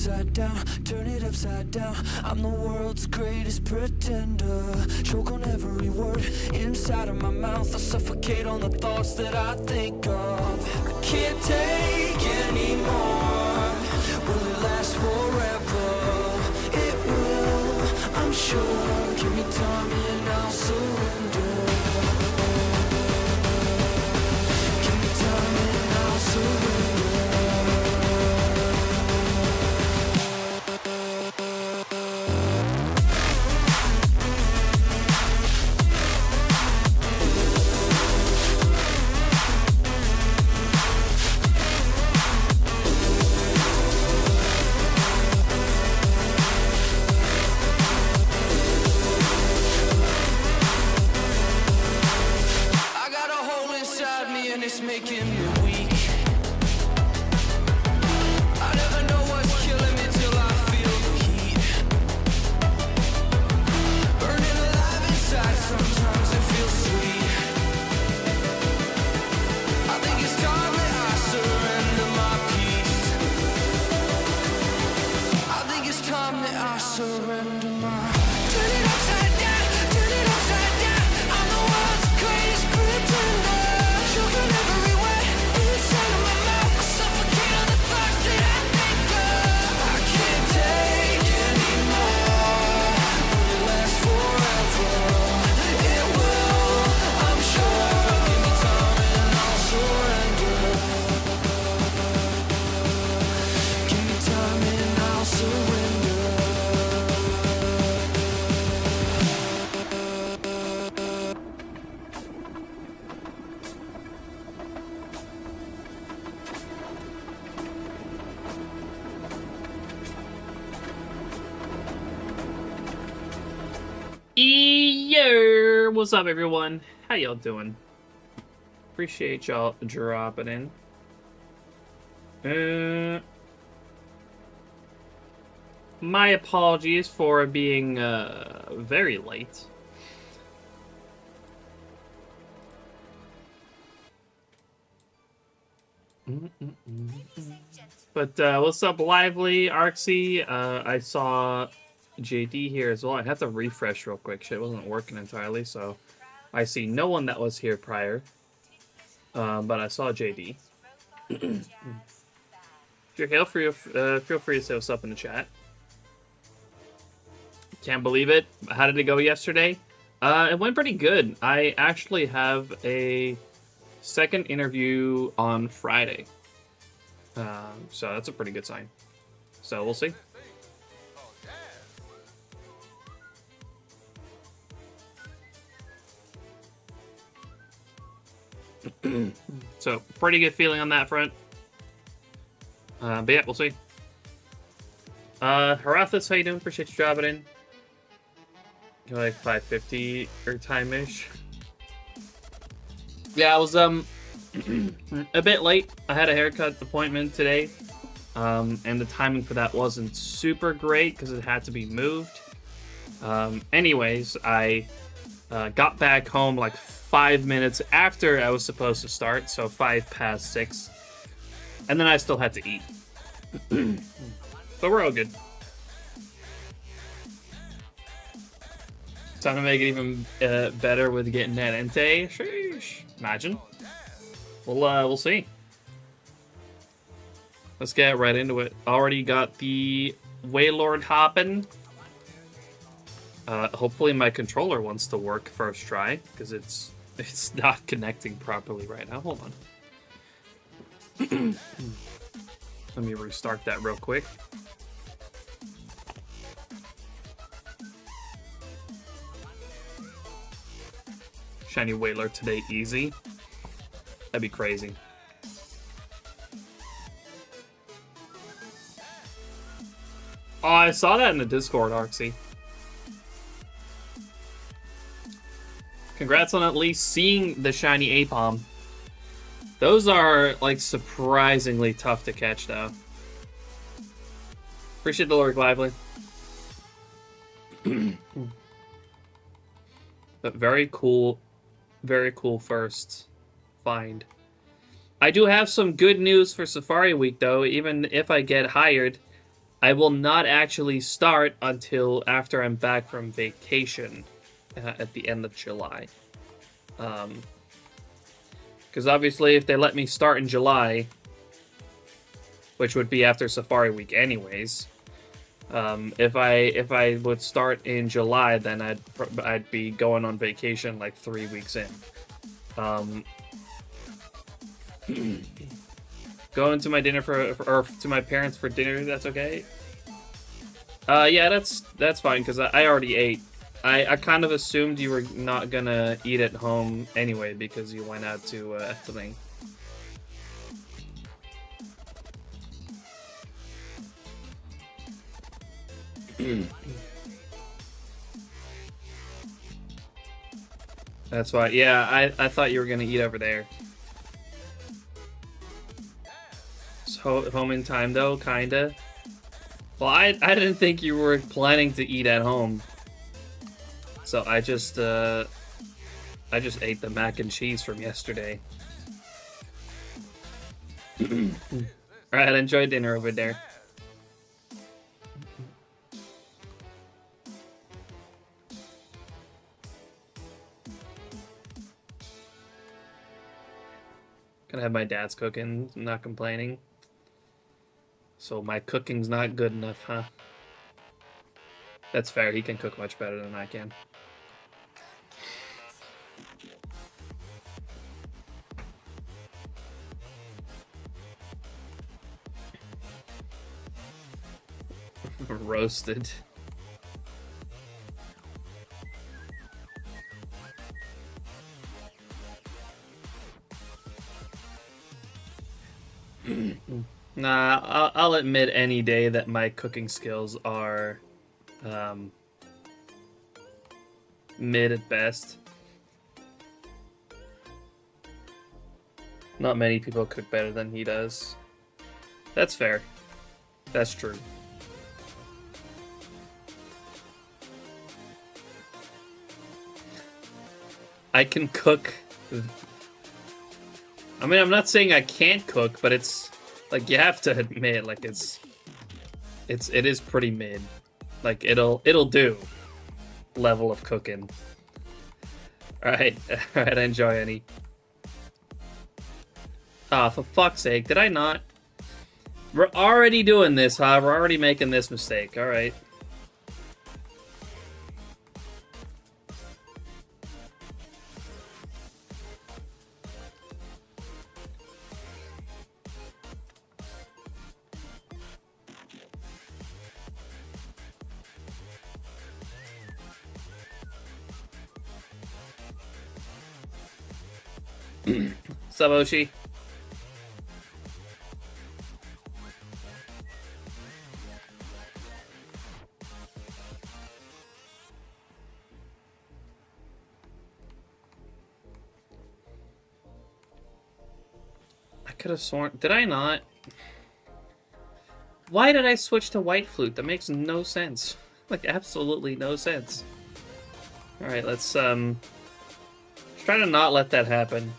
upside down, turn it upside down. I'm the world's greatest pretender. Choke on every word inside of my mouth. I suffocate on the thoughts that I think of. I can't take anymore. Will it last forever? It will, I'm sure. Give me time and I'll surrender. Give me time and I'll surrender. What's up, everyone? How y'all doing? Appreciate y'all dropping in. My apologies for being very late. But what's up, Lively, Arxie? I saw JD here as well. I had to refresh real quick. Shit wasn't working entirely, so I see no one that was here prior. But I saw JD. If you're here, feel free to say what's up in the chat. Can't believe it. How did it go yesterday? It went pretty good. I actually have a second interview on Friday. So that's a pretty good sign. So we'll see. So, pretty good feeling on that front. But yeah, we'll see. Harathis, how you doing? Appreciate you dropping in. You're like 5:50 or time-ish. Yeah, I was a bit late. I had a haircut appointment today. And the timing for that wasn't super great because it had to be moved. Anyways, I got back home like 5 minutes after I was supposed to start, so 6:05. And then I still had to eat. But we're all good. Time to make it even better with getting that Entei. Sheesh. Imagine. We'll see. Let's get right into it. Already got the Waylord hopping. Hopefully my controller wants to work first try, because it's not connecting properly right now. Hold on. Let me restart that real quick. Shiny Whaler today easy. That'd be crazy. Oh, I saw that in the Discord, Arxie. Congrats on at least seeing the shiny Apom. Those are, like, surprisingly tough to catch, though. Appreciate the lurk, Lively. But very cool first find. I do have some good news for Safari Week, though. Even if I get hired, I will not actually start until after I'm back from vacation at the end of July. Because obviously, if they let me start in July, which would be after Safari Week, anyways. If I would start in July, then I'd be going on vacation like 3 weeks in. Going to my dinner or to my parents for dinner. That's okay. Yeah, that's fine because I already ate. I kind of assumed you were not gonna eat at home anyway because you went out to Efteling. That's why. Yeah, I thought you were gonna eat over there. So home in time though, kinda. Well, I didn't think you were planning to eat at home. So I just ate the mac and cheese from yesterday. Alright, enjoy dinner over there. Gonna have my dad's cooking, I'm not complaining. So my cooking's not good enough, huh? That's fair, he can cook much better than I can. Roasted. Nah, I'll admit any day that my cooking skills are mid at best. Not many people cook better than he does. That's fair. That's true. I can cook. I mean, I'm not saying I can't cook, but it's like you have to admit, like it is pretty mid. Like it'll do level of cooking. All right, enjoy, Annie. Ah, for fuck's sake, did I not? We're already doing this, huh? We're already making this mistake. All right. Saboshi. I could have sworn. Did I not? Why did I switch to white flute? That makes no sense. Like, absolutely no sense. Alright, let's try to not let that happen.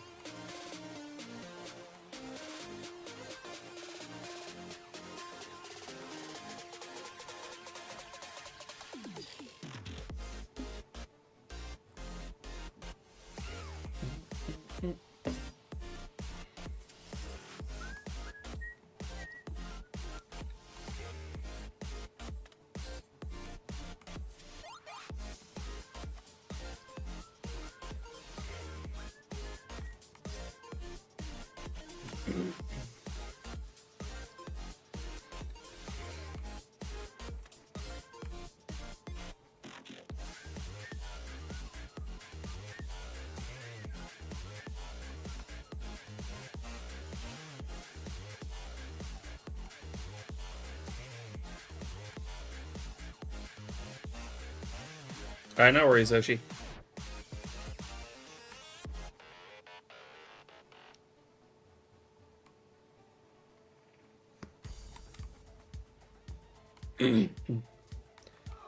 Alright, no worries, Oshi.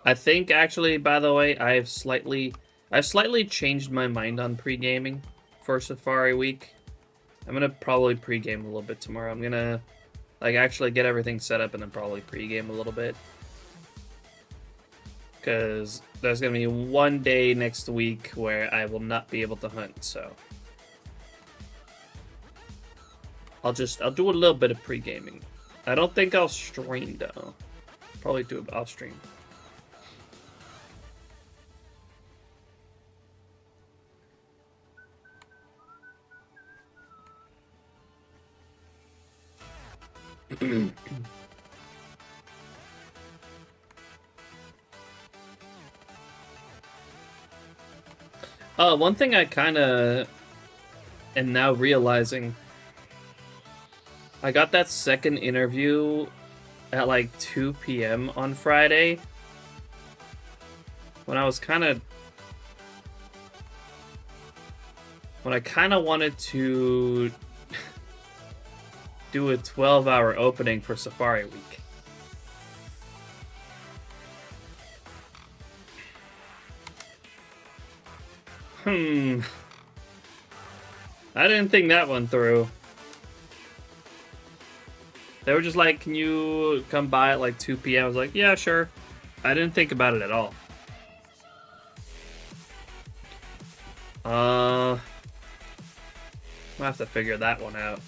I think actually, by the way, I've slightly changed my mind on pre-gaming for Safari Week. I'm gonna probably pre-game a little bit tomorrow. I'm gonna Like, actually get everything set up and then probably pregame a little bit. Because there's going to be one day next week where I will not be able to hunt, so. I'll do a little bit of pre-gaming. I don't think I'll stream, though. Probably do it off stream. One thing I kind of am now realizing, I got that second interview at like 2 p.m. on Friday, when I kind of wanted to do a 12-hour opening for Safari Week. I didn't think that one through. They were just like, can you come by at like 2 p.m.? I was like, yeah, sure. I didn't think about it at all. I'll have to figure that one out.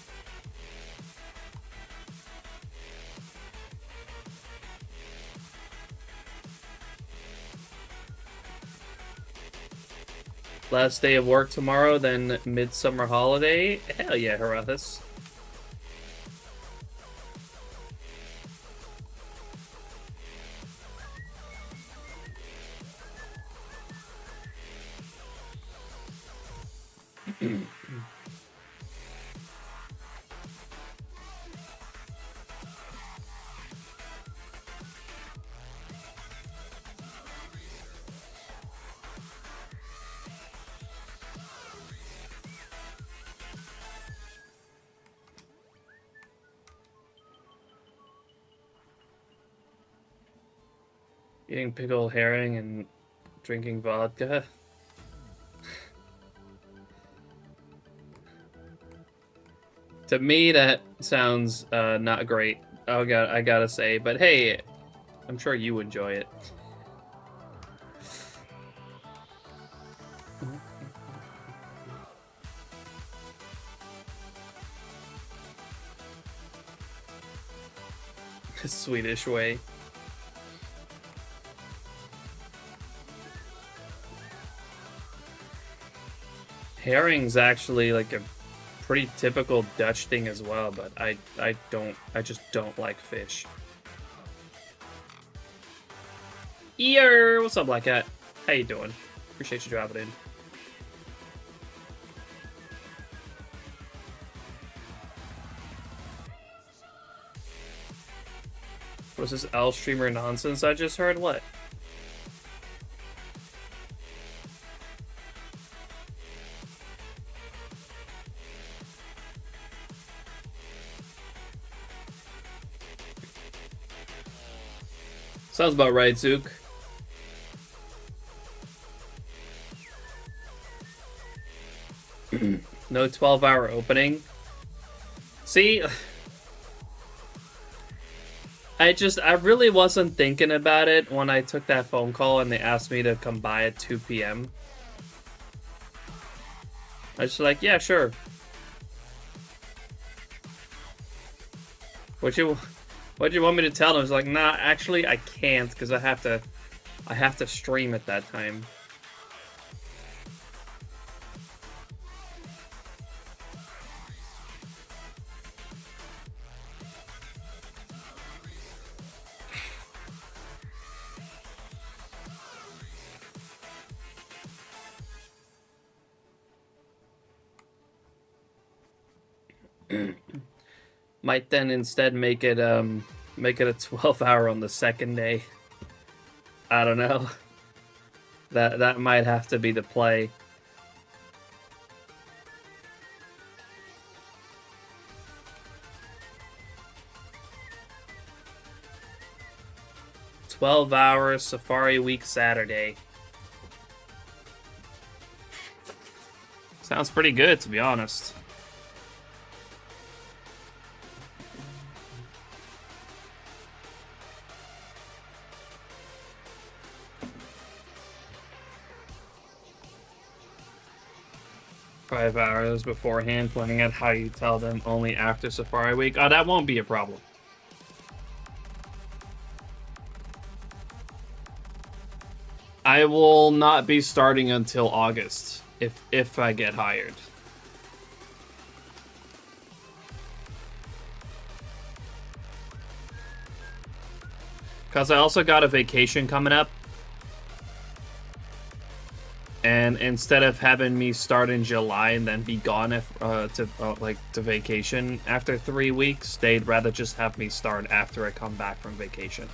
Last day of work tomorrow, then midsummer holiday. Hell yeah, Harathis. Eating pickled herring and drinking vodka. To me, that sounds not great. I gotta say, but hey, I'm sure you enjoy it. Swedish way. Herring's actually like a pretty typical Dutch thing as well, but I just don't like fish. Ear, what's up, Black Cat? How you doing? Appreciate you dropping in. What's this L streamer nonsense I just heard? What? Sounds about right, Zook. No 12-hour opening. See, I really wasn't thinking about it when I took that phone call and they asked me to come by at 2 p.m. I was just like, yeah, sure. What'd you want me to tell them? I was like, nah, actually I can't because I have to stream at that time. Might then instead make it a 12-hour on the second day. I don't know. That might have to be the play. $12 Safari Week Saturday. Sounds pretty good, to be honest. 5 hours beforehand, planning out how you tell them only after Safari Week. Oh, that won't be a problem. I will not be starting until August, if I get hired. Because I also got a vacation coming up. And instead of having me start in July and then be gone to vacation after 3 weeks, they'd rather just have me start after I come back from vacation.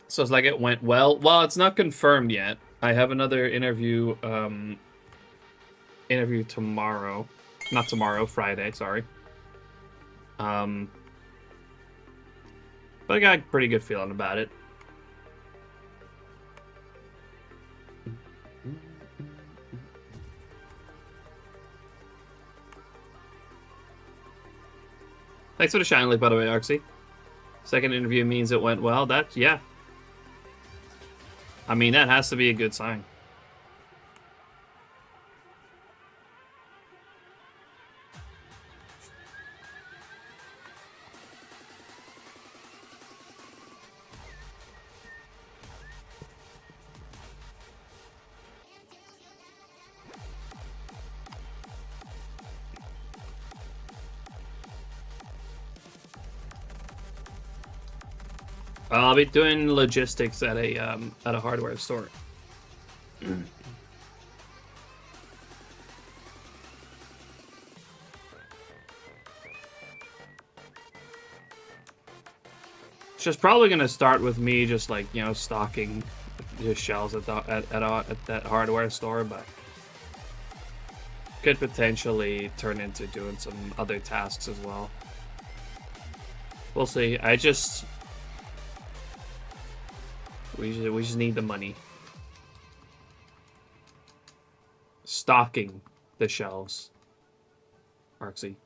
So it's like it went well. Well, it's not confirmed yet. I have another interview tomorrow. Not tomorrow, Friday, sorry. But I got a pretty good feeling about it. Thanks for the shine link, by the way, Arxie. Second interview means it went well. Yeah. I mean, that has to be a good sign. I'll be doing logistics at a hardware store. It's just probably gonna start with me just like, you know, stocking the shelves at that hardware store, but could potentially turn into doing some other tasks as well. We'll see. We just need the money. Stocking the shelves. Arxie.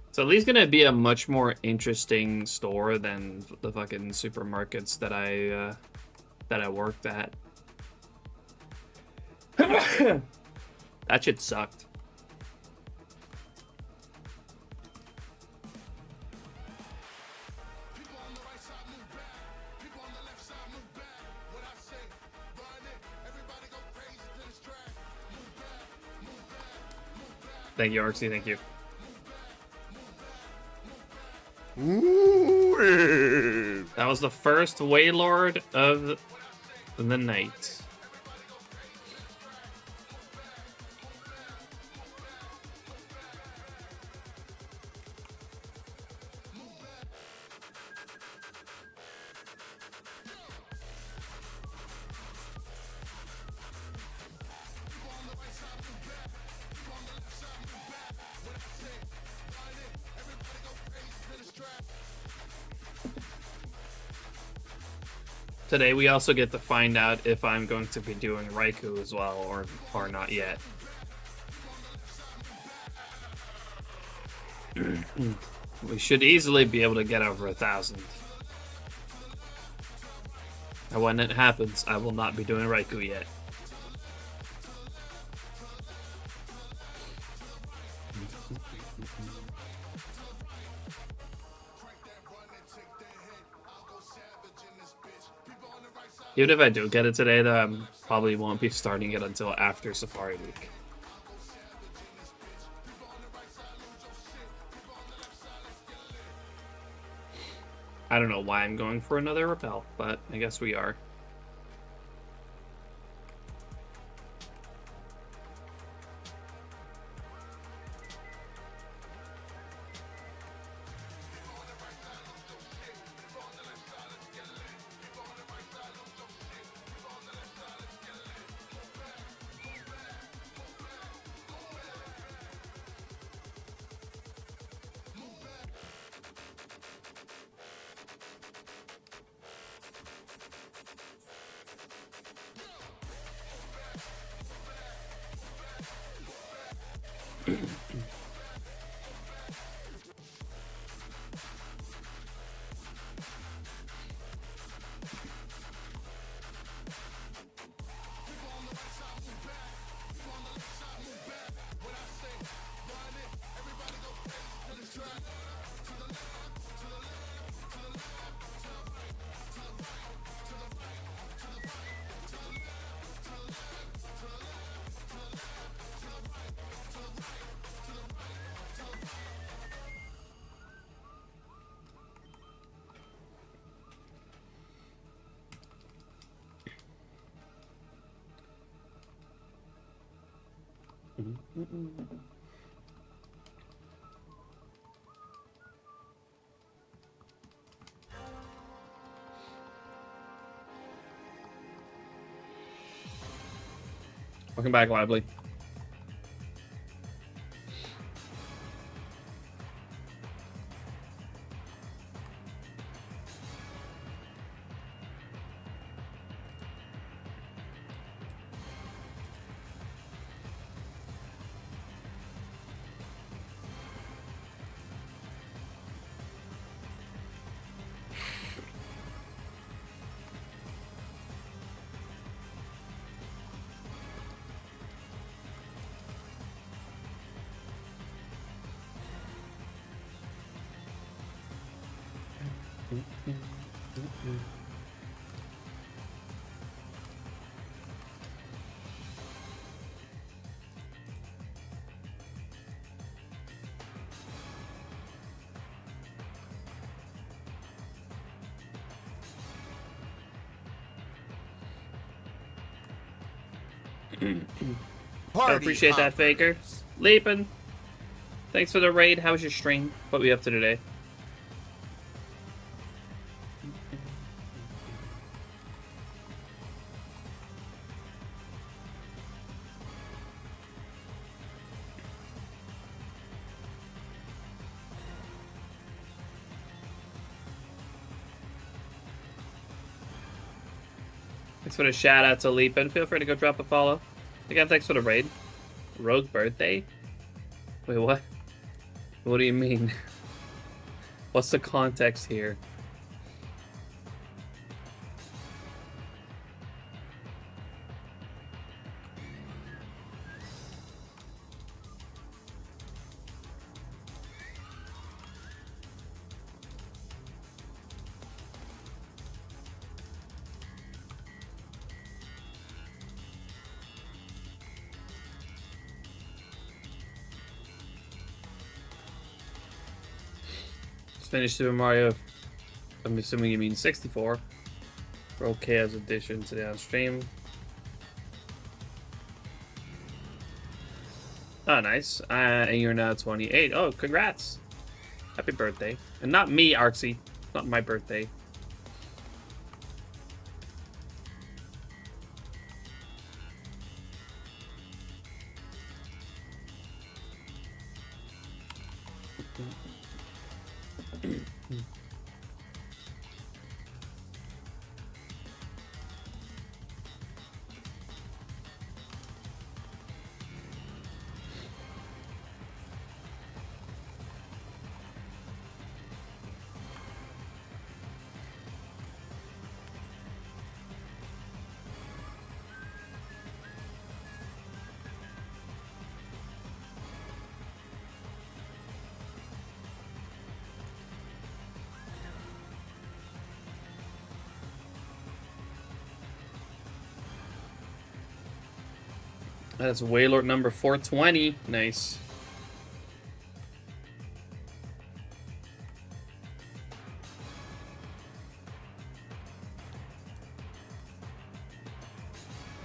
It's at least gonna be a much more interesting store than the fucking supermarkets that I worked at. That shit sucked. Thank you, Arxie. Thank you. That was the first Waylord of the night. Today we also get to find out if I'm going to be doing Raikou as well or not yet. We should easily be able to get over 1,000. And when it happens, I will not be doing Raikou yet. Even if I do get it today, though, I probably won't be starting it until after Safari Week. I don't know why I'm going for another repel, but I guess we are. Welcome back, Lively. I appreciate that, Faker. Leaping. Thanks for the raid. How was your stream? What were you up to today? Thanks for the shout out to Leapin. Feel free to go drop a follow. Again, thanks for the raid. Rogue birthday? Wait, what? What do you mean? What's the context here? Finished Super Mario. I'm assuming you mean 64. For OK's addition today on stream. Oh, nice. And you're now 28. Oh, congrats. Happy birthday. And not me, Artsy. Not my birthday. That's Wailord number 420. Nice.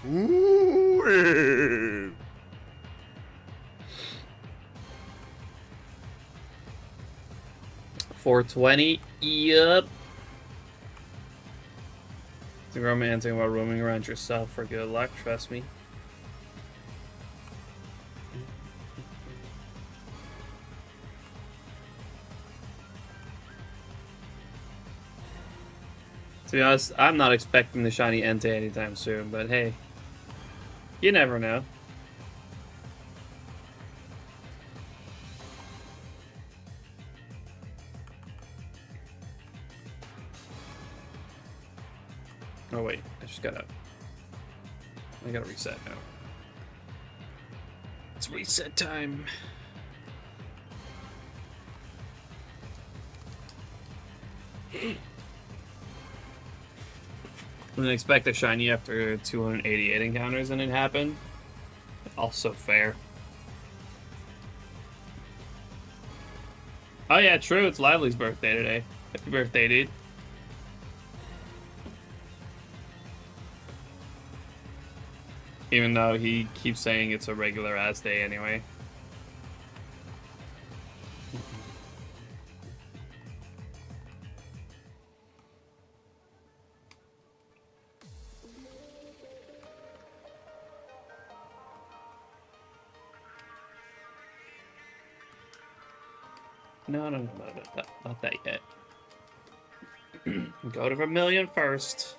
Ooh. 420. Yup. The romancing while roaming around yourself for good luck, trust me. To be honest, I'm not expecting the shiny Entei anytime soon, but hey, you never know. Oh wait, I gotta reset now. It's reset time. I didn't expect a shiny after 288 encounters and it happened. Also fair. Oh yeah, true, it's Lively's birthday today. Happy birthday, dude. Even though he keeps saying it's a regular ass day anyway. No, not that yet. Go to Vermilion first.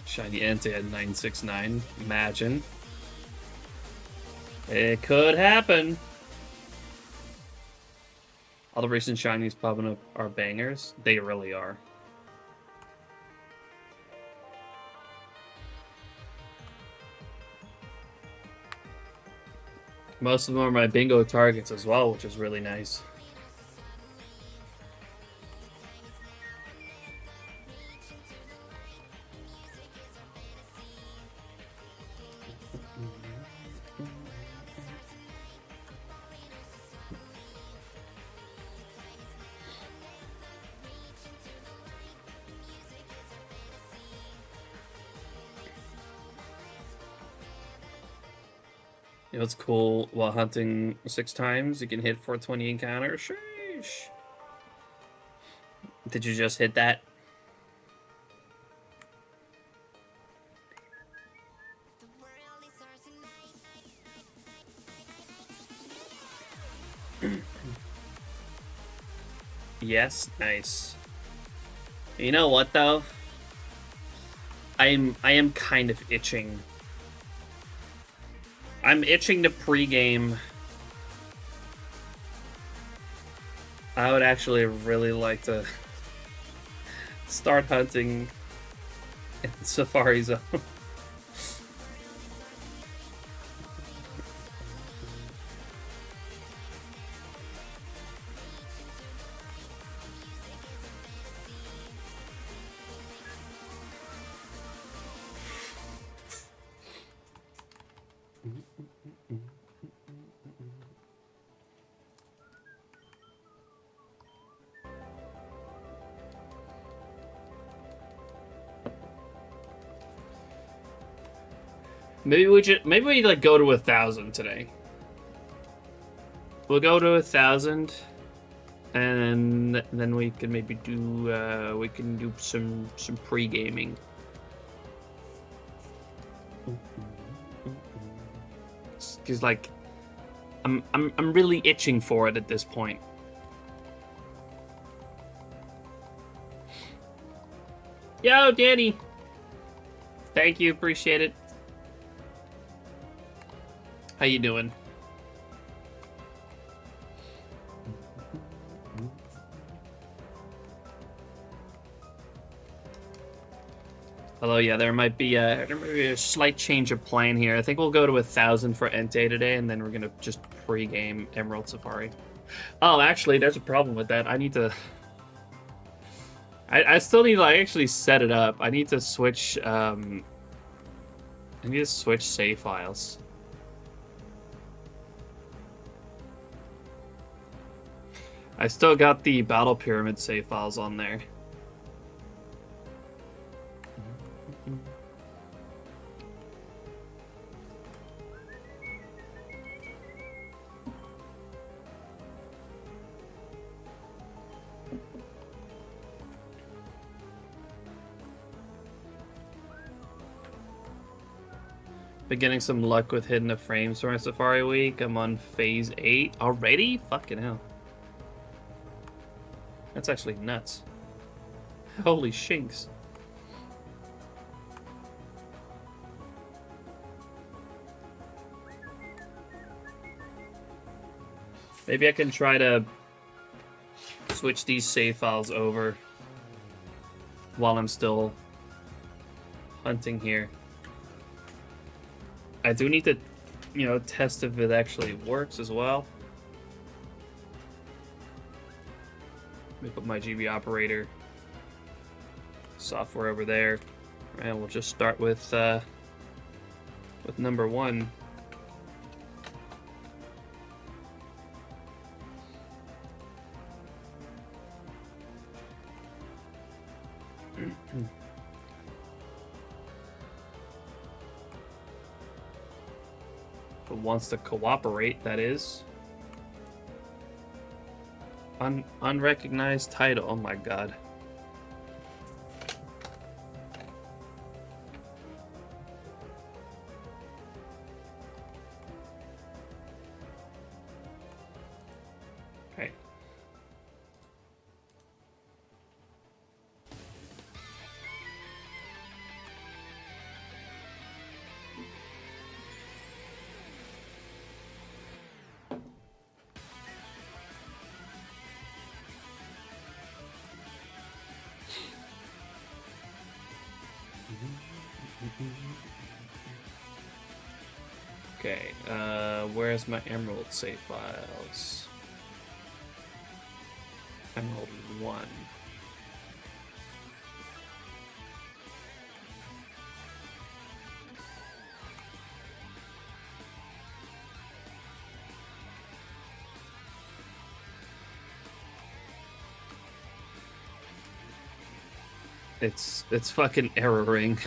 Shiny Entei at 969. Imagine. It could happen. All the recent shinies popping up are bangers. They really are. Most of them are my bingo targets as well, which is really nice. You know what's cool? While hunting 6 times, you can hit 420 encounter. Sheesh. Did you just hit that? Yes, nice. You know what though? I am kind of itching. I'm itching to pregame. I would actually really like to start hunting in Safari Zone. Maybe we like go to 1,000 today. We'll go to 1,000, and then we can maybe do some pre-gaming. Cause like, I'm really itching for it at this point. Yo, Danny. Thank you, appreciate it. How you doing? Although, yeah, there might be a slight change of plan here. I think we'll go to 1,000 for Entei today, and then we're gonna just pre-game Emerald Safari. Oh, actually, there's a problem with that. I need to... I still need to like, actually set it up. I need to switch, I need to switch save files. I still got the Battle Pyramid save files on there. Been getting some luck with hitting the frames for my Safari week. I'm on phase 8 already? Fucking hell. That's actually nuts. Holy shinks. Maybe I can try to switch these save files over while I'm still hunting here. I do need to, you know, test if it actually works as well. Let me put my GB operator software over there, and we'll just start with number 1. If it wants to cooperate, that is. Unrecognized title. Oh my god. Okay. Okay, where's my Emerald save files? Emerald 1. It's fucking erroring.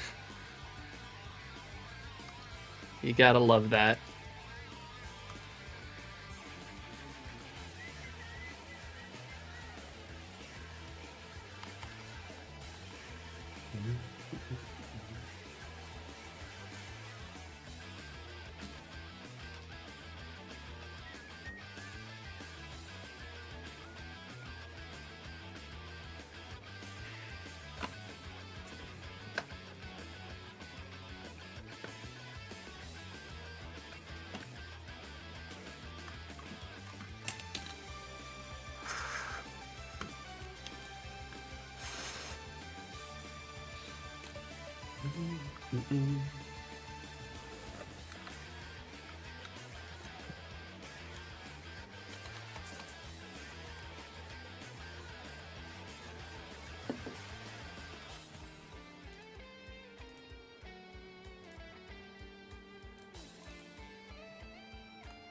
You gotta love that.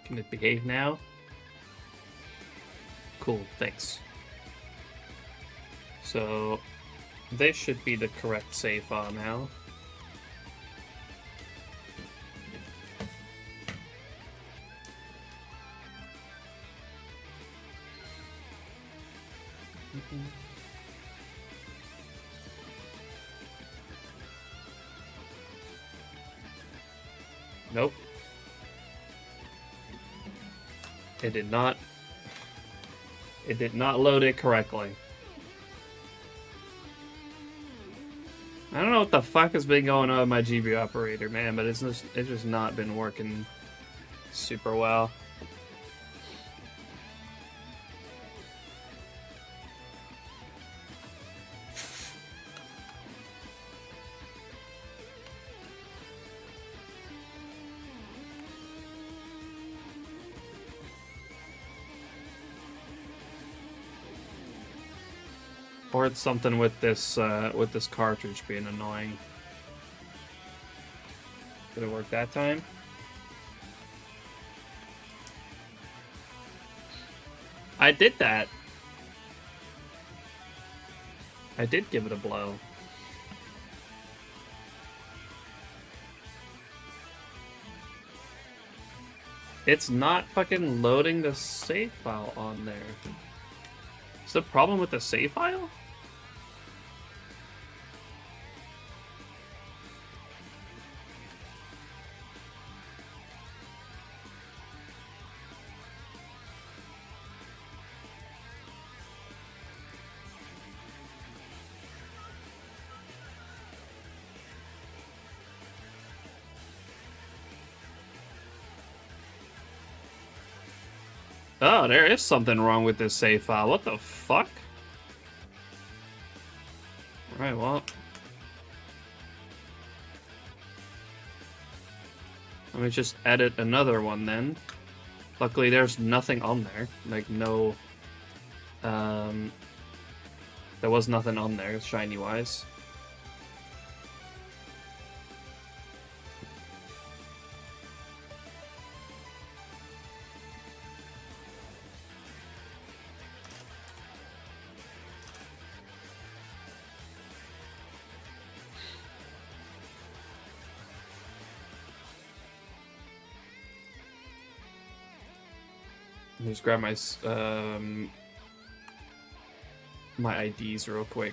Can it behave now? Cool, thanks. So, this should be the correct save file now. Nope. It did not load it correctly. I don't know what the fuck has been going on with my GB operator, man, but it's just not been working super well. Or it's something with this cartridge being annoying. Did it work that time? I did that. I did give it a blow. It's not fucking loading the save file on there. Is the problem with the save file? Oh, there is something wrong with this save file. What the fuck? Alright, well. Let me just edit another one then. Luckily, there's nothing on there. Like, no... there was nothing on there, shiny-wise. Let me just grab my my IDs real quick.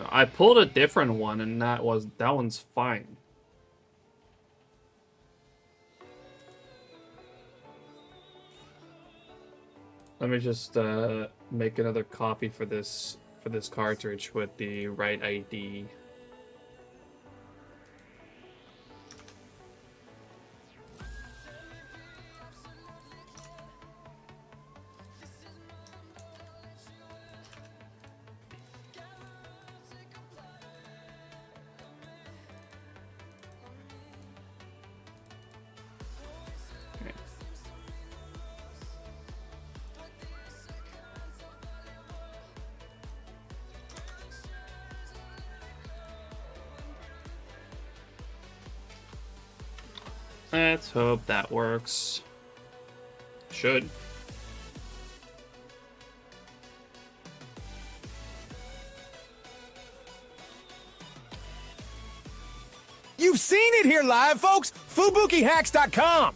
I pulled a different one, and that one's fine. Let me just make another copy for this cartridge with the right ID. Let's hope that works. Should. You've seen it here live, folks. FubukiHacks.com.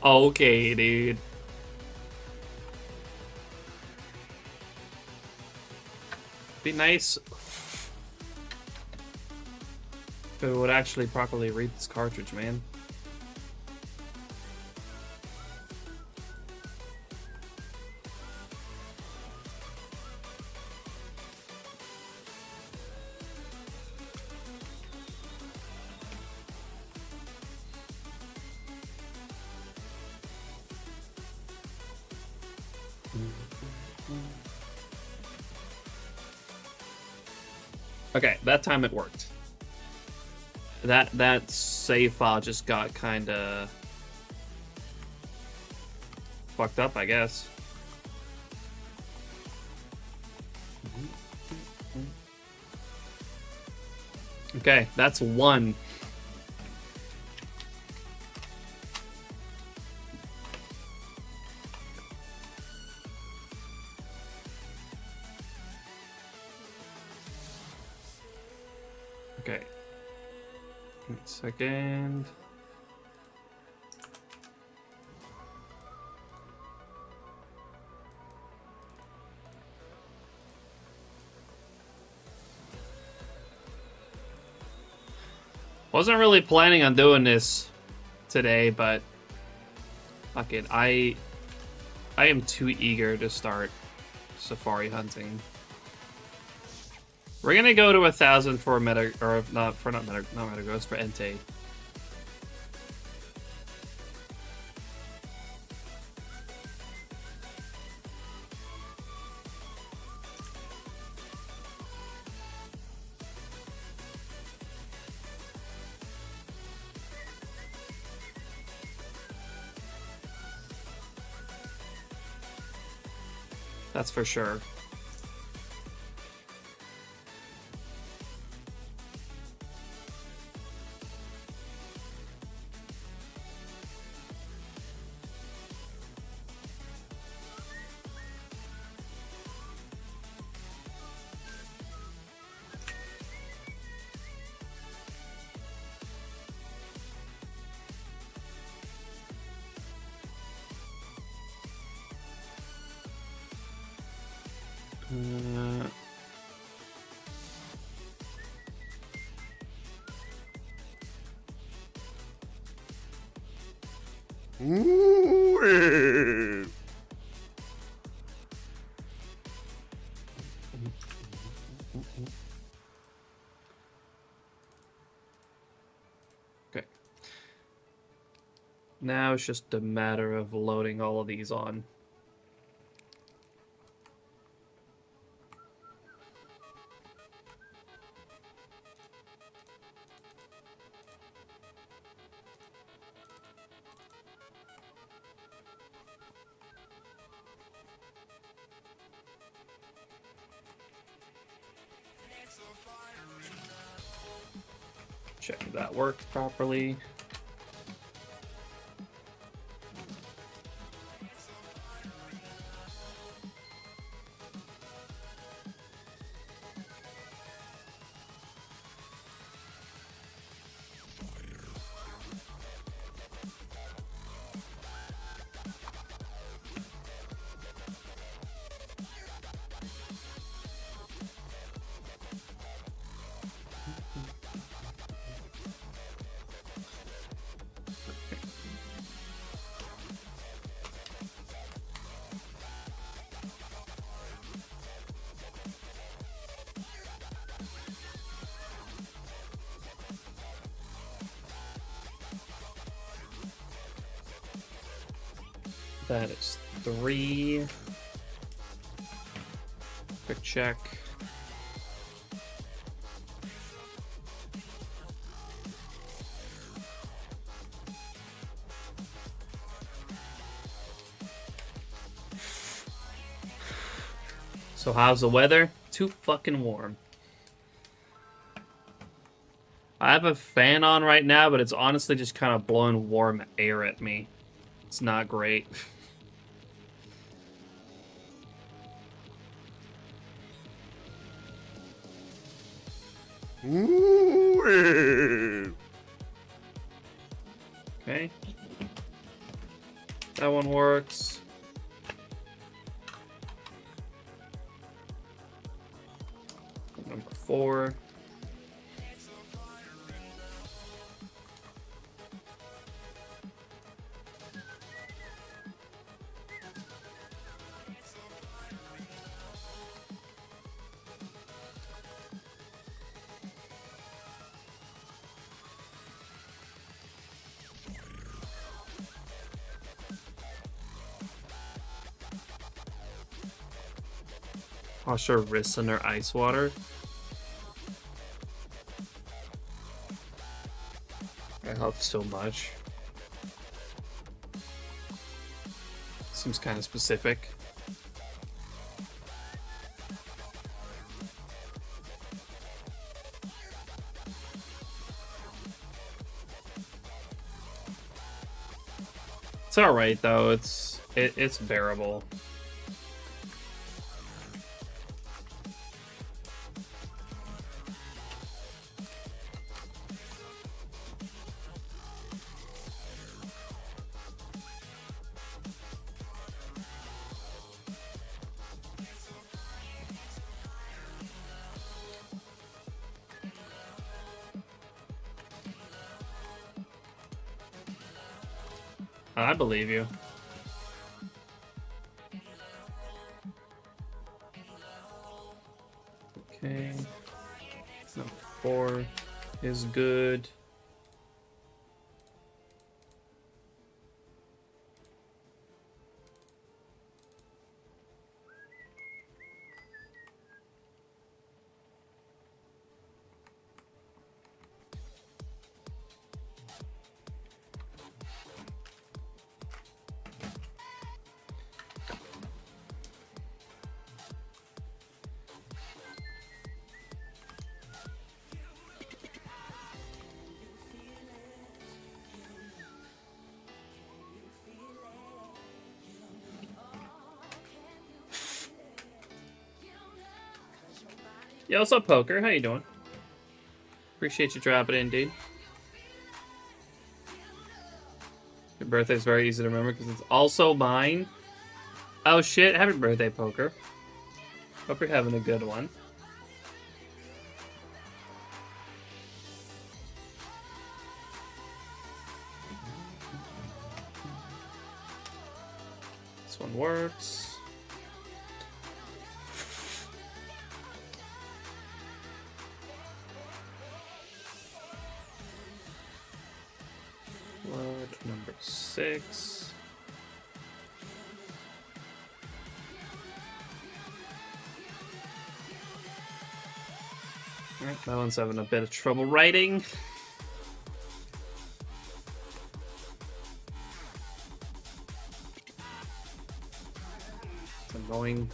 Okay, dude. Be nice if it would actually properly read this cartridge, man. Okay, that time it worked. That save file just got kind of fucked up, I guess. Okay, that's one. Okay. 1 second. Wasn't really planning on doing this today, but fuck it. I am too eager to start safari hunting. We're gonna go to 1,000 for not Metagross, for Entei. That's for sure. Ooh. Okay. Now it's just a matter of loading all of these on. Check if that works properly. That is 3. Quick check. So how's the weather? Too fucking warm. I have a fan on right now, but it's honestly just kind of blowing warm air at me. It's not great. Ooh. Okay. That one works. Number 4. Wash our wrists under ice water. That helps so much. Seems kind of specific. It's all right though. It's bearable. I believe you. Okay. Number 4 is good. Yo, what's up, Poker? How you doing? Appreciate you dropping in, dude. Your birthday's very easy to remember because it's also mine. Oh shit, happy birthday, Poker. Hope you're having a good one. This one works. Word number 6. Alright, that one's having a bit of trouble writing. It's annoying.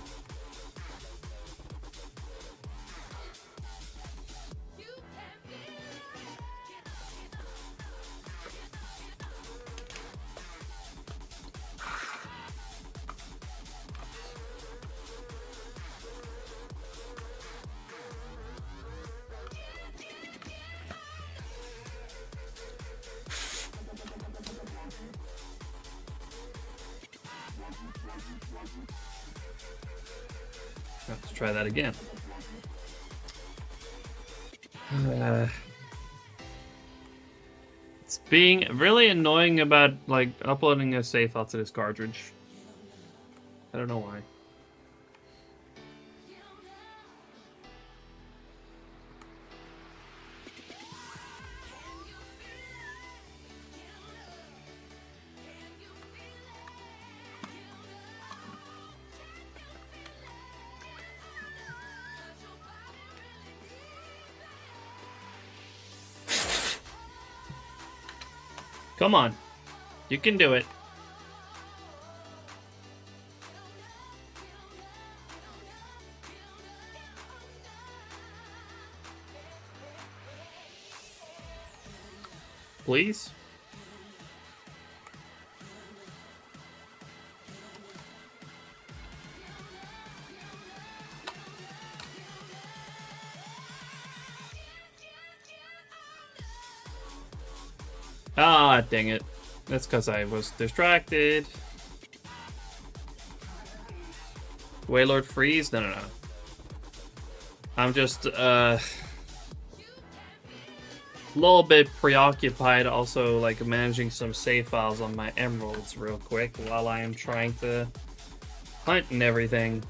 Let's try that again. It's being really annoying about like uploading a save file to this cartridge. I don't know why. Come on. You can do it. Please? Ah, dang it. That's because I was distracted. Waylord freeze? No. I'm just, a little bit preoccupied also, like, managing some save files on my emeralds real quick while I am trying to hunt and everything.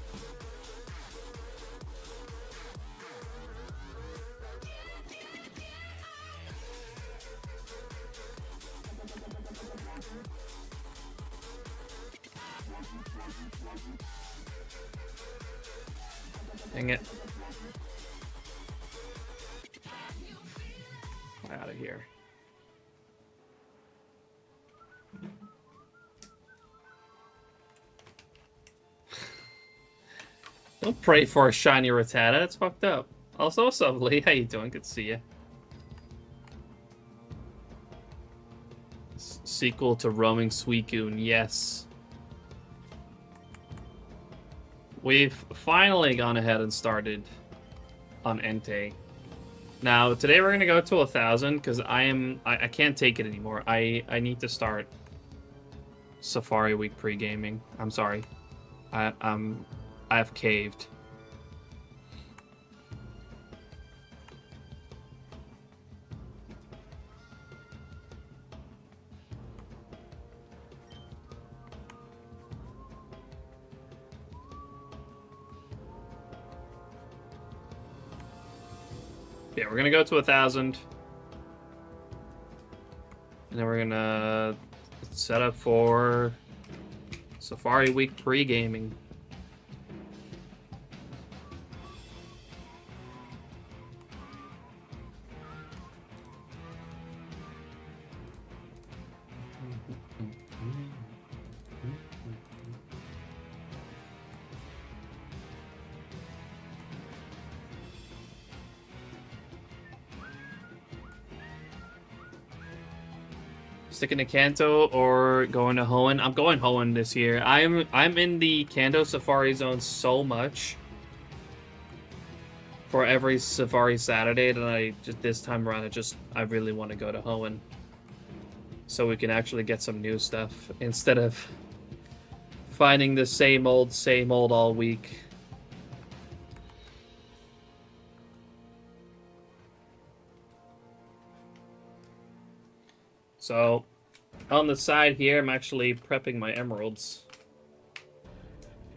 Dang it. Out of here. Don't pray for a shiny Rattata, that's fucked up. Also, what's up, Lee? How you doing? Good to see you. Sequel to Roaming Suicune, yes. We've finally gone ahead and started on Entei. Now, today we're gonna go to 1,000 because I can't take it anymore. I need to start Safari Week pre-gaming. I'm sorry. I've caved. Yeah, we're gonna go to 1,000. And then we're gonna set up for Safari Week pre-gaming. Sticking to Kanto or going to Hoenn? I'm going Hoenn this year. I'm in the Kanto Safari Zone so much. for every Safari Saturday, then I just this time around I really want to go to Hoenn, so we can actually get some new stuff instead of finding the same old all week. So, on the side here, I'm actually prepping my emeralds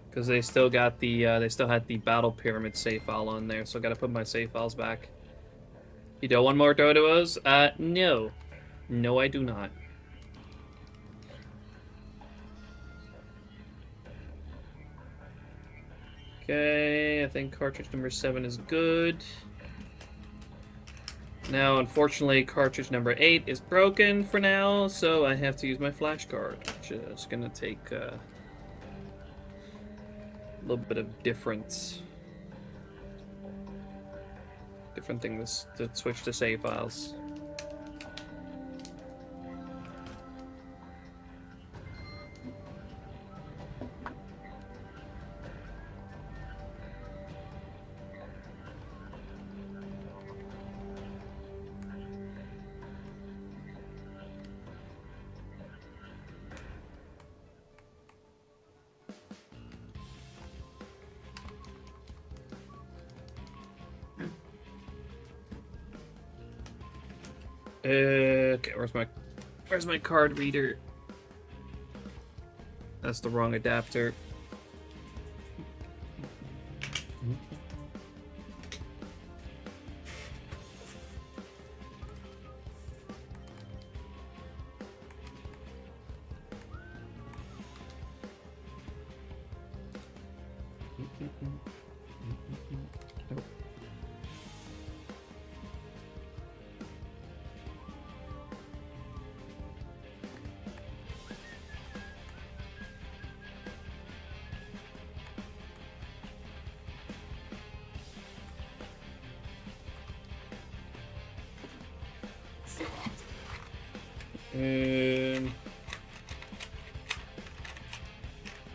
because they still got the they still had the battle pyramid save file on there, so I gotta put my save files back. You don't want more Dodoos? No, no, I do not. Okay, I think cartridge number 7 is good. Now, unfortunately, cartridge number 8 is broken for now, so I have to use my flash card, which is gonna take a little bit of different things to switch to save files. Okay, where's my card reader? That's the wrong adapter.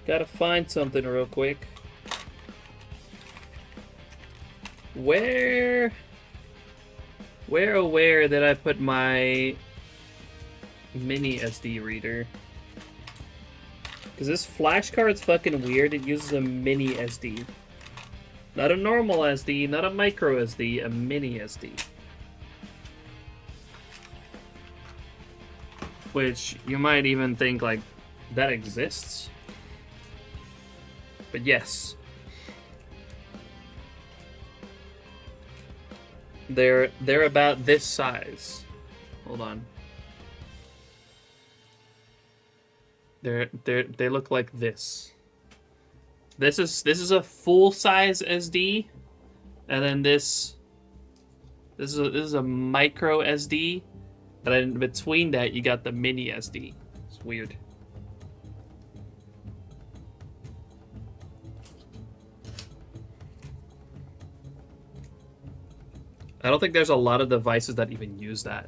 Gotta find something real quick. Where did I put my mini SD reader? Because this flash card's fucking weird. It uses a mini SD. Not a normal SD, not a micro SD, a mini SD. Which you might even think, like, that exists. But yes. They're about this size. Hold on. They look like this. This is a full size SD, and then this is a micro SD, and then between that you got the mini SD. It's weird. I don't think there's a lot of devices that even use that.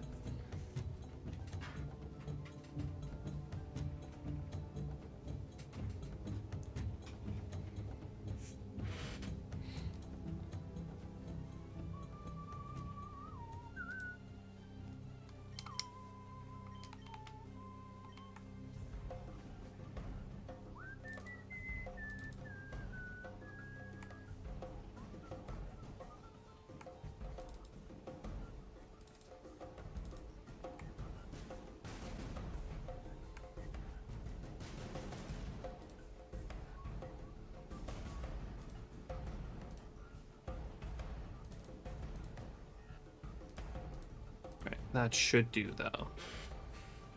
That should do, though.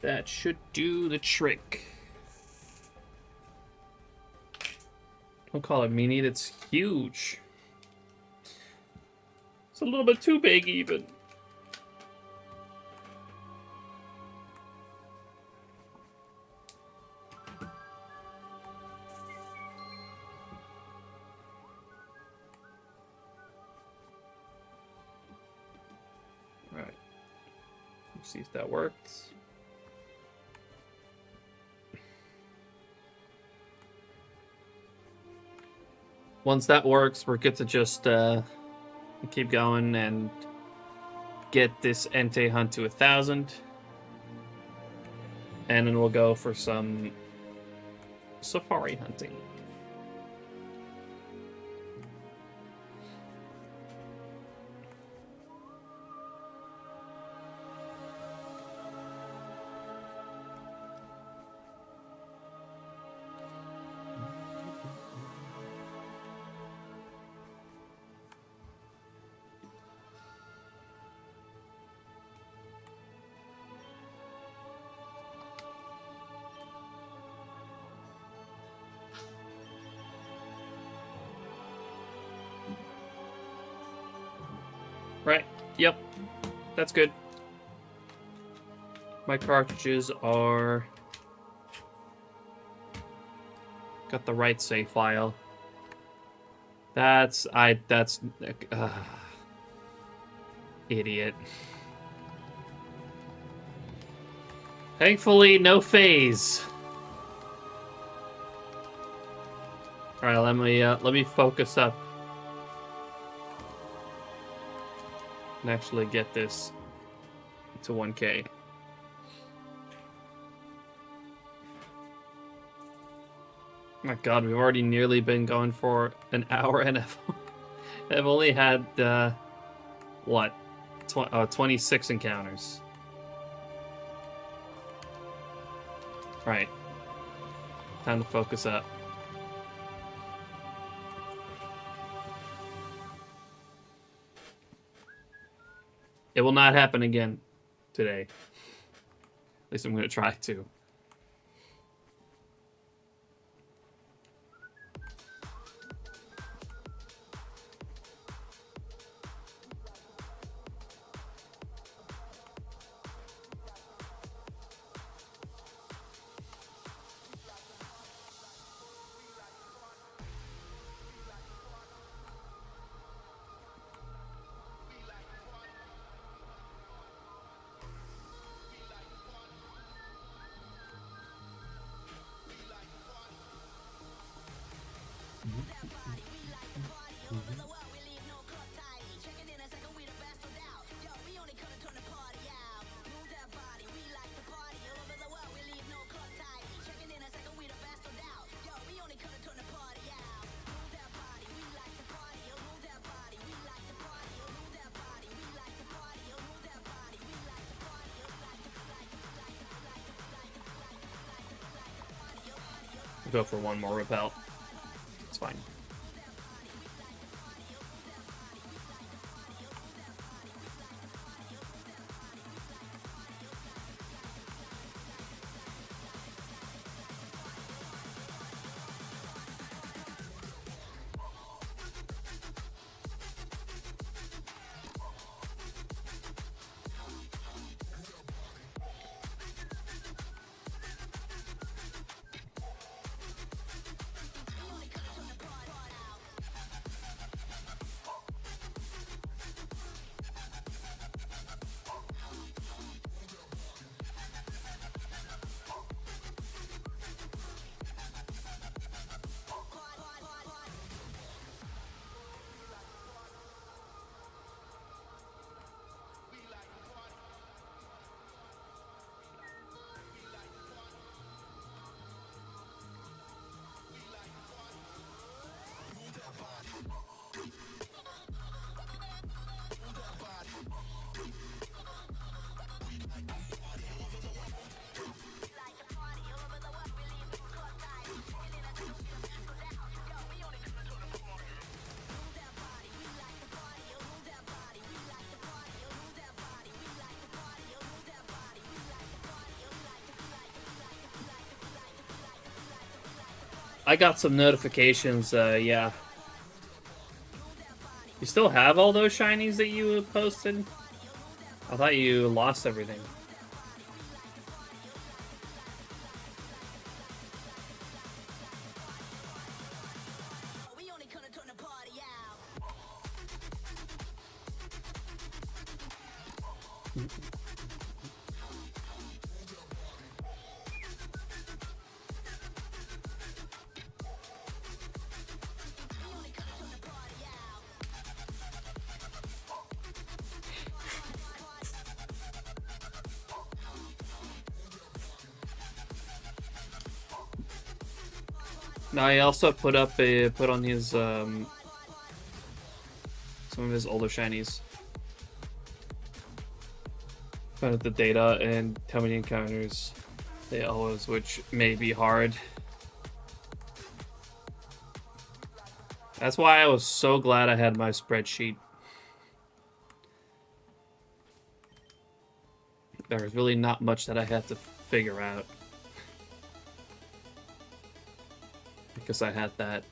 That should do the trick. Don't call it mini, it's huge. It's a little bit too big, even. See if that works. Once that works, we're good to just keep going and get this Entei hunt to 1,000. And then we'll go for some safari hunting. Right. Yep. That's good. My cartridges are... got the right save file. That's... idiot. Thankfully, no phase. Alright, let me focus up. And actually get this to 1K. My god, we've already nearly been going for an hour and I've only had, what? 26 encounters. Right. Time to focus up. It will not happen again today. At least I'm going to try to. Go for one more repel. It's fine. I got some notifications, yeah. You still have all those shinies that you posted? I thought you lost everything. Now he also put on his some of his older shinies. Kind of the data and how many encounters they always, which may be hard. That's why I was so glad I had my spreadsheet. There was really not much that I had to figure out. Because I had that.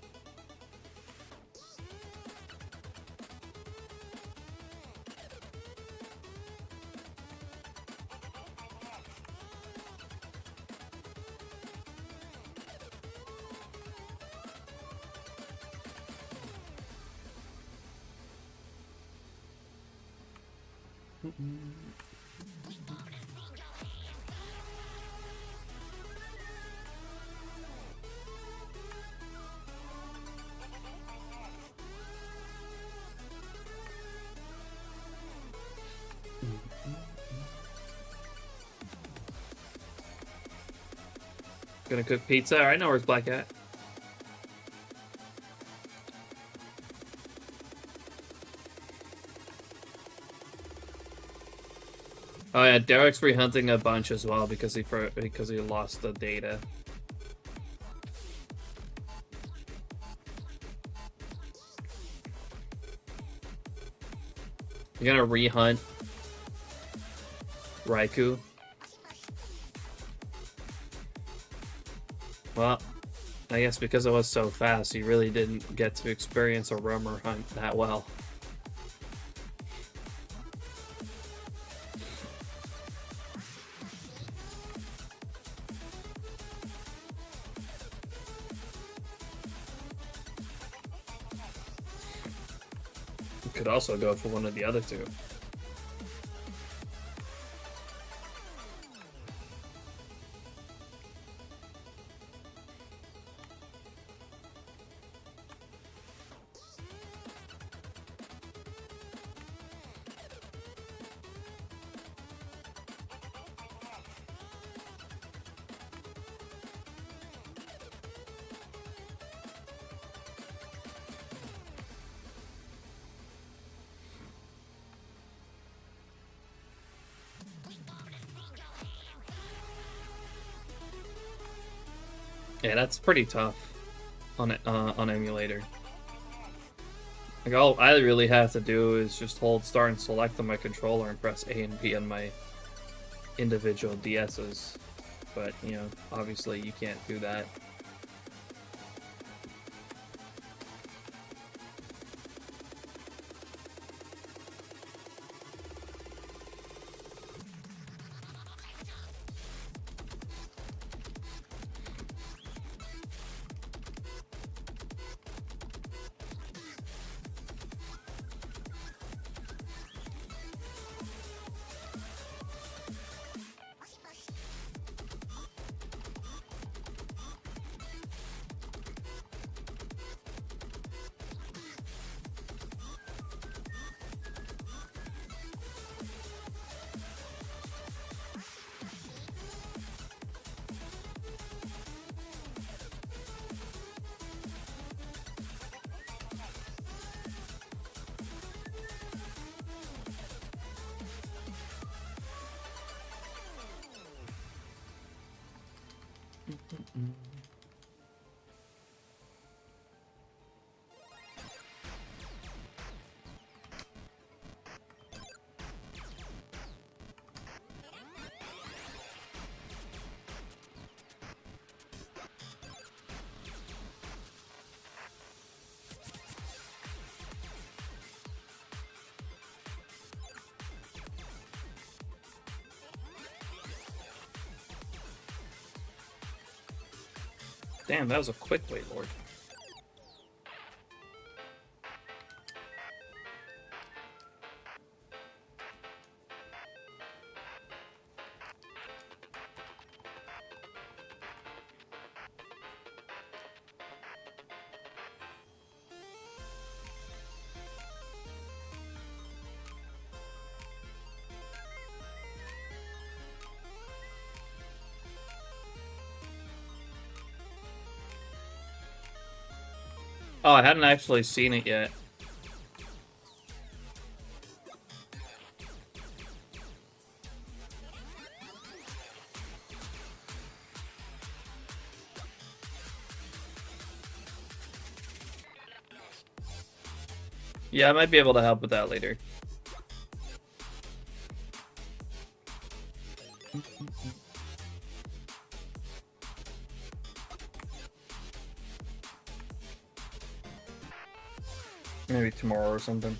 Gonna cook pizza. Alright, now where's Black at? Oh yeah, Derek's re-hunting a bunch as well because he lost the data. You're gonna re-hunt Raikou. Well, I guess because it was so fast, you really didn't get to experience a roamer hunt that well. You could also go for one of the other two. Yeah, that's pretty tough on emulator. Like all I really have to do is just hold start and select on my controller and press A and B on my individual DSs. But, you know, obviously you can't do that. Damn, that was a quick wait, Lord. Oh, I hadn't actually seen it yet. Yeah, I might be able to help with that later. Maybe tomorrow or something.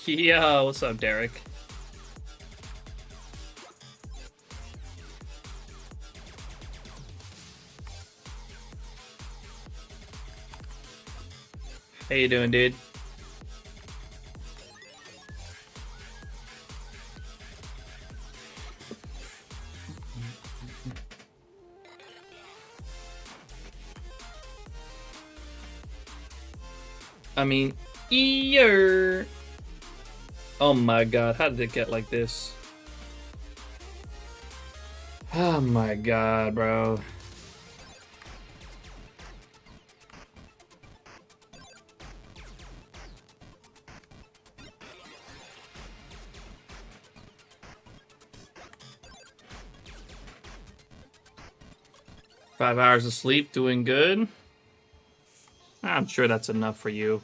Yo, what's up, Derek? How you doing, dude? I mean, ear. Oh my god, how did it get like this? Oh my god, bro. Five hours of sleep, doing good. I'm sure that's enough for you.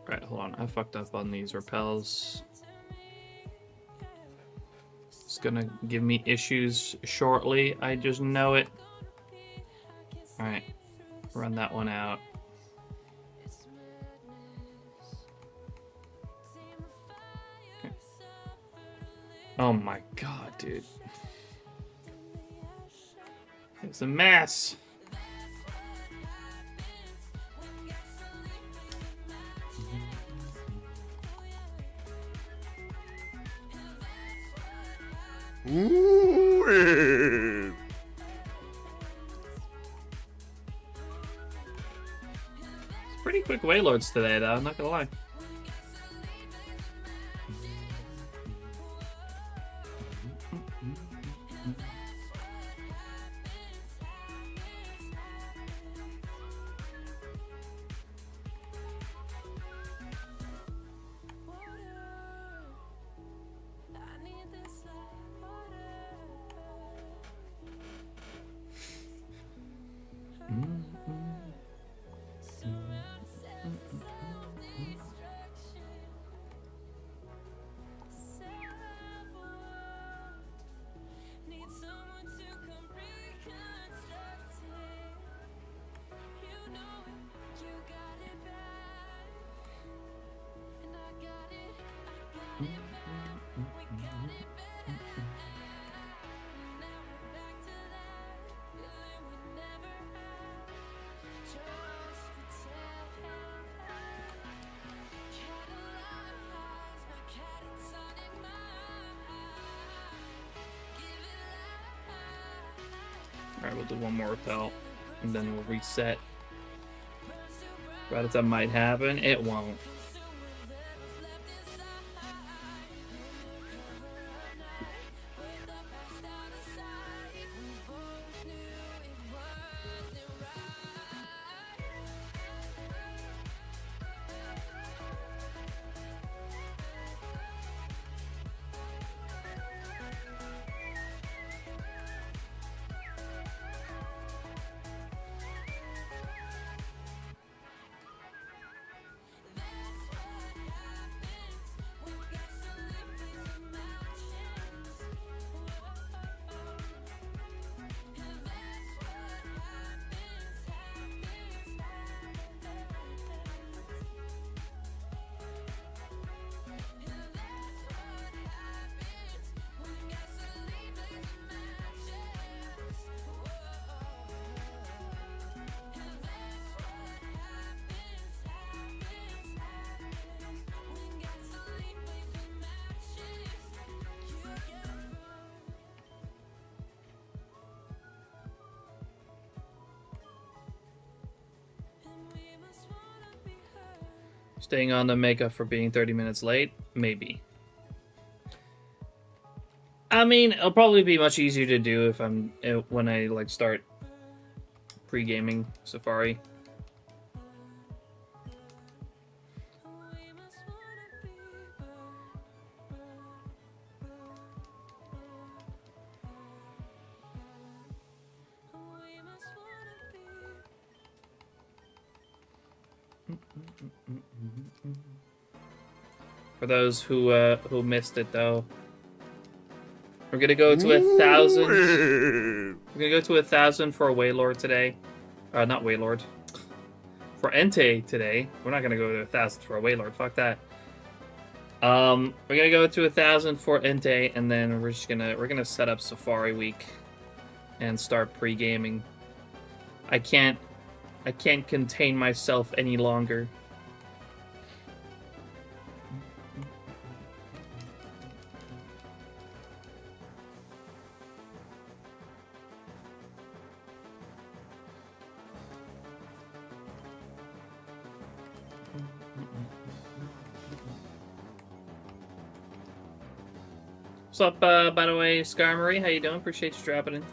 Right, hold on. I fucked up on these repels. It's gonna give me issues shortly. I just know it. Alright. Run that one out. Okay. Oh my god, dude. It's a mess. Ooh. It's pretty quick Waylords today, though. I'm not gonna lie. we'll do one more repel, and then we'll reset. Right, that might happen. It won't. Staying on to make up for being 30 minutes late? Maybe. I mean, it'll probably be much easier to do if when I like start pre-gaming Safari. For those who missed it, though, we're gonna go to 1,000. We're gonna go to 1,000 for a Waylord today. Not Waylord. For Entei today. We're not gonna go to 1,000 for a Waylord. Fuck that. We're gonna go to 1,000 for Entei, and then we're gonna set up Safari Week and start pre-gaming. I can't contain myself any longer. What's up, by the way, Scar Marie? How you doing? Appreciate you dropping in.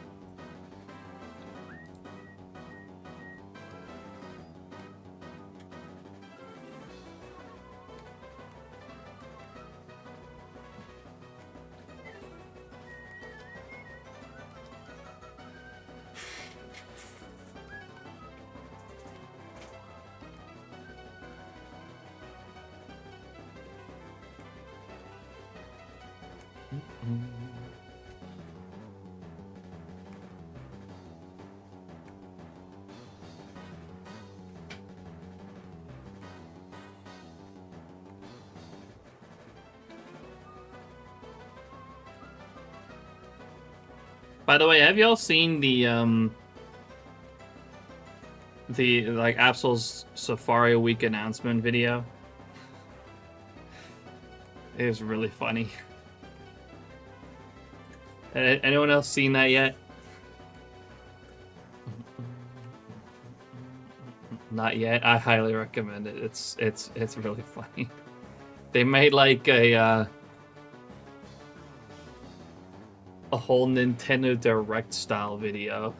By the way, have y'all seen the like Absol's Safari Week announcement video? It was really funny. Anyone else seen that yet? Not yet. I highly recommend it. It's really funny. They made like a whole Nintendo Direct style video.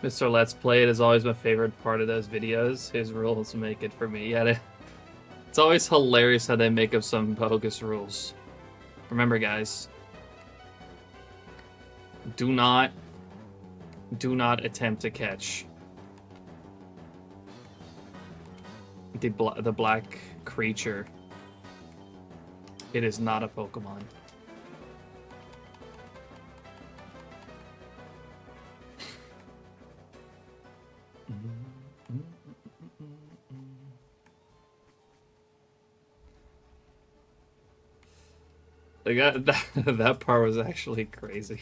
Mr. Let's Play It is always my favorite part of those videos. His rules make it for me. Yeah, it's always hilarious how they make up some bogus rules. Remember, guys, do not attempt to catch the black creature. It is not a Pokemon. That part was actually crazy.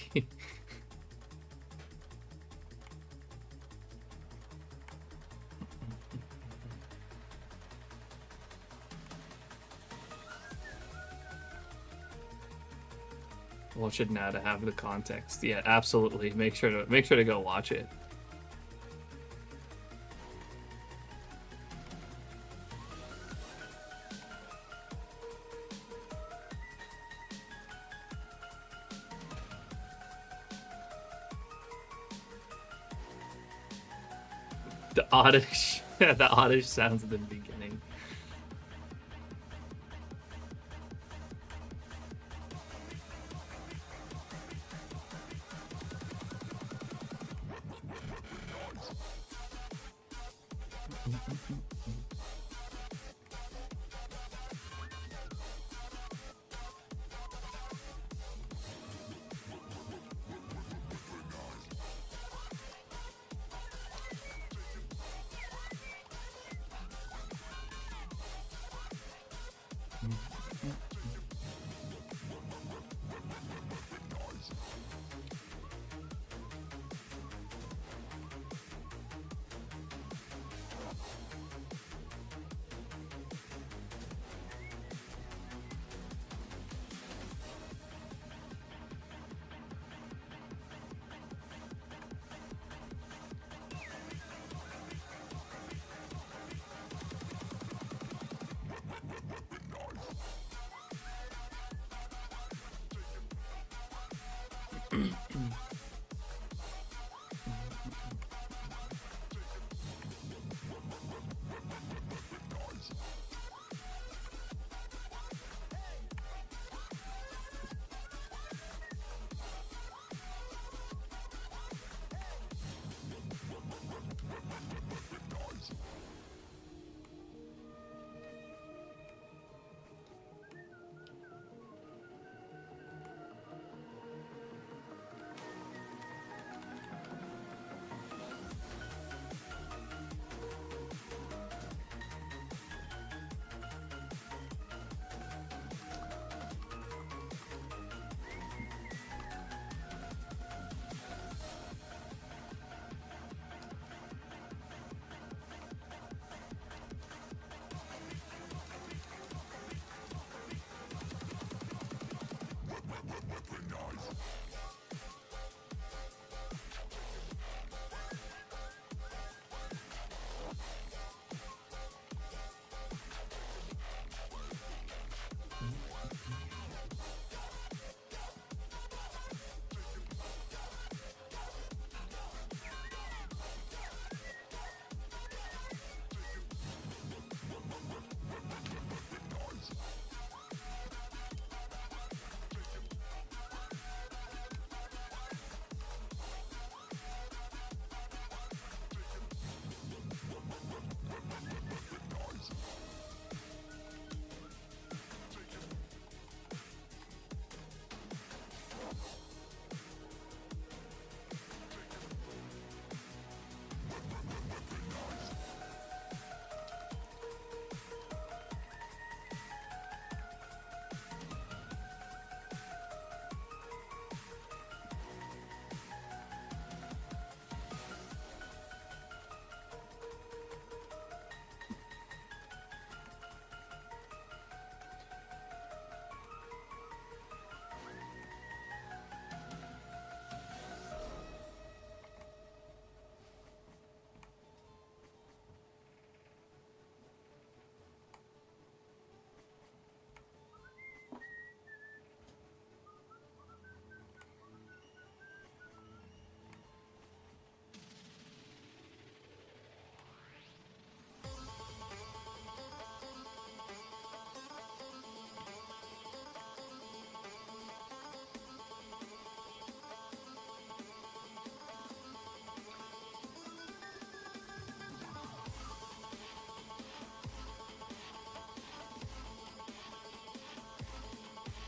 Watch it now to have the context. Yeah, absolutely. Make sure to go watch it. The oddish, the oddish sounds at the beginning.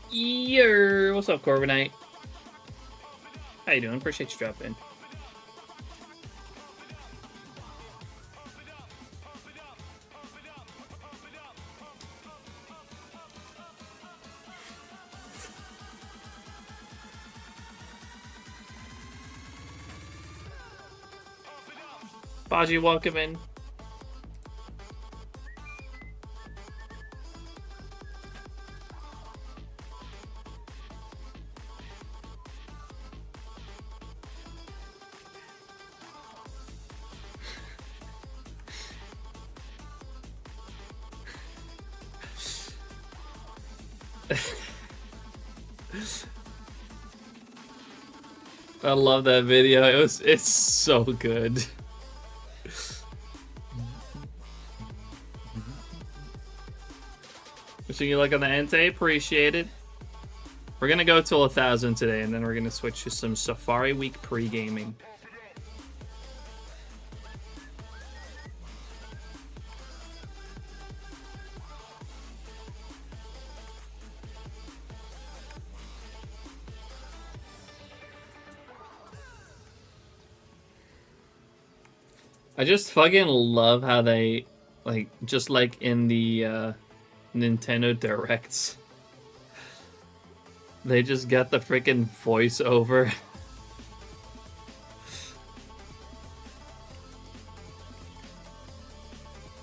Yer, what's up, Corviknight? How you doing? Appreciate you dropping in. Baji, welcome in. I love that video. It's so good. Wishing you luck on the Entei. Appreciate it. We're gonna go till 1,000 today, and then we're gonna switch to some Safari Week pre-gaming. I just fucking love how they, like, just like in the Nintendo Directs, they just got the freaking voiceover.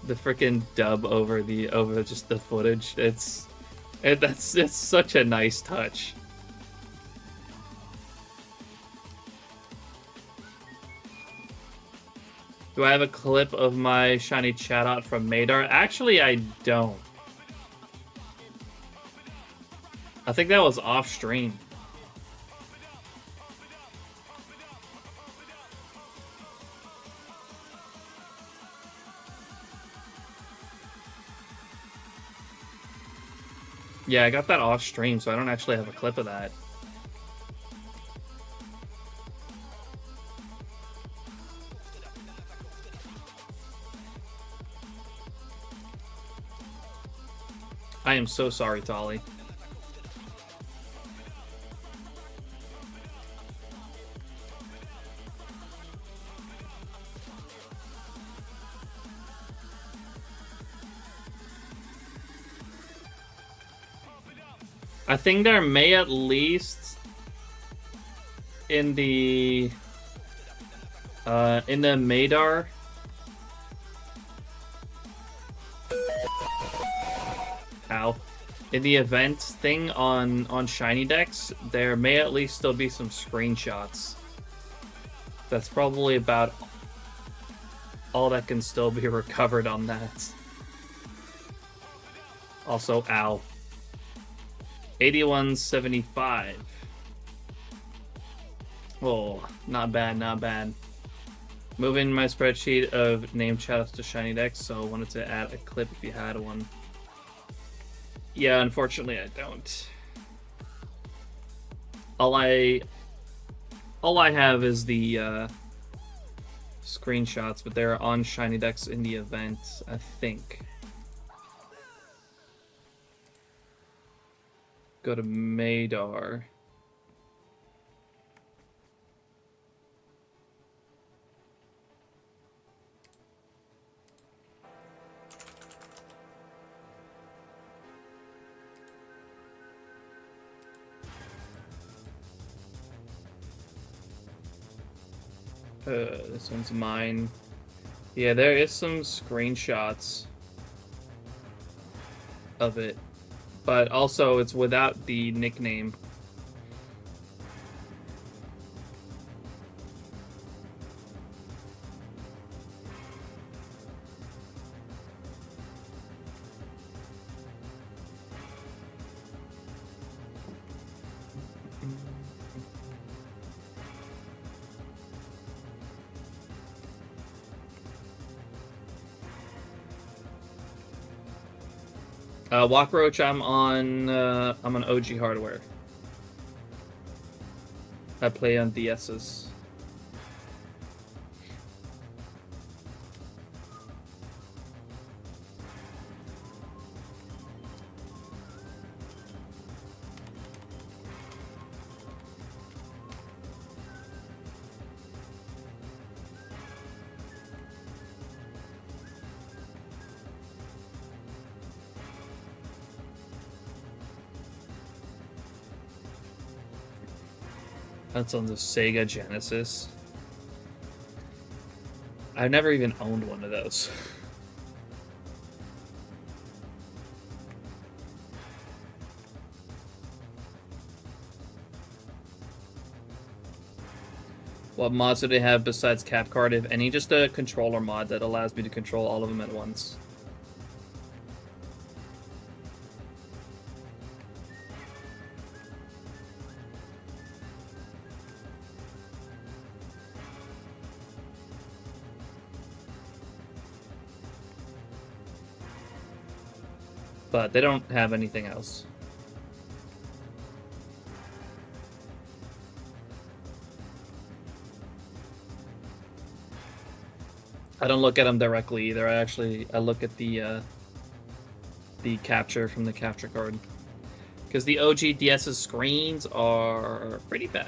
The freaking dub over just the footage. It's such a nice touch. Do I have a clip of my shiny Chatot from Madar? Actually, I don't. I think that was off stream. Yeah, I got that off stream, so I don't actually have a clip of that. I am so sorry, Tolly. I think there may at least in the Madar in the event thing on SHINYDEX, there may at least still be some screenshots. That's probably about all that can still be recovered on that. Also, ow. 8175. Oh, not bad, not bad. Moving my spreadsheet of name shoutouts to SHINYDEX, so I wanted to add a clip if you had one. Yeah, unfortunately I don't. All I have is the screenshots, but they're on SHINYDEX in the event, I think. Go to Madar. This one's mine. Yeah, there is some screenshots of it, but also it's without the nickname. Walkroach, I'm on OG hardware. I play on DS's. That's on the Sega Genesis. I've never even owned one of those. What mods do they have besides CapCard, if any? Just a controller mod that allows me to control all of them at once. but they don't have anything else. I don't look at them directly either. I look at the capture from the capture card, because the OG DS's screens are pretty bad.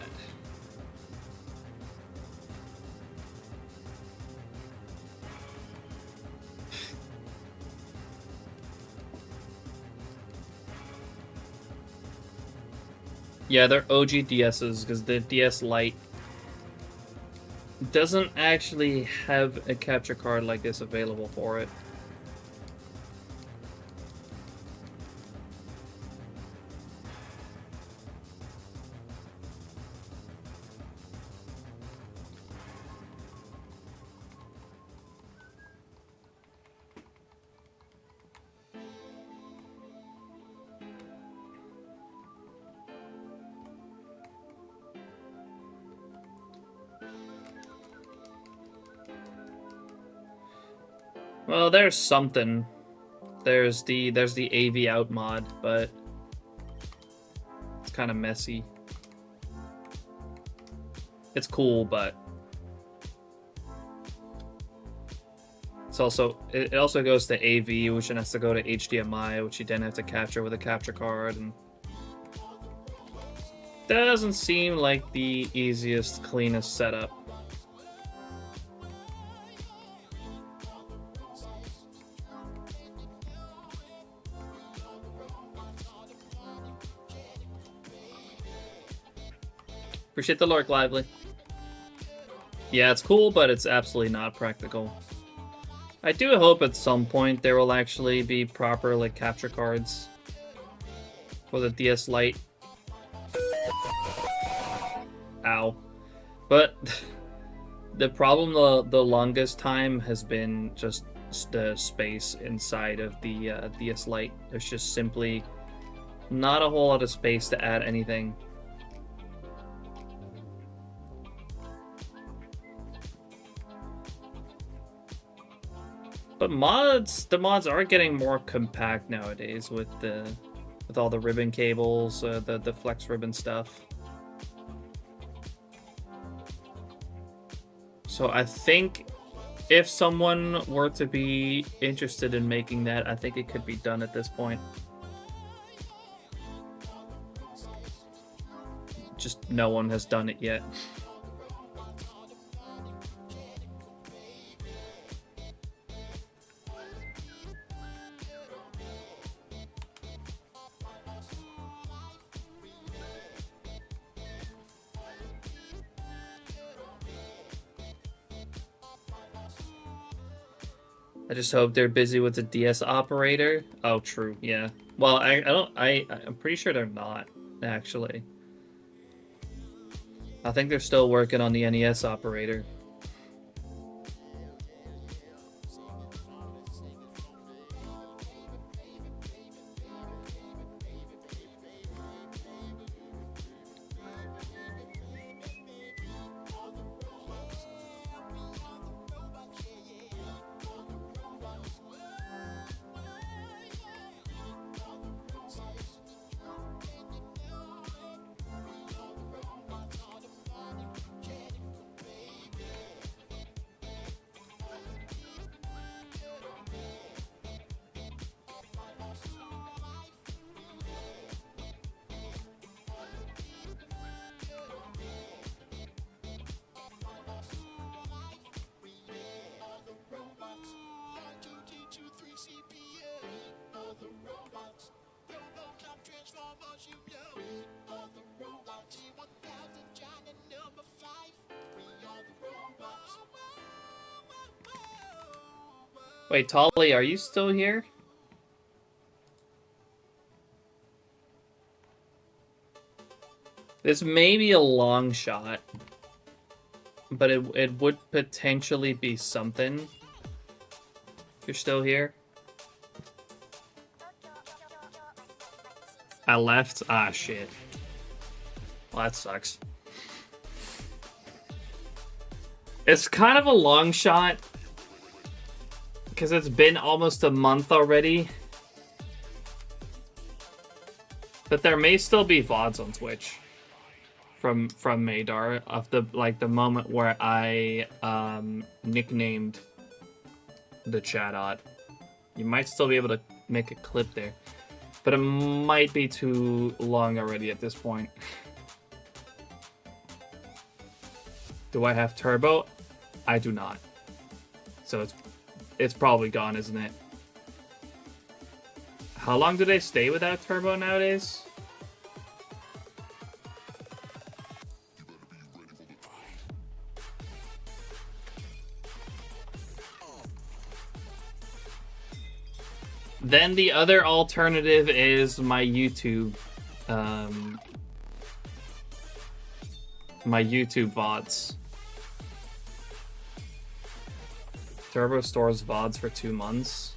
Yeah, they're OG DS's, because the DS Lite doesn't actually have a capture card like this available for it. Well, there's something. There's the AV out mod, but it's kind of messy. It's cool, but it's also it also goes to AV, which then has to go to HDMI, which you then have to capture with a capture card, and doesn't seem like the easiest, cleanest setup. Appreciate the lurk, Lively. Yeah, it's cool, but it's absolutely not practical. I do hope at some point there will actually be proper like capture cards for the DS Lite. Ow. But the problem the longest time has been just the space inside of the DS Lite. There's just simply not a whole lot of space to add anything. But the mods are getting more compact nowadays with all the ribbon cables, the flex ribbon stuff. So I think if someone were to be interested in making that, I think it could be done at this point. Just no one has done it yet. I just hope they're busy with the DS operator. Oh, true. Yeah. Well, I'm pretty sure they're not, actually. I think they're still working on the NES operator. Wait, Tolly, are you still here? This may be a long shot, but it would potentially be something. If you're still here. I left? Ah, shit. Well, that sucks. It's kind of a long shot, because it's been almost a month already. But there may still be VODs on Twitch from Madar of the moment where I nicknamed the chat. You might still be able to make a clip there, but it might be too long already at this point. Do I have turbo? I do not. So it's probably gone, isn't it? How long do they stay without turbo nowadays? Then the other alternative is my YouTube VODs. Turbo stores VODs for 2 months.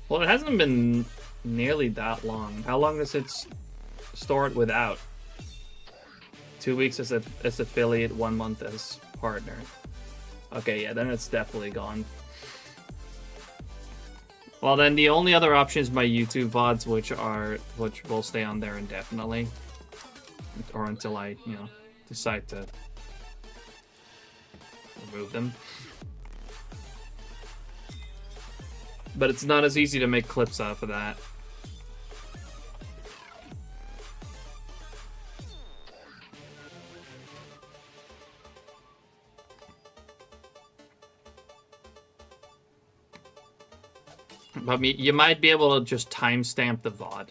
Well, it hasn't been nearly that long. How long does it store it without? 2 weeks as affiliate, 1 month as partner. Okay, yeah, then it's definitely gone. Well, then the only other option is my YouTube VODs, which will stay on there indefinitely, or until I, decide to remove them. But it's not as easy to make clips off of that. But you might be able to just timestamp the VOD.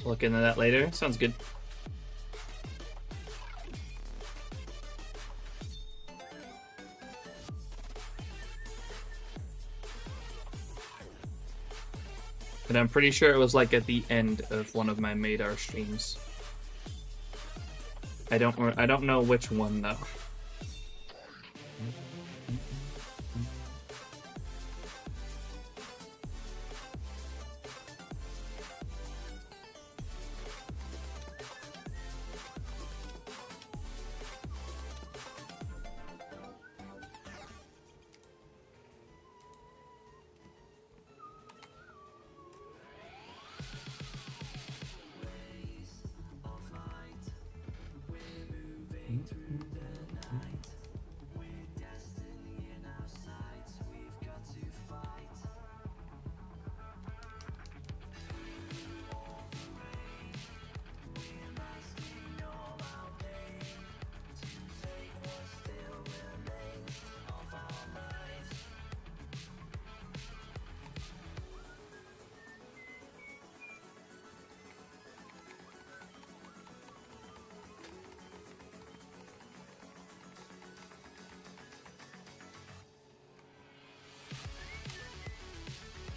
Look into that later. Sounds good. And I'm pretty sure it was like at the end of one of my Madar streams. I don't know which one though.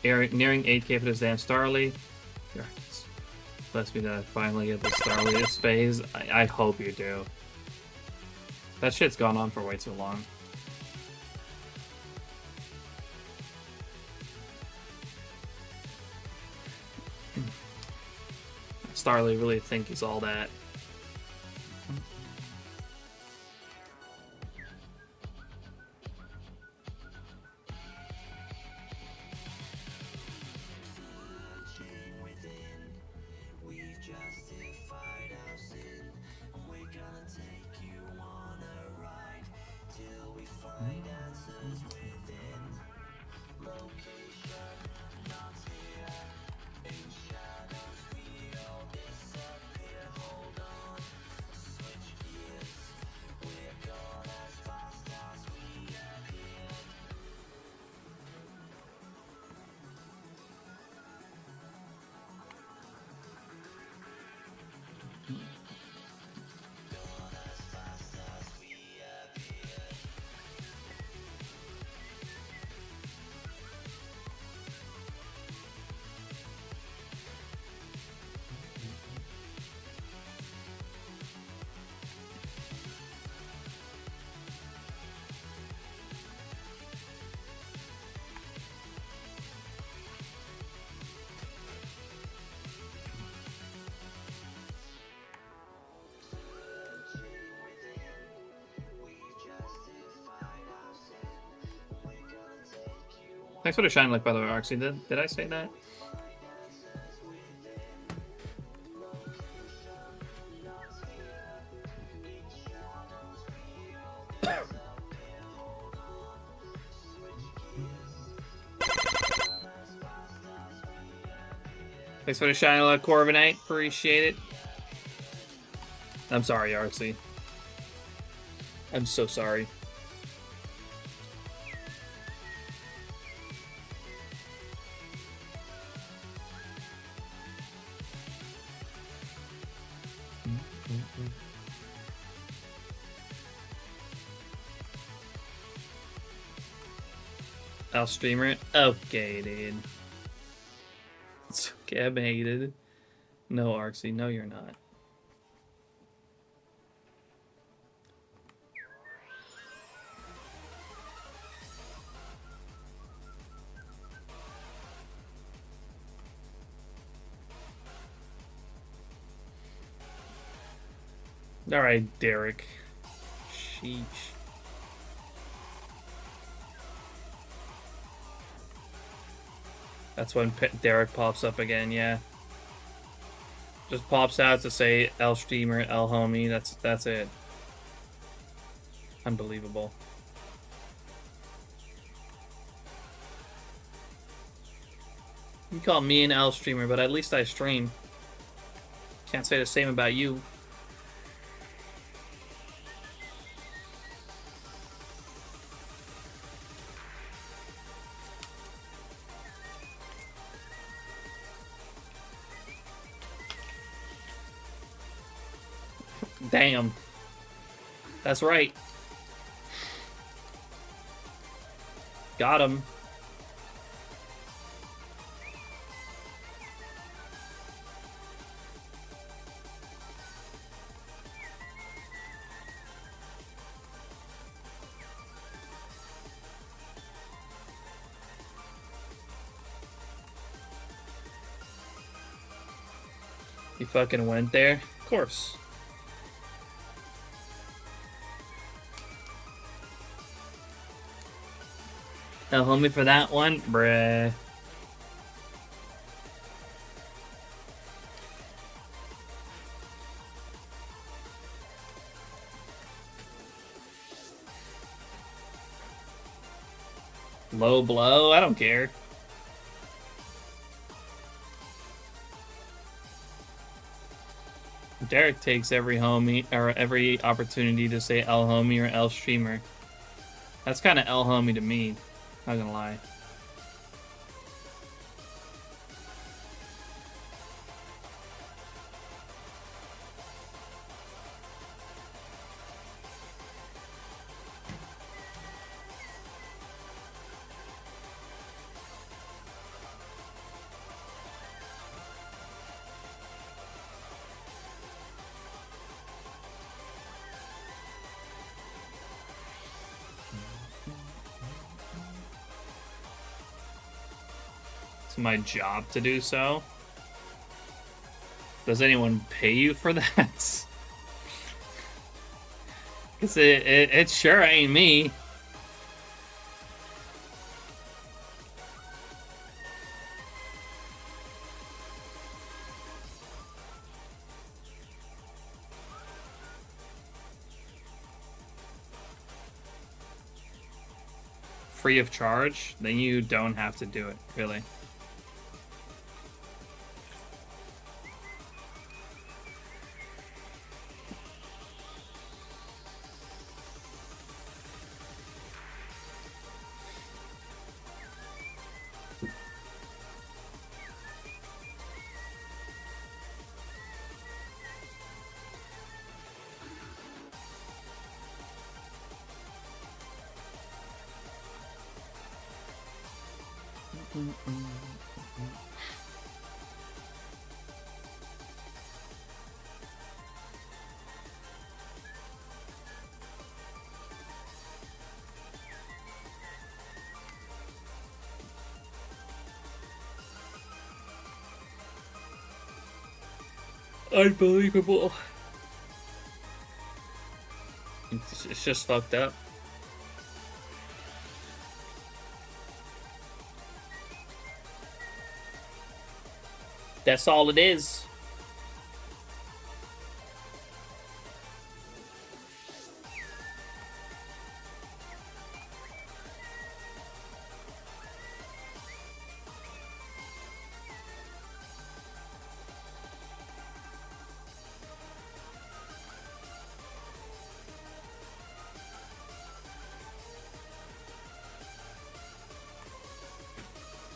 Nearing 8K for this damn Starly. Bless me that I finally get the Starliest phase. I hope you do. That shit's gone on for way too long. Starly really think he's all that. Thanks for the shine luck, by the way, Roxy. Did I say that? Thanks for the shine luck, Corviknight. Appreciate it. I'm sorry, Arxie. I'm so sorry. I'll streamer it. Okay, dude. It's okay, I'm hated. No, Arxie, no, you're not. Alright, Derek. Sheesh. That's when Derek pops up again, yeah. Just pops out to say L streamer, L homie, that's it. Unbelievable. You call me an L streamer, but at least I stream. Can't say the same about you. Damn. That's right. Got him. You fucking went there? Of course. No homie for that one? Bruh. Low blow? I don't care. Derek takes every homie or every opportunity to say L homie or L streamer. That's kind of L homie to me. Not gonna lie. My job to do so. Does anyone pay you for that? Because it sure ain't me. Free of charge? Then you don't have to do it, really. Unbelievable. It's just fucked up. That's all it is.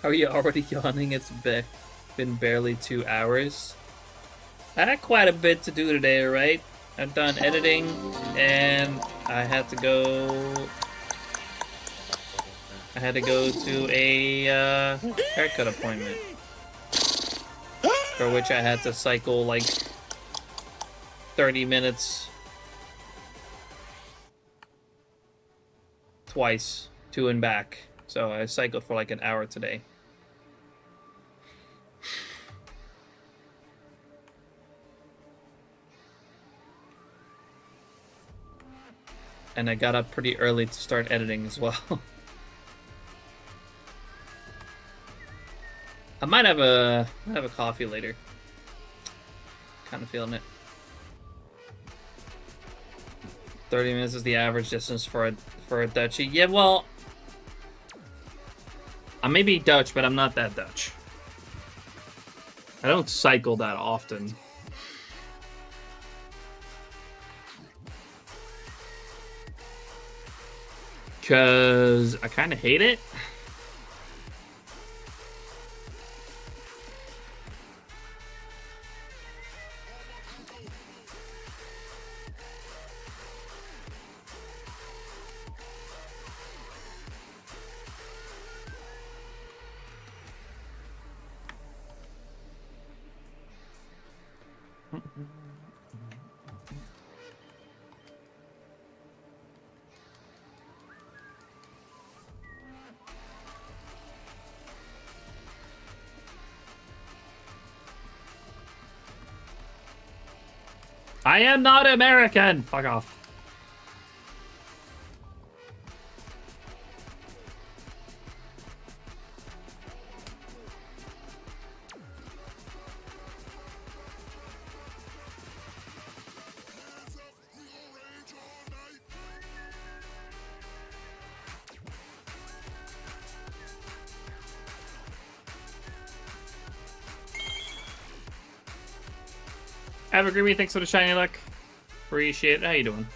Are you already yawning? It's been barely 2 hours. I had quite a bit to do today, right? I've done editing, and I had to go to a haircut appointment, for which I had to cycle like 30 minutes twice, to and back. So I cycled for like an hour today. And I got up pretty early to start editing as well. I might have a coffee later. Kind of feeling it. 30 minutes is the average distance for a Dutchie. Yeah, well, I may be Dutch, but I'm not that Dutch. I don't cycle that often. Because I kind of hate it. I am not American! Fuck off. Evergreen, thanks for the shiny luck. Appreciate it. How you doing?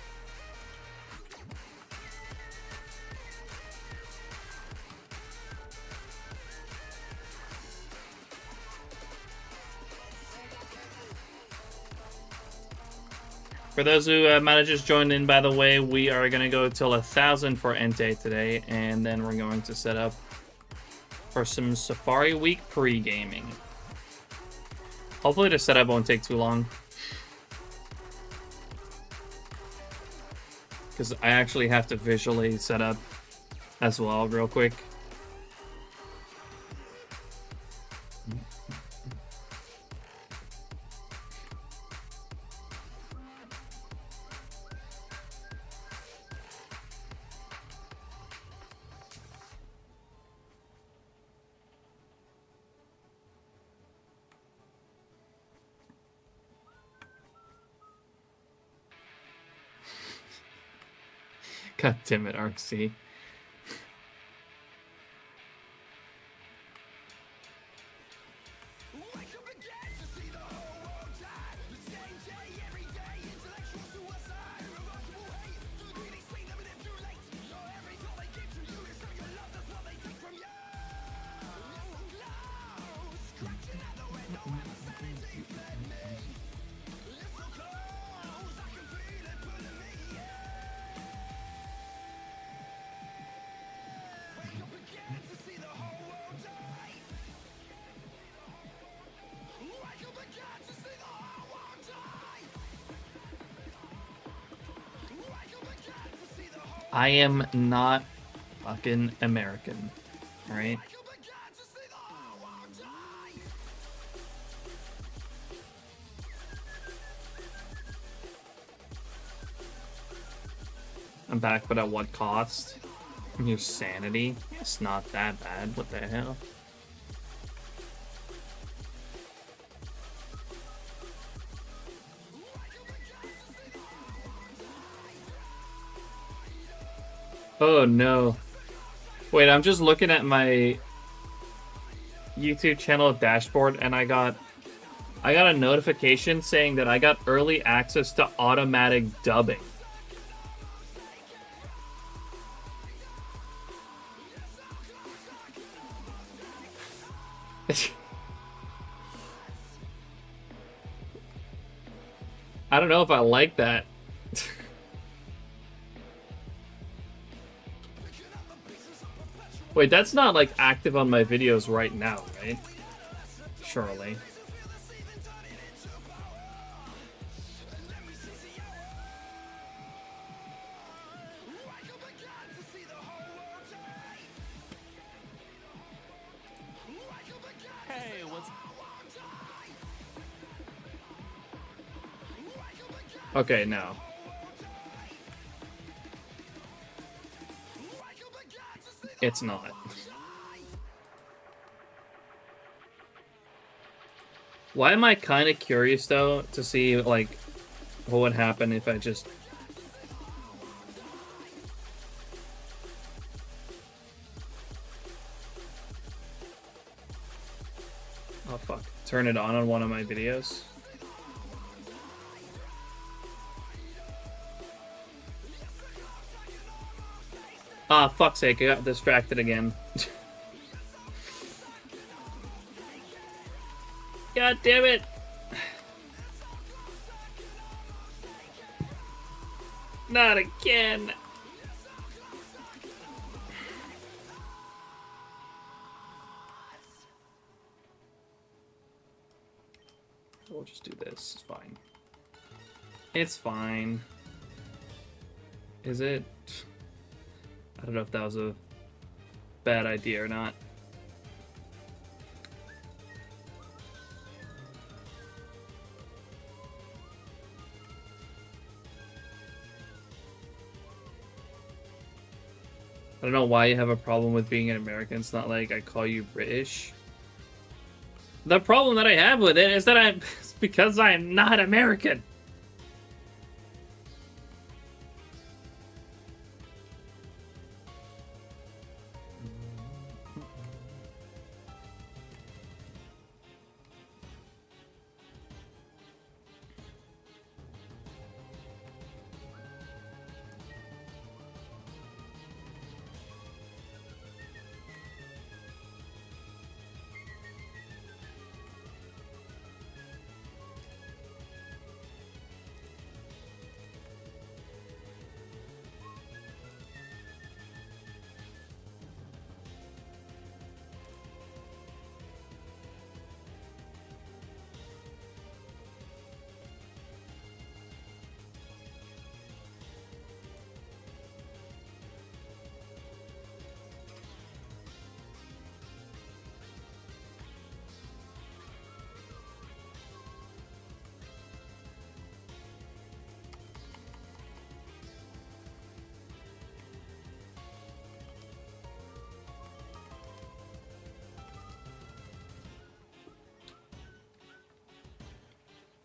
For those who might have just joined in, by the way, we are going to go till 1,000 for Entei today, and then we're going to set up for some Safari Week pre-gaming. Hopefully the setup won't take too long, because I actually have to visually set up as well real quick. God damn it, RC. I am not fucking American, alright? I'm back, but at what cost? Your sanity? It's not that bad. What the hell? Oh no. Wait, I'm just looking at my YouTube channel dashboard and I got a notification saying that I got early access to automatic dubbing. I don't know if I like that. Wait, that's not like active on my videos right now, right? Surely. Okay, no. It's not. Why am I kind of curious, though, to see, like, what would happen if I just... Oh, fuck. Turn it on one of my videos. Ah, fuck's sake, I got distracted again. God damn it! Not again! We'll just do this, it's fine. It's fine. Is it? I don't know if that was a bad idea or not. I don't know why you have a problem with being an American. It's not like I call you British. The problem that I have with it is that it's because I'm not American.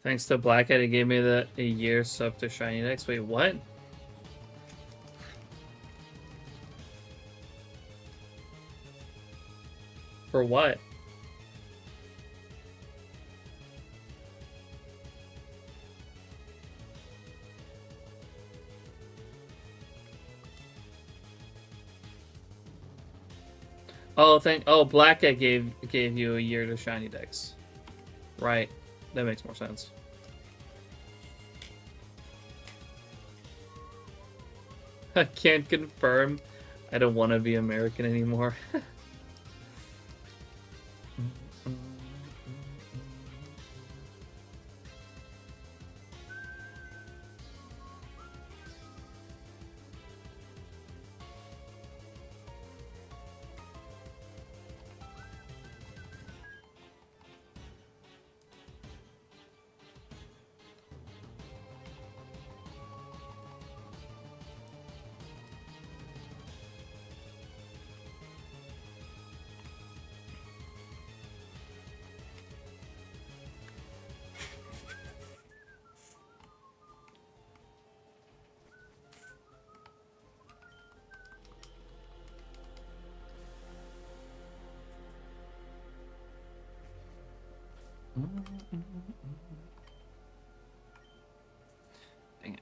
Thanks to Blackhead, he gave me a year sub to SHINYDEX. Wait, what? For what? Oh, Blackhead gave you a year to SHINYDEX. Right. That makes more sense. I can't confirm. I don't want to be American anymore. Dang it.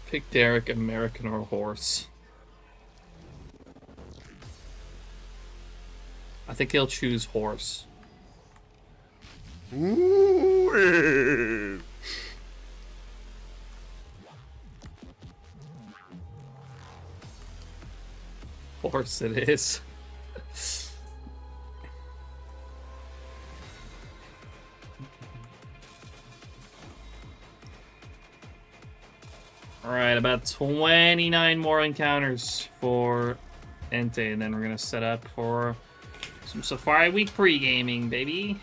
Pick Derek, American or horse. I think he'll choose horse. Ooh. Horse it is. Alright, about 29 more encounters for Entei, and then we're gonna set up for some Safari Week pre-gaming, baby.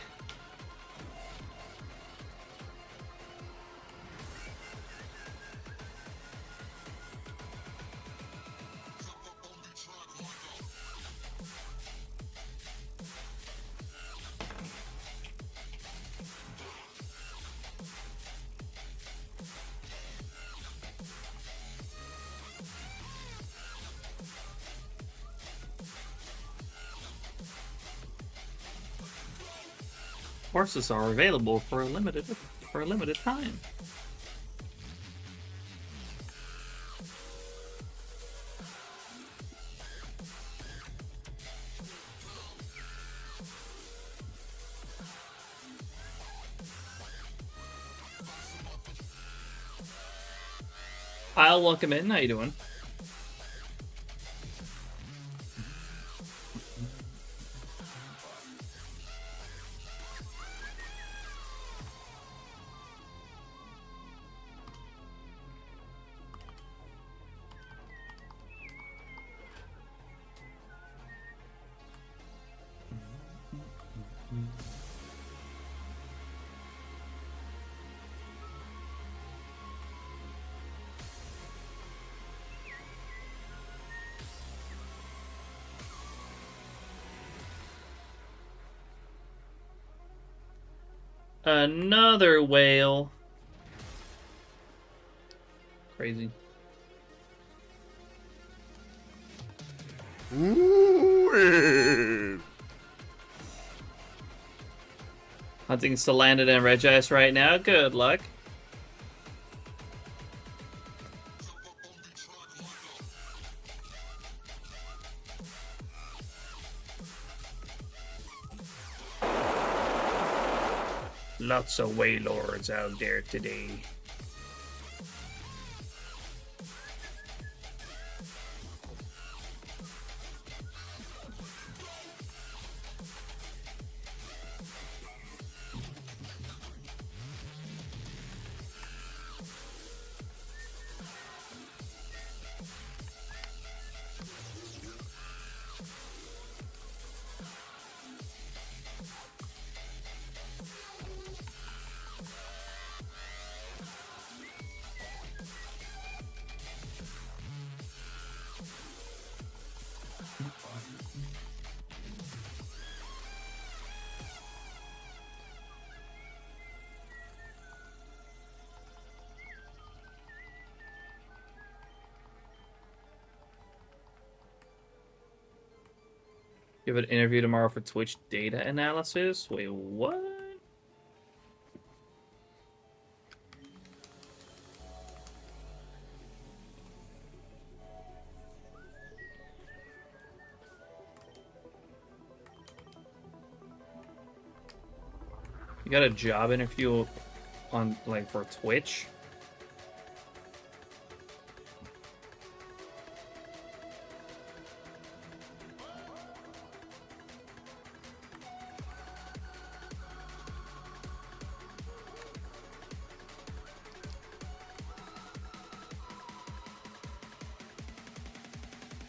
Horses are available for a limited time. I'll welcome in. How you doing? Another whale. Crazy. Ooh. Hunting Salandit and Regice right now. Good luck. Lots of waylords out there today. Give an interview tomorrow for Twitch data analysis. Wait, what? You got a job interview on, like, for Twitch?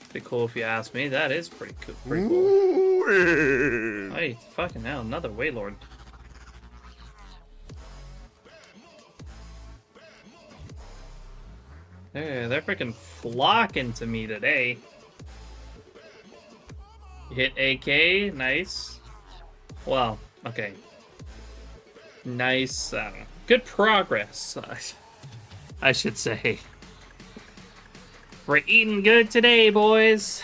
Pretty cool if you ask me. That is pretty cool. Pretty cool. Ooh. Hey, fucking hell, another Waylord. They're freaking flocking to me today. You hit AK, nice. Well, okay. Nice, good progress, I should say. We're eating good today, boys.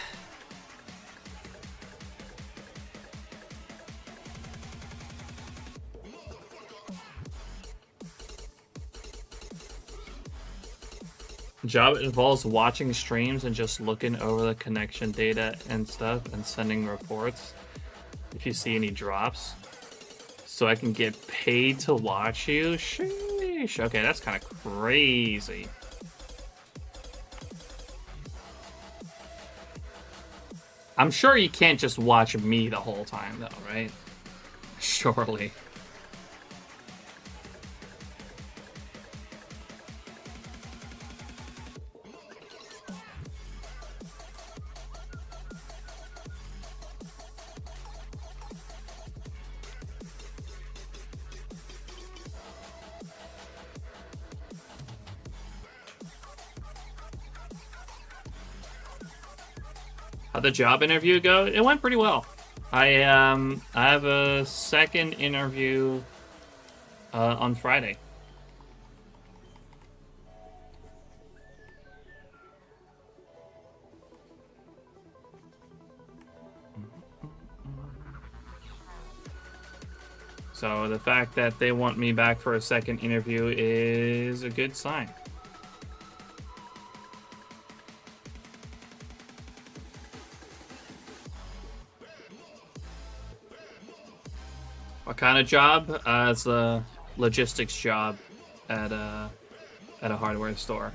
Job involves watching streams and just looking over the connection data and stuff and sending reports if you see any drops. So I can get paid to watch you? Sheesh. Okay, that's kind of crazy. I'm sure you can't just watch me the whole time, though, right? Surely. How'd the job interview go? It went pretty well. I have a second interview on Friday. So the fact that they want me back for a second interview is a good sign. What kind of job? It's a logistics job at a hardware store.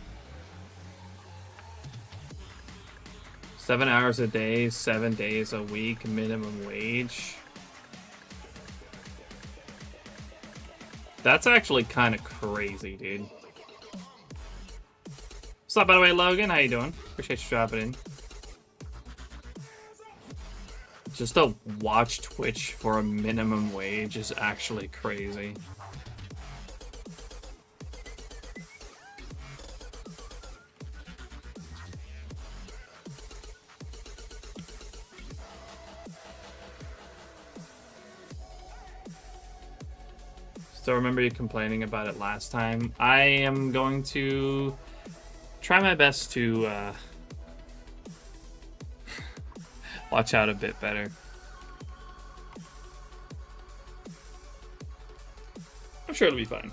7 hours a day, 7 days a week, minimum wage. That's actually kind of crazy, dude. What's up, by the way, Logan? How you doing? Appreciate you dropping in. Just to watch Twitch for a minimum wage is actually crazy. Still remember you complaining about it last time. I am going to try my best to watch out a bit better. I'm sure it'll be fine.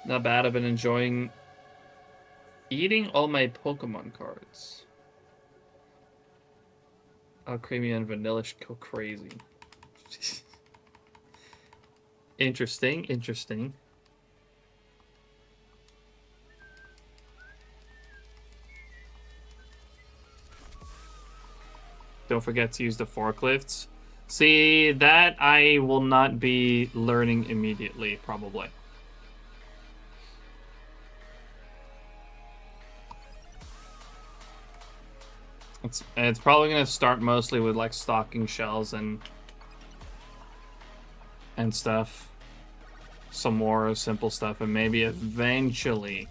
Not bad. I've been enjoying eating all my Pokemon cards. Oh, creamy and vanillish, go crazy. Interesting, interesting. Don't forget to use the forklifts. See, that I will not be learning immediately, probably. It's probably going to start mostly with, like, stocking shells and stuff. Some more simple stuff, and maybe eventually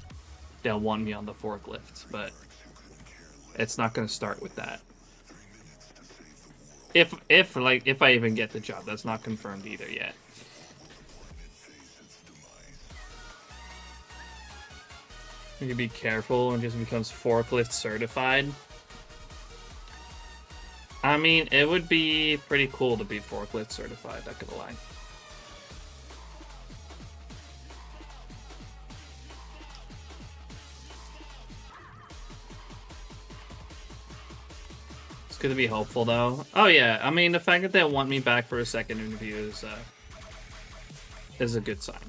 they'll want me on the forklifts, but it's not going to start with that. If I even get the job, that's not confirmed either yet. You can be careful when it just becomes forklift certified. I mean, it would be pretty cool to be forklift certified, not gonna lie. It's gonna be hopeful, though. Oh yeah, I mean, the fact that they want me back for a second interview is a good sign.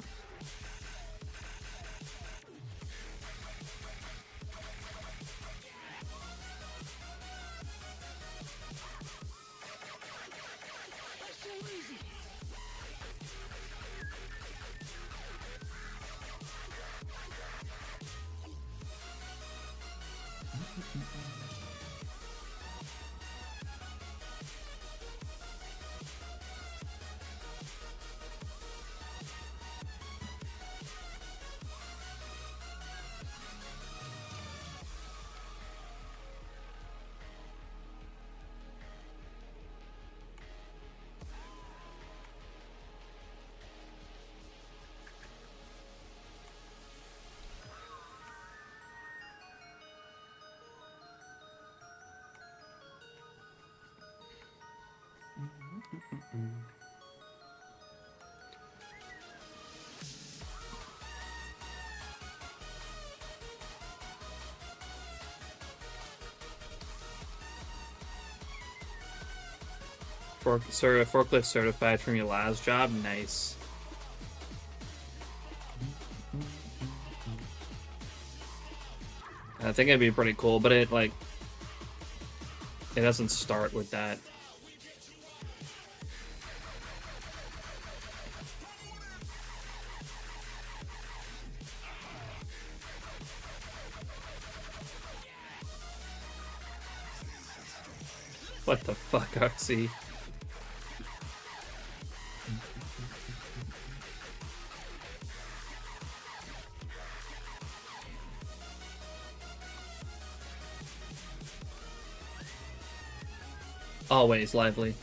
Forklift certified from your last job. Nice. I think it'd be pretty cool, but it doesn't start with that. What the fuck, RC? Always lively.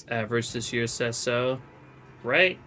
Average this year says so, right?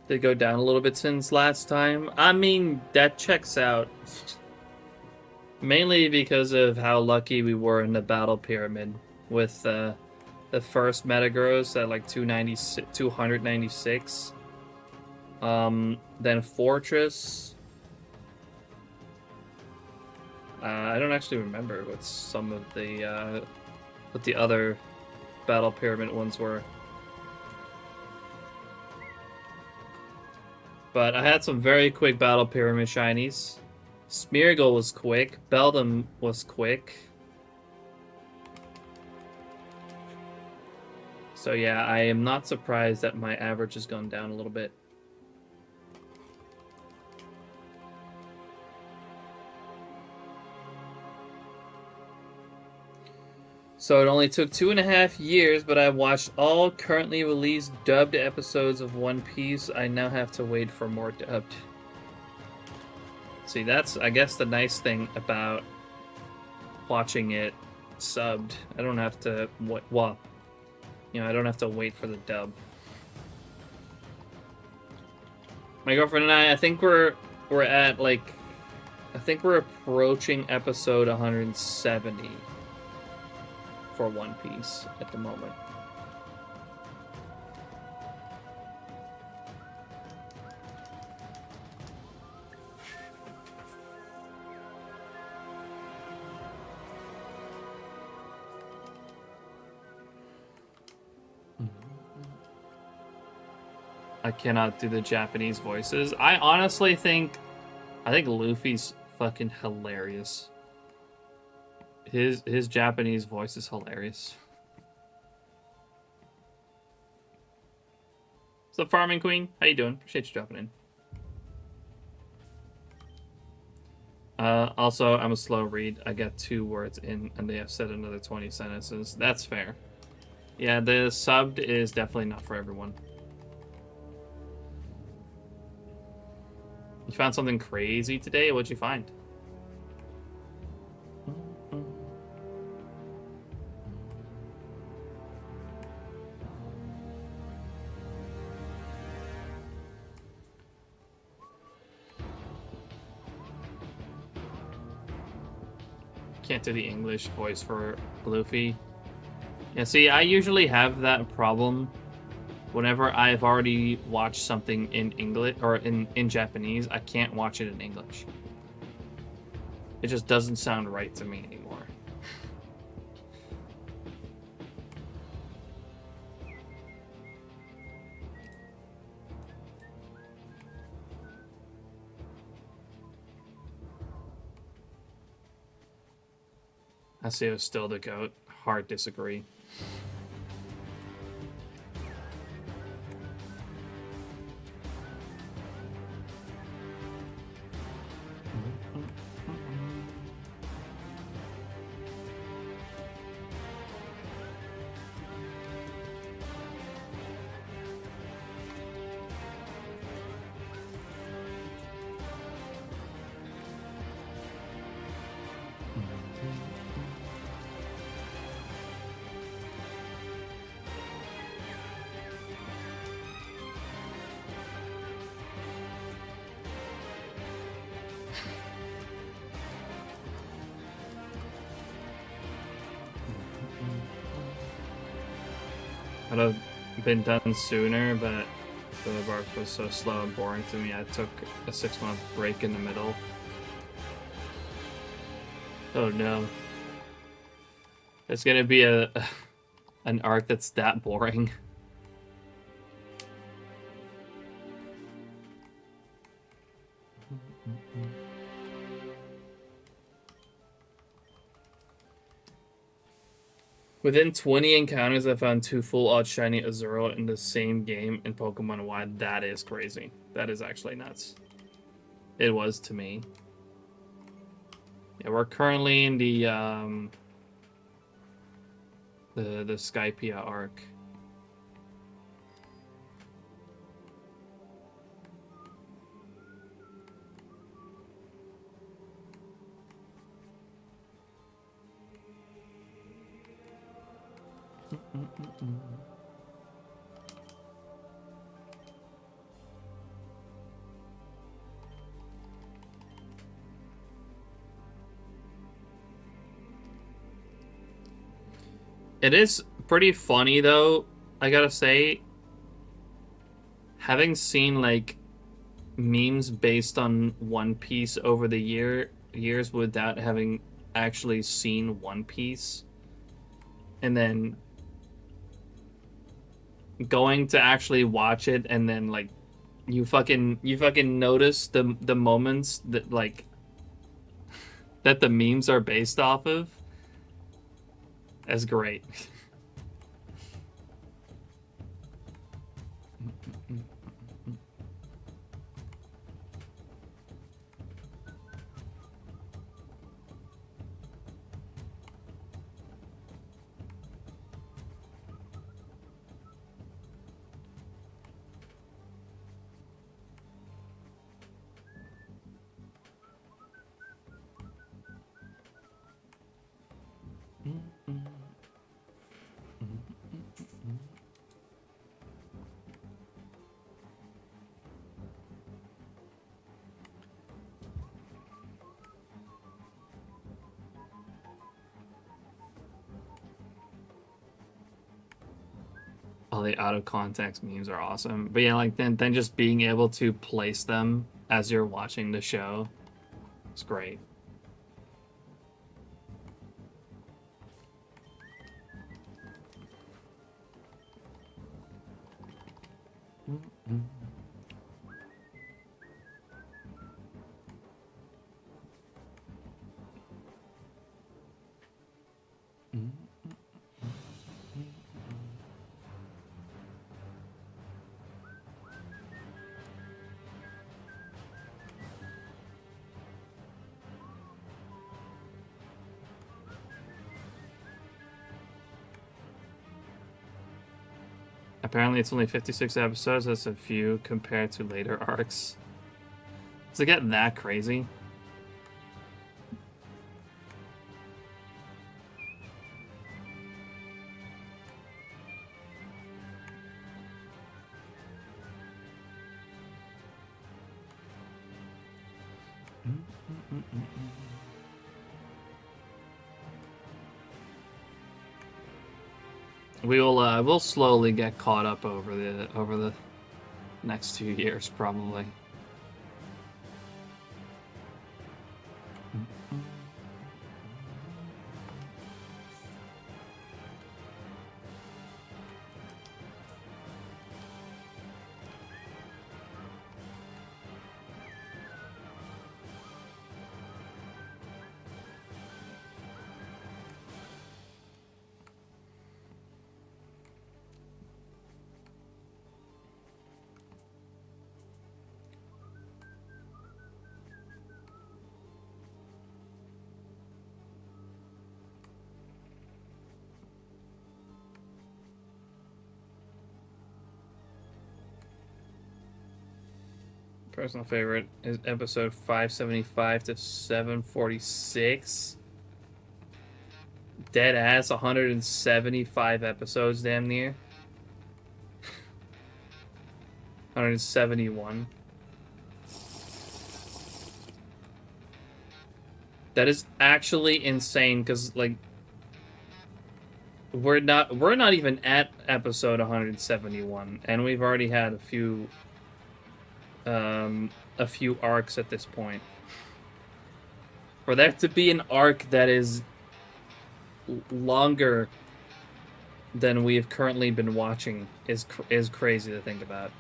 Did go down a little bit since last time. I mean, that checks out. Mainly because of how lucky we were in the battle pyramid with the first Metagross at like 296. Then Fortress. I don't actually remember what some of the what the other battle pyramid ones were. But I had some very quick battle pyramid shinies. Smeargle was quick. Beldum was quick. So yeah, I am not surprised that my average has gone down a little bit. So it only took 2.5 years, but I watched all currently released dubbed episodes of One Piece. I now have to wait for more dubbed. See, that's, I guess, the nice thing about watching it subbed. I don't have to, well, you know, I don't have to wait for the dub. My girlfriend and I think we're at, like, I think we're approaching episode 170. For One Piece at the moment. I cannot do the Japanese voices. I honestly think Luffy's fucking hilarious. His Japanese voice is hilarious. What's up, Farming Queen? How you doing? Appreciate you dropping in. Also, I'm a slow read. I got 2 words in, and they have said another 20 sentences. That's fair. Yeah, the subbed is definitely not for everyone. You found something crazy today? What'd you find? Can't do the English voice for Luffy. Yeah, see, I usually have that problem whenever I've already watched something in English or in Japanese, I can't watch it in English. It just doesn't sound right to me anymore. SEO's still the GOAT. Hard disagree. I'd have been done sooner, but the work was so slow and boring to me, I took a 6-month break in the middle. Oh no. It's gonna be an arc that's that boring. Within 20 encounters, I found 2 full odd shiny Azuro in the same game in Pokemon Y. That is crazy. That is actually nuts. It was to me. Yeah, we're currently in the Skypia arc. It is pretty funny though, I gotta say, having seen like memes based on One Piece over the years without having actually seen One Piece, and then going to actually watch it, and then like you fucking notice the moments that like that the memes are based off of. That's great. All the out of context memes are awesome. But yeah, like then just being able to place them as you're watching the show, it's great. Apparently it's only 56 episodes. That's a few compared to later arcs. Does it get that crazy? we'll slowly get caught up over the next 2 years probably. Personal favorite is episode 575 to 746. Dead ass 175 episodes, damn near. 171. That is actually insane because like we're not even at episode 171 and we've already had a few arcs at this point. For there to be an arc that is longer than we have currently been watching is crazy to think about.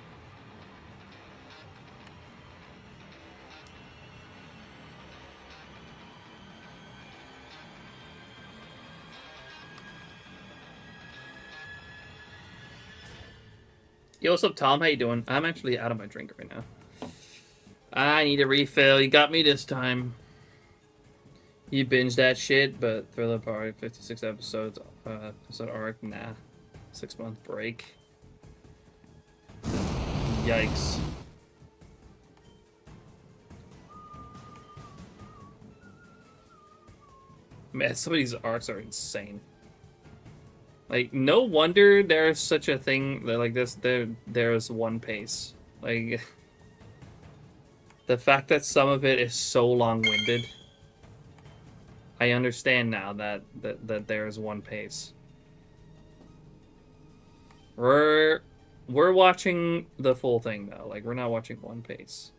Yo, what's up, Tom? How you doing? I'm actually out of my drink right now. I need a refill. You got me this time. You binged that shit, but Thriller Park, 56 episodes, episode arc, nah. 6-month break. Yikes. Man, some of these arcs are insane. Like, no wonder there's such a thing that, like, there's One Piece. Like, the fact that some of it is so long-winded. I understand now that there is One Piece. We're watching the full thing though. Like, we're not watching One Piece.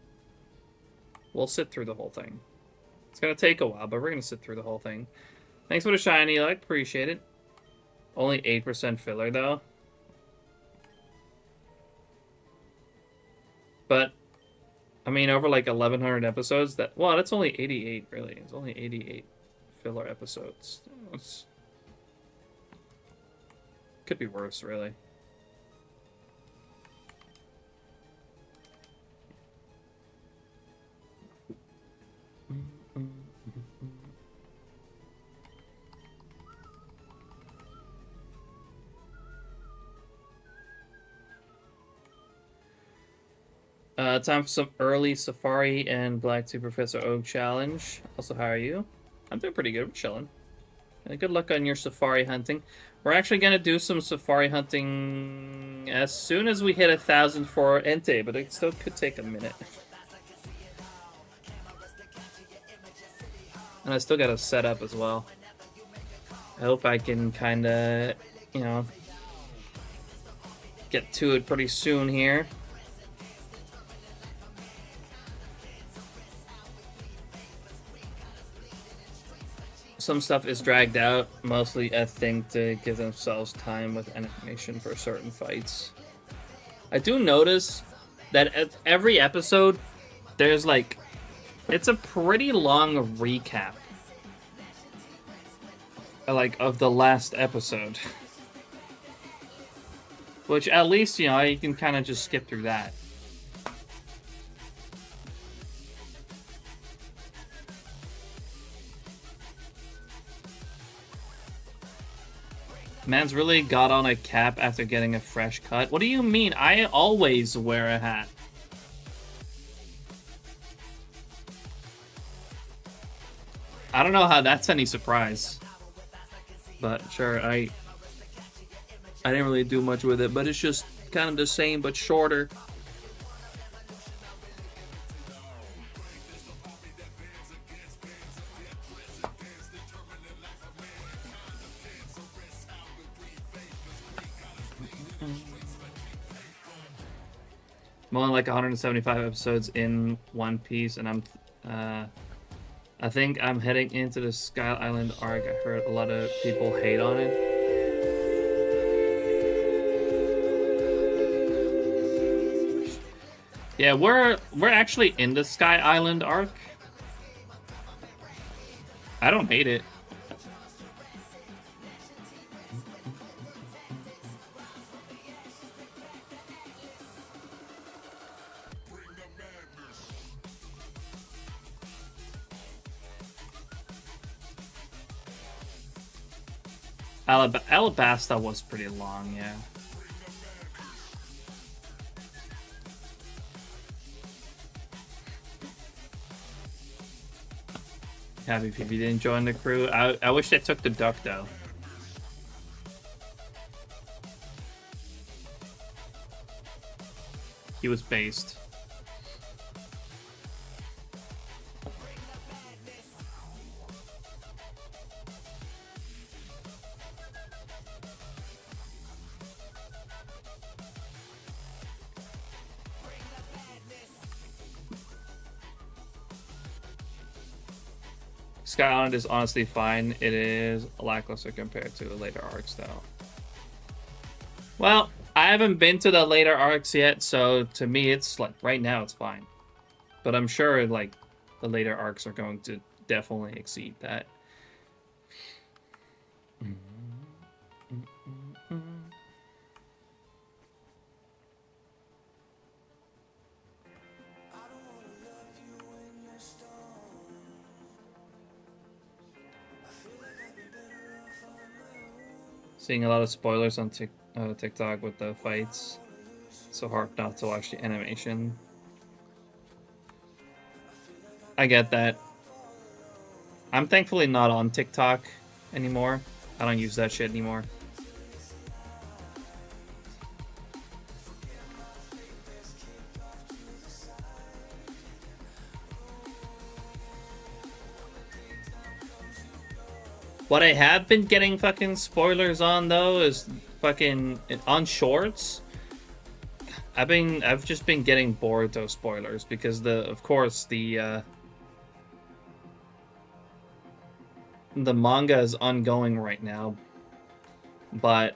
We'll sit through the whole thing. It's gonna take a while, but we're gonna sit through the whole thing. Thanks for the shiny, like, appreciate it. Only 8% filler though. But I mean, over like 1,100 episodes, that's only 88 really. It's only 88 filler episodes. Could be worse, really. Time for some early Safari and Black to Professor Oak challenge. Also, how are you? I'm doing pretty good. We're chilling. Good luck on your Safari hunting. We're actually going to do some Safari hunting as soon as we hit 1,000 for Entei, but it still could take a minute. And I still got to set up as well. I hope I can kind of, you know, get to it pretty soon here. Some stuff is dragged out, mostly I think to give themselves time with animation for certain fights. I do notice that at every episode, there's like, it's a pretty long recap, like, of the last episode. Which at least, you know, you can kind of just skip through that. Man's really got on a cap after getting a fresh cut. What do you mean? I always wear a hat. I don't know how that's any surprise. But sure, I didn't really do much with it, but it's just kind of the same but shorter. I'm only like 175 episodes in One Piece, and I think I'm heading into the Sky Island arc. I heard a lot of people hate on it. Yeah, we're actually in the Sky Island arc. I don't hate it. Alabasta was pretty long, yeah. Happy if you didn't join the crew. I wish they took the duck though. He was based. Sky Island is honestly fine. It is lackluster compared to the later arcs, though. Well, I haven't been to the later arcs yet, so to me, it's like right now it's fine. But I'm sure like the later arcs are going to definitely exceed that. Seeing a lot of spoilers on TikTok with the fights. It's so hard not to watch the animation. I get that. I'm thankfully not on TikTok anymore. I don't use that shit anymore. What I have been getting fucking spoilers on though is fucking on shorts. I've just been getting Boruto spoilers because of course the manga is ongoing right now, but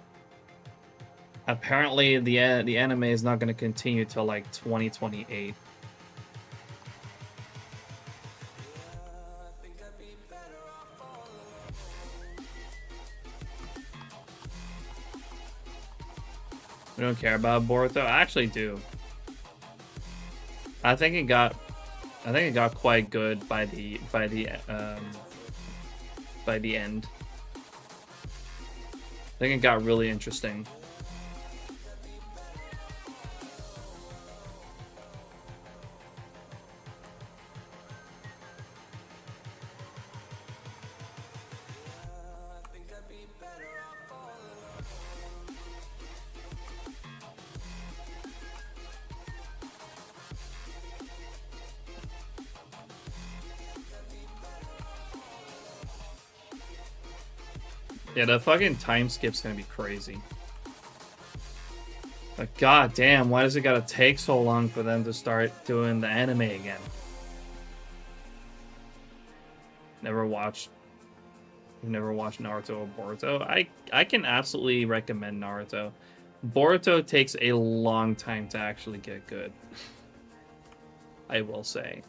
apparently the anime is not going to continue till like 2028. We don't care about Boruto. I actually do. I think it got quite good by the end. I think it got really interesting. Yeah, the fucking time skip's gonna be crazy. But god damn, why does it gotta take so long for them to start doing the anime again? Never watched Naruto or Boruto. I can absolutely recommend Naruto. Boruto takes a long time to actually get good. I will say.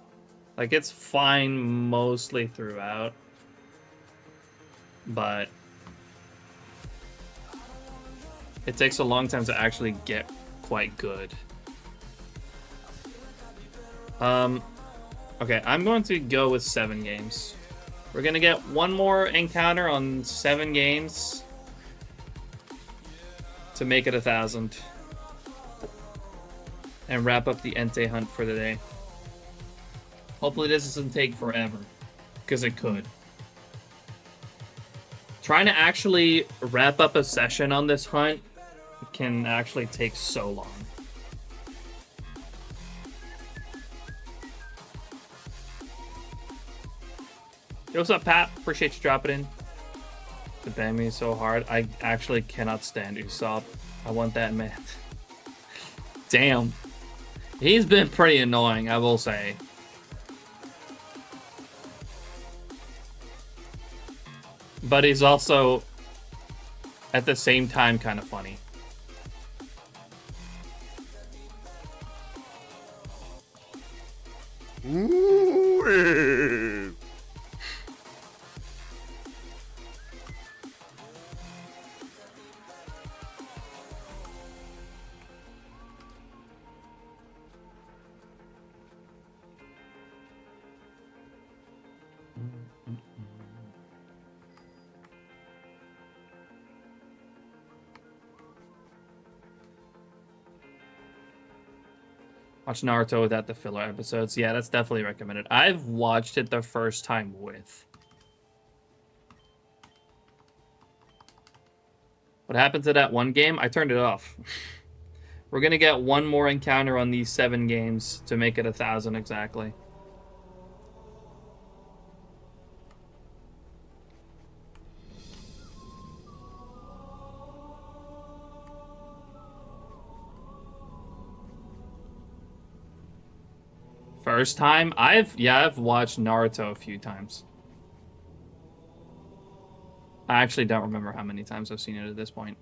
Like, it's fine mostly throughout. But it takes a long time to actually get quite good. Okay, I'm going to go with 7 games. We're gonna get one more encounter on 7 games to make it 1,000. And wrap up the Entei hunt for the day. Hopefully this doesn't take forever, because it could. Trying to actually wrap up a session on this hunt can actually take so long. Yo, what's up, Pat? Appreciate you dropping in. To ban me so hard. I actually cannot stand Usopp. I want that man. Damn. He's been pretty annoying, I will say. But he's also, at the same time, kind of funny. Ooh. Watch Naruto without the filler episodes. Yeah, that's definitely recommended. I've watched it the first time with. What happened to that one game? I turned it off. We're gonna get one more encounter on these 7 games to make it 1,000 exactly. First time? I've watched Naruto a few times. I actually don't remember how many times I've seen it at this point.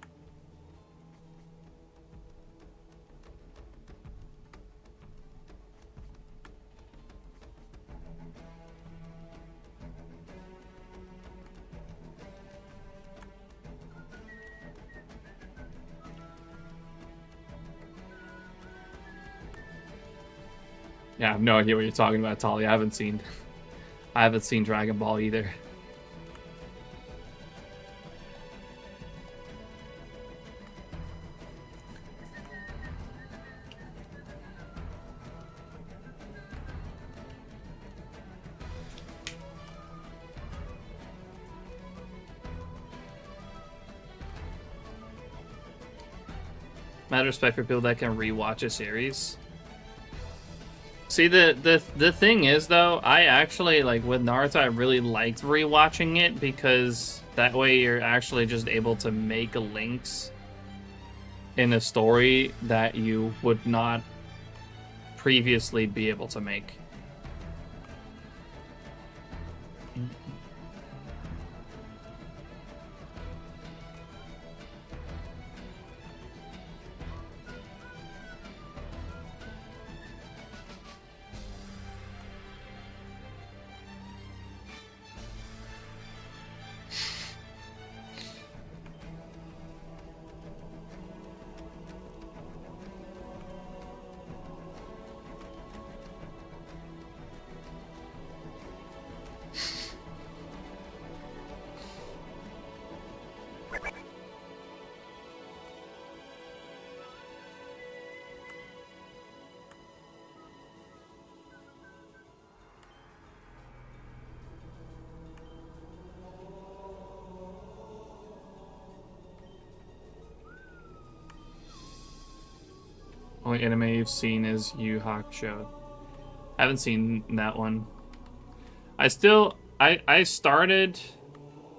Yeah, I have no idea what you're talking about, Tali. I haven't seen Dragon Ball either. Mad respect for people that can rewatch a series. See, the thing is, though, I actually, like, with Naruto, I really liked rewatching it because that way you're actually just able to make links in a story that you would not previously be able to make. Only anime you've seen is Yu Hakusho. I haven't seen that one. I started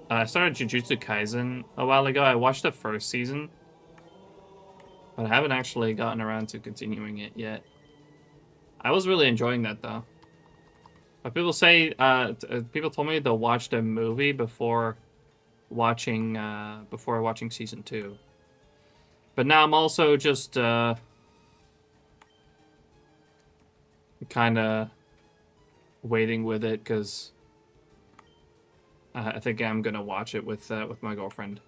Jujutsu Kaisen a while ago. I watched the first season, but I haven't actually gotten around to continuing it yet. I was really enjoying that though. But people say people told me to watch the movie before watching season 2. But now I'm also just kind of waiting with it because I think I'm gonna watch it with my girlfriend.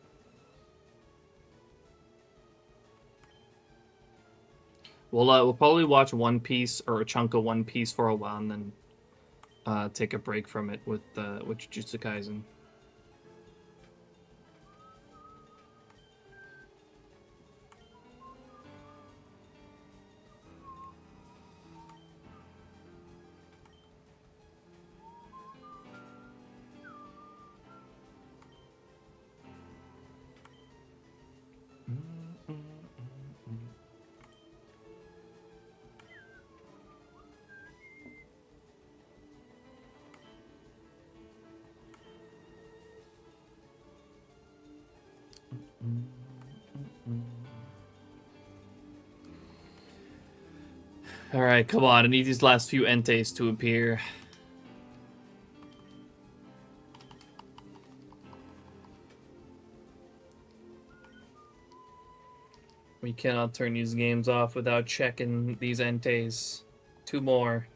We'll probably watch One Piece or a chunk of One Piece for a while, and then take a break from it with Jujutsu Kaisen. Alright, come on. I need these last few Enteis to appear. We cannot turn these games off without checking these Enteis. 2 more.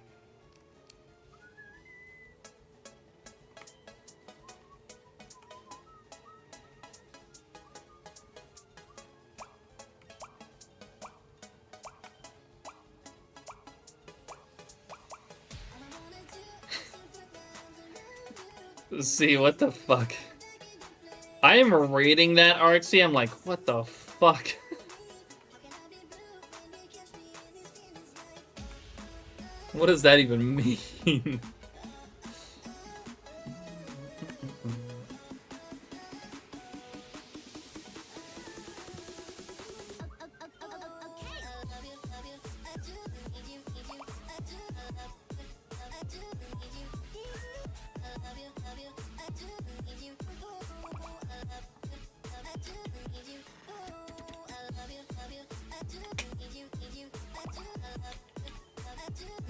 Let's see, what the fuck? I am reading that artsy, I'm like, what the fuck? What does that even mean?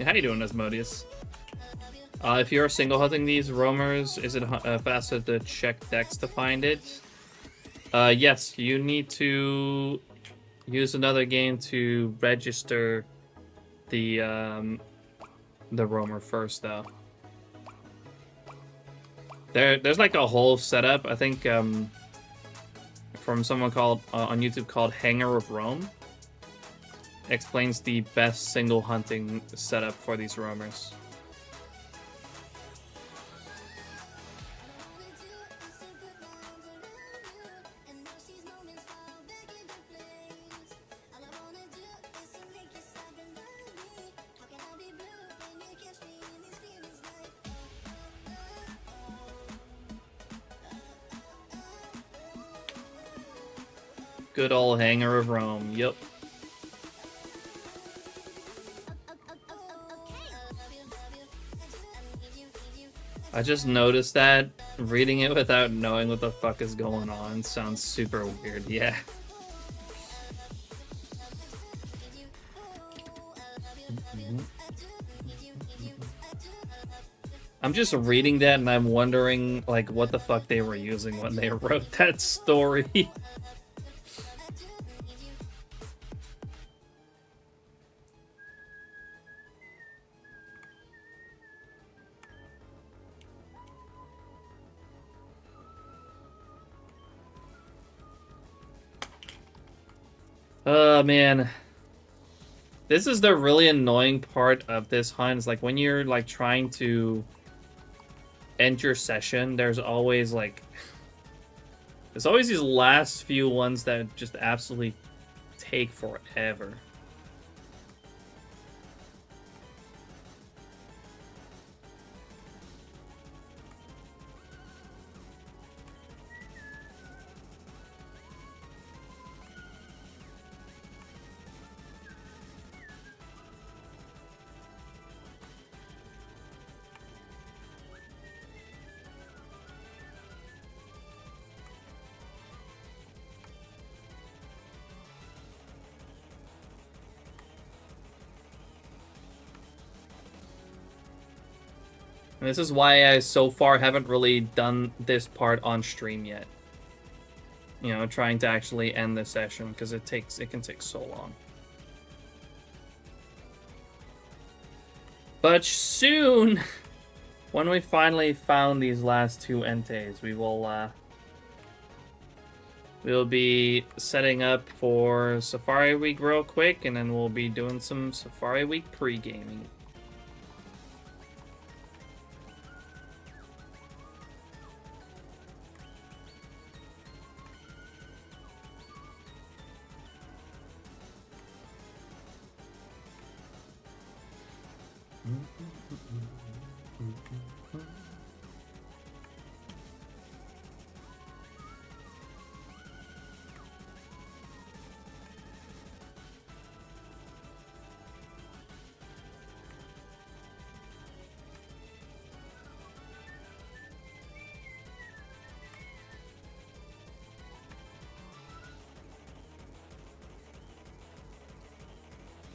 How you doing, Asmodeus? If you're single hunting these roamers, is it faster to check decks to find it? Yes, you need to use another game to register the roamer first, though. There's like a whole setup, I think, from someone called on YouTube called Hanger of Rome. Explains the best single hunting setup for these roamers. Good old Hanger of Rome, yep. I just noticed that reading it without knowing what the fuck is going on sounds super weird, yeah. I'm just reading that and I'm wondering like what the fuck they were using when they wrote that story. Oh, man. This is the really annoying part of this hunt. Is like when you're like trying to end your session, there's always these last few ones that just absolutely take forever. And this is why I so far haven't really done this part on stream yet. You know, trying to actually end the session because it can take so long. But soon, when we finally found these last 2 Enteis, we'll be setting up for Safari Week real quick, and then we'll be doing some Safari Week pre-gaming.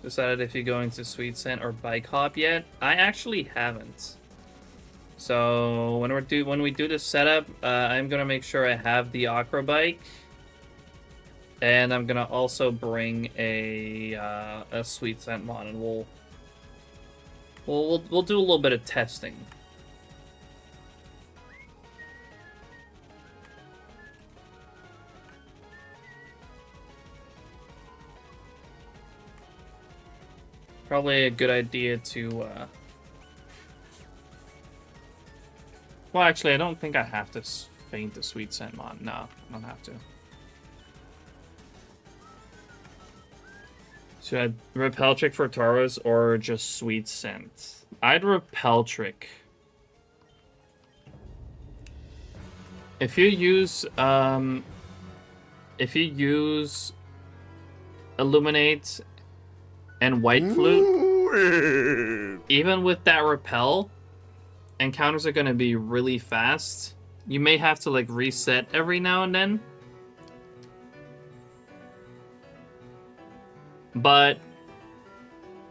decided if you're going to Sweet Scent or Bike Hop yet. I actually haven't. So when we do the setup, I'm gonna make sure I have the Aqua Bike, and I'm gonna also bring a Sweet Scent mod, and we'll do a little bit of testing. Probably a good idea to, well, actually, I don't think I have to faint the Sweet Scent mod. No, I don't have to. Should I Repel Trick for Tauros or just Sweet Scent? I'd Repel Trick. If you use Illuminate and White Flute, even with that Repel, encounters are going to be really fast. You may have to like reset every now and then. But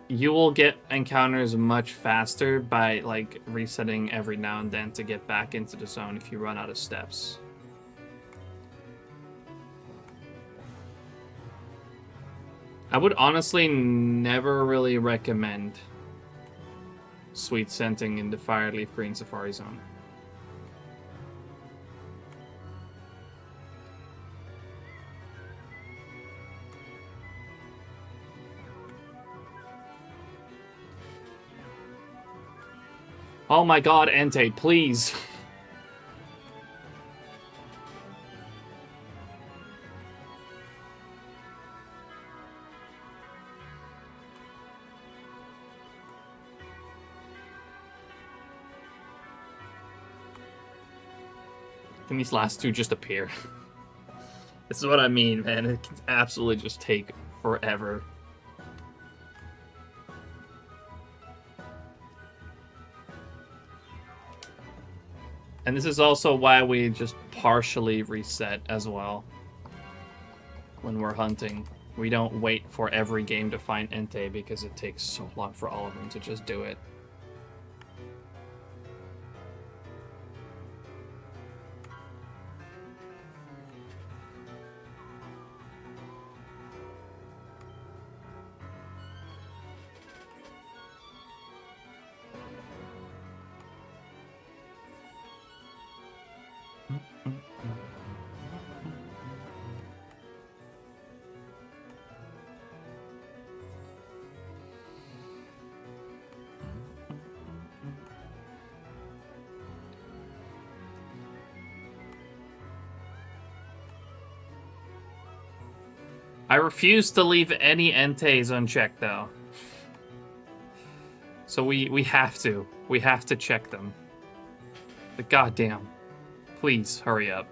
you will get encounters much faster by like resetting every now and then to get back into the zone if you run out of steps. I would honestly never really recommend Sweet Scenting in the Fireleaf Green Safari Zone. Oh my god, Entei, please. Can these last two just appear? This is what I mean, man. It can absolutely just take forever. And this is also why we just partially reset as well when we're hunting. We don't wait for every game to find Entei because it takes so long for all of them to just do it. I refuse to leave any Enteis unchecked, though. So we have to. We have to check them. But goddamn. Please, hurry up.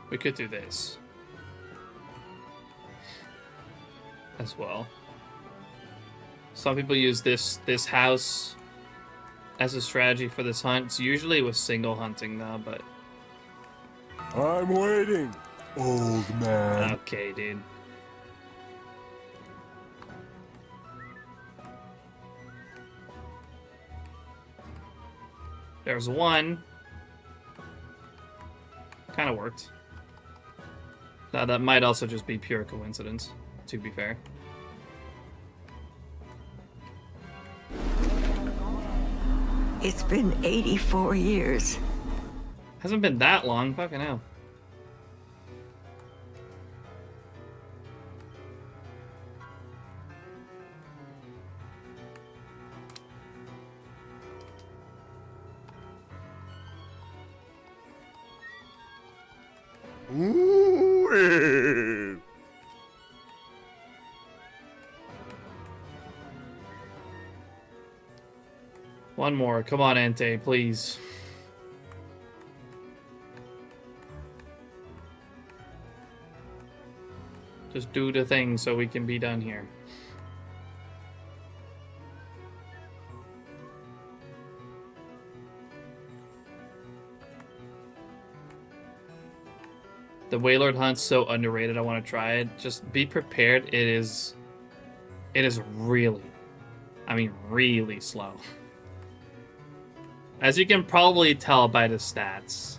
We could do this as well. Some people use this house as a strategy for this hunt. It's usually with single hunting though, but I'm waiting, old man. okay, dude. There's one. Kind of worked. Now, that might also just be pure coincidence, to be fair. It's been 84 years. Hasn't been that long, fucking hell. Ooh. One more. Come on, Entei, please. Just do the thing so we can be done here. The Waylord Hunt's so underrated. I want to try it. Just be prepared. It is really, I mean, really slow. As you can probably tell by the stats.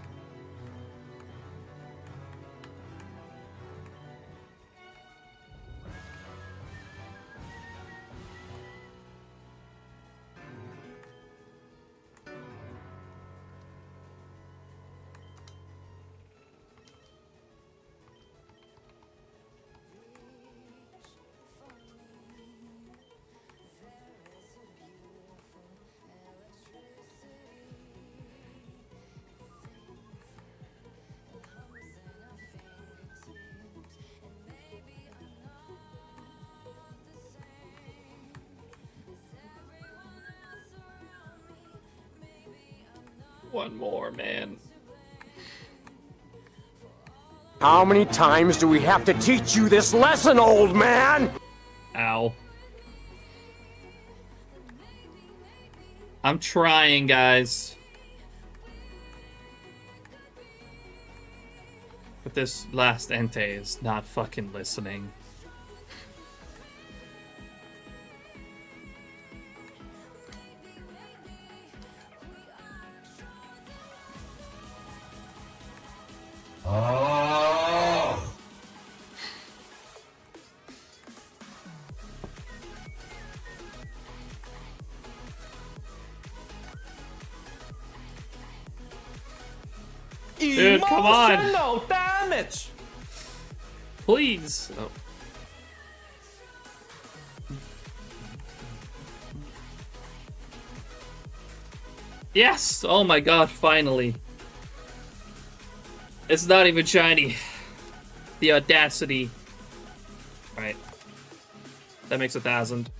One more, man. How many times do we have to teach you this lesson, old man? Ow. I'm trying, guys. But this last Entei is not fucking listening. Dude, come on! Emotional damage! Please! Oh. Yes! Oh my god, finally. It's not even shiny. The audacity. Alright. That makes 1,000.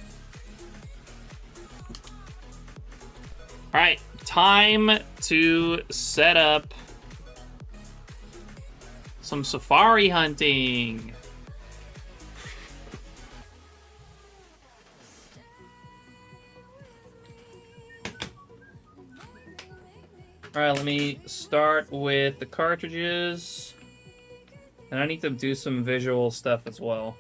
Alright, time to set up some safari hunting. Alright, let me start with the cartridges. And I need to do some visual stuff as well.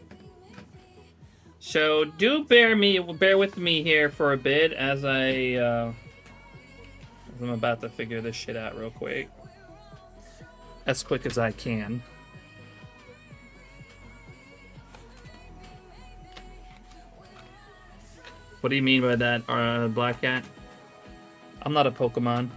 So do bear with me here for a bit as I'm about to figure this shit out real quick. As quick as I can. What do you mean by that, Black Cat? I'm not a Pokemon.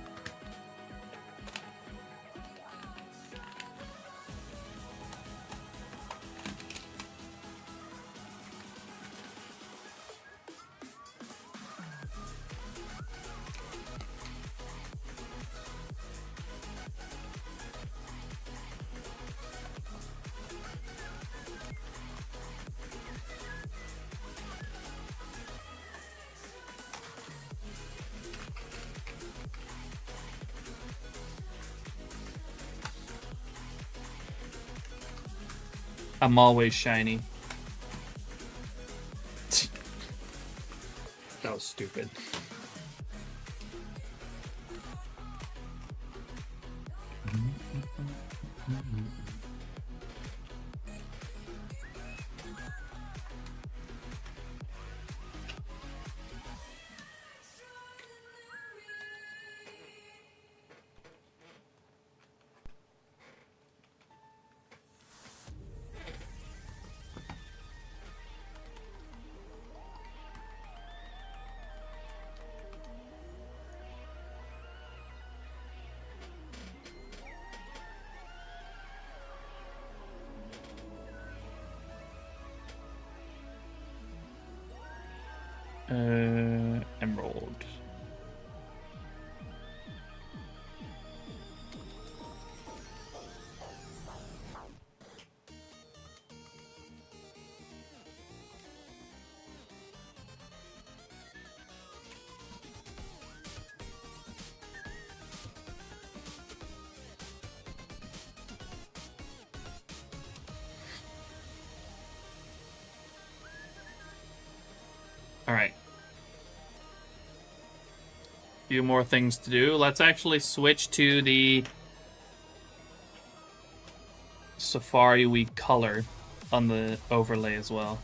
I'm always shiny. That was stupid. Emerald. All right. Few more things to do. Let's actually switch to the Safari Week color on the overlay as well.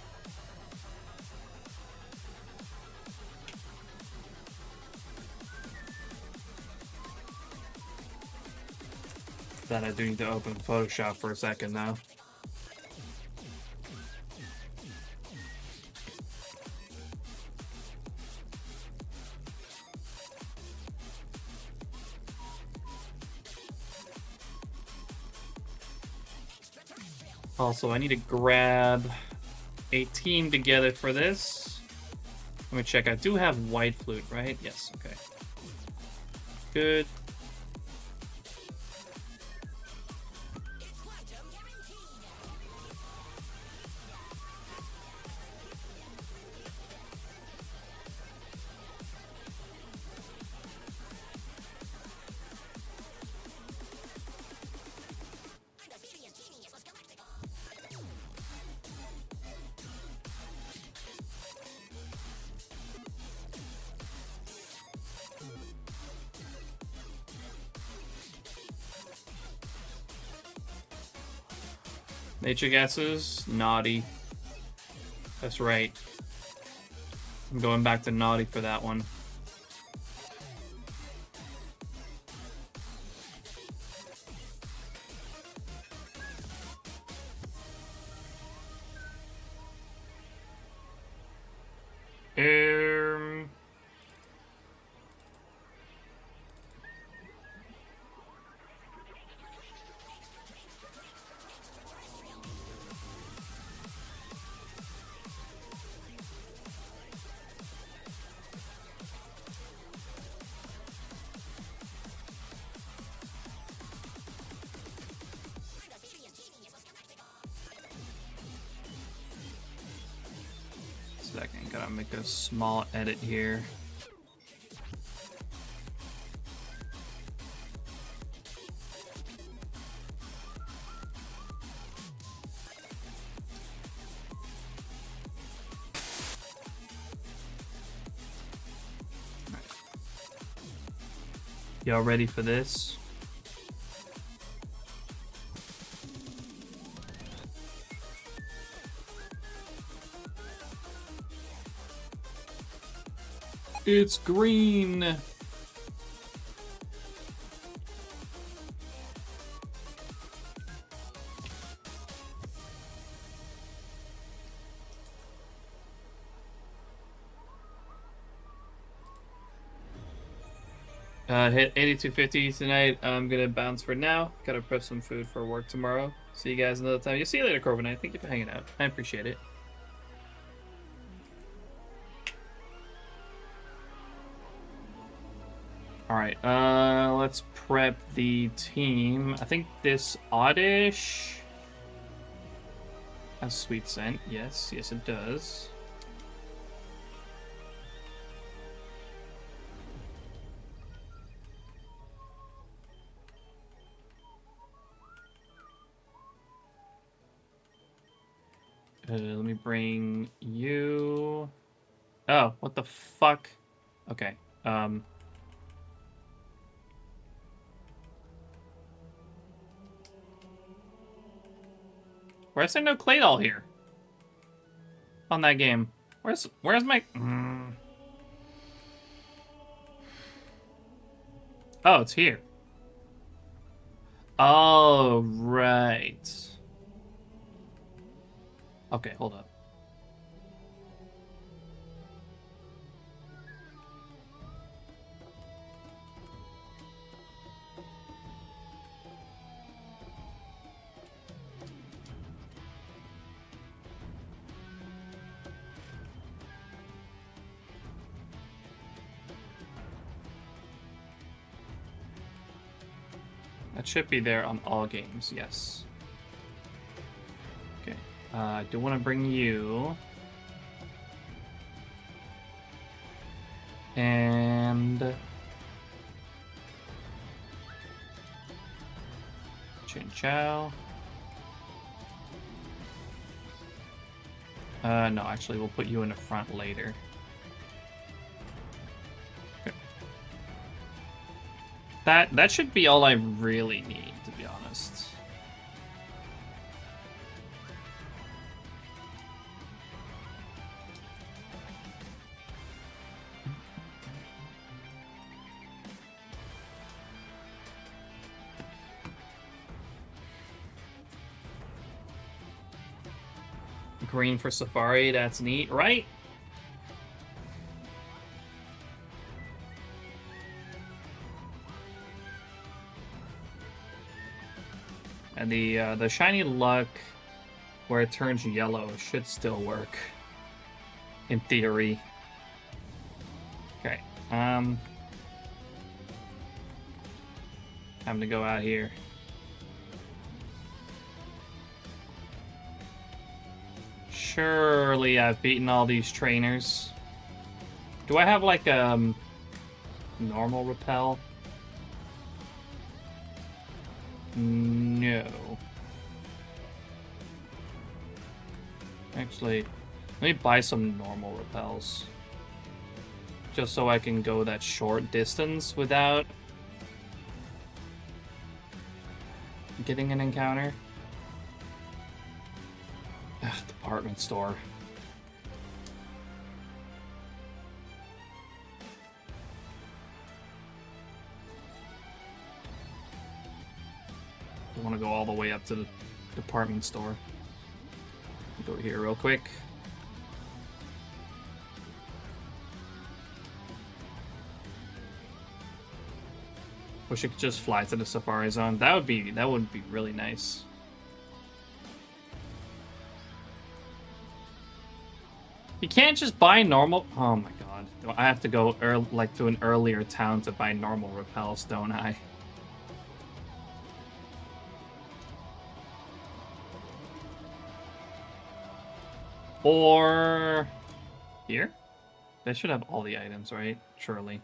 That I do need to open Photoshop for a second now. Also, I need to grab a team together for this. Let me check. I do have white flute, right? Yes, okay. Good. Nature guesses, naughty. That's right. I'm going back to naughty for that one. Second, gotta make a small edit here. Y'all ready for this? It's green. Hit 8250 tonight. I'm gonna bounce for now. Gotta prep some food for work tomorrow. See you guys another time. You'll see you later, Corviknight. Thank you for hanging out. I appreciate it. Alright, let's prep the team. I think this Oddish has Sweet Scent. Yes, yes it does. Let me bring you... Oh, what the fuck? Okay, why is there no Claydol here? On that game. Where's my... Oh, it's here. Oh, right. Okay, hold up. That should be there on all games, yes. Okay, I do want to bring you. And... Chin Chow. No, actually, we'll put you in the front later. That should be all I really need, to be honest. Green for Safari, that's neat, right? And the shiny luck where it turns yellow should still work. In theory. Okay. Time to go out here. Surely I've beaten all these trainers. Do I have like normal repel? No. Actually, let me buy some normal repels. Just so I can go that short distance without getting an encounter. Ugh, department store. I want to go all the way up to the department store. Go here real quick. Wish I could just fly to the Safari Zone. That would be really nice. You can't just buy normal. Oh my god! I have to go like to an earlier town to buy normal repels, don't I? Or here? They should have all the items, right? Surely.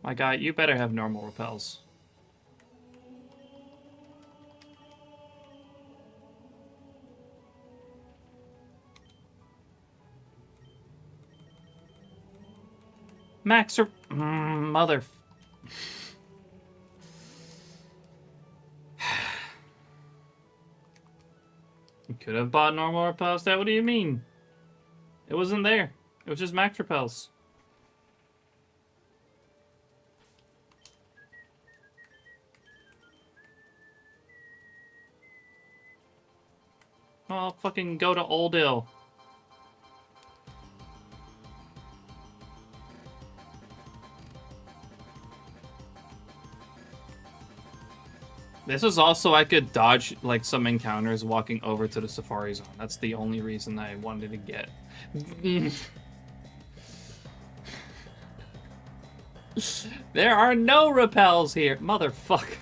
My guy, you better have normal repels. Max or mother. You could have bought normal repels. What do you mean? It wasn't there. It was just max repels. I'll fucking go to Old Ill. This is also, I could dodge like some encounters walking over to the Safari Zone. That's the only reason I wanted to get. There are no repels here. Motherfucker.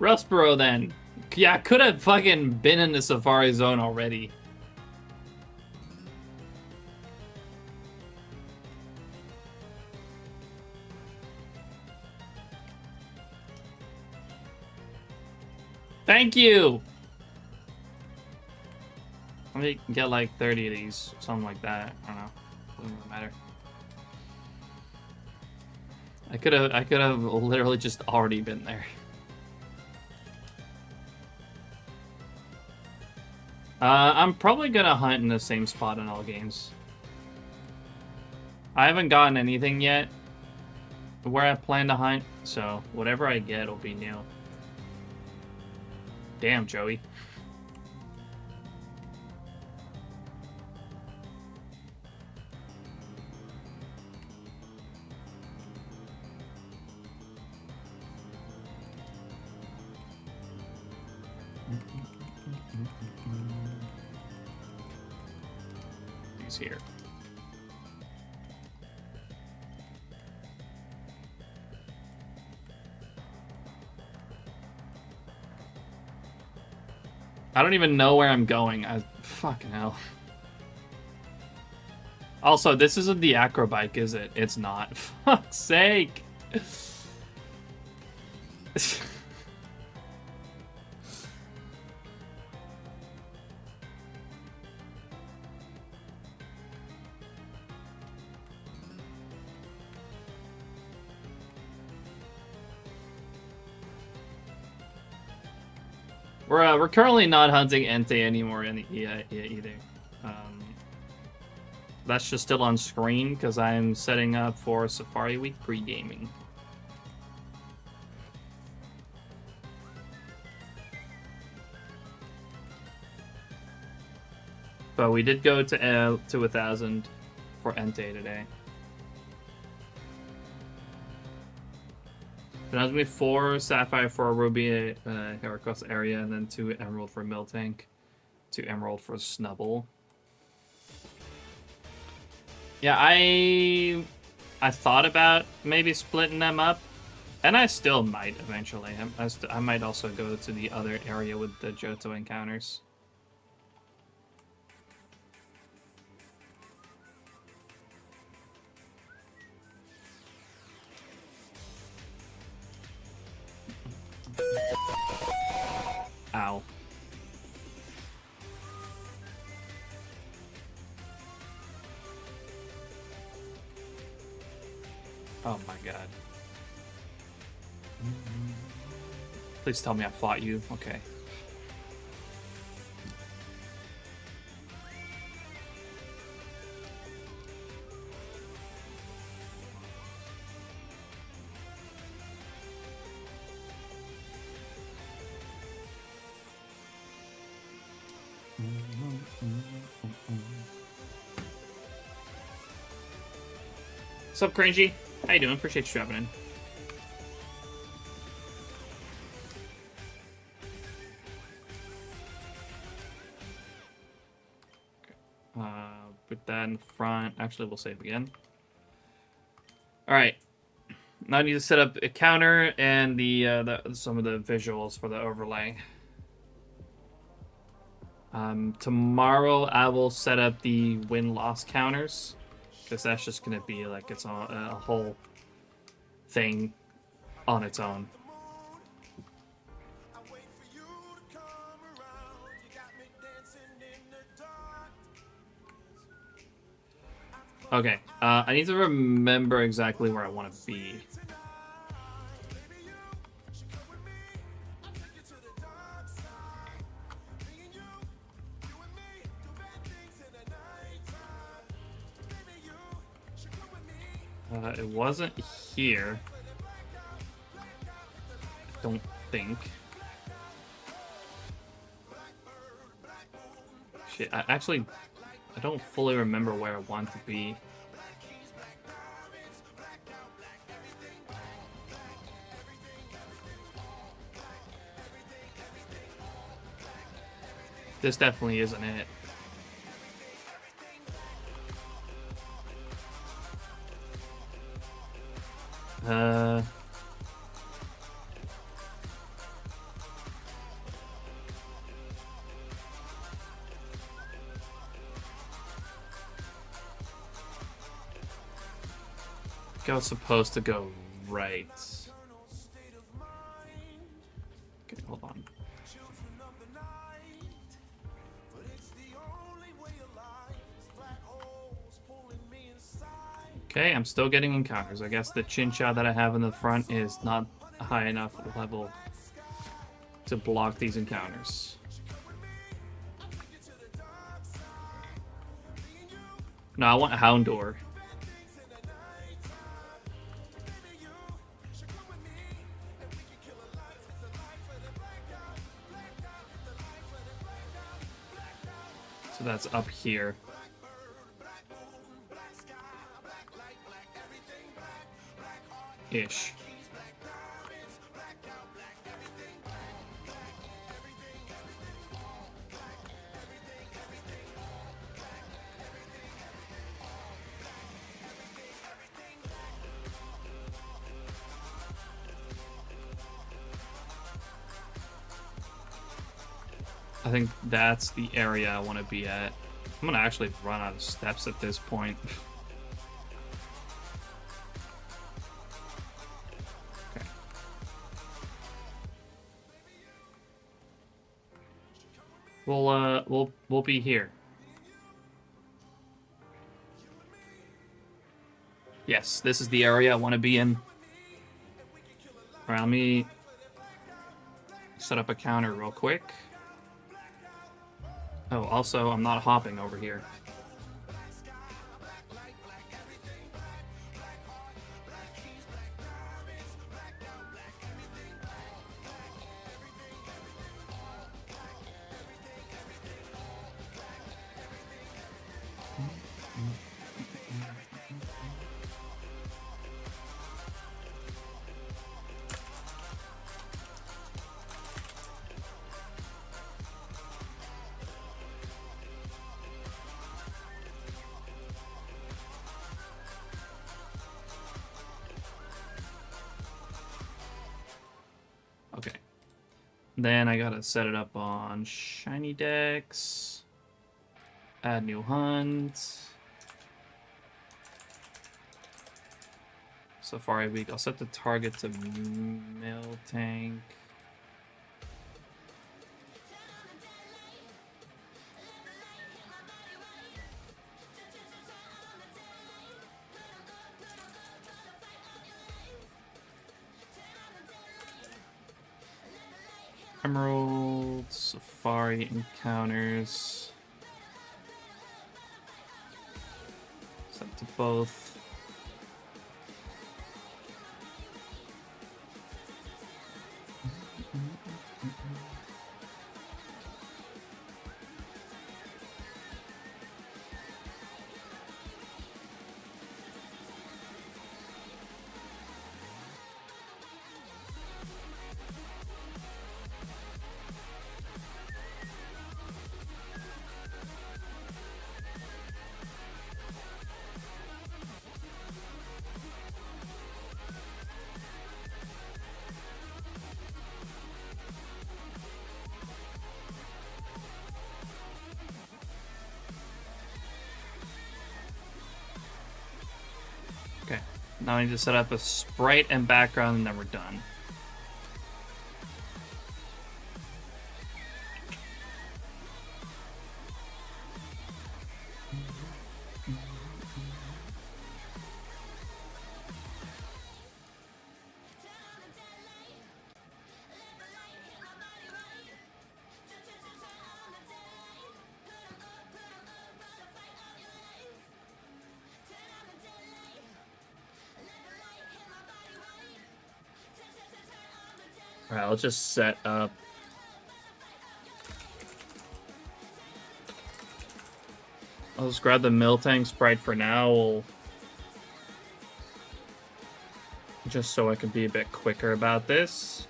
Rustboro then. Yeah, I could have fucking been in the Safari Zone already. Thank you! Let me get like 30 of these, something like that. I don't know. Doesn't really matter. I could have literally just already been there. I'm probably gonna hunt in the same spot in all games. I haven't gotten anything yet where I plan to hunt, so whatever I get will be new. Damn, Joey. He's here. I don't even know where I'm going. Fucking hell. Also, this isn't the acro bike, is it? It's not. Fuck's sake. We're currently not hunting Entei anymore either. That's just still on screen because I'm setting up for Safari Week pre-gaming. But we did go to 1,000 for Entei today. Then gonna be 4 Sapphire for a Ruby Heracross area, and then 2 Emerald for Miltank, 2 Emerald for Snubble. Yeah, I thought about maybe splitting them up, and I still might eventually. I might also go to the other area with the Johto encounters. Ow. Oh my god. Please tell me I fought you. Okay. What's up, Cringy? How you doing? Appreciate you dropping in. Put that in front. Actually, we'll save again. All right. Now I need to set up a counter and some of the visuals for the overlay. Tomorrow I will set up the win-loss counters, because that's just gonna be like its own, a whole thing on its own. Okay, I need to remember exactly where I want to be. It wasn't here. I don't think. Shit, I don't fully remember where I want to be. This definitely isn't it. I was supposed to go right. Okay, hold on. Okay, I'm still getting encounters. I guess the Chincha that I have in the front is not high enough level to block these encounters. No, I want Houndour. So that's up here. Ish. I think that's the area I want to be at. I'm gonna actually run out of steps at this point. Okay. We'll be here. Yes, this is the area I want to be in. Alright, let me set up a counter real quick. Oh, also, I'm not hopping over here. Okay. Then I gotta set it up on SHINYDEX. Add new hunt. Safari week. I'll set the target to mill tank. Emerald, Safari encounters. Set to both. Okay, now I need to set up a sprite and background, and then we're done. Alright, let's just set up. I'll just grab the mill tank sprite for now. Just so I can be a bit quicker about this.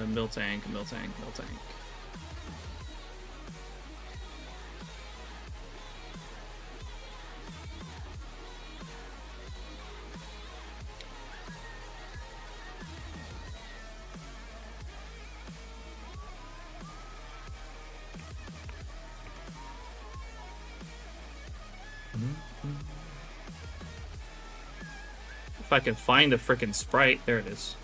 Mill tank, mill tank, mill tank. If I can find the frickin' sprite, there it is.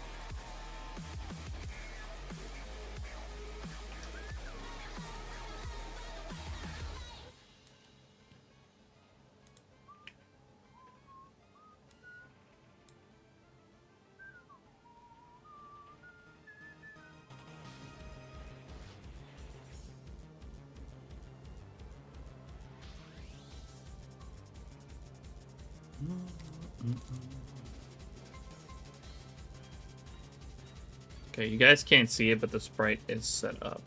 Okay, you guys can't see it, but the sprite is set up.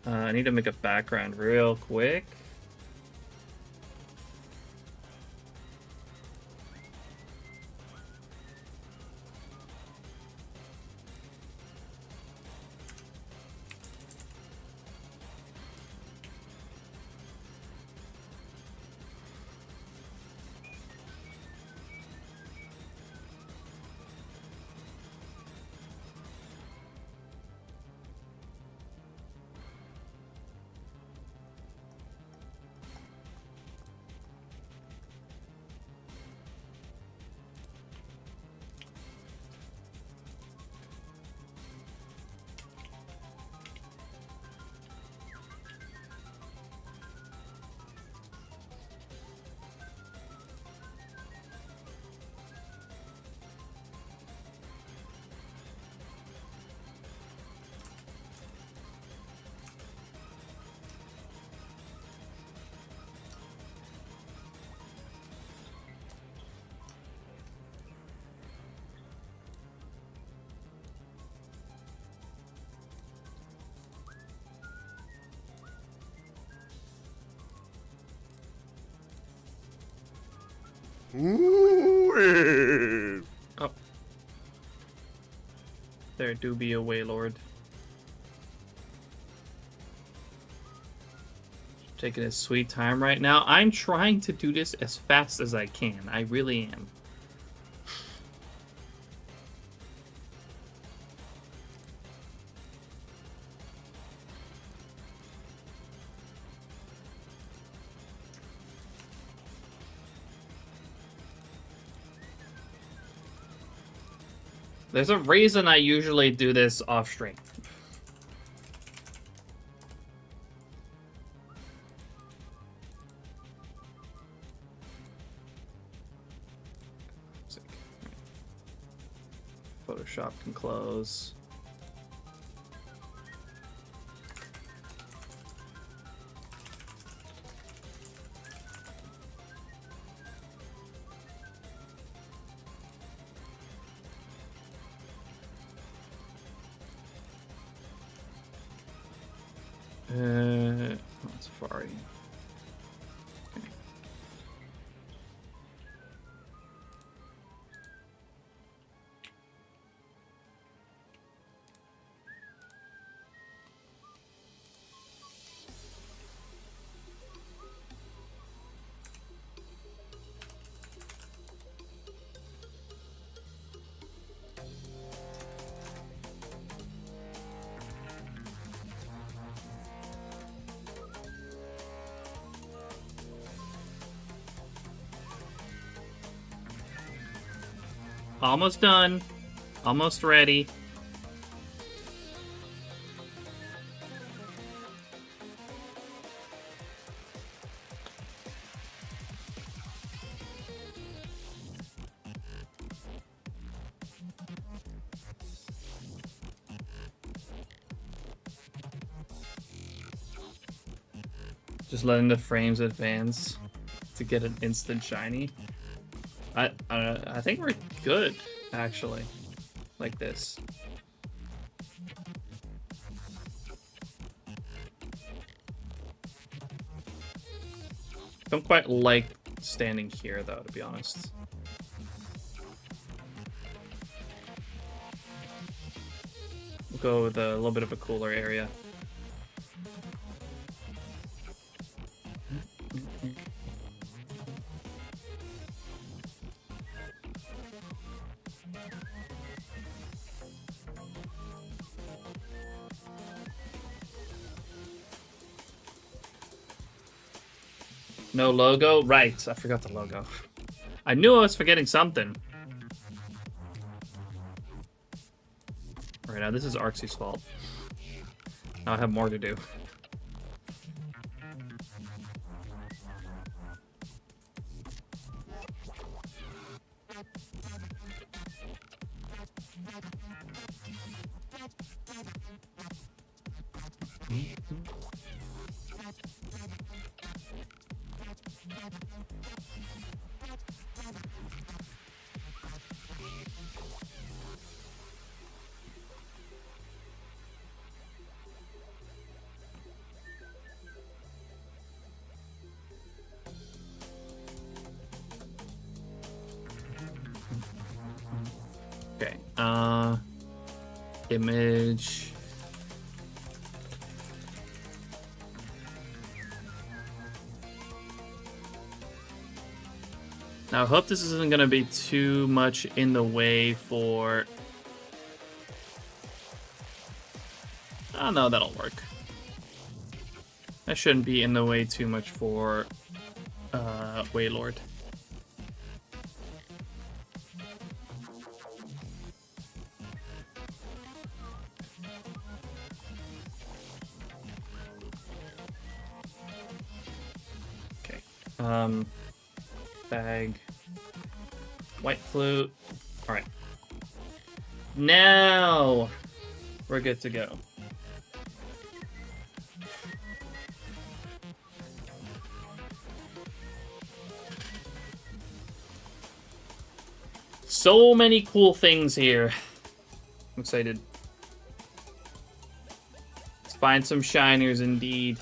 I need to make a background real quick. Ooh. Oh. There do be a Waylord. Taking his sweet time right now. I'm trying to do this as fast as I can. I really am. There's a reason I usually do this off stream. Photoshop can close. Safari. Okay. Almost done. Almost ready. Just letting the frames advance to get an instant shiny. I think we're good, actually, like this. Don't quite like standing here, though, to be honest. We'll go with a little bit of a cooler area. No logo? Right, I forgot the logo. I knew I was forgetting something. Alright, now this is Arxie's fault. Now I have more to do. Okay, image. Now I hope this isn't gonna be too much in the way for... Oh no, that'll work. That shouldn't be in the way too much for Waylord. Bag. White flute. Alright. Now we're good to go. So many cool things here. I'm excited. Let's find some shiners indeed.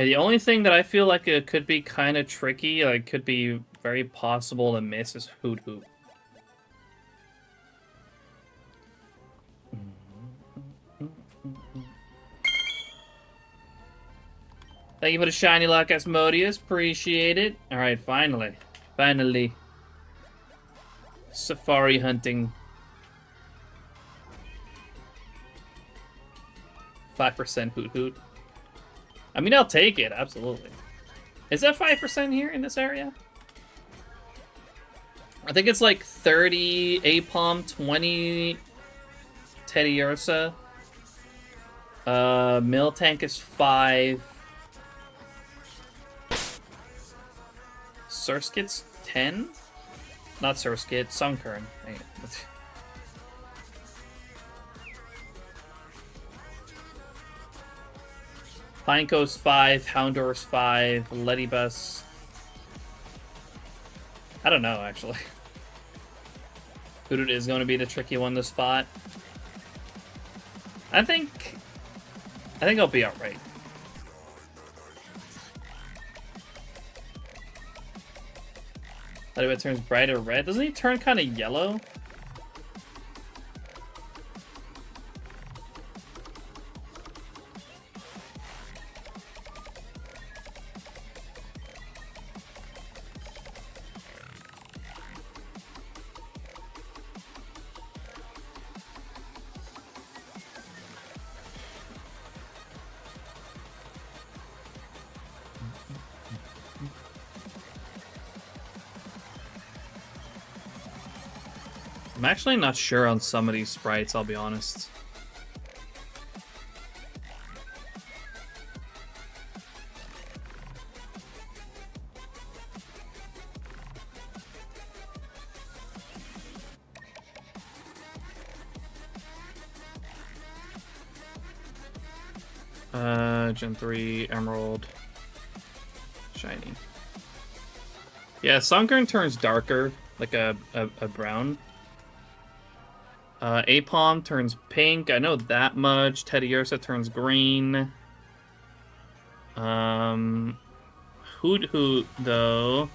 And the only thing that I feel like it could be kind of tricky, like could be very possible to miss, is Hoot Hoot. Thank you for the shiny luck, Asmodeus. Appreciate it. Alright, finally. Finally. Safari hunting. 5% Hoot Hoot. I mean, I'll take it, absolutely. Is that 5% here in this area? I think it's like 30 Apom, 20 Teddiursa. Miltank is 5. Surskit's 10? Not Surskit, Sunkern. Pineco's 5, Houndour's 5, Ledybus. I don't know, actually. Hoot is going to be the tricky one to spot. I think I'll be alright. Ledybus turns brighter red. Doesn't he turn kind of yellow? I'm actually not sure on some of these sprites, I'll be honest. Gen 3, Emerald, Shiny. Yeah, Sunkern turns darker, like a brown. Apom turns pink, I know that much. Teddiursa turns green. Hoot Hoot, though.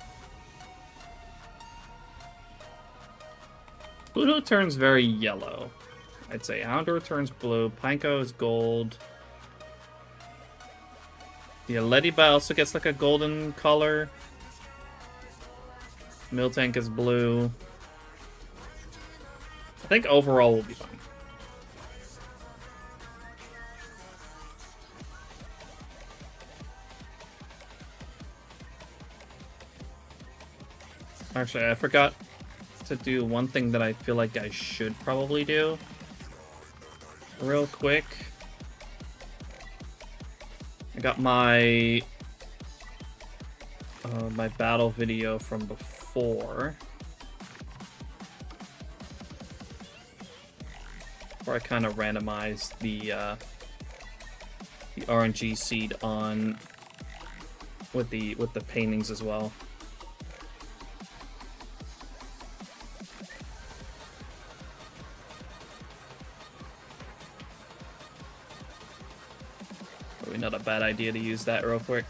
Hoot Hoot turns very yellow, I'd say. Houndour turns blue. Pineco is gold. Yeah, Ledybus also gets like a golden color. Miltank is blue. I think overall we'll be fine. Actually, I forgot to do one thing that I feel like I should probably do. Real quick. I got my my battle video from before. Where I kind of randomized the RNG seed on with the paintings as well. Probably not a bad idea to use that real quick.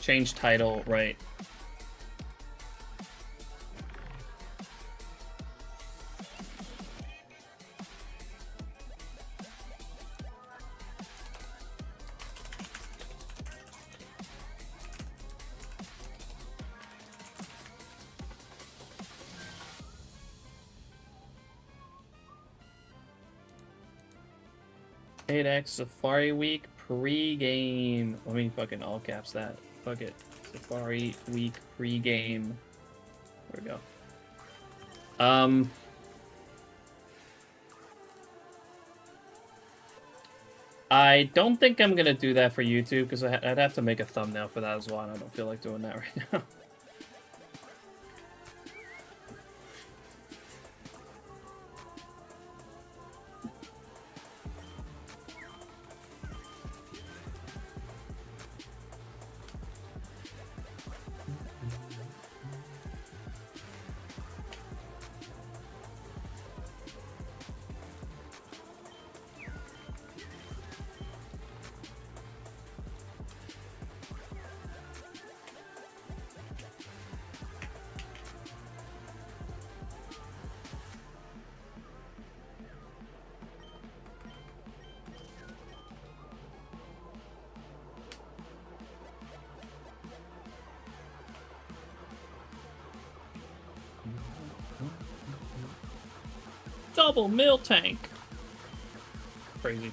Change title, right. SHINYDEX Safari Week pre-game. Let me fucking all caps that. Fuck it. Safari Week pre-game. There we go. I don't think I'm gonna do that for YouTube because I'd have to make a thumbnail for that as well, and I don't feel like doing that right now. Double mill tank. Crazy.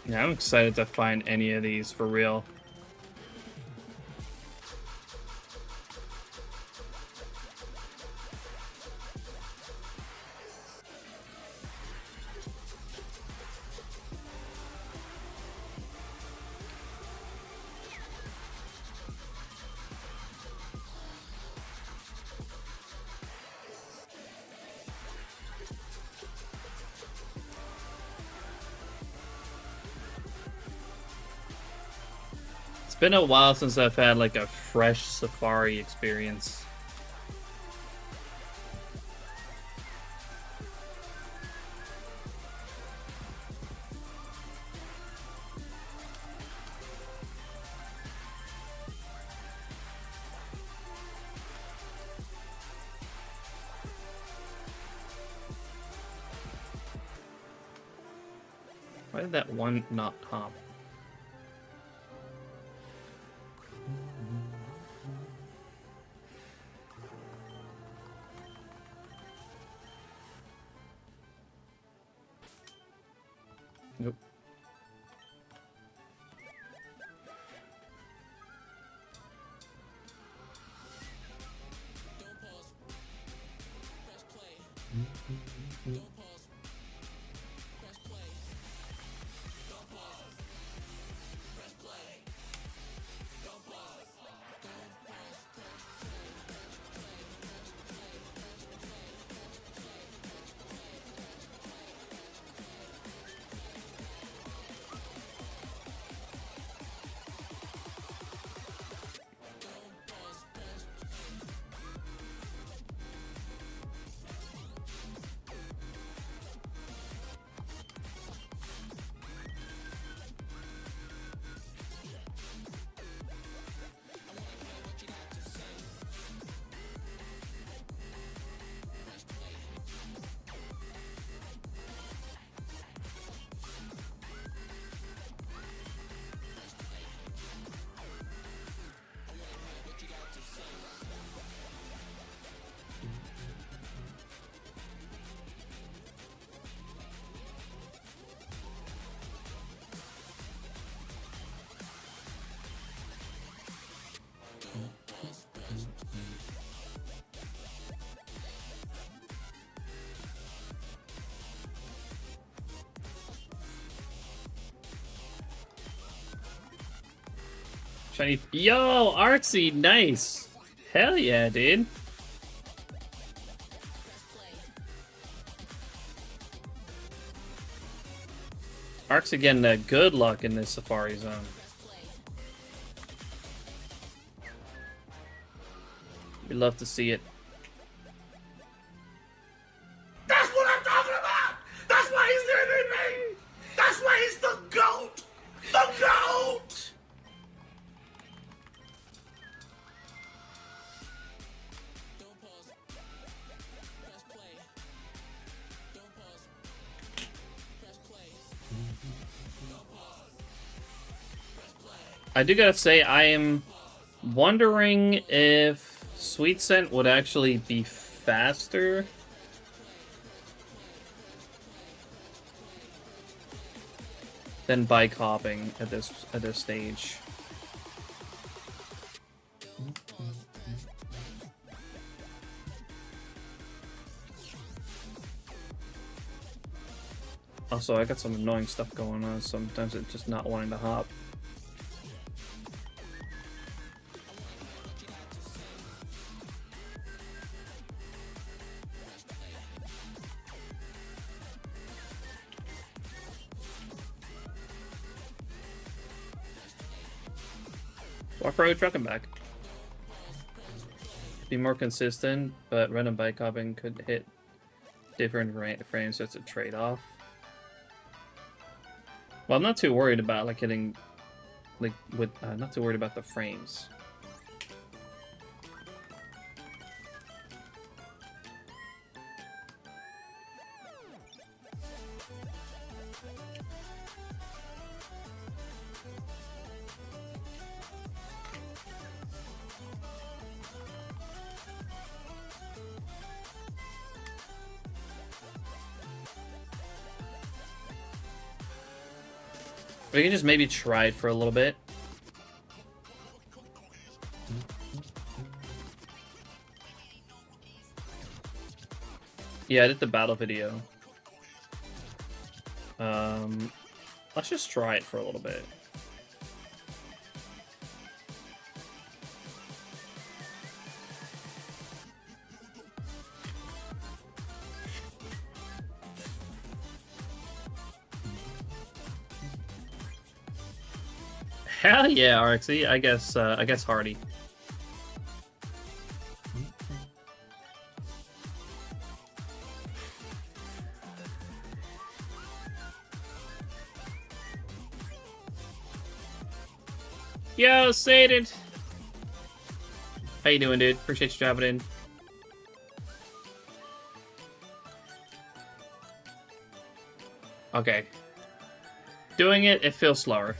Yeah, I'm excited to find any of these for real. It's been a while since I've had like a fresh safari experience. Why did that one not hop? Nope. 20. Yo, Artsy, nice. Hell yeah, dude. Arcs again, good luck in this Safari Zone. We'd love to see it. That's what I'm talking about! That's why he's MVP! That's why he's the GOAT! The GOAT! I do gotta say, I am wondering if Sweet Scent would actually be faster. Than bike hopping at this stage. Also, I got some annoying stuff going on. Sometimes it's just not wanting to hop. Walk road truck and back. Be more consistent, but random bike hopping could hit different frames, so it's a trade-off. Well, I'm not too worried about like hitting, like with not too worried about the frames. We can just maybe try it for a little bit. Yeah, I did the battle video. Let's just try it for a little bit. Hell yeah, RXE. I guess Hardy. Yo, Satan. How you doing, dude? Appreciate you dropping in. Okay. Doing it, it feels slower.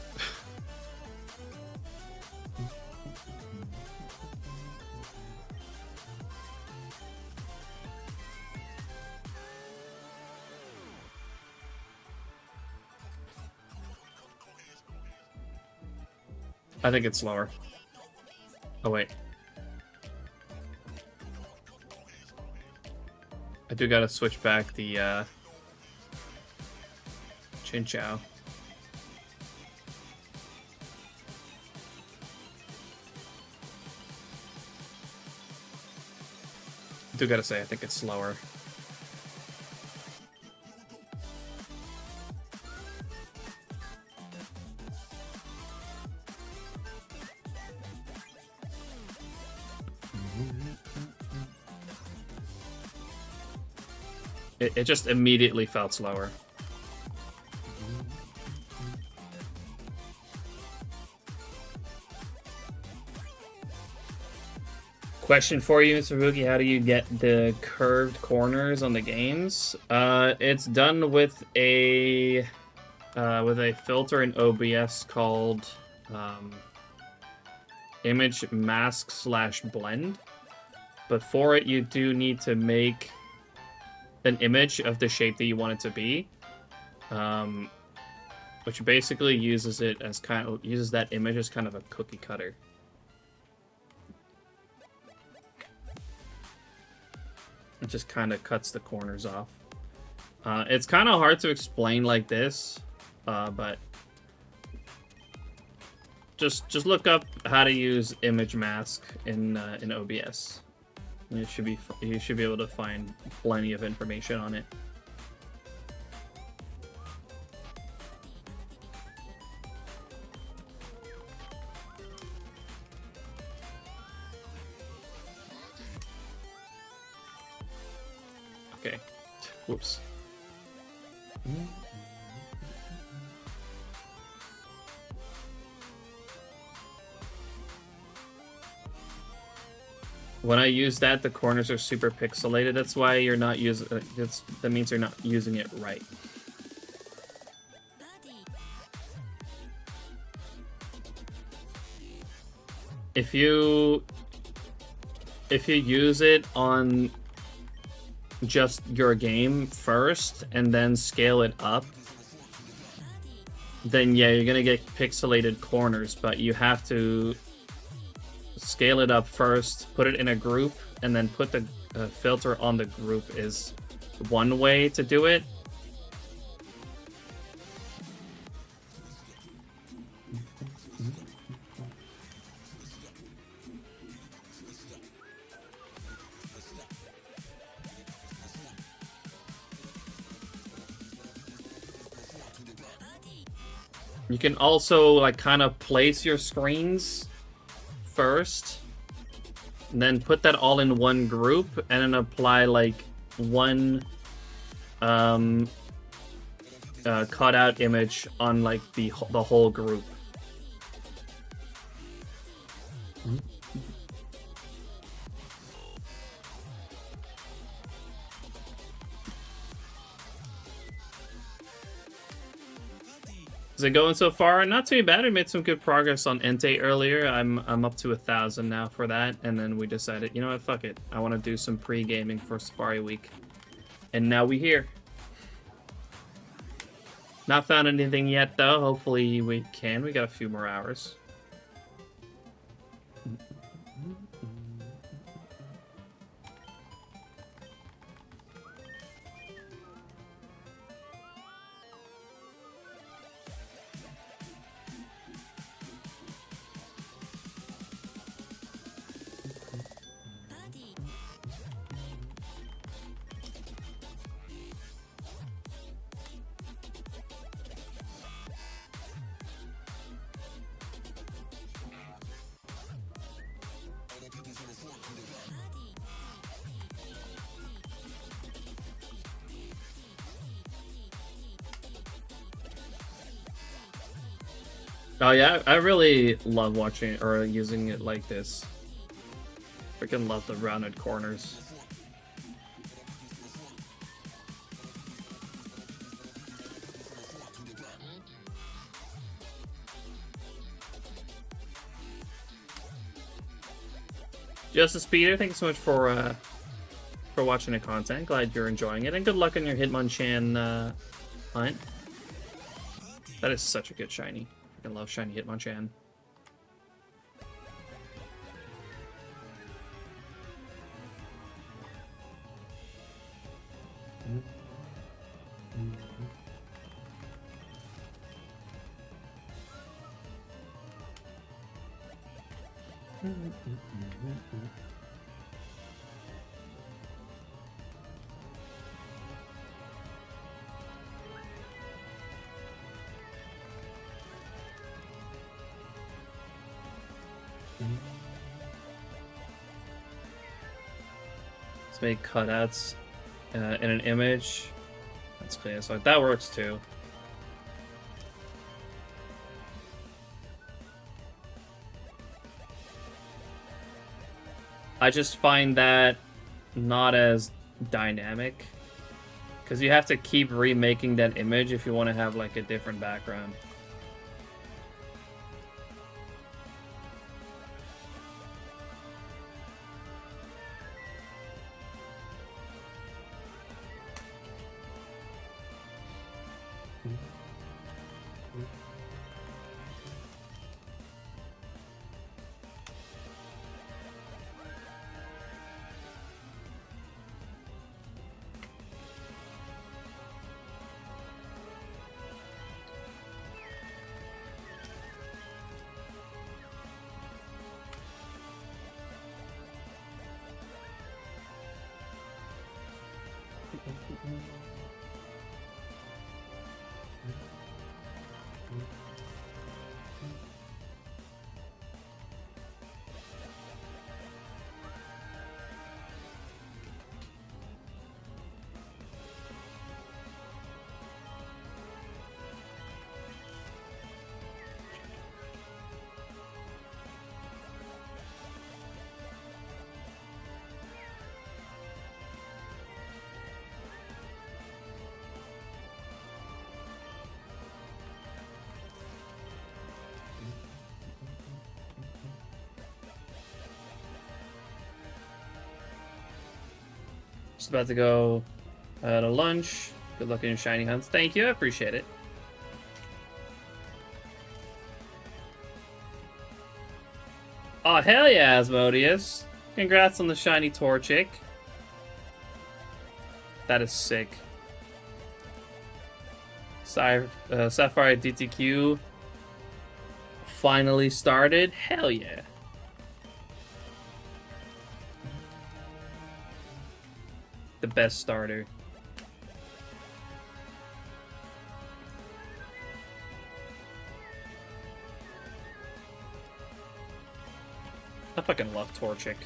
I think it's slower. Oh, wait. I do gotta switch back the, Chin Chow. I do gotta say, I think it's slower. It just immediately felt slower. Question for you, Mr. Bookie, how do you get the curved corners on the games? It's done with a filter in OBS called image mask / blend. But for it, you do need to make an image of the shape that you want it to be, which basically uses it as uses that image as kind of a cookie cutter. It just kind of cuts the corners off. It's kind of hard to explain like this, but just look up how to use image mask in OBS. You should be able to find plenty of information on it. Okay. Whoops. When I use that, the corners are super pixelated. That's why you're not using. That means you're not using it right. If you use it on just your game first and then scale it up, then yeah, you're gonna get pixelated corners, but you have to scale it up first, put it in a group, and then put the filter on the group is one way to do it. You can also like kind of place your screens first, and then put that all in one group, and then apply like one cutout image on like the whole group. Is it going so far? Not too bad. We made some good progress on Entei earlier. I'm up to 1,000 now for that, and then we decided, you know what, fuck it. I want to do some pre-gaming for Safari Week. And now we here. Not found anything yet though. Hopefully we can. We got a few more hours. Oh yeah, I really love watching or using it like this. Freaking love the rounded corners. Justice Peter, thanks so much for watching the content. Glad you're enjoying it, and good luck on your Hitmonchan hunt. That is such a good shiny. I love shiny Hitmonchan. Let's make cutouts in an image. That's clear, so that works too. I just find that not as dynamic, because you have to keep remaking that image if you want to have like a different background. Just about to go to lunch. Good luck in your shiny hunts. Thank you, I appreciate it. Oh, hell yeah, Asmodeus. Congrats on the shiny Torchic. That is sick. Sapphire DTQ finally started. Hell yeah. The best starter. I fucking love Torchic.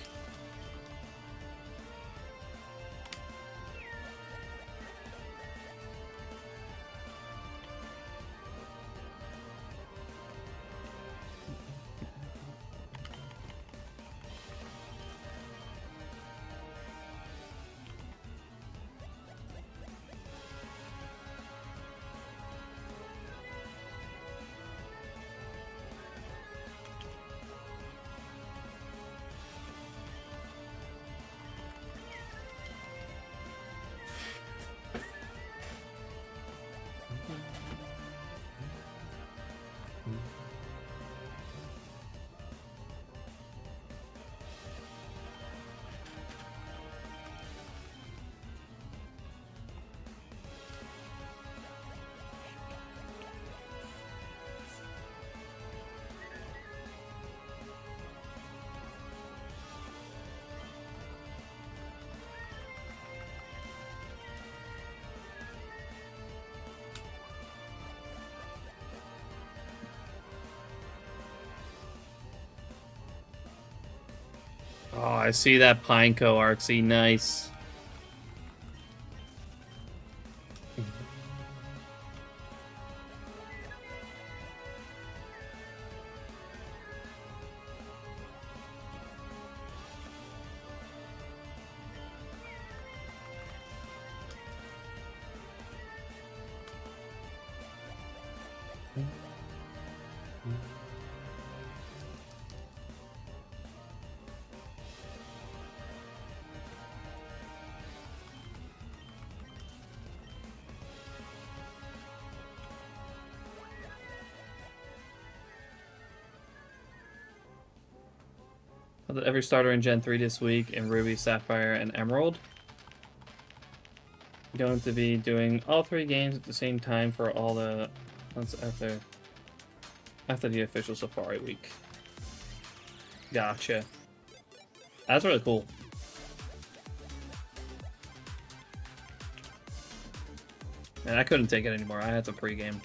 Oh, I see that Pineco Arxie. Nice. Every starter in Gen 3 this week in Ruby, Sapphire, and Emerald. Going to be doing all 3 games at the same time for all the months after the official Safari week. Gotcha. That's really cool. Man, I couldn't take it anymore. I had to pregame.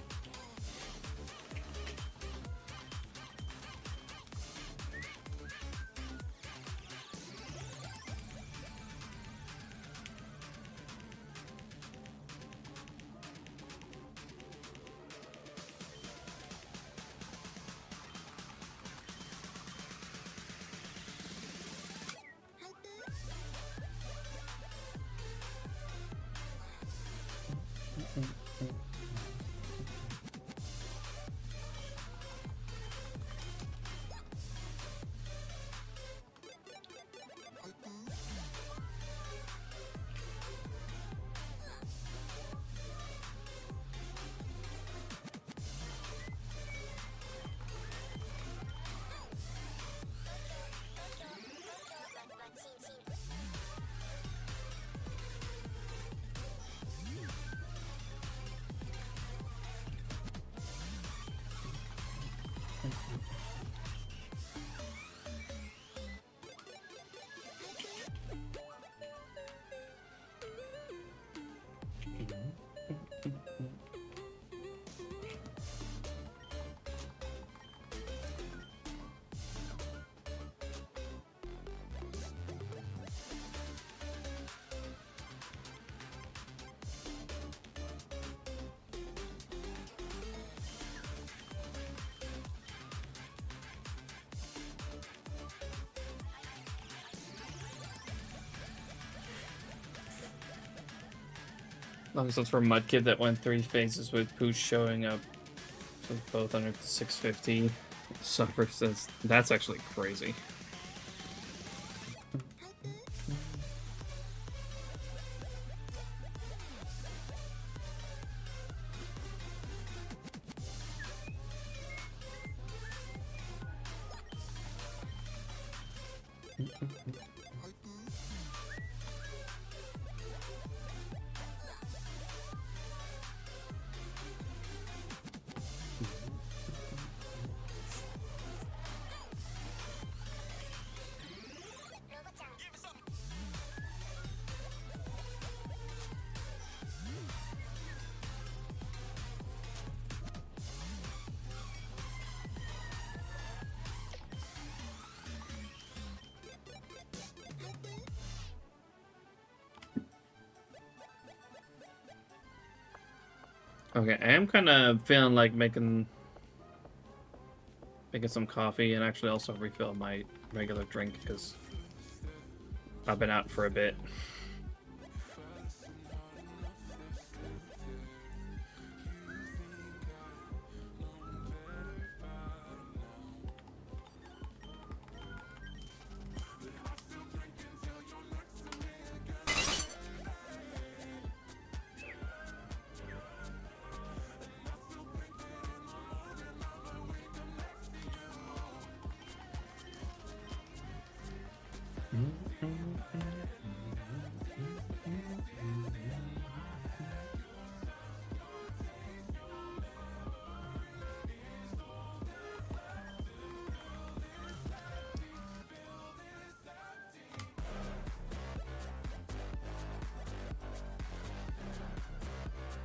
Long as it's for Mudkip that went 3 phases with Pooch showing up. So both under 650. Suffer says that's actually crazy. Okay, I am kind of feeling like making some coffee and actually also refill my regular drink because I've been out for a bit.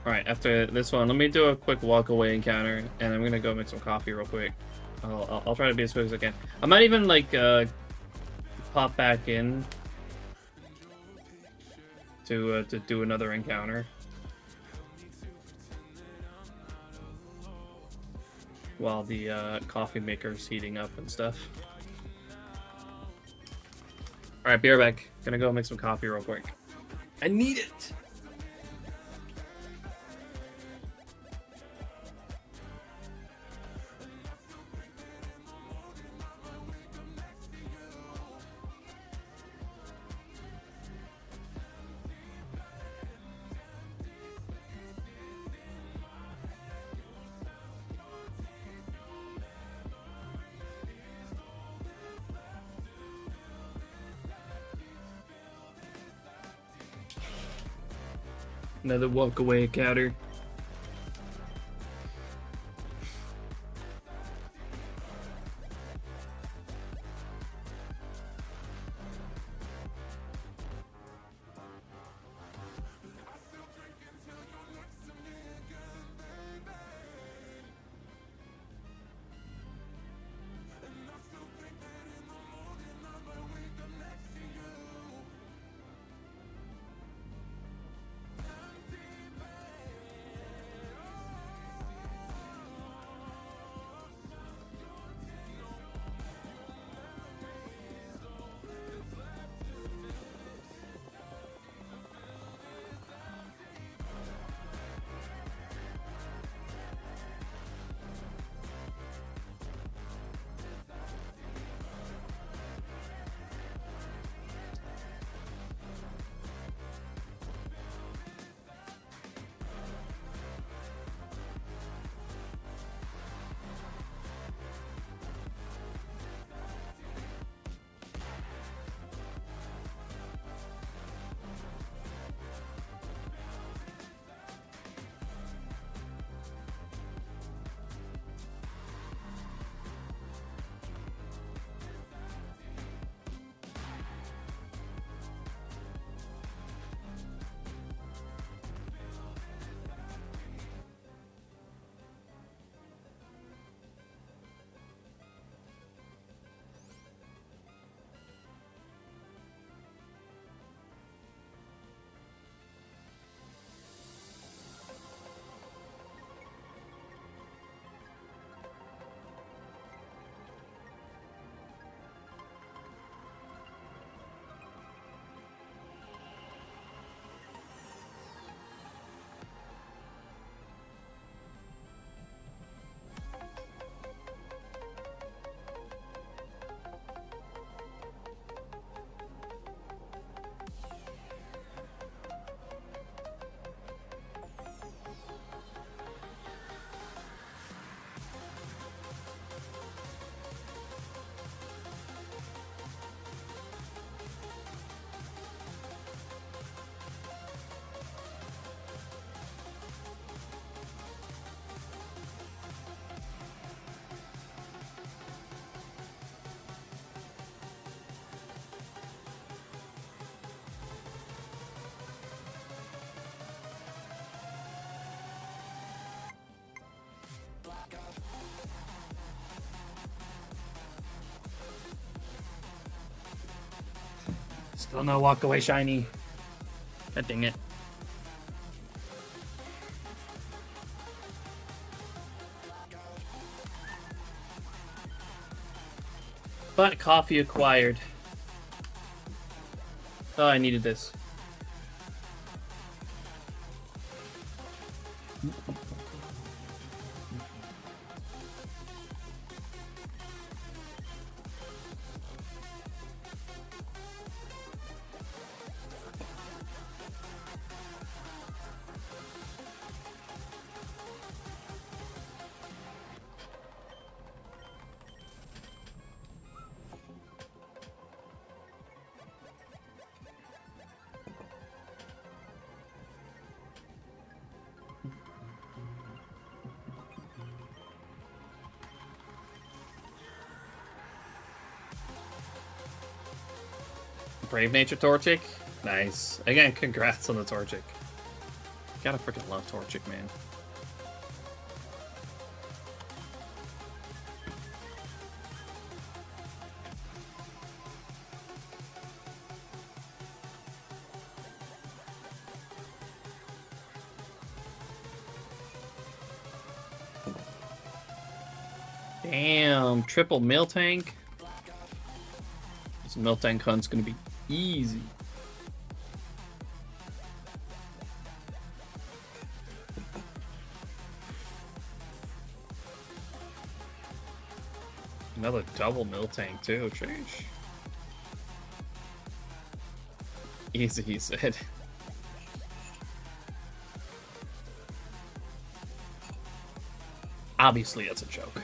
Alright, after this one, let me do a quick walk away encounter, and I'm gonna go make some coffee real quick. I'll try to be as quick as I can. I might even, like, pop back in to do another encounter while the coffee maker's heating up and stuff. Alright, be right back. Gonna go make some coffee real quick. I need it! Another walk away encounter. Oh no, walk away, shiny. God dang it. But coffee acquired. Oh, I needed this. Brave Nature Torchic? Nice. Again, congrats on the Torchic. Gotta freaking love Torchic, man. Damn, triple Miltank. This Miltank hunt's gonna be easy. Another double Miltank too, change. Easy, he said. Obviously, that's a joke.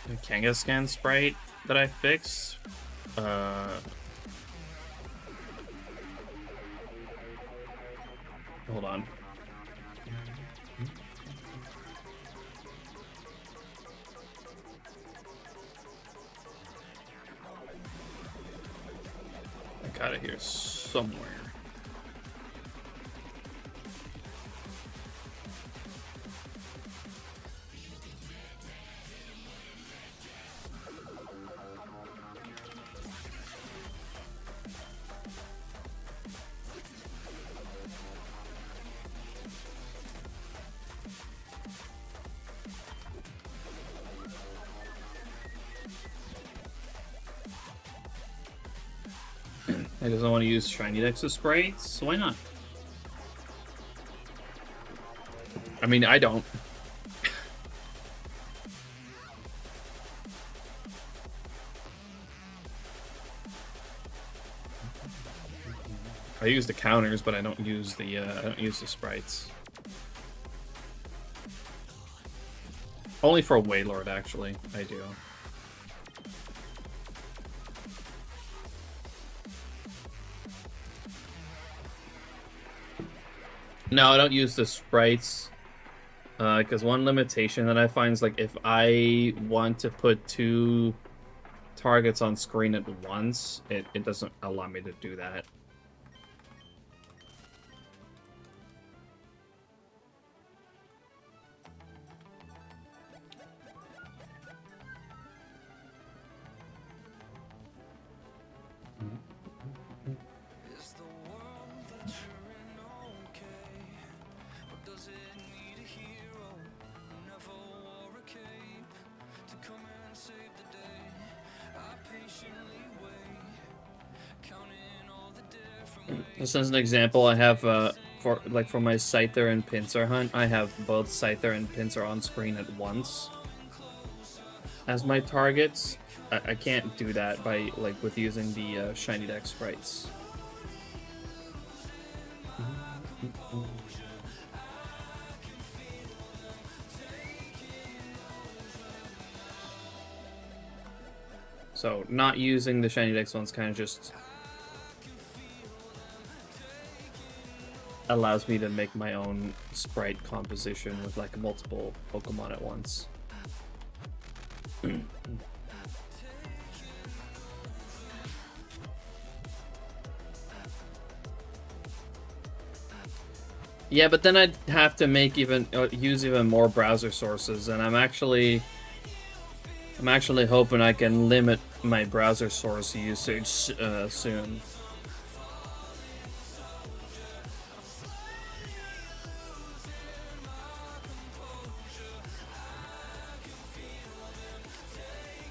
The Kangaskhan sprite that I fixed. Hold on. I got it here somewhere. I just don't want to use SHINYDEX sprites, so why not? I mean, I don't. I use the counters, but I don't use the sprites. Only for Waylord, actually, I do. No, I don't use the sprites. Because one limitation that I find is, like, if I want to put 2 targets on screen at once, it doesn't allow me to do that. Is the world that you're in okay? Or does it need a hero who never wore a cape to come and save the day? I patiently wait, counting all the different ways. Just as an example, I have for my Scyther and Pinsir hunt, I have both Scyther and Pinsir on screen at once as my targets. I can't do that by with using the SHINYDEX sprites. So not using the SHINYDEX ones kind of just allows me to make my own sprite composition with like multiple Pokemon at once. Yeah, but then I'd have to make use even more browser sources, and I'm actually hoping I can limit my browser source usage soon.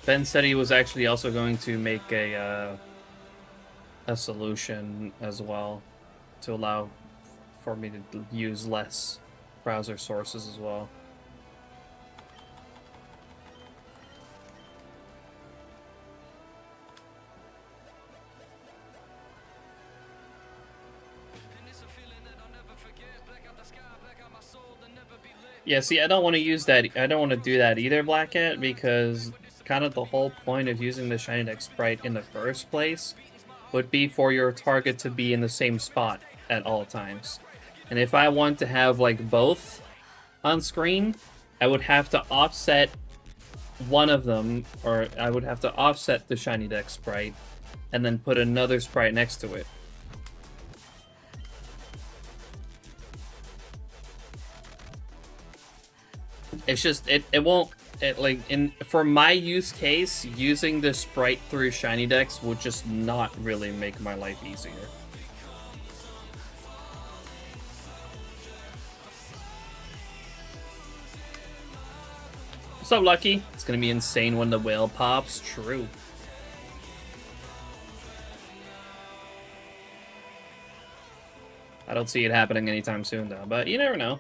Ben said he was actually also going to make a solution as well to allow for me to use less browser sources as well. Yeah, see, I don't want to use that. I don't want to do that either, Black Cat, because kind of the whole point of using the SHINYDEX sprite in the first place would be for your target to be in the same spot at all times. And if I want to have like both on screen, I would have to offset one of them, or I would have to offset the SHINYDEX sprite and then put another sprite next to it. It's just it won't for my use case, using the sprite through SHINYDEX would just not really make my life easier. So Lucky, it's gonna be insane when the whale pops. True. I don't see it happening anytime soon though, but you never know.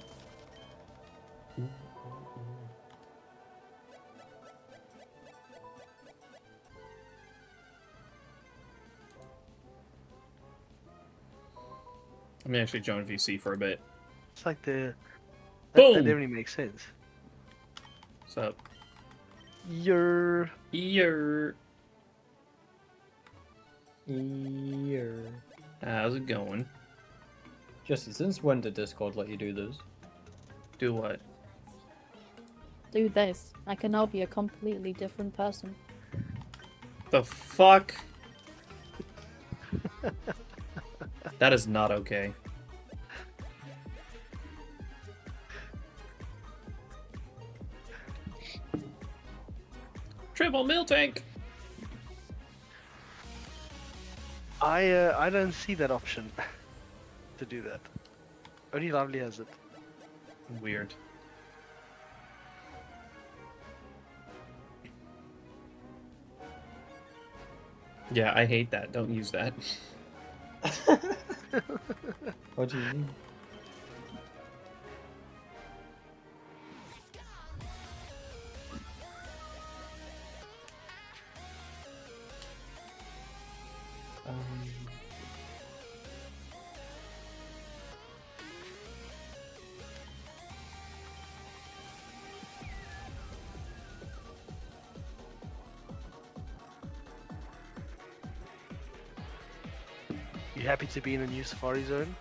Let me actually join VC for a bit. It's like that Boom! didn't really make sense. What's up? You're... How's it going? Jesse, since when did Discord let you do this? Do what? Do this. I can now be a completely different person. The fuck? That is not okay. Triple meal tank. I don't see that option to do that. Only Lovely has it. Weird. Yeah, I hate that. Don't use that. What do you mean? You happy to be in a new safari zone?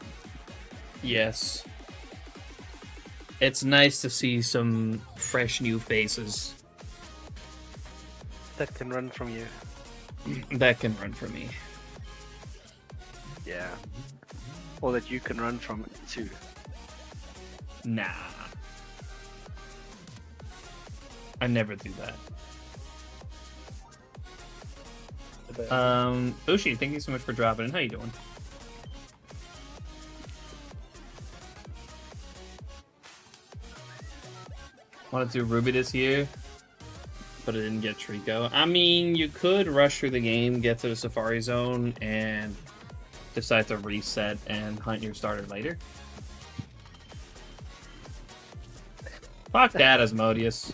Yes. It's nice to see some fresh new faces That can run from you. that can run for me. Yeah. Or that you can run from too. Nah. I never do that. Ushi, thank you so much for dropping in. How you doing? Wanted to do Ruby this year, but I didn't get Trico. I mean, you could rush through the game, get to the Safari Zone, and decide to reset and hunt your starter later. Fuck that, Asmodeus.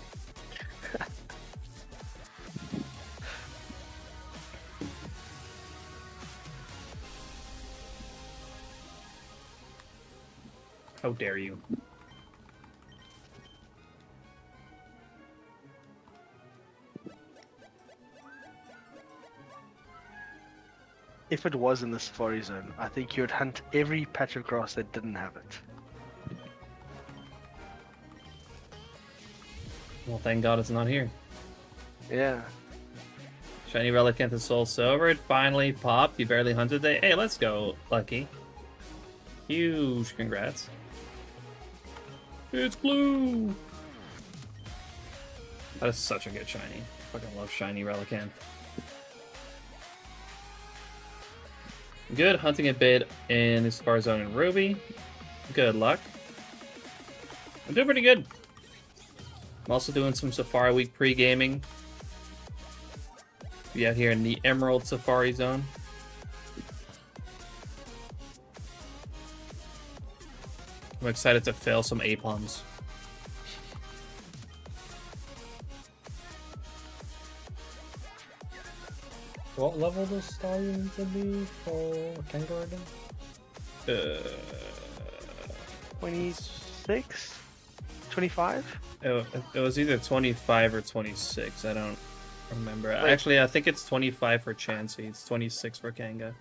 How dare you? If it was in the safari zone, I think you would hunt every patch of grass that didn't have it. Well, thank God it's not here. Yeah. Shiny Relicanth and Soul Silver. It finally popped. You barely hunted it. Hey, let's go, Lucky. Huge congrats. It's blue! That is such a good shiny. Fucking love shiny Relicanth. Good hunting a bit in the Safari Zone and Ruby. Good luck. I'm doing pretty good. I'm also doing some Safari Week pre-gaming. Be out here in the Emerald Safari Zone. I'm excited to fail some Apons. What level does Star you need to be for Kangaroo again? 26? 25? It was either 25 or 26. I don't remember. Wait. Actually, I think it's 25 for Chansey. It's 26 for Kanga.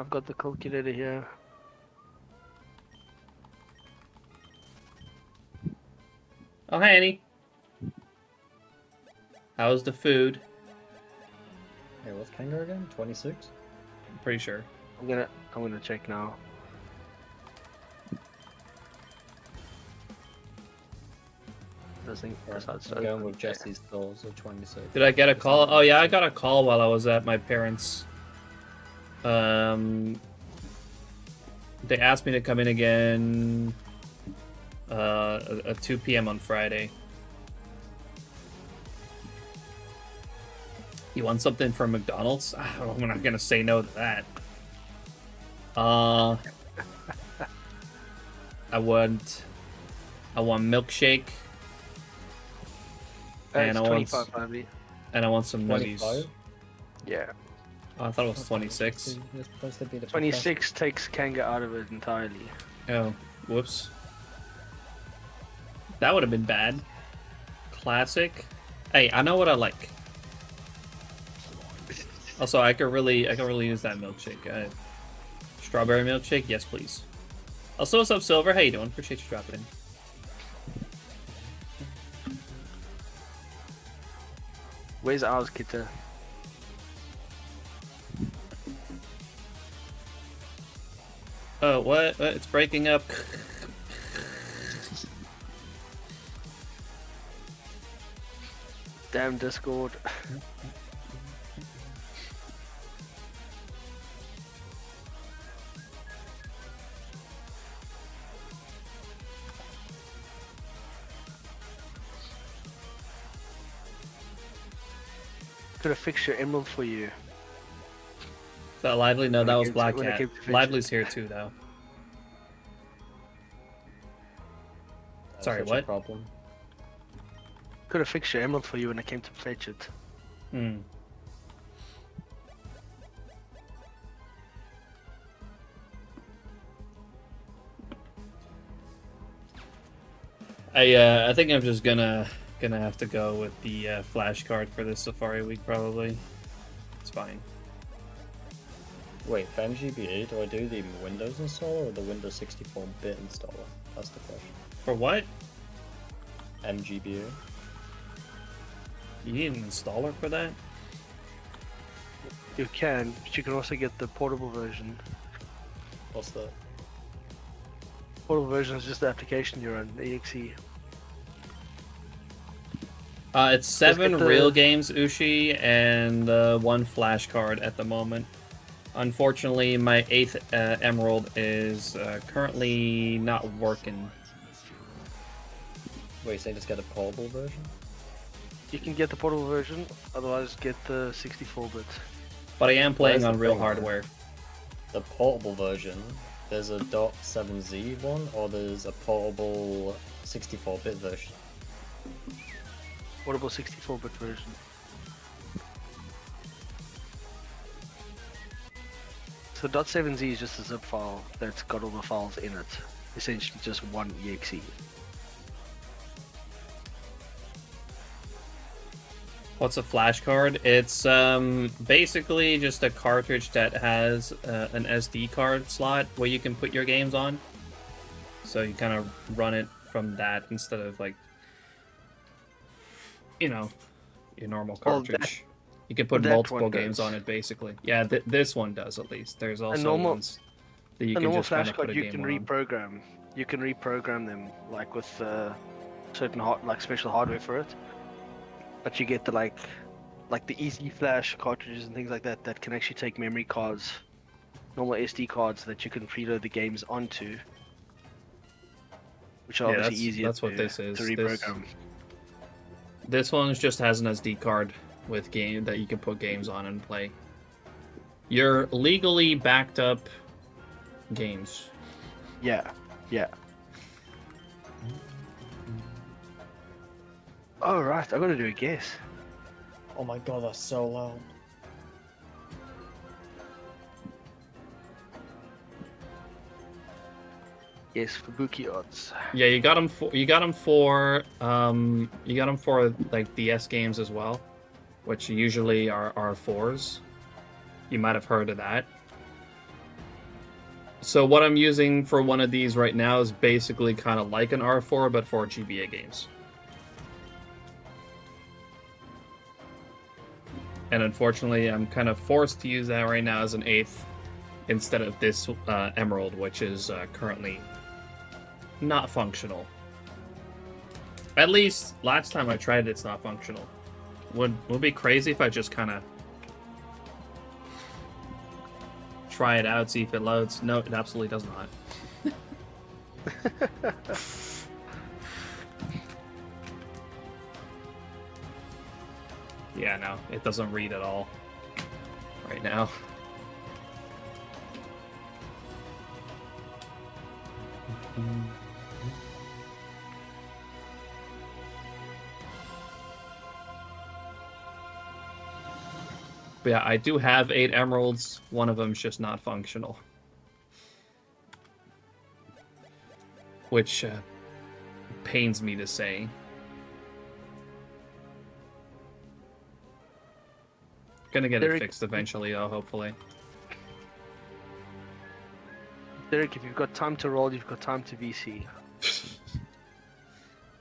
I've got the calculator here. Oh, hey, Annie. How's the food? Hey, what's Kangaroo again? 26? I'm pretty sure. I'm gonna check now. I'm going with Jesse's thoughts of 26. Did I get a call? Oh, yeah, I got a call while I was at my parents'. They asked me to come in again at 2 p.m. on Friday. You want something from McDonald's? I'm not gonna say no to that. I want milkshake. And it's I want 25, Andy. and I want some nuggies. 25? Yeah. Oh, I thought it was 26. It's supposed to be the 26 takes Kanga out of it entirely. Oh, whoops. That would have been bad. Classic. Hey, I know what I like. Also, I could really use that milkshake. Strawberry milkshake, yes, please. Also, what's up, Silver? How you doing? Appreciate you dropping in. Where's ours, Kita? Oh, what? It's breaking up. Damn Discord. could have fixed your emerald for you. Is that Lively? No, When that it was came to- Black when it Cat. came to fix Lively's it. here too, though. That's Sorry, such a what? problem. Could have fixed your emerald for you when I came to fetch it. Hmm. I think I'm just gonna have to go with the flash card for this Safari week probably. It's fine. Wait, for MGBA, do I do the Windows installer or the Windows 64-bit installer? That's the question. For what? MGBA? You need an installer for that? You can, but you can also get the portable version. What's that? Portable version is just the application you run, the exe. It's 7 get the- real games, Ushi, and 1 flash card at the moment. Unfortunately, my 8th Emerald is currently not working. Wait, so you just get a portable version? You can get the portable version, otherwise get the 64-bit. But I am playing Where's the on real thing, hardware. The portable version, there's a .7z one, or there's a portable 64-bit version? Portable 64-bit version. So .7z is just a zip file that's got all the files in it. Essentially just one exe. What's a flash card? It's basically just a cartridge that has an SD card slot where you can put your games on. So you kind of run it from that instead of like, you know, your normal Well, cartridge. You can put that multiple one games does. on it basically. Yeah, this one does at least. There's also normal- ones that you A can normal just kind flash of put card a you game can on. reprogram. You can reprogram them like with certain special hardware for it. But you get the like the easy flash cartridges and things like that that can actually take memory cards, normal SD cards that you can preload the games onto, which are Yeah, obviously easier that's what to, this is. to This- reprogram. This one just has an SD card with game that you can put games on and play. Your legally backed up games. Yeah, yeah. Oh right, I'm gonna do a guess. Oh my god, that's so loud. Yes, Fubuki odds. Yeah, you got them for like DS games as well, which usually are R4s. You might have heard of that. So what I'm using for one of these right now is basically kind of like an R4, but for GBA games. And unfortunately, I'm kind of forced to use that right now as an 8th instead of this Emerald, which is currently not functional. At least last time I tried it, it's not functional. Would be crazy if I just kind of try it out, see if it loads. No, it absolutely does not. Yeah, no, it doesn't read at all right now. But yeah, I do have 8 emeralds. One of them's just not functional. Which pains me to say. Gonna get it Derek- fixed eventually, though, hopefully. Derek, if you've got time to roll, you've got time to VC.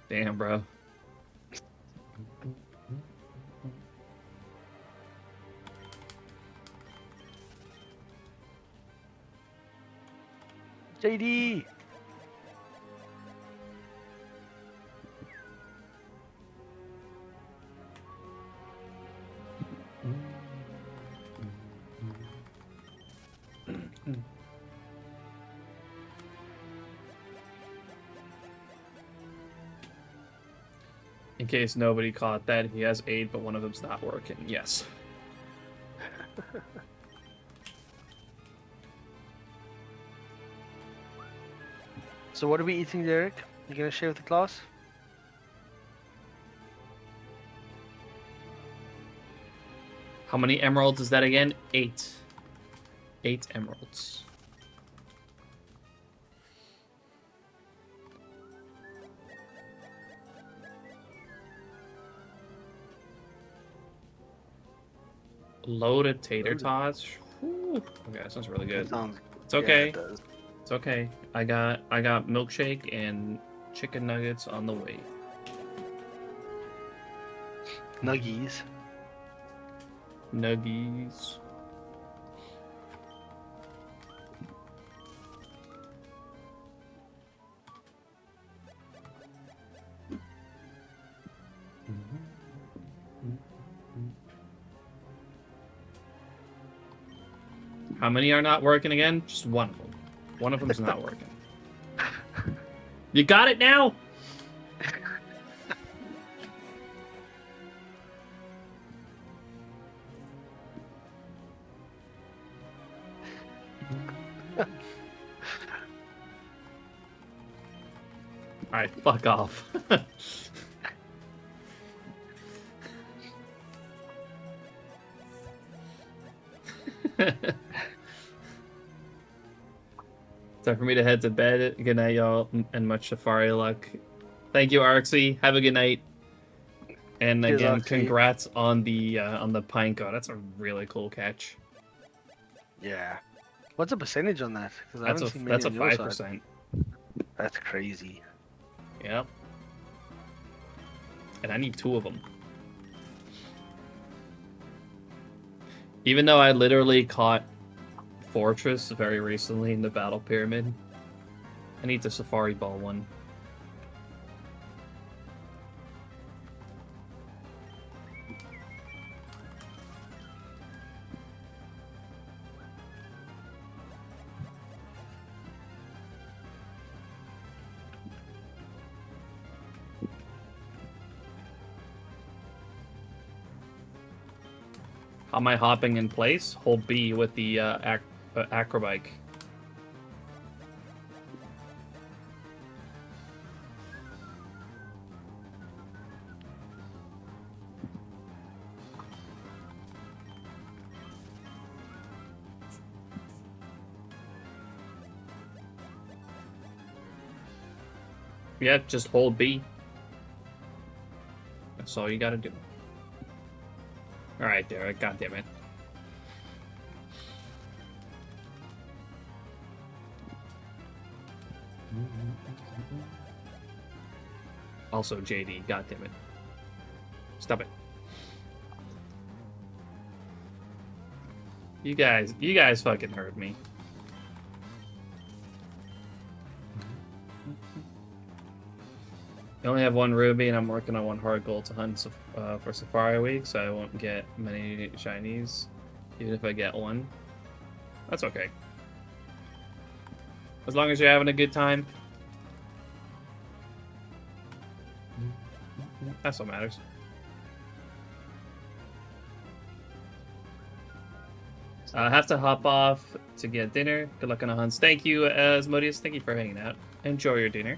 Damn, bro. JD! In case nobody caught that, he has 8, but one of them's not working. Yes. So what are we eating, Derek? You gonna share with the class? How many emeralds is that again? 8. 8 emeralds. Loaded tater tots. Whew. Okay, that sounds really good. It's okay. Yeah, it does. It's okay. I got milkshake and chicken nuggets on the way. Nuggies. Nuggies. How many are not working again? Just one of them. One of them's not working. You got it now? Alright, fuck off. Time for me to head to bed. Good night, y'all, and much safari luck. Thank you, Arxie. Have a good night. And Cheers, again, Arxie. congrats on the Pineco. That's a really cool catch. Yeah. What's the percentage on that? 'Cause I That's haven't a seen many on your side. 5%. That's crazy. Yep. And I need 2 of them. Even though I literally caught Fortress very recently in the Battle Pyramid, I need the Safari Ball one. How am I hopping in place? Hold B with the acrobike. Yeah, just hold B. That's all you gotta do. Alright, Derek, goddammit. Also, JD, goddammit. Stop it. You guys fucking hurt me. I only have 1 ruby, and I'm working on 1 hard gold to hunt for Safari Week, so I won't get many shinies, even if I get 1. That's okay. As long as you're having a good time. That's what matters. I have to hop off to get dinner. Good luck on the hunts. Thank you, Asmodeus. Thank you for hanging out. Enjoy your dinner.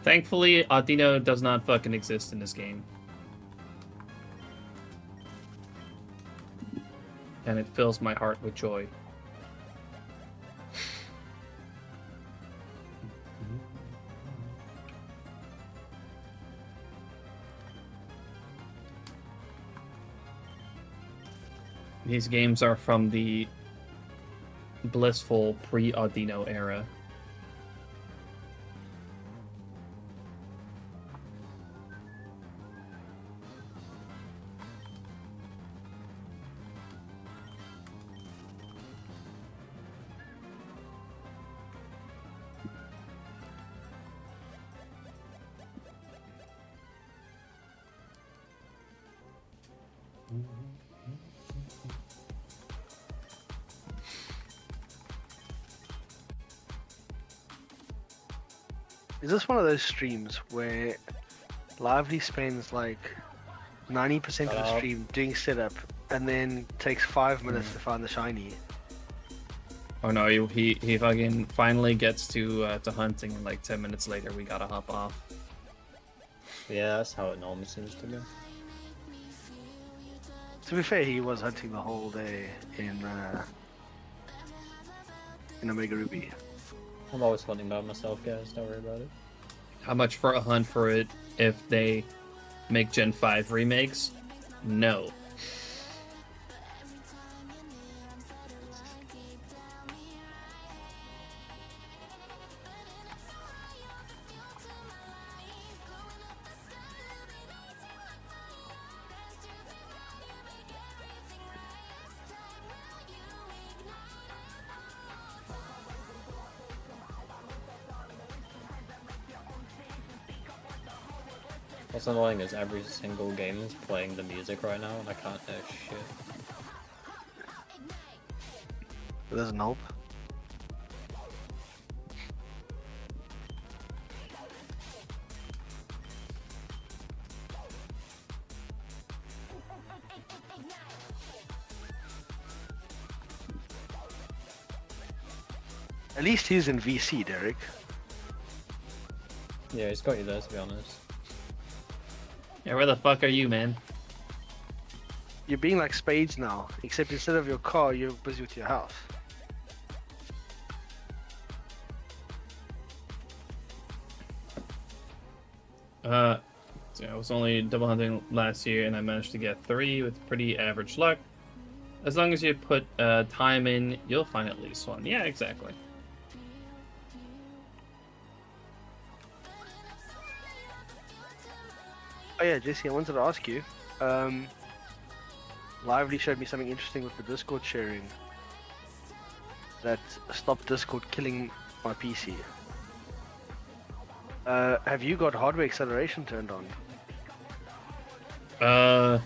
Thankfully, Audino does not fucking exist in this game. And it fills my heart with joy. These games are from the blissful pre-Audino era. Is this one of those streams where Lively spends like 90% of the stream doing setup and then takes 5 minutes to find the shiny? Oh no, he fucking finally gets to hunting, and like 10 minutes later we gotta hop off. Yeah, that's how it normally seems to be. To be fair, he was hunting the whole day in Omega Ruby. I'm always hunting by myself, guys. Don't worry about it. How much for a hunt for it if they make Gen 5 remakes? No. What's annoying is every single game is playing the music right now, and I can't hear shit. It doesn't help. At least he's in VC, Derek. Yeah, he's got you there, to be honest. Yeah, where the fuck are you, man? You're being like Spades now, except instead of your car, you're busy with your house. So I was only double hunting last year, and I managed to get 3 with pretty average luck. As long as you put time in, you'll find at least one. Yeah, exactly. Oh yeah, Jesse, I wanted to ask you. Lively showed me something interesting with the Discord sharing that stopped Discord killing my PC. Have you got hardware acceleration turned on? I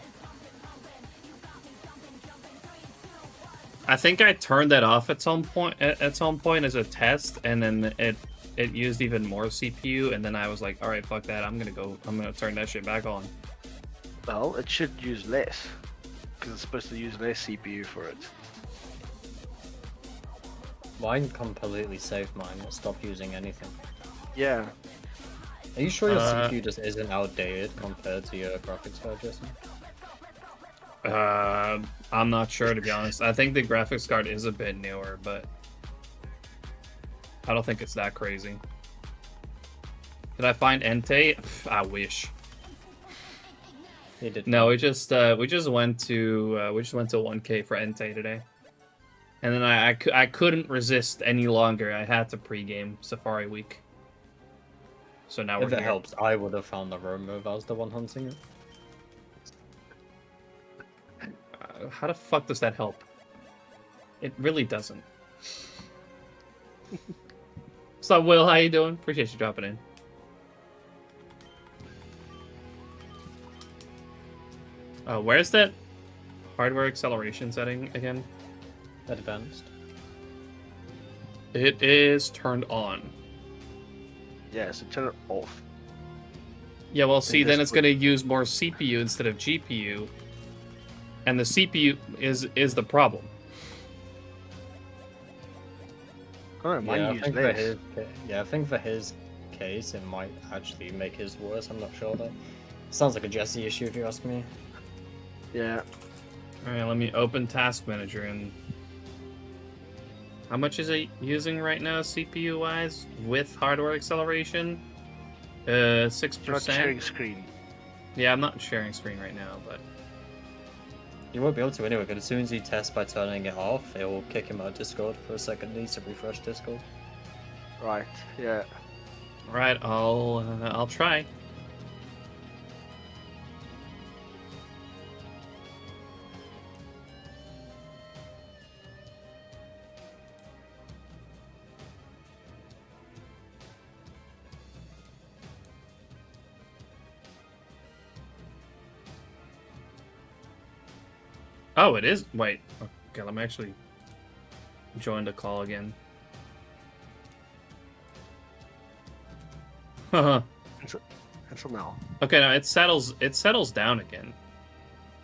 think I turned that off at some point. At some point as a test, and then it used even more CPU, and then I was like, all right, fuck that. I'm gonna turn that shit back on. Well, it should use less because it's supposed to use less CPU for it. Mine completely saved mine. It stopped using anything. Yeah. Are you sure your CPU just isn't outdated compared to your graphics card, Jesse? I'm not sure, to be honest. I think the graphics card is a bit newer, but I don't think it's that crazy. Did I find Entei? I wish. You did. No, we just went to 1K for Entei today, and then I couldn't resist any longer. I had to pregame Safari Week. So now If we're it here. helps, I would have found the roam move. I was the one hunting it. How the fuck does that help? It really doesn't. What's up, Will? How you doing? Appreciate you dropping in. Where's that hardware acceleration setting again? Advanced. It is turned on. Yeah, so turn it off. Yeah, well, see, then it's Discord. going to use more CPU instead of GPU, and the CPU is the problem. Oh, mine Yeah, I use think for less. his, I think for his case, it might actually make his worse. I'm not sure though. Sounds like a Jesse issue if you ask me. Yeah. All right, let me open Task Manager, and how much is it using right now, CPU-wise, with hardware acceleration? 6%. Not sharing screen. Yeah, I'm not sharing screen right now, but You won't be able to anyway, because as soon as you test by turning it off, it will kick him out of Discord for a second. He needs to refresh Discord. Right. Yeah. all right, I'll try. Oh, it is. Wait. Okay, let me actually join the call again. until now. Okay, now it settles down again.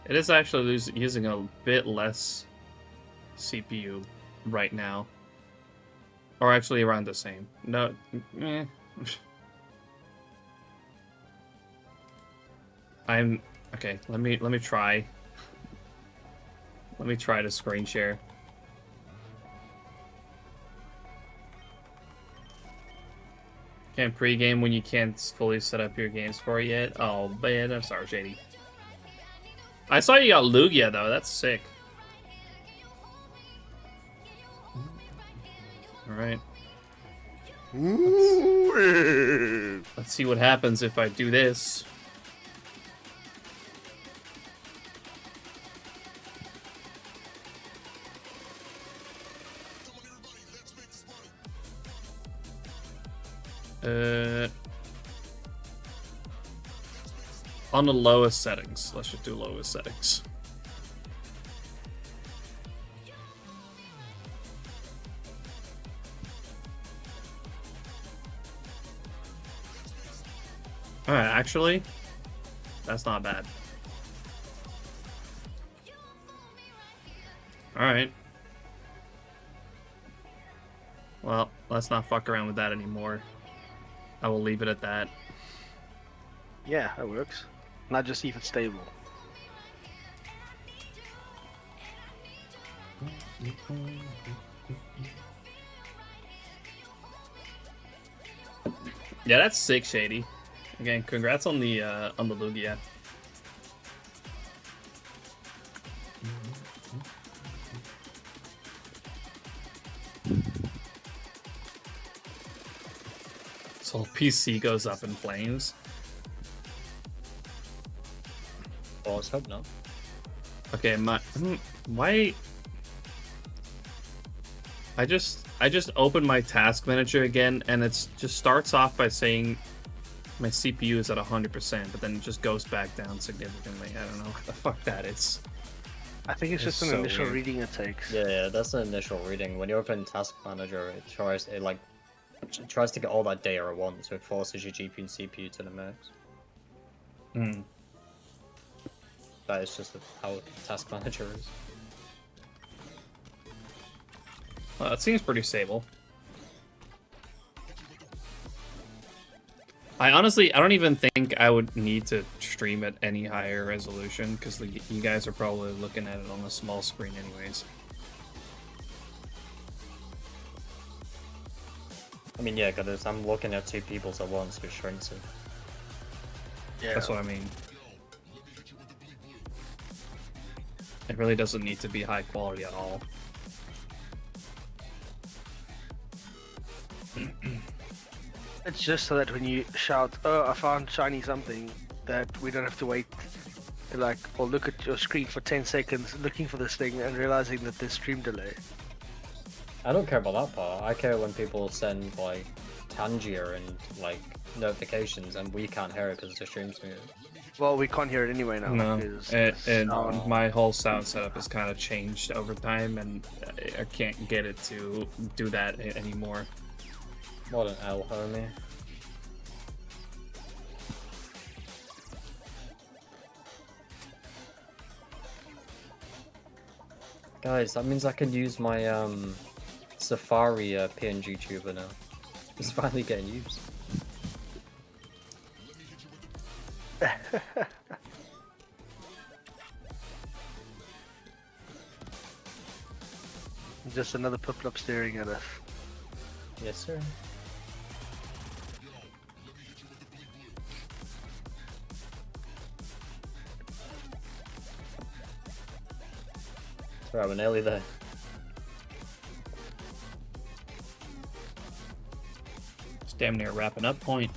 It is actually using a bit less CPU right now. Or actually around the same. No, okay, let me try. Let me try to screen share. Can't pregame when you can't fully set up your games for it yet. Oh man, I'm sorry, Shady. I saw you got Lugia though. That's sick. All right. Let's see what happens if I do this. On the lowest settings. Let's just do lowest settings. Alright, actually, that's not bad. Alright. Well, let's not fuck around with that anymore. I will leave it at that. Yeah, that works. Not just even stable. Yeah, that's sick, Shady. Again, congrats on the Lugia. So PC goes up in flames. Well, let's hope not. Okay, why? I just opened my task manager again, and it just starts off by saying my CPU is at 100%, but then it just goes back down significantly. I don't know what the fuck that is. I think it's just an so initial weird. reading it takes. Yeah, that's an initial reading. When you open Task Manager, it tries to get all that data at once, so it forces your GPU and CPU to the max. Hmm. That is just how Task Manager is. Well, it seems pretty stable. I don't even think I would need to stream at any higher resolution, because you guys are probably looking at it on a small screen anyways. I mean, yeah, because I'm looking at two people's at once, which shrinks it. Yeah. That's what I mean. It really doesn't need to be high quality at all. It's just so that when you shout, "Oh, I found shiny something," that we don't have to wait, or look at your screen for 10 seconds looking for this thing and realizing that there's stream delay. I don't care about that part. I care when people send Tangier and notifications, and we can't hear it because the stream's muted. Well, we can't hear it anyway now. No, my whole sound setup has kind of changed over time, and I can't get it to do that anymore. What an L, homie. Guys, that means I can use my Safari PNG tuber now. It's finally getting used. Just another Piplup staring at us. Yes, sir. Right, we're nearly there. It's damn near wrapping up point.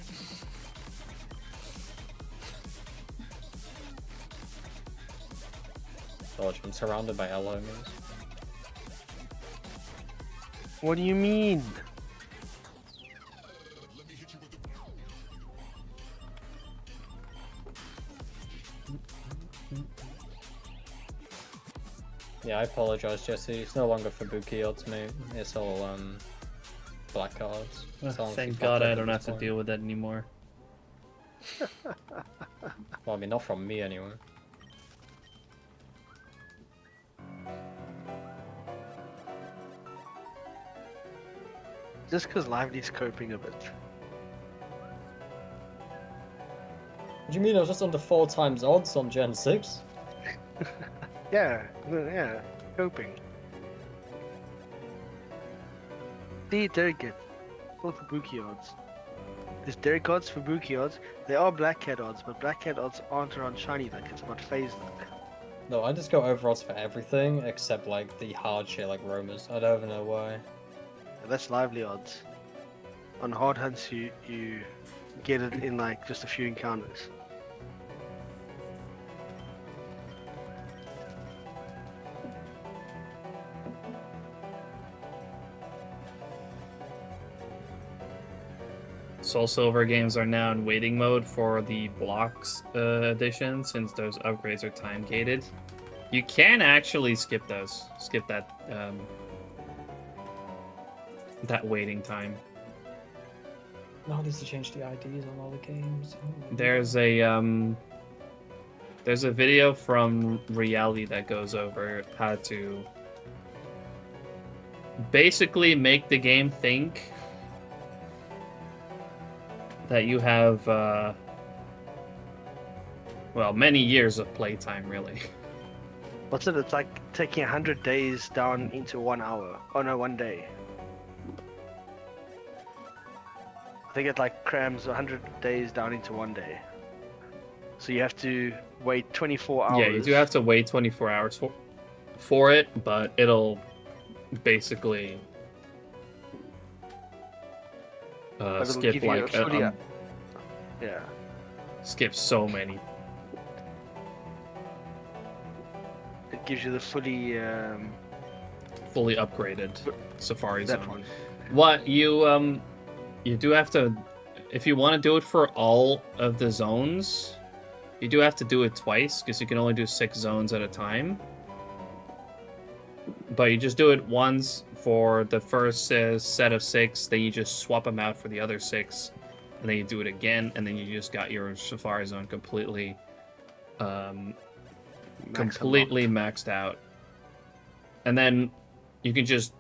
Dodge, I'm surrounded by L homies. What do you mean? Yeah, I apologize, Jesse. It's no longer Fubuki Ultimate. It's all black cards. Thank God I don't have to deal with that anymore. Well, I mean, not from me anyway. Just because Lively's coping a bit. What do you mean? I was just under 4 times odds on Gen 6? Yeah, coping. See, Derek, all Fubuki odds. There's Derek odds, Fubuki odds. There are Black Cat odds, but Black Cat odds aren't around SHINYDEX. It's about phase luck. No, I just go over odds for everything except like the hard shit like roamers. I don't even know why. That's Lively odds. On hard hunts, you get it in like just a few encounters. Soul Silver games are now in waiting mode for the blocks edition, since those upgrades are time gated. You can actually skip those. Skip that that waiting time. No, this to change the IDs on all the games. Oh, There's a video from Reality that goes over how to basically make the game think that you have well, many years of playtime, really. What's it? It's like taking 100 days down into 1 hour. Oh no, 1 day. I think it like crams 100 days down into 1 day. So you have to wait 24 hours. Yeah, you do have to wait 24 hours for it, but it'll basically skip give you like a fully yeah. Skip so many. It gives you the fully upgraded Safari that Zone. one. What you do have to, if you want to do it for all of the zones, you do have to do it twice because you can only do 6 zones at a time. But you just do it once for the first set of 6, then you just swap them out for the other 6, and then you do it again, and then you just got your Safari Zone completely maxed out. And then you can just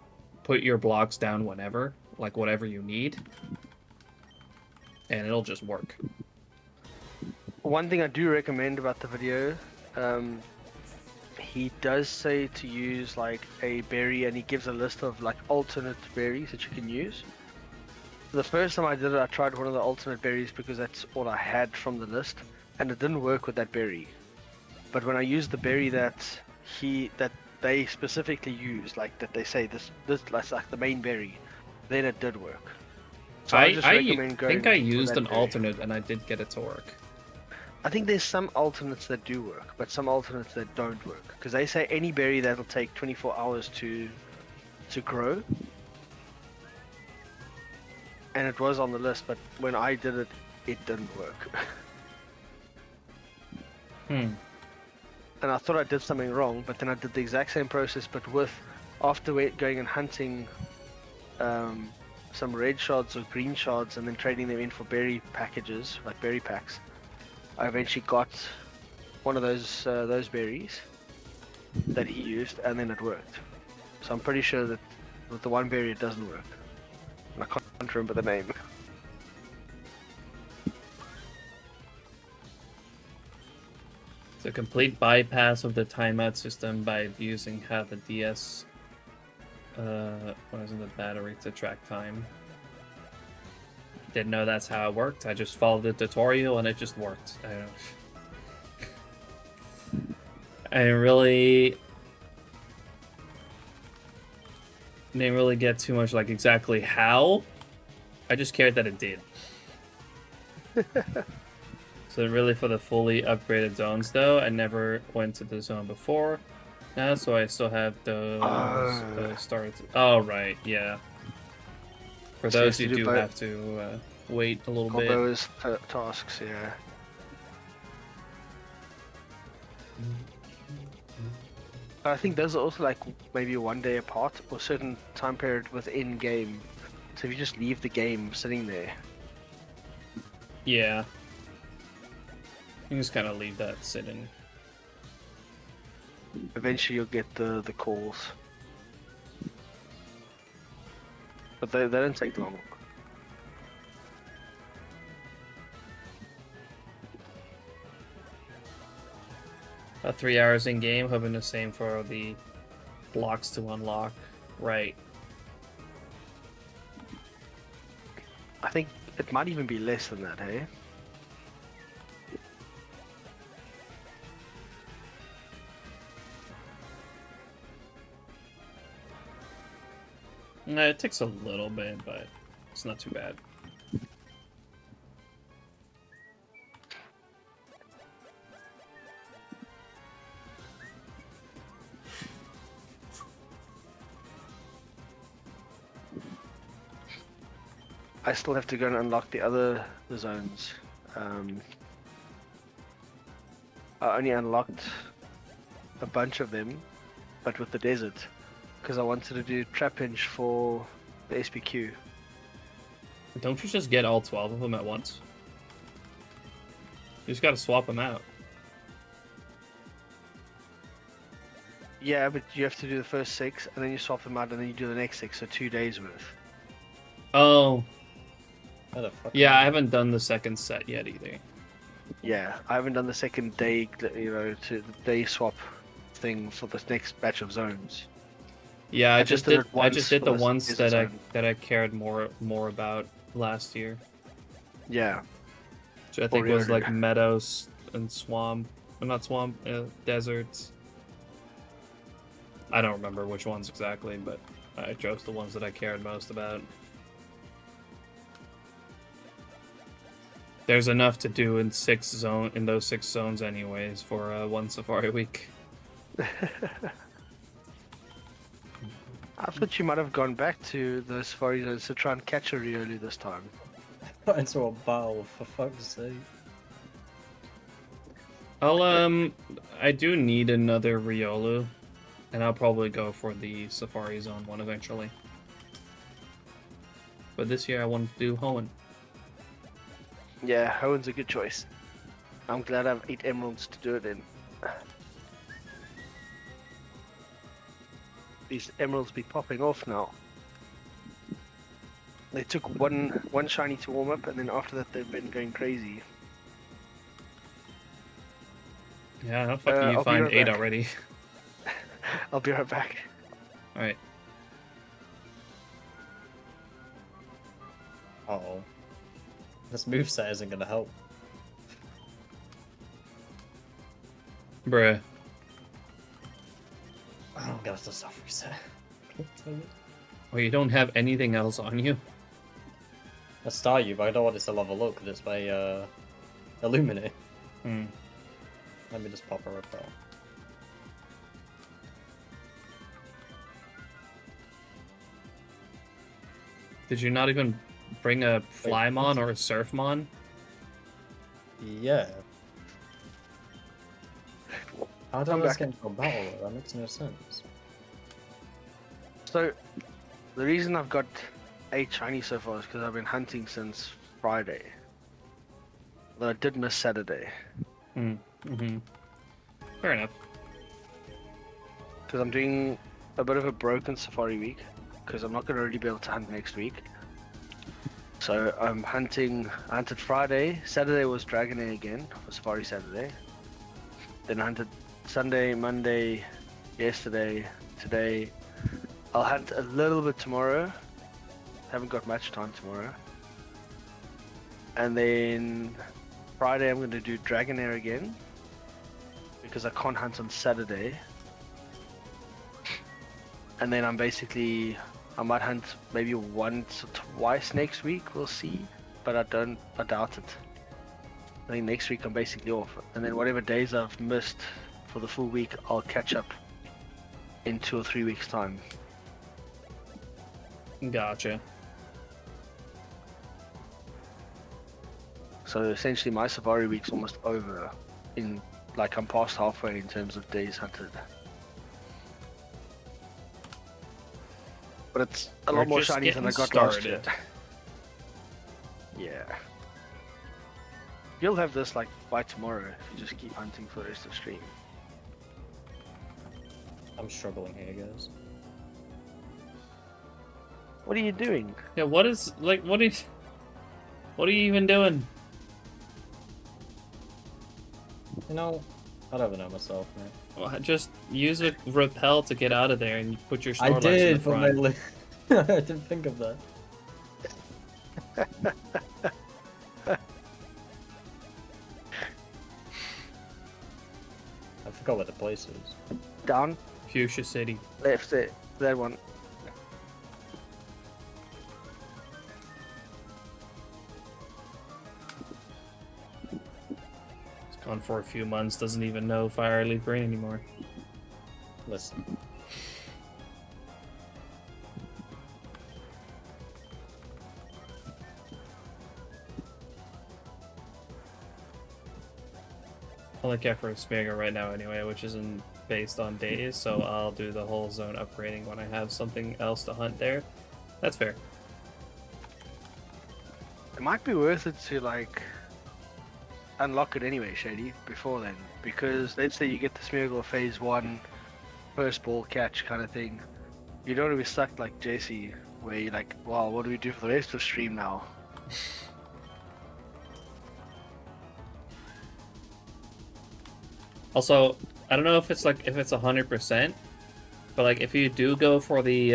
put your blocks down whenever, like whatever you need, and it'll just work. One thing I do recommend about the video, he does say to use like a berry, and he gives a list of like alternate berries that you can use. The first time I did it, I tried one of the alternate berries because that's all I had from the list, and it didn't work with that berry. But when I used the berry that they specifically use, like that they say this that's like the main berry, then it did work. So I just recommend going think I for used that an berry. alternate, and I did get it to work. I think there's some alternates that do work, but some alternates that don't work. Because they say any berry that'll take 24 hours to grow. And it was on the list, but when I did it, it didn't work. And I thought I did something wrong, but then I did the exact same process, but after going and hunting some red shards or green shards and then trading them in for berry packages, like berry packs. I eventually got one of those berries that he used, and then it worked. So I'm pretty sure that with the one berry it doesn't work. And I can't remember the name. It's a complete bypass of the timeout system by using how the DS was in the battery to track time. Didn't know that's how it worked. I just followed the tutorial and it just worked. I didn't really get too much like exactly how. I just cared that it did. So really for the fully upgraded zones though, I never went to the zone before. So I still have those started. Oh right, yeah. For So those you you have to do do have to wait a little bit. Those tasks, yeah. I think those are also like maybe 1 day apart or certain time period within game. So if you just leave the game sitting there. Yeah. You just kind of leave that sitting. Eventually you'll get the calls. But they don't take long. About 3 hours in game, hoping the same for the blocks to unlock. Right. I think it might even be less than that, hey? No, it takes a little bit, but it's not too bad. I still have to go and unlock the zones. I only unlocked a bunch of them, but with the desert, because I wanted to do trap hinge for the SPQ. Don't you just get all 12 of them at once? You just gotta swap them out. Yeah, but you have to do the first 6, and then you swap them out, and then you do the next 6, so 2 days worth. Oh. How the fuck? Yeah, I haven't done the second set yet either. Yeah, I haven't done the second day, to the day swap thing for this next batch of zones. Yeah, I just did. I just did the for ones this that zone. I cared more about last year. Yeah. Which I think Or was like earlier. meadows and swamp. Well, not swamp, deserts. I don't remember which ones exactly, but I chose the ones that I cared most about. There's enough to do in those 6 zones anyways for one safari week. I thought you might have gone back to the safari zones to try and catch a Riolu this time. Got into a battle, for fuck's sake. I do need another Riolu, and I'll probably go for the Safari Zone one eventually. But this year I want to do Hoenn. Yeah, Hoenn's a good choice. I'm glad I have 8 emeralds to do it in. These emeralds be popping off now. They took one shiny to warm up, and then after that they've been going crazy. Yeah, how the fuck do I'll you be find right 8 back. already? I'll be right back. Alright. Uh-oh. This moveset isn't gonna help. Bruh. I'm gonna have to self reset. Well, you don't have anything else on you? I start you, but I don't want it to level up because it's my Illuminate. Hmm. Let me just pop a repel. Did you not even bring a Flymon or a Surfmon? Yeah. How do I I'm just back. get into a battle? That makes no sense. So, the reason I've got 8 shiny so far is because I've been hunting since Friday. But I did miss Saturday. Mm-hmm. Fair enough. Because I'm doing a bit of a broken safari week. Because I'm not going to really be able to hunt next week. So I'm hunting. I hunted Friday. Saturday was Dragonair again for Safari Saturday. Then I hunted Sunday, Monday, yesterday, today. I'll hunt a little bit tomorrow. Haven't got much time tomorrow. And then Friday I'm going to do Dragonair again. Because I can't hunt on Saturday. And then I might hunt maybe once or twice next week, we'll see. But I doubt it. I think next week I'm basically off. And then whatever days I've missed for the full week, I'll catch up in 2 or 3 weeks' time. Gotcha. So essentially my safari week's almost over. I'm past halfway in terms of days hunted. But it's a lot We're more just shinies than I getting got last year. started. Yeah. You'll have this like by tomorrow if you just keep hunting for the rest of the stream. I'm struggling here, guys. What are you doing? Yeah, what are you even doing? You know, I don't even know myself, man. Well, just use a repel to get out of there and put your I Snorlax in the did, but front. I didn't think of that. I forgot where the place is. Down, Fuchsia City. left it. That one. It's gone for a few months, doesn't even know Fire Leaf Green anymore. Listen. I only care for Smeargle right now anyway, which isn't based on days, so I'll do the whole zone upgrading when I have something else to hunt there. That's fair. It might be worth it to like unlock it anyway, Shady, before then. Because let's say you get the Smeargle phase 1 first ball catch kind of thing. You don't want to be stuck like JC, where you're like, wow, what do we do for the rest of the stream now? Also, I don't know if it's 100%, but like if you do go for the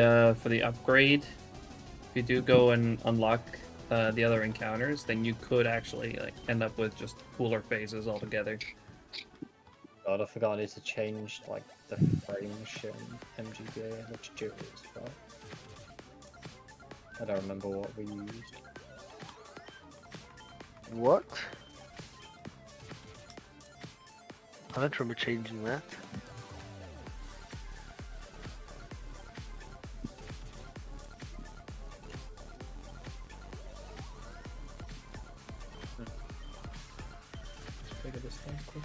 upgrade, if you do go and unlock the other encounters, then you could actually like end up with just cooler phases altogether. God, I forgot I need to change like the frame shit in MGBA, which Joe is, right? I don't remember what we used. What? I don't remember changing that. Let's figure this out quick.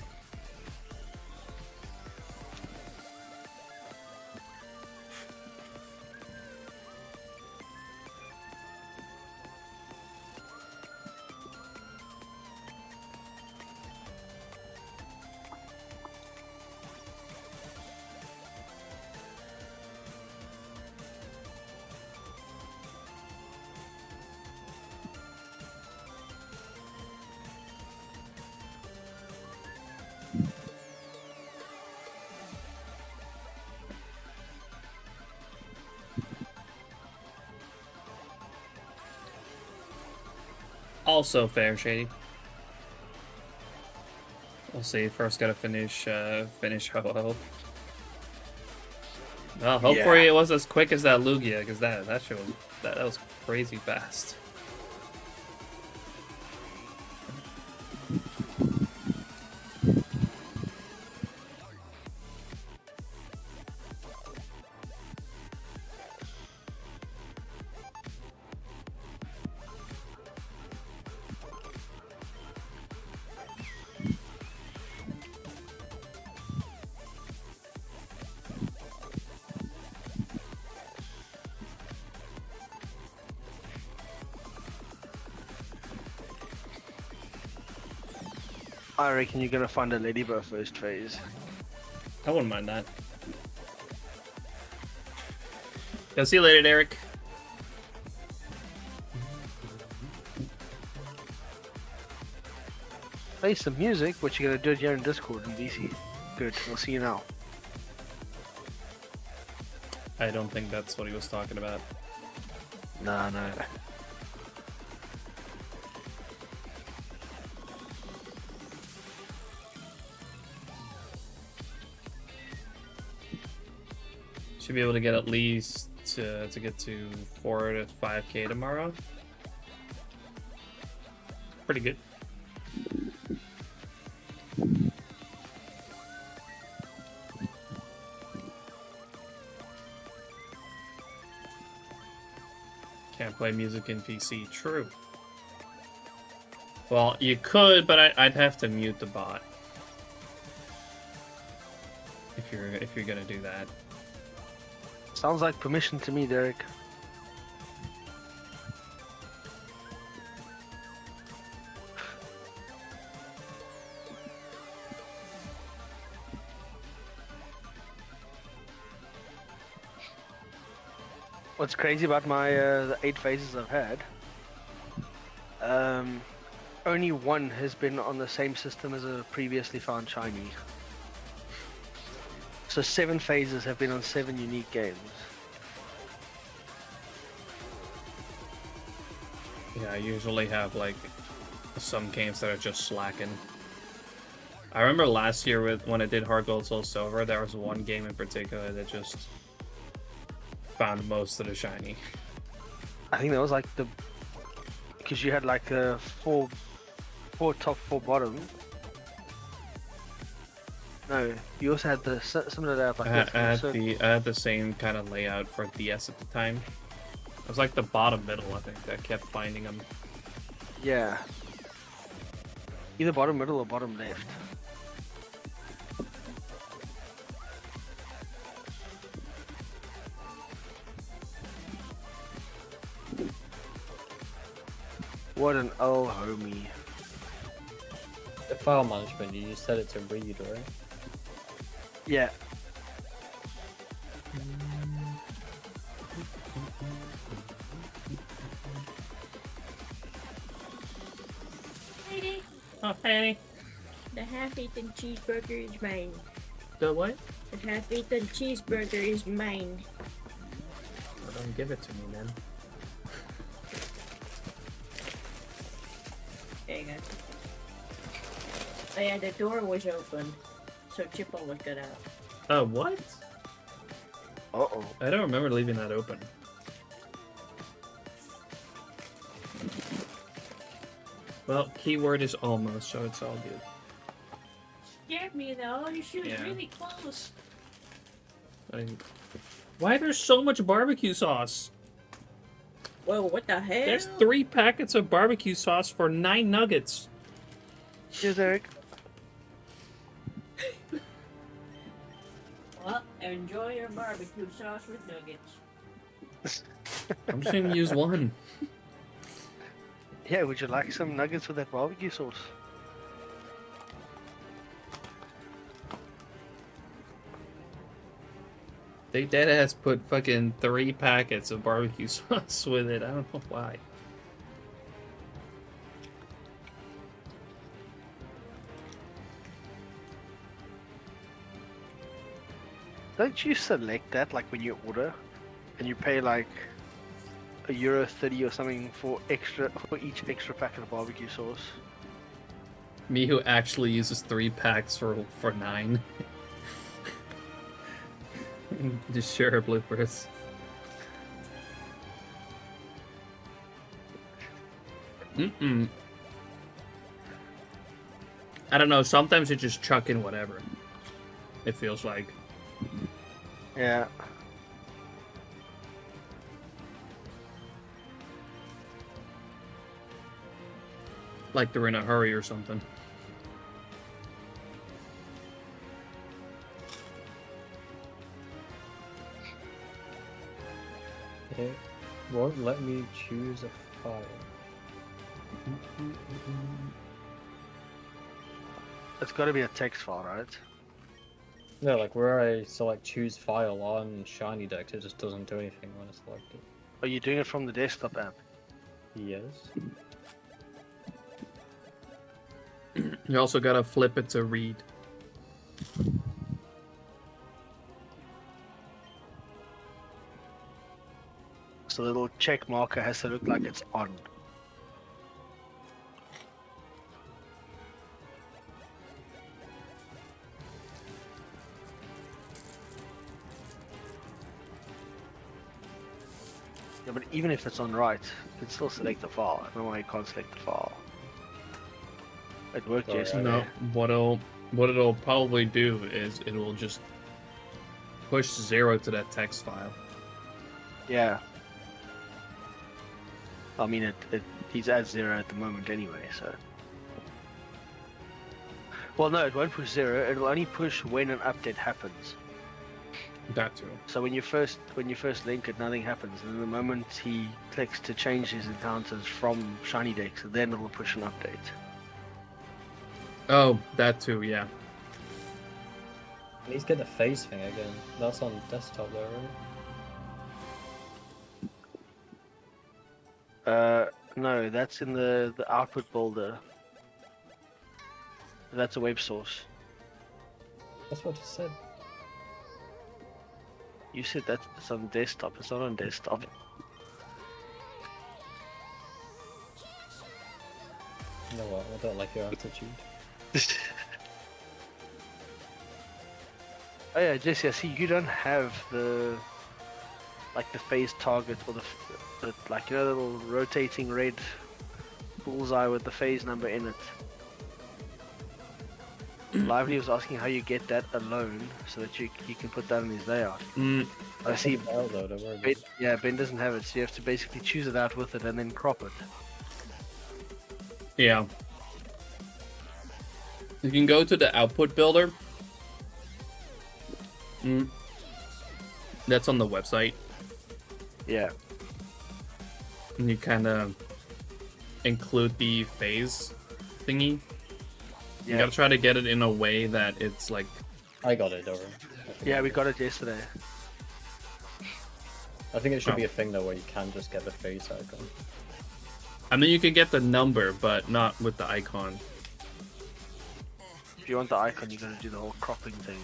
Also fair, Shady. We'll see. First, gotta finish Ho-Oh. Well, hopefully it was as quick as that Lugia, because that shit was that was crazy fast. I reckon you're gonna find a Ladybird first phase. I wouldn't mind that. Yeah, see you later, Derek. Play some music, but you're gonna do it here in Discord and DC. Good, we'll see you now. I don't think that's what he was talking about. No. Should be able to get at least to get to 4 to 5k tomorrow. Pretty good. Can't play music in PC. True. Well, you could, but I'd have to mute the bot if you're gonna do that. Sounds like permission to me, Derek. What's crazy about my the 8 phases I've had? Only one has been on the same system as a previously found shiny. So 7 phases have been on 7 unique games. Yeah, I usually have like some games that are just slacking. I remember last year when I did Hard Gold Soul Silver, there was one game in particular that just found most of the shiny. I think that was like because you had like a 4 top 4 bottom. No, you also had the similar layout like I had the same kind of layout for DS at the time. It was like the bottom middle, I think, that kept finding them. Yeah. Either bottom middle or bottom left. What an L, homie. The file management, you just set it to read, right? Yeah. Lady, Oh, hey. the half-eaten cheeseburger is mine. The what? The half-eaten cheeseburger is mine. Well, don't give it to me, then. There you go. Oh yeah, the door was open, so Chippo was got out. What? Uh-oh. I don't remember leaving that open. Well, keyword is almost, so it's all good. Scared me though, she was Yeah. really close. Why there's so much barbecue sauce? Whoa, what the hell? There's 3 packets of barbecue sauce for 9 nuggets. Cheers, Eric. Well, enjoy your barbecue sauce with nuggets. I'm just gonna use one. Yeah, would you like some nuggets with that barbecue sauce? They deadass put fucking 3 packets of barbecue sauce with it. I don't know why. Don't you select that like when you order, and you pay like €1.30 or something for each extra packet of barbecue sauce? Me who actually uses 3 packs for 9. Just share bloopers. I don't know, sometimes you just chuck in whatever. It feels like. Yeah. Like they're in a hurry or something. It won't let me choose a file. It's got to be a text file, right? No, like where I select choose file on SHINYDEX, it just doesn't do anything when I select it. Are you doing it from the desktop app? Yes. You also gotta flip it to read. So the little check marker has to look like it's on. Yeah, but even if it's on right, you can still select the file. I don't know why you can't select the file. It worked Sorry, yesterday. No, what it'll probably do is it will just push 0 to that text file. Yeah. I mean, he's at 0 at the moment anyway, so. Well, no, it won't push 0. It'll only push when an update happens. That too. So when you first link it, nothing happens, and the moment he clicks to change his encounters from SHINYDEX, then it'll push an update. Oh, that too, yeah. Please get the face thing again. That's on desktop though, right? No, that's in the output builder. That's a web source. That's what I just said. You said that's on desktop. It's not on desktop. You know what? I don't like your attitude. Oh yeah, Jesse, I see you don't have the phase target or the like, you know, the little rotating red bullseye with the phase number in it. Lively was asking how you get that alone so that he can put that in his layout. I see. Ben doesn't have it, so you have to basically choose it out with it and then crop it. Yeah. You can go to the output builder. That's on the website. Yeah. And you kind of include the phase thingy. You gotta try to get it in a way that it's like... I got it, over. Yeah, we got it yesterday. I think it should be a thing though where you can just get the face icon. I mean, you can get the number, but not with the icon. If you want the icon, you gotta do the whole cropping thing.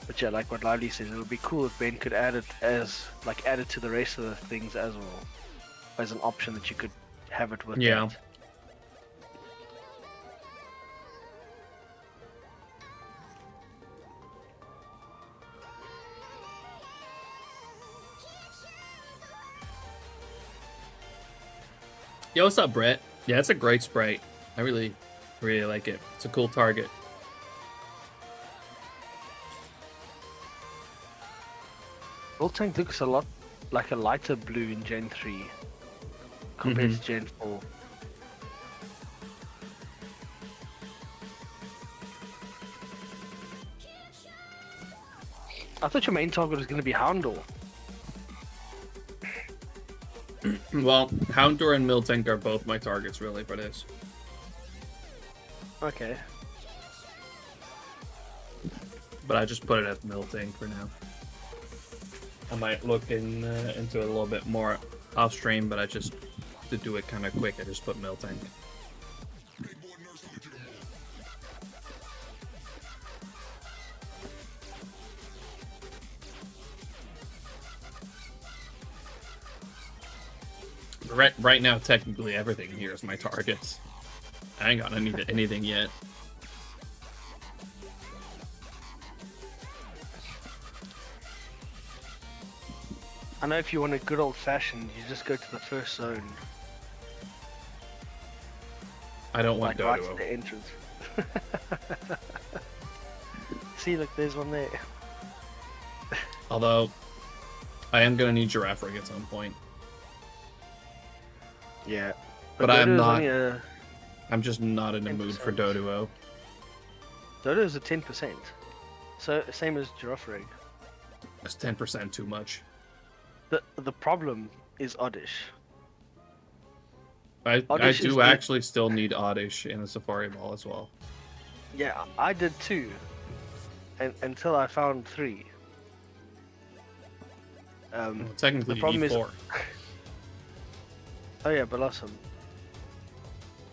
But yeah, like what Lively says, it would be cool if Ben could add it as, like, add it to the rest of the things as well. As an option that you could have it with. Yeah. That. Yo, what's up, Brett? Yeah, it's a great sprite. I really like it. It's a cool target. Tank looks a lot like a lighter blue in Gen 3 compared to Gen 4. I thought your main target was going to be Houndor. Well, Houndor and Miltank are both my targets, really, for this. Okay. But I just put it as Miltank for now. I might look into it a little bit more off stream, but to do it kind of quick, I just put Miltank. Right now, technically everything here is my targets. I ain't got anything yet. I know if you want a good old fashioned, you just go to the first zone. I don't want like Dodo. Right to the entrance. See, look, there's one there. Although, I am gonna need Giraffe Rig at some point. Yeah. But I'm not. I'm just not in the mood for Doduo. Dodo is a 10%. So, same as Giraffe Rig. That's 10% too much. The problem is Oddish. I do actually still need Oddish in the Safari Ball as well. Yeah, I did too. Until I found 3. Well, technically, the problem you need 4. Oh yeah, Blossom.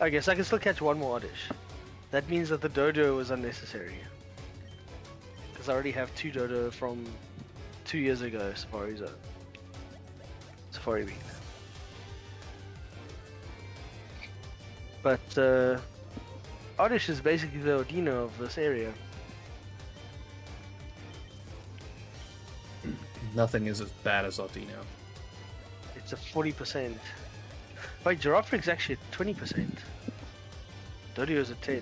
I guess I can still catch one more Oddish. That means that the Dodo was unnecessary. Because I already have 2 Dodo from 2 years ago, Safari Week. But Oddish is basically the Odino of this area. Nothing is as bad as Aldino. It's a 40%. Wait, Giraffe Rig's actually at 20%. Dodio's at 10.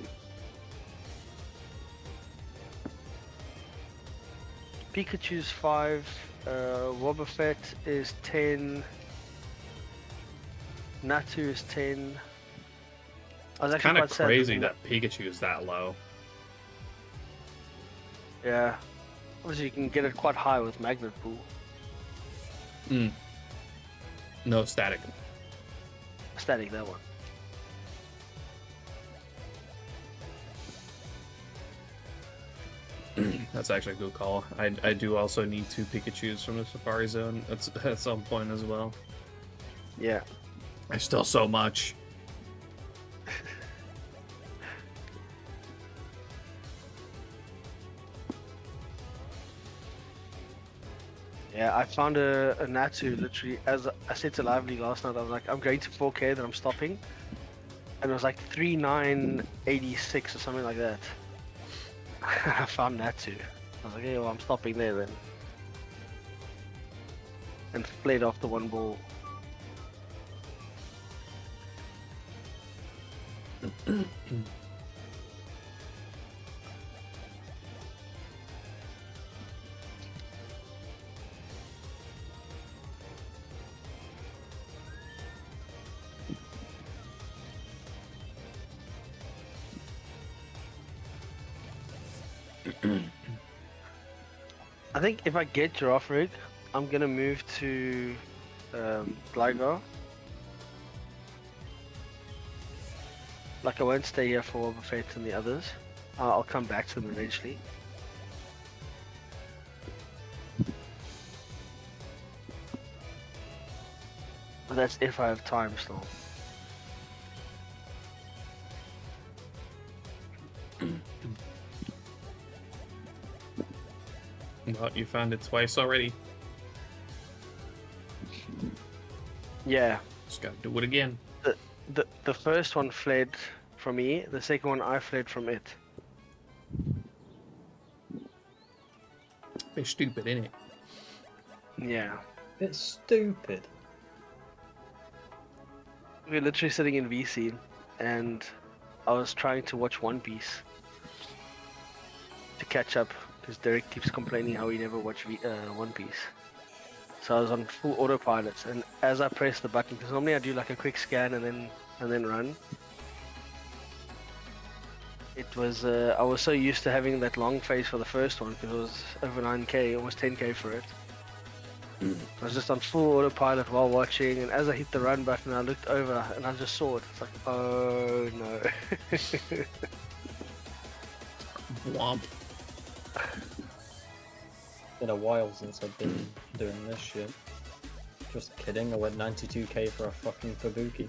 Pikachu's 5. Wobbuffet is 10. Natu is 10. It's kind of crazy that Pikachu is that low. Yeah. Obviously, you can get it quite high with Magnet Pool. No, static. Static, that one. That's actually a good call. I do also need 2 Pikachus from the Safari Zone at some point as well. Yeah. There's still so much. Yeah, I found a Natsu literally, as I said to Lively last night, I was like, I'm going to 4K, then I'm stopping. And it was like 3986 or something like that. I found Natsu. I was like, hey, well, I'm stopping there then. And fled off the one ball. I think if I get Giraffe Rig, I'm gonna move to Gligar. Like I won't stay here for Boba Fett and the others. I'll come back to them eventually. But that's if I have time still. Well, you found it twice already. Yeah. Just gotta do it again. The first one fled from me. The second one I fled from it. They're stupid, innit? Yeah. It's stupid. We're literally sitting in VC, and I was trying to watch One Piece to catch up because Derek keeps complaining how he never watched One Piece. So I was on full autopilot, and as I pressed the button, because normally I do like a quick scan and then run. It was I was so used to having that long face for the first one because it was over 9k, almost 10k for it. I was just on full autopilot while watching, and as I hit the run button, I looked over and I just saw it. It's like, oh no. Womp. Been a while since I've been doing this shit. Just kidding, I went 92k for a fucking Fubuki.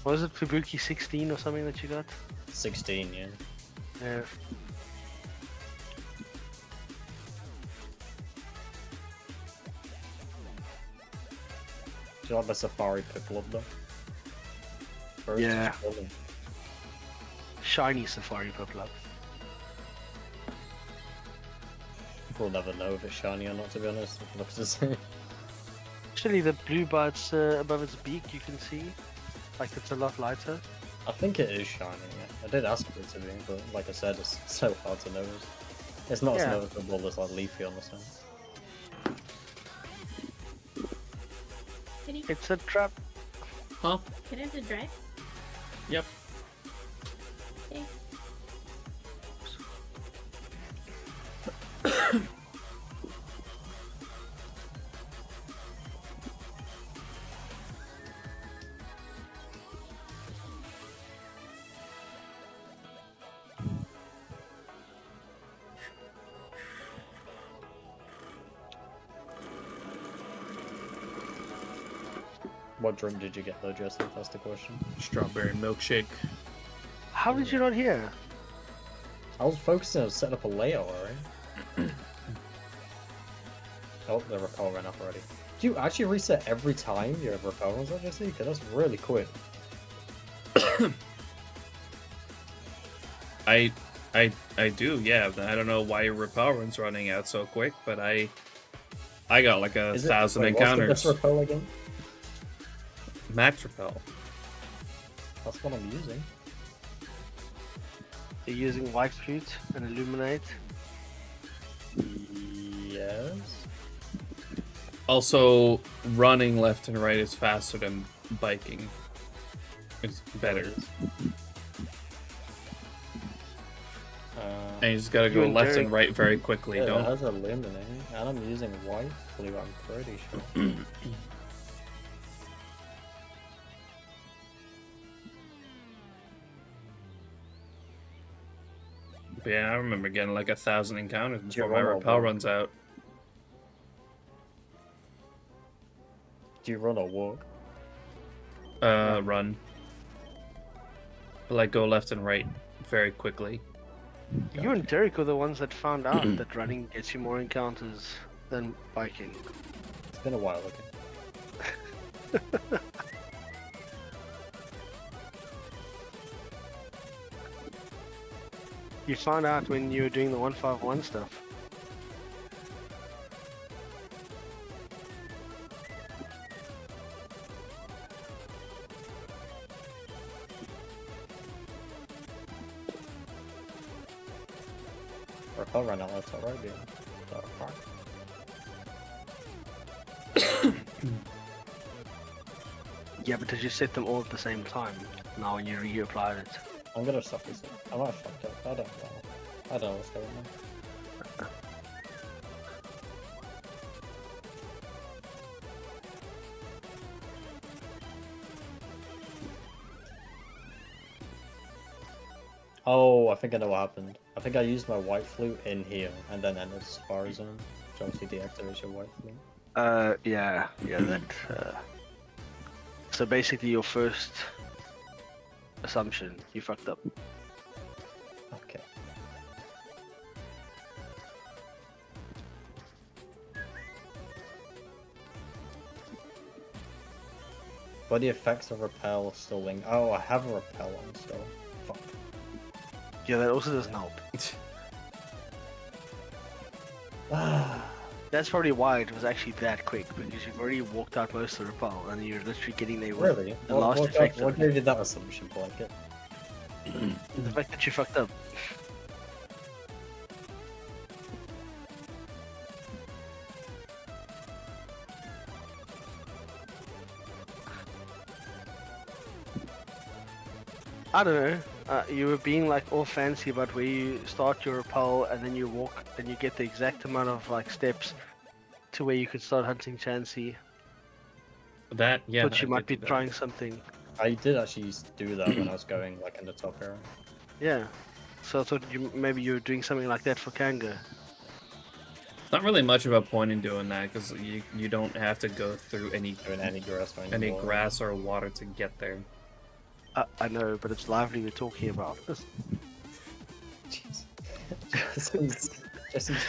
Was it Fubuki 16 or something that you got? 16, yeah. Yeah. Do you like the Safari Piplup though? Or is it Yeah. just fully? Shiny Safari Piplup. We'll never know if it's shiny or not, to be honest. It looks the same. Actually, the blue parts above its beak, you can see, like it's a lot lighter. I think it is shiny, yeah. I did ask for it to be, but like I said, it's so hard to notice. It's not as Yeah. noticeable as like Leafy on the side. Can, It's a trap. Huh? can I have the drive? Yep. Okay. What drink did you get though, Jesse? That's the question. Strawberry milkshake. How did you not hear? I was focusing on setting up a layout, alright? Oh, the repel ran up already. Do you actually reset every time your repel runs up, Jesse? Because that's really quick. I do, yeah. I don't know why your repel run's running out so quick, but I got like a 1,000 encounters. What's the best repel again? Max repel. That's what I'm using. You're using White Fruit and Illuminate. Yes. Also, running left and right is faster than biking. It's better. And you just gotta go and left Derek- and right very quickly. Yeah, it Don't. has Illuminate, and I'm using White Blue, I'm pretty sure. But yeah, I remember getting like 1,000 encounters Do you before my run or repel walk? runs out. Do you run or walk? Run. But, like, go left and right very quickly. You and Derek are the ones that found out that running gets you more encounters than biking. It's been a while ago. You found out when you were doing the 151 stuff. Repel run out, that's alright, dude. So, fuck. Yeah, but did you set them all at the same time? Now when you reapplied it. I'm gonna stop this. I might have fucked up. I don't know. I don't know what's going on. Oh, I think I know what happened. I think I used my white flute in here and then entered Safari Zone, which obviously deactivates your white flute. Yeah, that. So basically, your first assumption, you fucked up. Okay. But the effects of repel still link. Oh, I have a repel on still. Fuck. Yeah, that also doesn't help. That's probably why it was actually that quick, because you've already walked out most of the repel, and you're literally getting there with Really? the last effect. What gave you that assumption, Blanket? The fact that you fucked up. I don't know. You were being like all fancy about where you start your repel and then you walk and you get the exact amount of like steps to where you could start hunting Chansey. That, yeah. But you I might be did do that. trying something. I did actually do that when I was going like in the top area. Yeah. So I thought maybe you were doing something like that for Kanga. Not really much of a point in doing that, because you don't have to go through any grass or any water. grass or water to get there. I know, but it's lively we're talking about. Jesse's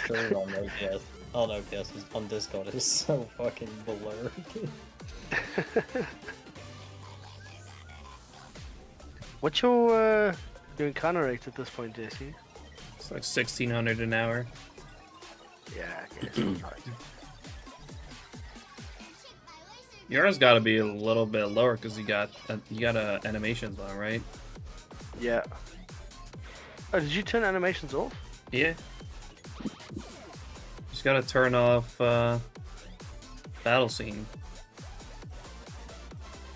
stream on OBS. On OBS on Discord is so fucking blurry. What's your encounter rate at this point, Jesse? It's like 1,600 an hour. Yeah, okay, sounds right. Yours got to be a little bit lower because you got animations on, right? Yeah. Oh, did you turn animations off? Yeah. Just gotta turn off battle scene,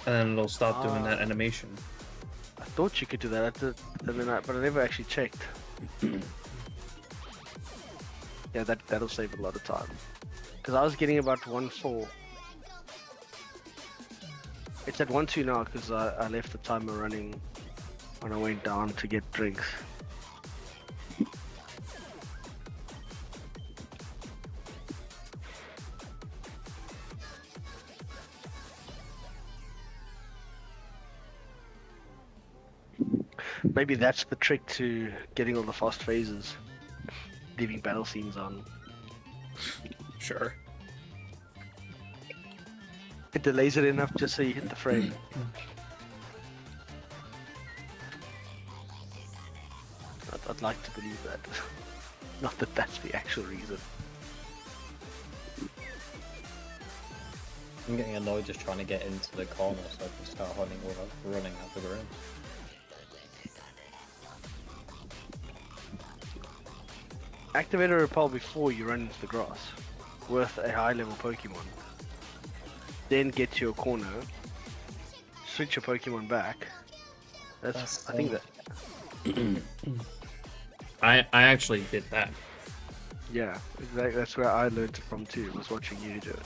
and then it'll stop doing that animation. I thought you could do that, but I never actually checked. Yeah, that'll save a lot of time. Because I was getting about 1.4. It's at 1.2 now because I left the timer running when I went down to get drinks. Maybe that's the trick to getting all the fast phases. Leaving battle scenes on. Sure. It delays it enough just so you hit the frame. I'd like to believe that. Not that that's the actual reason. I'm getting annoyed just trying to get into the corner so I can start running out the room. Activate a repel before you run into the grass with a high level Pokemon. Then get to your corner, switch your Pokemon back. That's I think that. I actually did that. Yeah, exactly. That's where I learned it from too. Was watching you do it.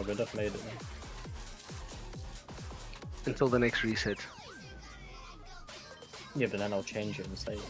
good. I've made it now. Until the next reset. Yeah, but then I'll change it and save it.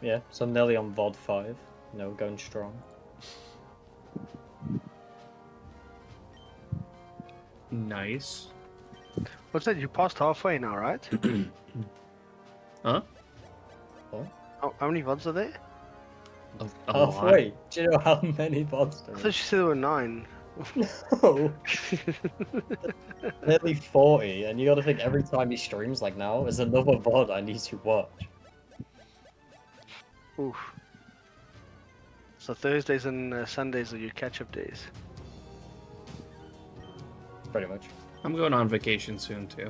Yeah, so I'm nearly on VOD 5. No, going strong. Nice. What's that? You passed halfway now, right? Huh? What? How many VODs are there? Halfway? Do you know how many VODs I there thought you said there were 9. No. Nearly 40, and you gotta think every time he streams like now, is another VOD I need to watch. Oof. So Thursdays and Sundays are your catch-up days. Pretty much. I'm going on vacation soon too.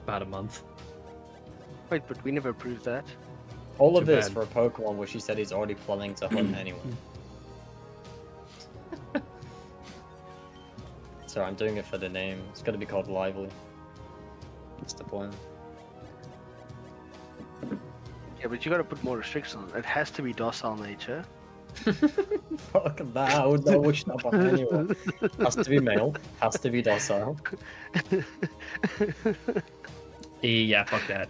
About a month. Wait, but we never proved that. All of Too this bad. for a Pokemon which he said he's already planning to hunt anyway. So I'm doing it for the name. It's gonna be called Lively. That's the plan. Yeah, but you gotta put more restrictions on it. It has to be docile nature. Fuck that, I would not wish that on anyone. Has to be male, has to be docile. Yeah, fuck that.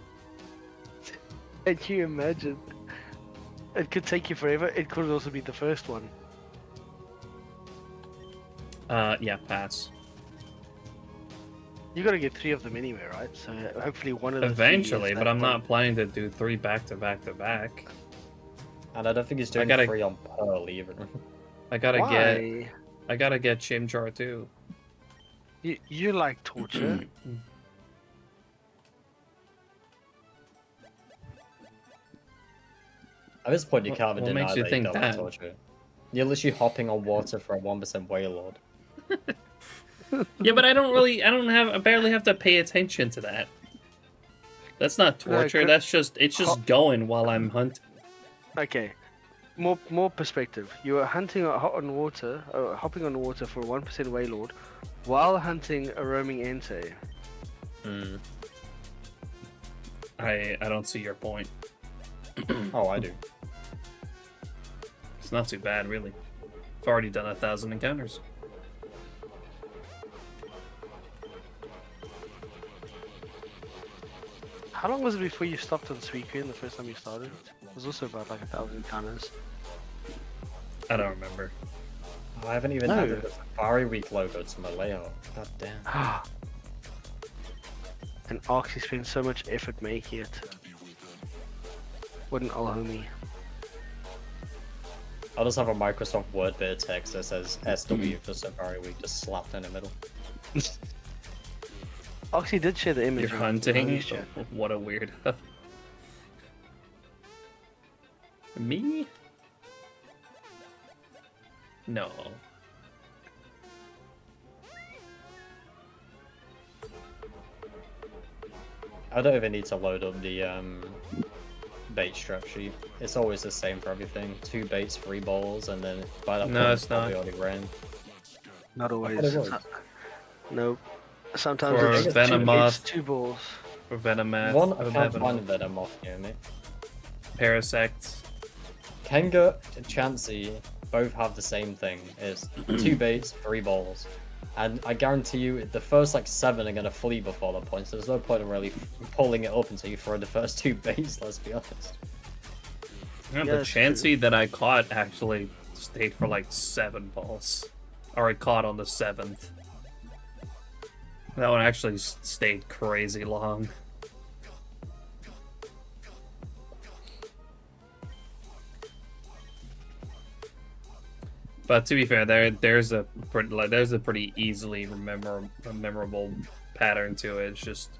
And you imagine? It could take you forever. It could also be the first one. Yeah, pass. You gotta get 3 of them anyway, right? So hopefully one of the 3 is Eventually, that but I'm one. not planning to do 3 back to back to back. And I don't think he's doing gotta- 3 on Pearl even. I gotta Why? get Chimchar too. You like torture. At this point, you can't even What deny makes you that think don't like that? torture. You're literally hopping on water for a 1% Wailord. Yeah, but I barely have to pay attention to that. That's not torture. could- That's just it's just going while I'm hunting. Okay. More perspective. You are hunting on water, hopping on water for a 1% Wailord, while hunting a roaming Entei. Mm. I don't see your point. Oh, I do. It's not too bad, really. I've already done 1,000 encounters. How long was it before you stopped on Suicune the first time you started? It was also about like 1,000 encounters. I don't remember. I haven't even No. added the Safari Week logo to my layout. God damn. And Arxie spent so much effort making it. What an old homie. I'll just have a Microsoft Word bit of text that says SW for Safari Week just slapped in the middle. Arxie did share the image. You're on hunting? his chat. What a weirdo. Me? No. I don't even need to load up the bait strap sheet. It's always the same for everything. 2 baits, 3 balls, and then by that No, point it's probably not. already ran. Not I always. thought it was. Nope. Sometimes For it's Venomoth. 2 balls. For Venomoth. One, I can't find Venomoth here, mate. Parasect. Kenga and Chansey both have the same thing. It's 2 baits, 3 balls. And I guarantee you, the first like 7 are gonna flee before that point, so there's no point in really pulling it up until you throw the first 2 baits, let's be honest. Yeah, Yeah, the it's Chansey that I caught actually stayed for like 7 balls. Or I caught on the 7th. That one actually stayed crazy long. But to be fair, there's a pretty easily memorable pattern to it. It's just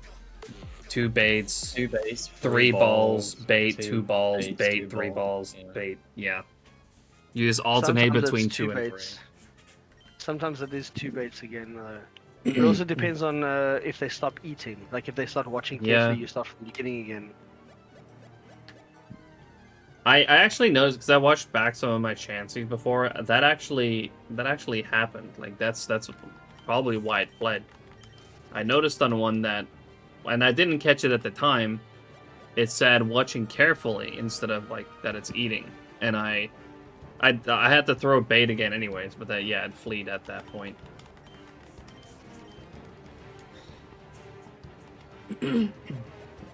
2 baits, 2 baits, 3 balls, bait, 2 balls, baits, bait, 2 3 balls, yeah. bait. Yeah. You just alternate Sometimes between it's 2 and 3. baits. Sometimes it is 2 baits again. It also depends on if they stop eating. Like if they start watching carefully, Yeah. you start from the beginning again. I actually noticed because I watched back some of my chances before. That actually happened. Like that's probably why it fled. I noticed on one that, and I didn't catch it at the time. It said watching carefully instead of like that it's eating, and I had to throw bait again anyways. But that it fleed at that point.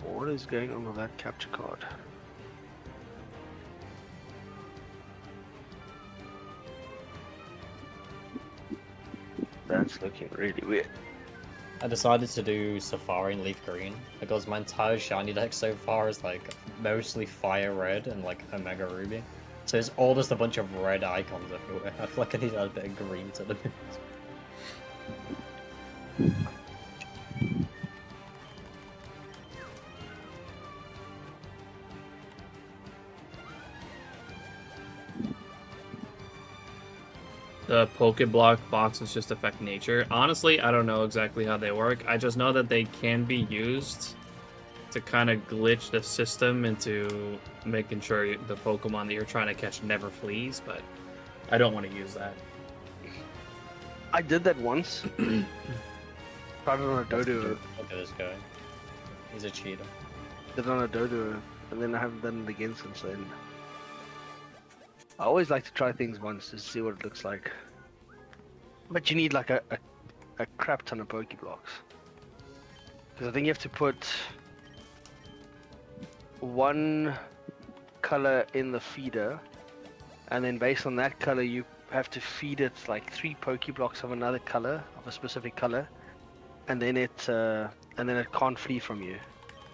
What is going on with that capture card? That's looking really weird. I decided to do Safari and Leaf Green because my entire shiny deck so far is like mostly Fire Red and like Omega Ruby. So it's all just a bunch of red icons everywhere. I feel like I need to add a bit of green to the mix. The Pokeblock boxes just affect nature. Honestly, I don't know exactly how they work. I just know that they can be used to kind of glitch the system into making sure the Pokemon that you're trying to catch never flees, but I don't want to use that. I did that once. Tried it on a Dodo. Look at this guy. He's a cheater. Did it on a Dodo, and then I haven't done it again since then. I always like to try things once to see what it looks like. But you need like a crap ton of Pokeblocks. Because I think you have to put 1 color in the feeder, and then based on that color you have to feed it like 3 Pokeblocks of another color, of a specific color, and then it can't flee from you.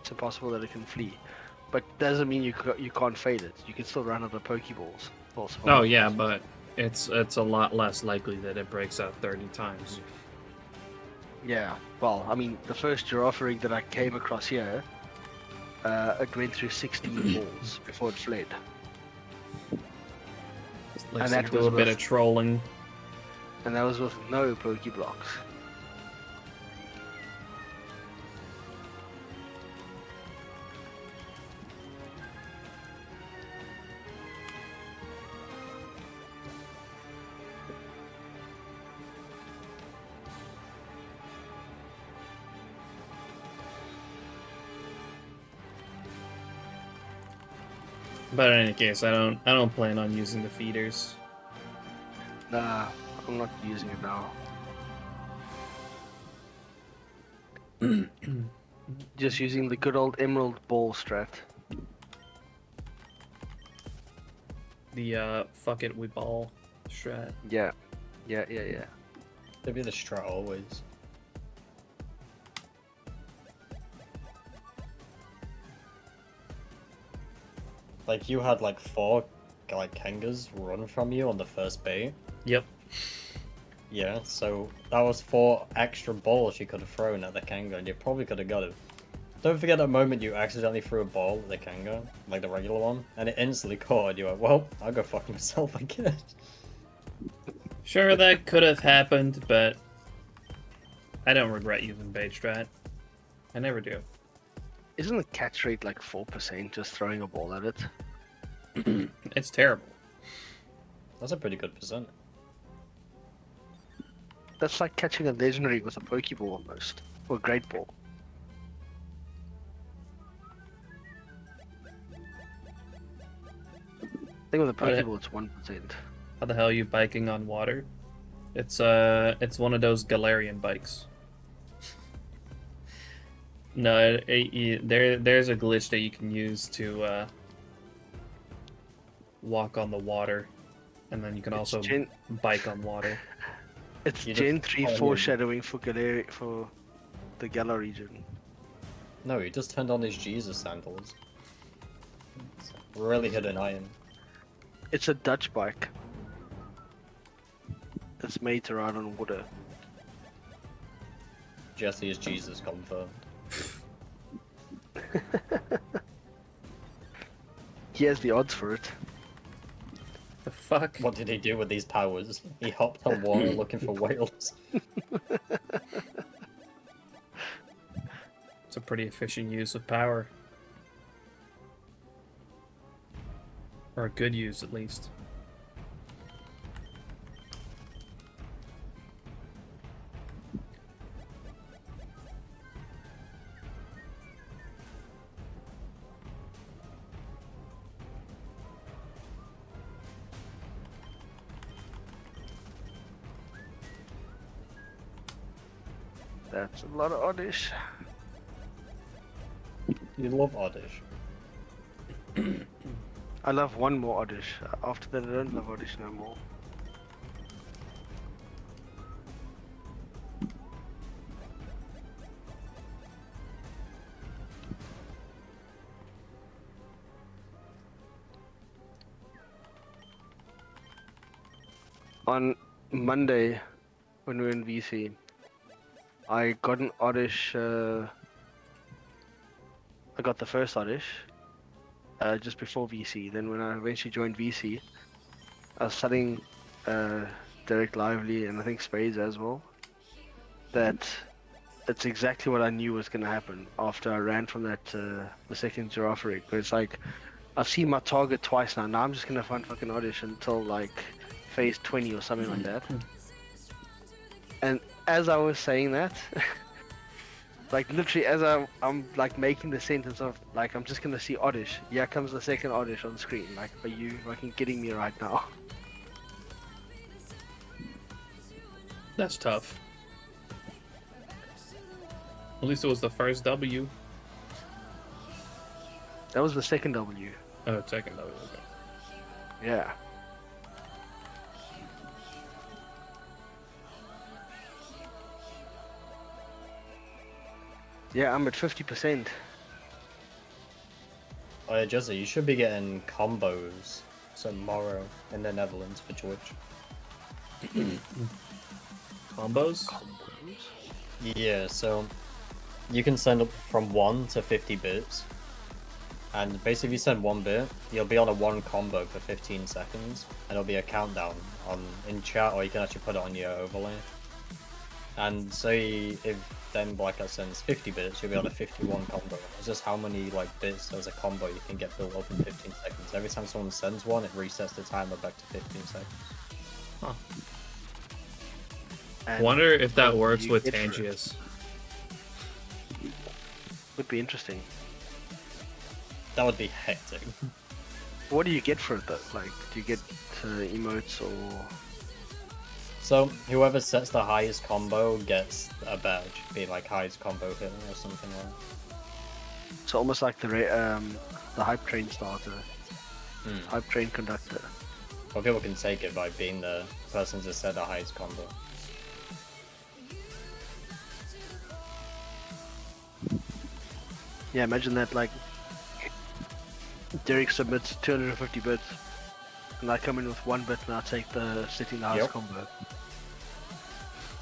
It's impossible that it can flee. But doesn't mean you can't fade it. You can still run out of Pokeballs. Oh yeah, but it's a lot less likely that it breaks out 30 times. Yeah, well, I mean, the first giraffe rig that I came across here, it went through 16 balls before it fled. Like And some that do was a bit with- of trolling. And that was with no Pokeblocks. But in any case, I don't plan on using the feeders. Nah, I'm not using it now. Just using the good old Emerald Ball strat. The fuck it, we ball strat. Yeah. They'd be the strat always. Like you had like 4 like Kangas run from you on the first bait. Yep. Yeah, so that was 4 extra balls you could have thrown at the Kanga, and you probably could have got it. Don't forget that moment you accidentally threw a ball at the Kanga, like the regular one, and it instantly caught, and you went, well, I'll go fuck myself, I guess. Sure, that could have happened, but I don't regret using bait strat. I never do. Isn't the catch rate like 4% just throwing a ball at it? It's terrible. That's a pretty good percent. That's like catching a legendary with a Pokeball almost. Or a Great Ball. I think with a Pokeball it's 1%. How the hell are you biking on water? It's one of those Galarian bikes. No, there's a glitch that you can use to walk on the water, and then you can also bike on water. It's You Gen just 3 follow foreshadowing for the Galar region. No, he just turned on his Jesus sandals. Really hit an iron. It's a Dutch bike. It's made to ride on water. Jesse is Jesus confirmed. He has the odds for it. The fuck? What did he do with these powers? He hopped on water looking for whales. It's a pretty efficient use of power. Or a good use, at least. That's a lot of oddish. You love Oddish. I love one more oddish. After that, I don't love oddish no more. On Monday, when we were in VC, I got an oddish. I got the first oddish just before VC. Then when I eventually joined VC, I was studying Derek Lively and I think Spades as well. That it's exactly what I knew was going to happen after I ran from that the second giraffe rig. But it's like I've seen my target twice now. Now I'm just going to find fucking oddish until like phase 20 or something like that. And as I was saying that. Like literally as I'm like making the sentence of like I'm just gonna see oddish. Here comes the second oddish on screen. Like, are you fucking kidding me right now? That's tough. At least it was the first W. That was the second W. Oh, second W. Okay. Yeah. Yeah, I'm at 50%. Oh yeah, Jesse, you should be getting combos tomorrow in the Netherlands for Twitch. Combos? Yeah, so you can send up from 1 to 50 bits. And basically if you send 1 bit, you'll be on a 1 combo for 15 seconds. And it'll be a countdown in chat, or you can actually put it on your overlay. And say if then Blackout sends 50 bits, you'll be on a 51 combo. It's just how many like bits as a combo you can get built up in 15 seconds. Every time someone sends one, it resets the timer back to 15 seconds. Huh. And wonder if that works you with get for it. Tangius. Would be interesting. That would be hectic. What do you get for it though? Like, do you get emotes or? So whoever sets the highest combo gets a badge, being like highest combo hit or something like that. So almost like the hype train starter, hype train conductor. Or people can take it by being the person to set the highest combo. Yeah, imagine that. Like, Derek submits 250 bits, and I come in with 1 bit, and I take the sitting the highest combo.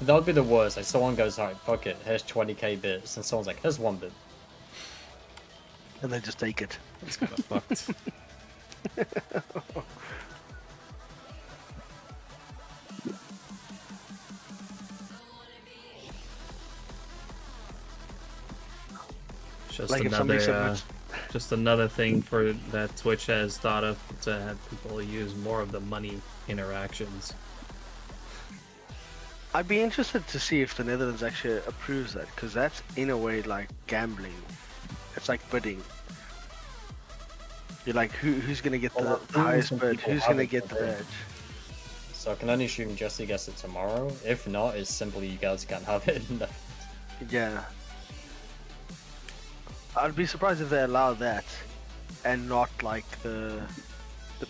That would be the worst. Like someone goes, alright, fuck it, here's 20k bits, and someone's like, here's 1 bit. And they just take it. It's kind of fucked. Just Like if somebody another, submits... just another thing for that Twitch has thought of to have people use more of the money interactions. I'd be interested to see if the Netherlands actually approves that, because that's in a way like gambling. It's like bidding. You're like, who's gonna get the highest bid? Who's gonna get the badge? So I can only assume Jesse gets it tomorrow. If not, it's simply you guys can't have it. Yeah. I'd be surprised if they allow that, and not like the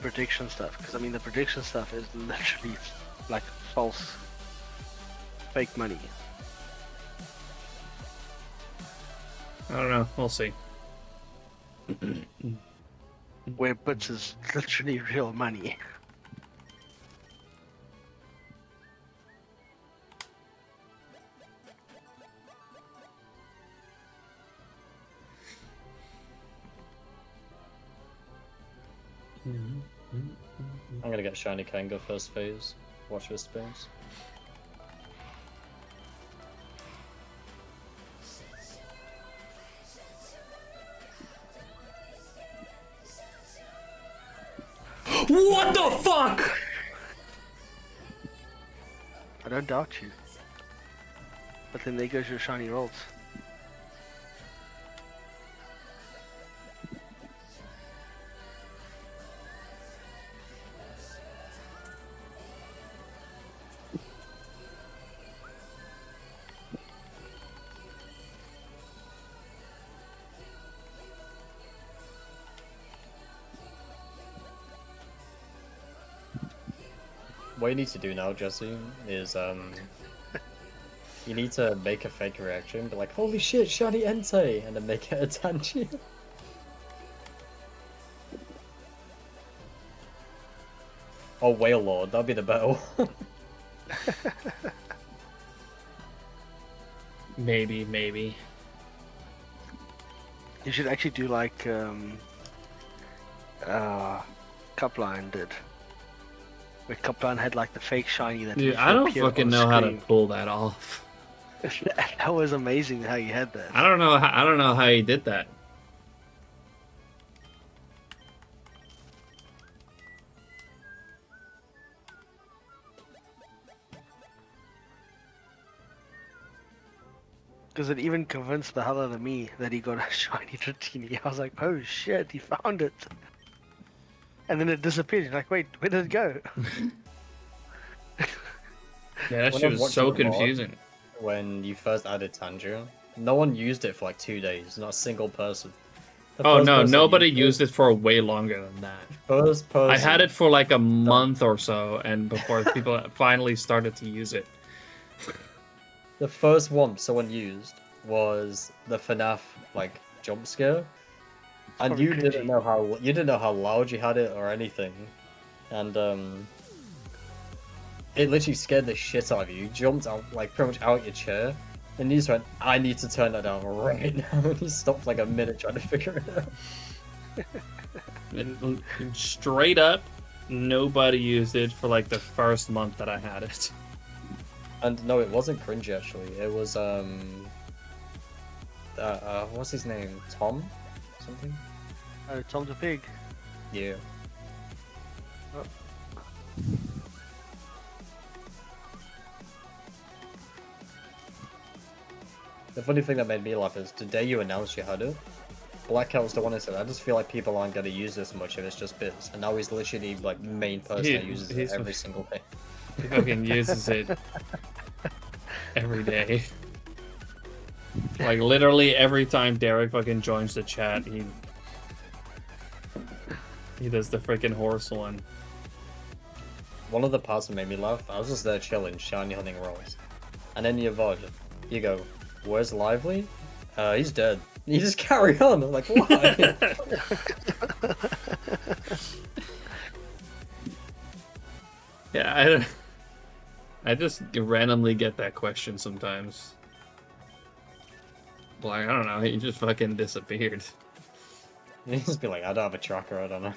prediction stuff. Because I mean, the prediction stuff is literally like false, fake money. I don't know. We'll see. Where bits is literally real money. I'm gonna get Shiny Kanga first phase. Watch this space. What the fuck? I don't doubt you. But then there goes your shiny rolls. What you need to do now, Jesse, is you need to make a fake reaction, be like, holy shit, shiny Entei, and then make it a Tangy. Oh, Whale Lord, that'd be the better one. Maybe. You should actually do like Cupline did. Where Cupline had like the fake shiny that Dude, used I to don't appear fucking on know how to screen. pull that off. That was amazing how you had that. I don't know how he did that. Because it even convinced the hell out of me that he got a shiny Dratini. I was like, oh shit, he found it. And then it disappeared. You're like, wait, where did it go? Yeah, that When shit I'm was so watching the mod, confusing. When you first added Tanjiro, no one used it for like 2 days, not a single person. The Oh first no, person nobody used used it for way longer than that. First person. I had it for like a month or so, and before people finally started to use it. The first one someone used was the FNAF like jump scare, and Probably you cringy. didn't know how loud you had it or anything, and it literally scared the shit out of you. You jumped out like pretty much out your chair, and you just went, "I need to turn that down right now." And you stopped like a minute trying to figure it out. And straight up, nobody used it for like the first month that I had it. And no, it wasn't cringy actually. It was what's his name? Tom? Something? Tom the Pig. Yeah. Oh. The funny thing that made me laugh is the day you announced you had it, Black Cat was the one that said, I just feel like people aren't gonna use this much if it's just bits. And now he's literally like main person that uses it every single day. He fucking uses it every day. Like literally every time Derek fucking joins the chat, he does the freaking horse one. One of the parts that made me laugh, I was just there chilling, shiny hunting rolls. And then you VOD, you go, where's Lively? He's dead. You just carry on. I'm like, why? Yeah, I just randomly get that question sometimes. Like, I don't know, he just fucking disappeared. You just be like, I don't have a tracker, I don't know.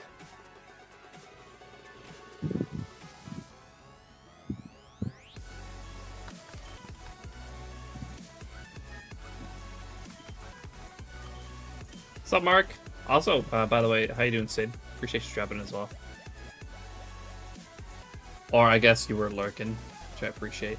What's up, Mark? Also, by the way, how you doing, Sid? Appreciate you dropping as well. Or I guess you were lurking, which I appreciate.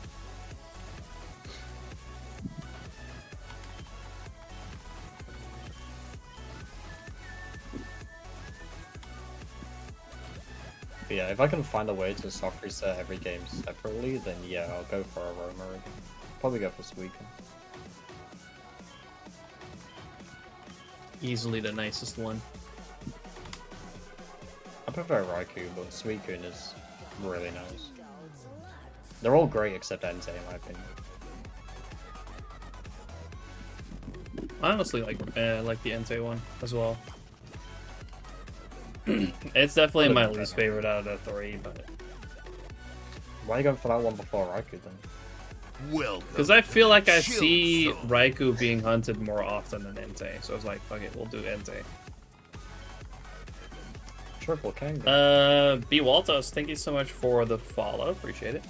But yeah, if I can find a way to soft reset every game separately, then yeah, I'll go for a Roma again. Probably go for Suicune. Easily the nicest one. I prefer Raikou, but Suicune is really nice. They're all great except Entei, in my opinion. I honestly like the Entei one as well. It's definitely my least favorite out of the three, but why are you going for that one before Raikou then? because I feel like I see Raikou being hunted more often than Entei, so I was like, fuck it, we'll do Entei. Triple Kango. B. Waltos, thank you so much for the follow. Appreciate it.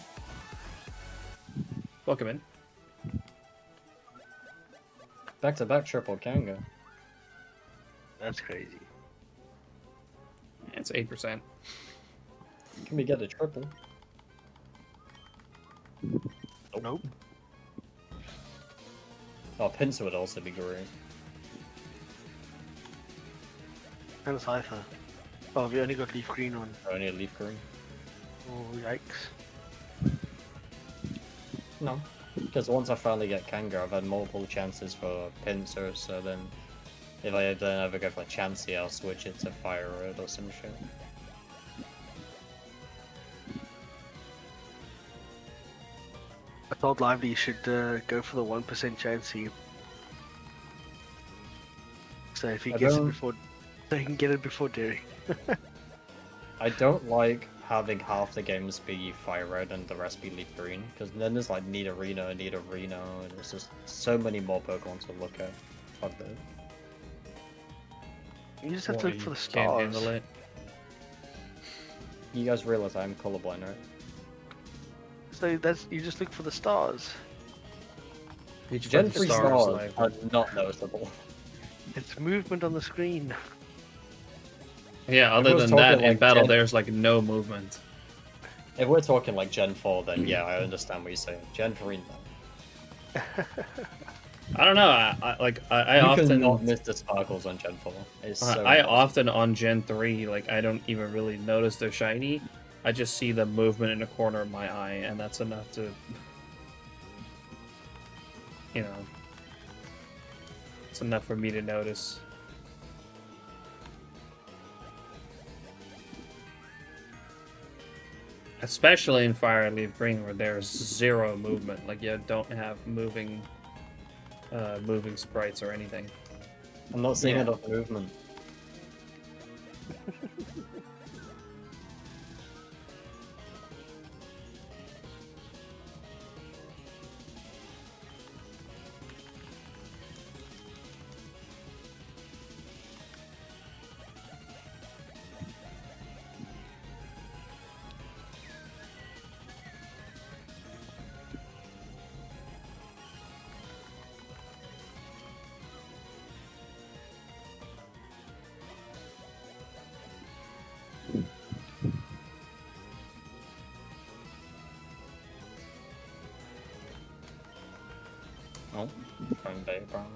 Welcome in. Back-to-back triple Kango. That's crazy. It's 8%. Can we get a triple? Nope. Oh, Pincer would also be great. And a Cypher. Oh, we only got leaf green on. Only a leaf green. Oh, yikes. No. Because once I finally get Kanga, I've had multiple chances for Pincer, so then if I then ever go for Chansey, I'll switch it to Fire Red or some shit. I told Lively you should go for the 1% Chansey. So if he gets it before, so he can get it before Derry. I don't like having half the games be Fire Red and the rest be Leaf Green, because then there's like Nidorino, and there's just so many more Pokemon to look at. Fuck that. You just have to look for the Can't stars. handle it. You guys realize I'm colorblind, right? So that's you just look for the stars. Gen 3 stars like... are not noticeable. It's movement on the screen. Yeah, other than that, in battle, there's like no movement. If we're talking like Gen 4, then yeah, I understand what you're saying. Gen 3, no. I don't know. I you often cannot miss the sparkles on Gen 4. It's so I often on Gen 3, like I don't even really notice they're shiny. I just see the movement in the corner of my eye, and that's enough to, you know, it's enough for me to notice. Especially in Fire and Leaf Green, where there's zero movement. Like you don't have moving sprites or anything. I'm not seeing enough movement. Oh, phone data problem.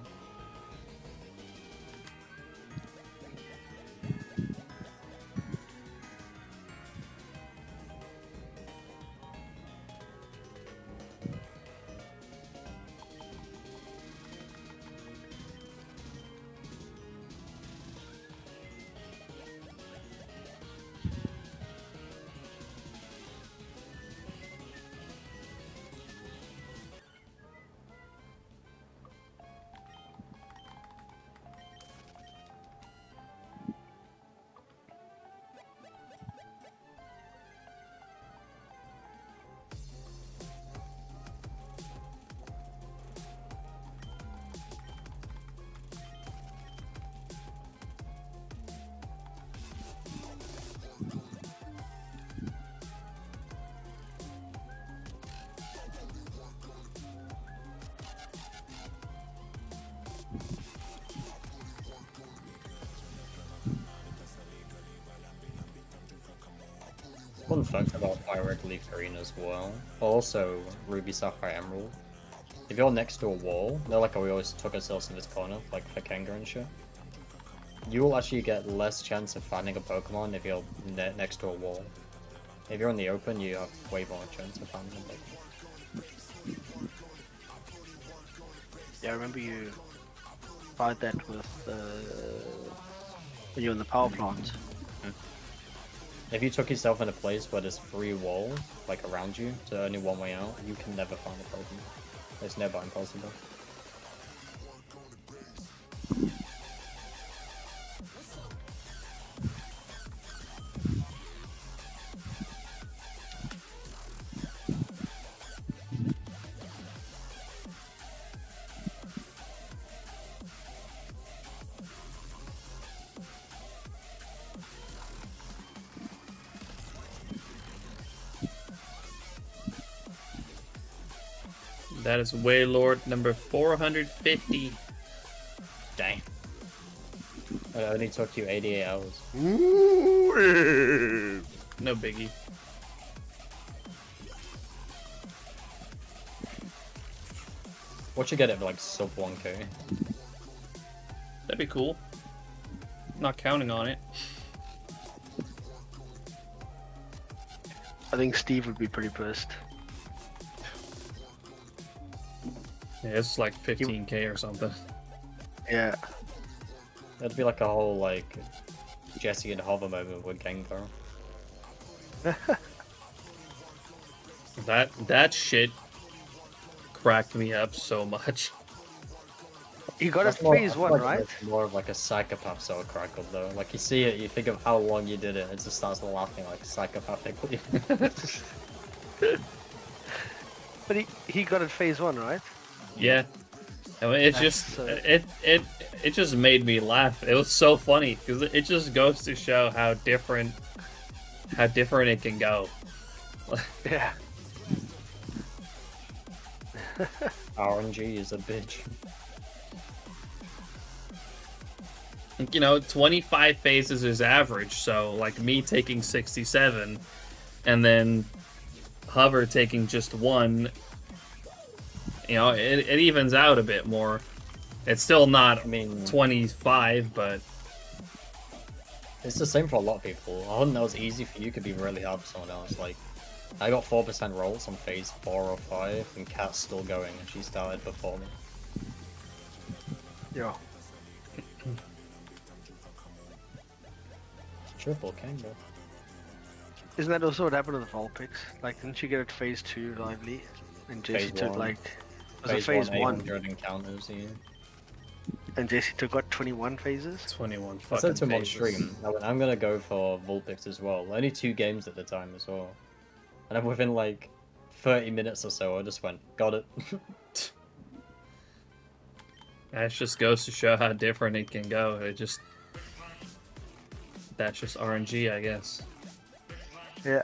Fun fact about Fire Red Leaf Green as well. Also, Ruby Sapphire Emerald. If you're next to a wall, they're like how we always took ourselves in this corner, like for Kanga and shit. You will actually get less chance of finding a Pokemon if you're next to a wall. If you're in the open, you have way more chance of finding a Pokemon. Yeah, I remember you tried that with when you were in the power plant. If you took yourself in a place where there's 3 walls, like around you, so only one way out, you can never find a Pokemon. It's never impossible. That is Waylord number 450. Dang. It only took you 88 hours. Ooh. No biggie. What you get it like sub 1k? That'd be cool. Not counting on it. I think Steve would be pretty pissed. Yeah, it's like 15k or something. Yeah. That'd be like a whole like Jesse and Hover moment with Gengar. That shit cracked me up so much. You got That's it phase one, like right? it's more of like a psychopath sort of crackle though. Like you see it, you think of how long you did it, it just starts laughing like psychopathically. But he got it phase one, right? Yeah. I mean, it just it just made me laugh. It was so funny because it just goes to show how different it can go. Yeah. RNG is a bitch. You know, 25 phases is average, so like me taking 67 and then Hover taking just one, you know, it evens out a bit more. It's still not 25, but it's the same for a lot of people. I think that was easy for you could be really hard for someone else. Like, I got 4% rolls on phase 4 or 5, and Kat's still going, and she started before me. Yeah. Triple Kango. Isn't that also what happened to the Vulpix? Like, didn't you get it phase 2 lively? And Jesse Phase took one. like... Was it phase 1? 800 encounters, yeah. And Jesse took what, 21 phases? 21 I said to fucking him on phases. stream, I'm gonna go for Vulpix as well. Only 2 games at the time as well. And then within like 30 minutes or so, I just went, got it. That just goes to show how different it can go. That's just RNG, I guess. Yeah.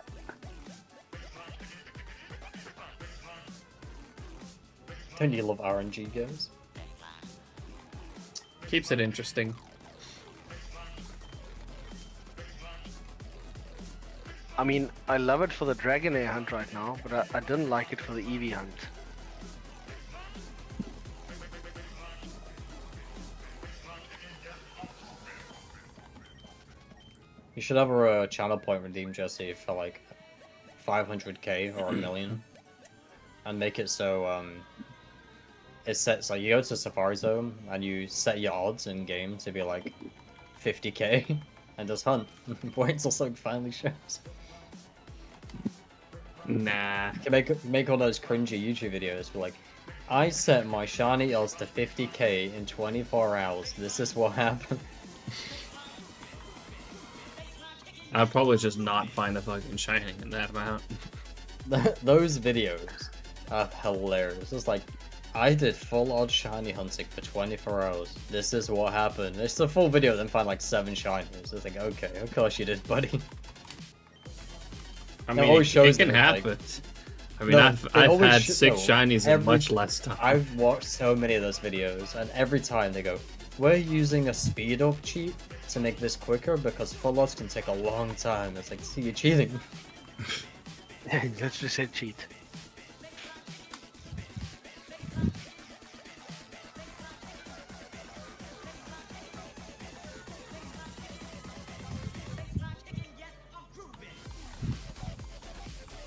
Don't you love RNG games? Keeps it interesting. I mean, I love it for the Dragonair hunt right now, but I didn't like it for the Eevee hunt. You should have a channel point redeem, Jesse, for like 500k or 1 million. And make it so, it sets, like, you go to Safari Zone, and you set your odds in game to be like 50k, and just hunt. Wait until something finally shows. Nah. You can make all those cringy YouTube videos where like, I set my shiny odds to 50k in 24 hours. This is what happened. I'd probably just not find a fucking shiny in that amount. Those videos are hilarious. It's like, I did full odd shiny hunting for 24 hours. This is what happened. It's a full video, then find like 7 shinies. It's like, okay, of course you did, buddy. I mean, it can happen. Like, I mean, I've had 6 shinies in much less time. I've watched so many of those videos, and every time they go, we're using a speed up cheat to make this quicker because full odds can take a long time. It's like, see, you're cheating. Let's just say cheat.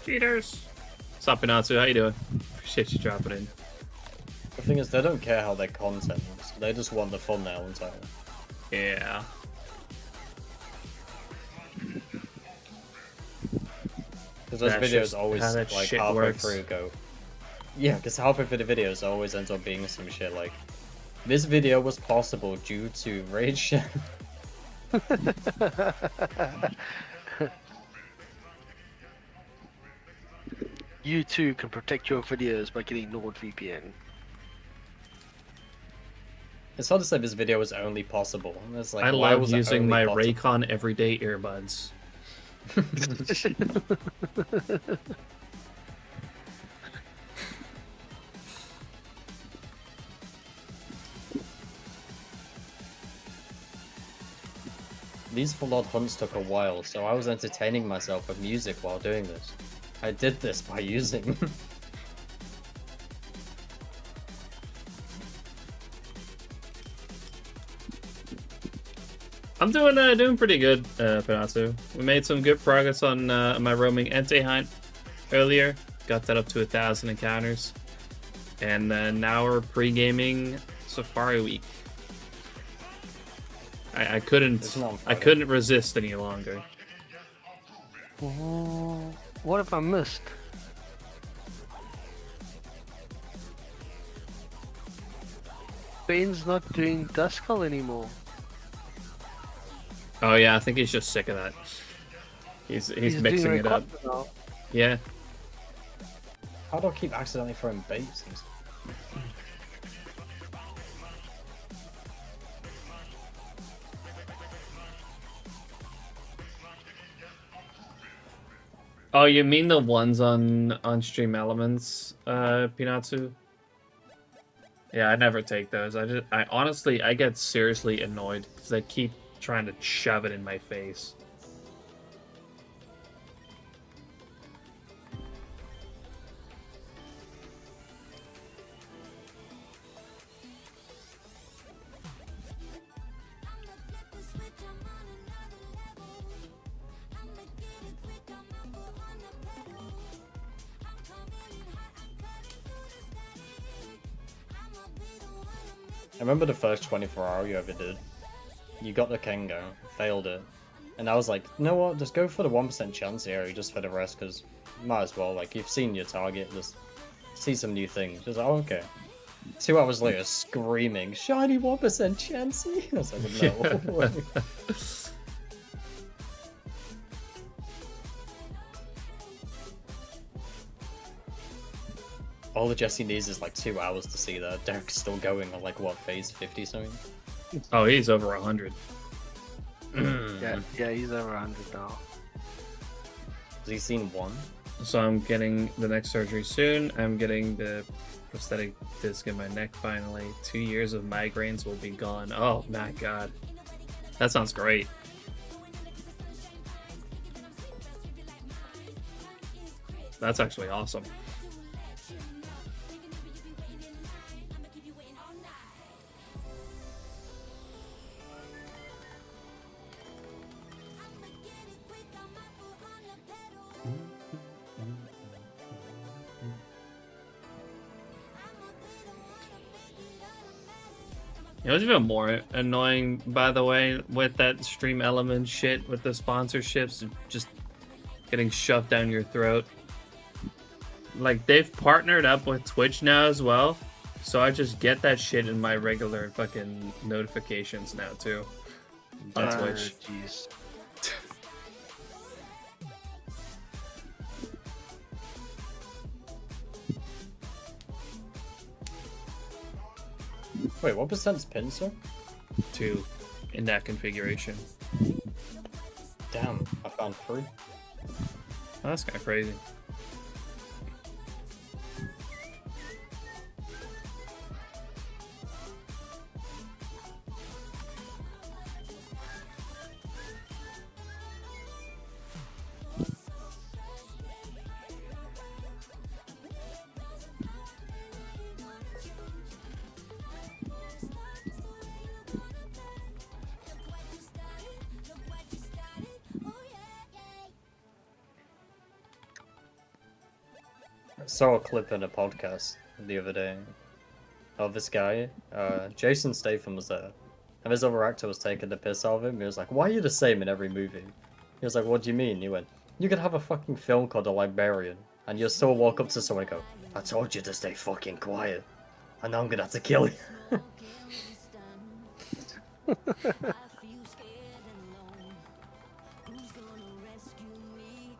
Cheaters! What's up, Inatsu? How you doing? Appreciate you dropping in. The thing is, they don't care how their content is. They just want the thumbnail entirely. Yeah. Because those videos always, like, halfway works. through go... Yeah, because halfway through the videos always ends up being some shit like, this video was possible due to raid shit. You too can protect your videos by getting NordVPN. It's hard to say this video was only possible. It's like, I why love was it using only my possible? Raycon everyday earbuds. these blood hunts took a while, so I was entertaining myself with music while doing this. I did this by using. I'm doing pretty good, Panatsu. We made some good progress on my roaming Entei hunt earlier. Got that up to 1,000 encounters. And now we're pre-gaming Safari Week. I couldn't resist any longer. What if I missed? Ben's not doing Duskull anymore. Oh yeah, I think he's just sick of that. He's mixing it up. Now. Yeah. How do I keep accidentally throwing baits? Oh, you mean the ones on Stream Elements, Pinatsu? Yeah, I never take those. I honestly get seriously annoyed because they keep trying to shove it in my face. I remember the first 24-hour you ever did. You got the Kengo, failed it, and I was like, you know what, just go for the 1% chance here, just for the rest, because might as well, like, you've seen your target, just see some new things. Just like, oh, okay. 2 hours later, screaming, shiny 1% chancey! I was like, no. All the Jesse needs is like 2 hours to see that. Derek's still going on like, what, phase 50 something? Oh, he's over 100. Yeah, he's over 100 now. Has he seen one? So I'm getting the neck surgery soon. I'm getting the prosthetic disc in my neck finally. 2 years of migraines will be gone. Oh my god. That sounds great. That's actually awesome. You know what's even more annoying, by the way, with that Stream Element shit, with the sponsorships just getting shoved down your throat? Like, they've partnered up with Twitch now as well, so I just get that shit in my regular fucking notifications now, too. On Twitch. Jeez. Wait, what percent's pincer? 2 in that configuration. Damn, I found 3. Oh, that's kind of crazy. Saw a clip in a podcast the other day of this guy. Jason Statham was there, and this other actor was taking the piss out of him. He was like, "Why are you the same in every movie?" He was like, "What do you mean?" He went, "You could have a fucking film called The Librarian, and you'll still walk up to someone and go, 'I told you to stay fucking quiet, and now I'm gonna have to kill you.'"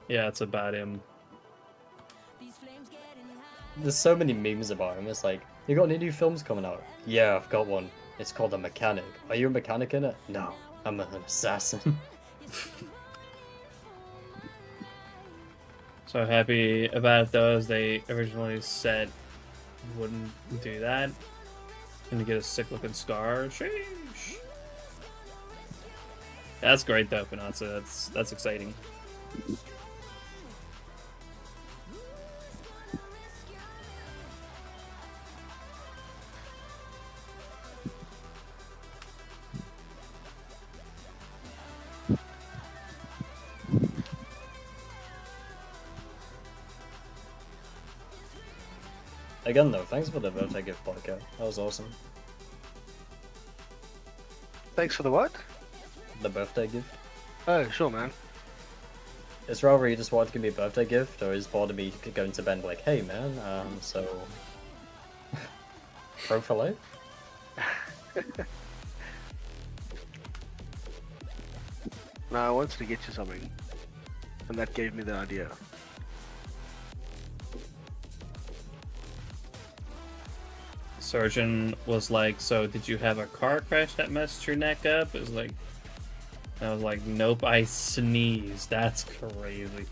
Yeah, it's about him. There's so many memes about him. It's like, you got any new films coming out? Yeah, I've got one. It's called A Mechanic. Are you a mechanic in it? No, I'm an assassin. So happy about those. They originally said wouldn't do that. And you get a sick looking scar. Sheesh. That's great though, Panazza. That's exciting. Again though, thanks for the birthday gift, Podcast. That was awesome. Thanks for the what? The birthday gift. Oh, sure, man. Is rather you just wanted to give me a birthday gift, or is part of me going to Ben like, hey man, so... Pro for life? No, I wanted to get you something. And that gave me the idea. Surgeon was like, so did you have a car crash that messed your neck up? It was like, I was like, nope, I sneezed. That's crazy.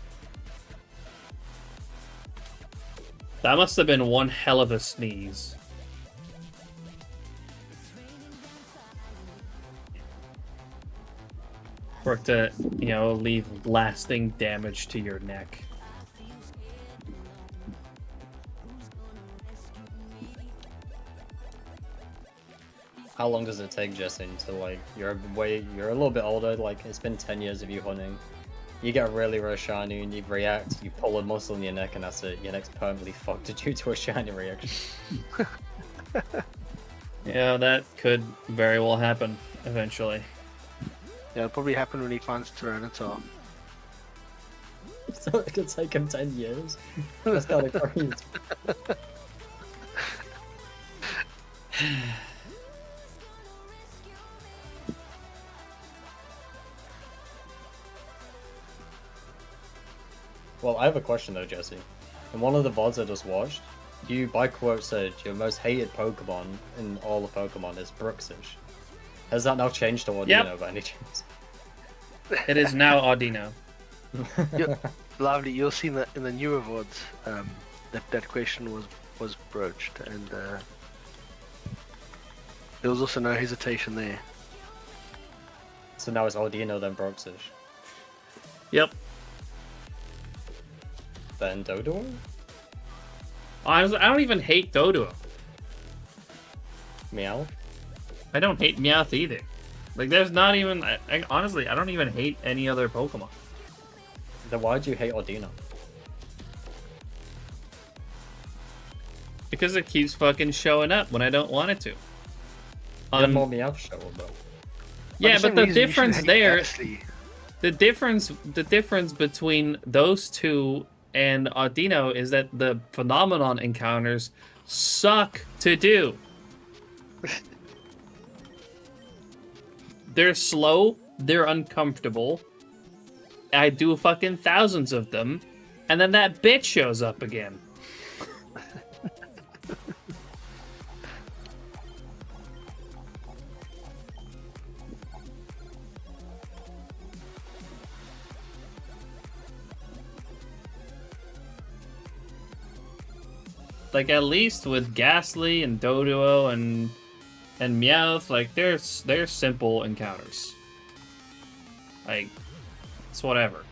That must have been one hell of a sneeze. For it to, you know, leave lasting damage to your neck. How long does it take, Jesse, until like you're a little bit older, like it's been 10 years of you hunting, you get really shiny and you react, you pull a muscle in your neck and that's it, your neck's permanently fucked due to a shiny reaction. Yeah, that could very well happen eventually. Yeah, it'll probably happen when he finds Tyranitar. So it could take him 10 years? That's kind of crazy. Well, I have a question though, Jesse. In one of the VODs I just watched, you by quote said your most hated Pokemon in all of Pokemon is Bruxish. Has that now changed to Audino by any chance? It is now Audino. Lovely, you'll see that in the newer VODs, that question was broached, and there was also no hesitation there. So now it's Audino then Bruxish. Yep. Then Doduo? Honestly, I don't even hate Doduo. Meow? I don't hate Meowth either. Like, there's not even... honestly, I don't even hate any other Pokemon. Then why do you hate Audino? Because it keeps fucking showing up when I don't want it to. Get more Meowth show up though. Yeah, but the difference there... The difference between those two and Audino is that the Phenomenon encounters suck to do. They're slow, they're uncomfortable. I do fucking thousands of them, and then that bitch shows up again. Like, at least with Ghastly and Doduo and Meowth, like, they're simple encounters. Like, it's whatever.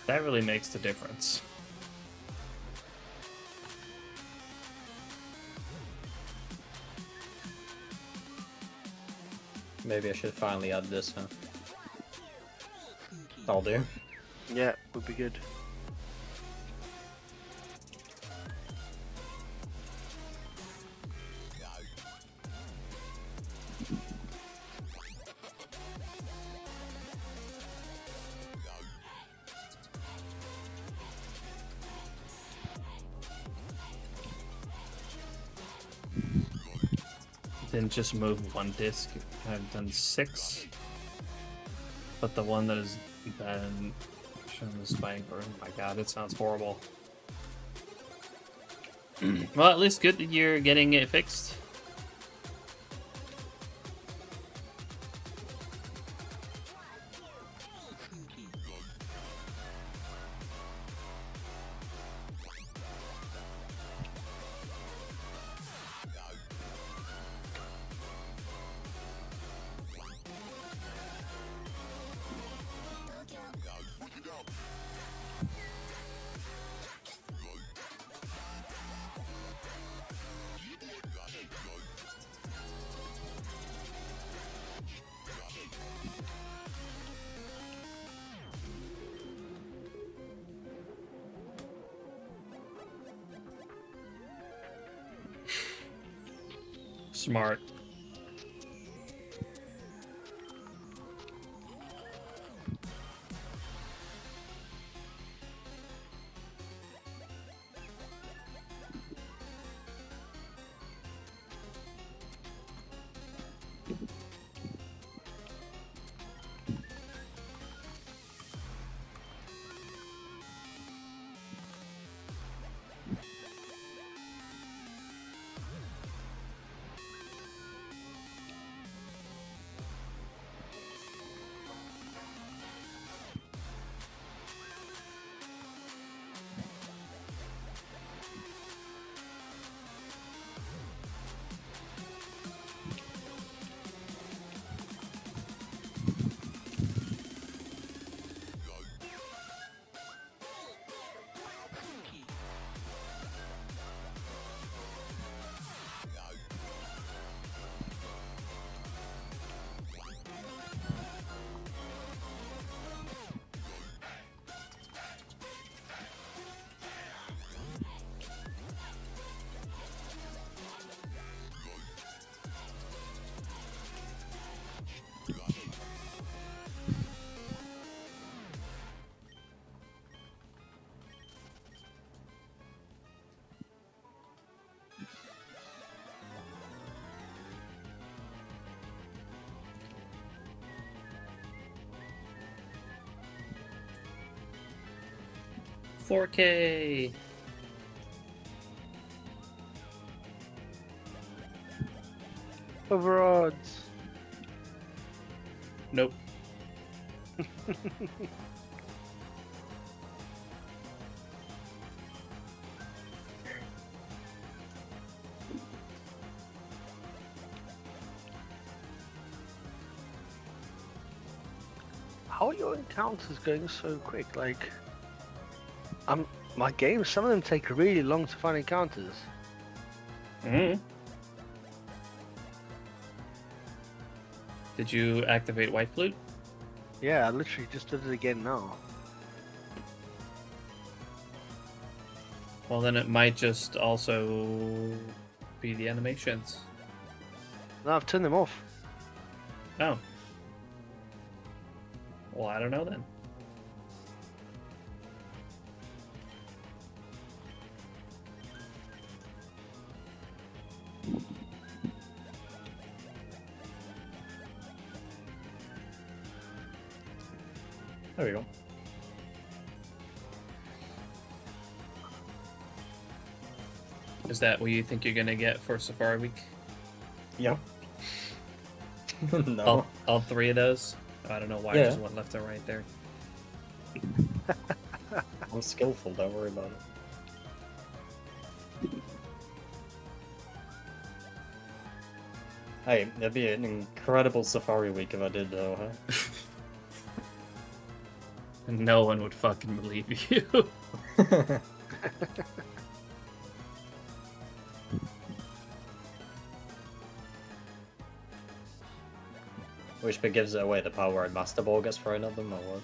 That really makes the difference. Maybe I should finally add this, huh? That'll do. Yeah, would be good. Didn't just move one disc. I've done 6. But the one that is then showing the spike, oh my god, it sounds horrible. Well, at least good that you're getting it fixed. Smart. $4K. Overodds. Nope. How are your encounters going so quick? Like, my games, some of them take really long to find encounters. Mm-hmm. Did you activate White Flute? Yeah, I literally just did it again now. Well, then it might just also be the animations. No, I've turned them off. Oh. Well, I don't know then. There we go. Is that what you think you're gonna get for Safari Week? Yep. No. All three of those? I don't know why I just went left and right there. I'm skillful, don't worry about it. Hey, that'd be an incredible Safari Week if I did though, huh? No one would fucking believe you. Which bit gives it away, the power where Master Ball gets thrown at them, or what?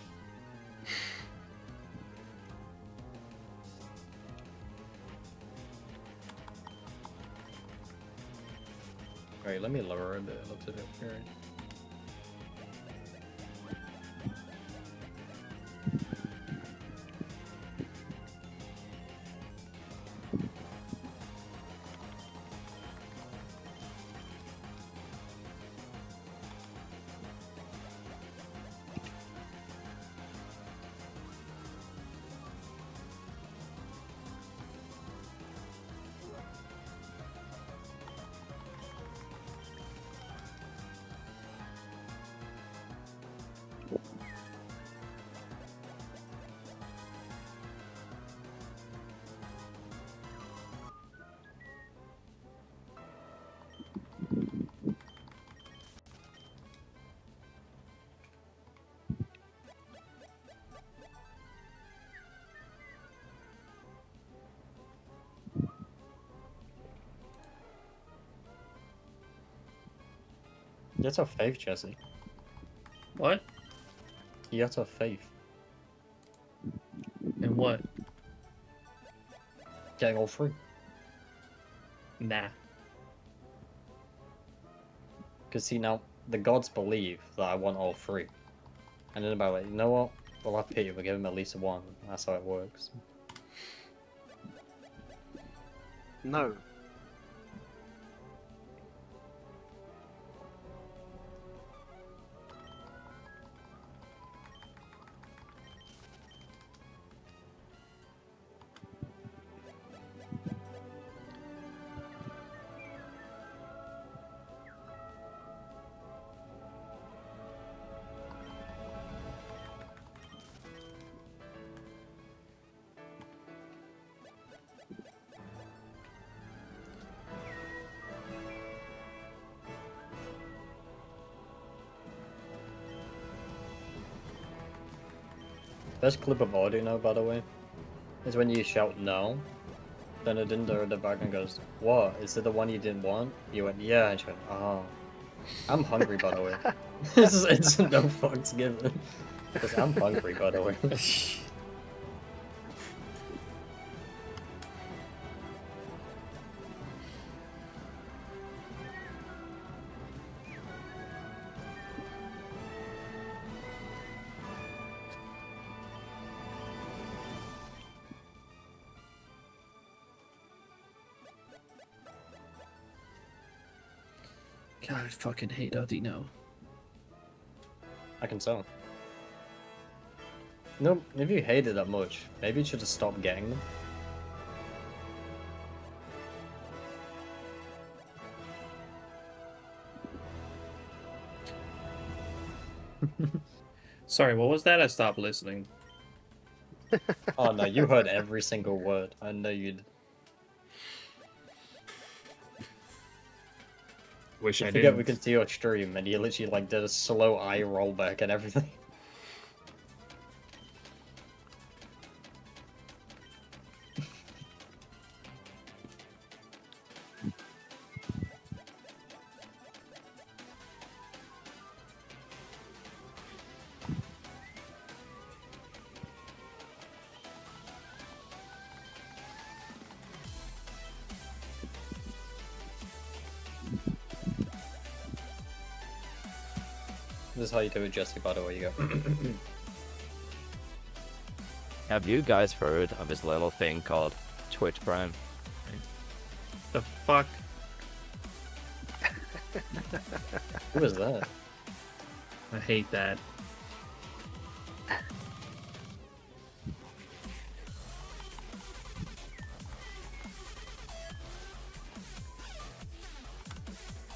Right, let me lower a bit, it looks a bit weird. You have to have faith, Jesse. What? You have to have faith. In what? Getting all through. Nah. Because see, now, the gods believe that I want all three. And then about like, you know what? We'll have pity, we'll give him at least one. That's how it works. No. Best clip of audio now, by the way, is when you shout no, then it in the background goes, "What? Is it the one you didn't want?" You went, "Yeah," and she went, "Oh." I'm hungry, by the way. it's no fucks given. Because I'm hungry, by the way. God, I fucking hate Audino. I can tell. No, if you hate it that much, maybe you should just stop getting them. Sorry, what was that? I stopped listening. Oh no, you heard every single word. I know you did. Wish I forget didn't. we could see your stream and you literally like did a slow eye roll back and everything. This is how you do it, Jesse, by the way, you go. Have you guys heard of this little thing called Twitch Prime? The fuck? Who is that? I hate that.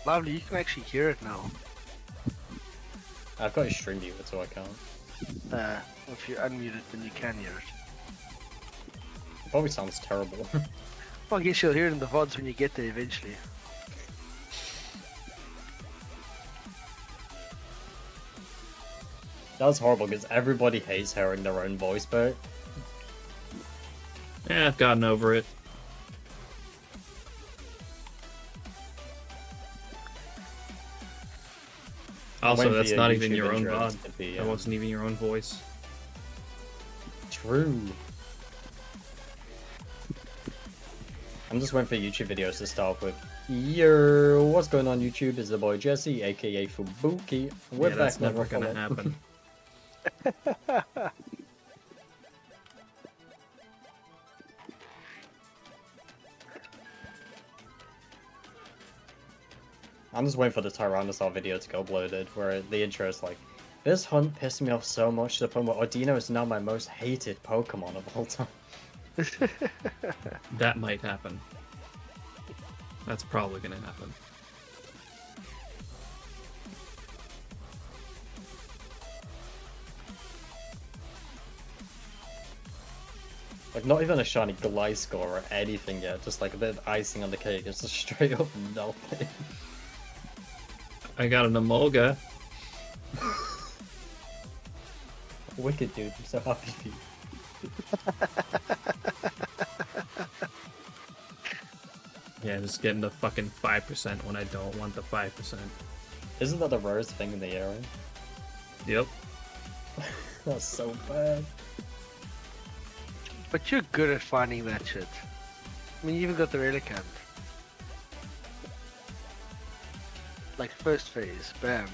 Lovely, you can actually hear it now. I've got a stream muted, so I can't. If you unmute it, then you can hear it. It probably sounds terrible. Well, I guess you'll hear it in the VODs when you get there eventually. That was horrible because everybody hates hearing their own voice back. Yeah, I've gotten over it. Also, that's not even your own VOD. That wasn't even your own voice. True. I'm just waiting for YouTube videos to start with. Yo, what's going on YouTube? Is the boy Jesse, aka Fubuki. We're back. That's never gonna happen. I'm just waiting for the Tyrannosaur video to go uploaded, where the intro is like, "This hunt pissed me off so much to the point where Audino is now my most hated Pokemon of all time." That might happen. That's probably gonna happen. Like, not even a shiny Gliscor or anything yet, just like a bit of icing on the cake. It's just straight up nothing. I got an Emolga. Wicked, dude. I'm so happy for you. Yeah, just getting the fucking 5% when I don't want the 5%. Isn't that the rarest thing in the area? Yep. That's so bad. But you're good at finding that shit. I mean, you even got the Relicant. like first phase, bam.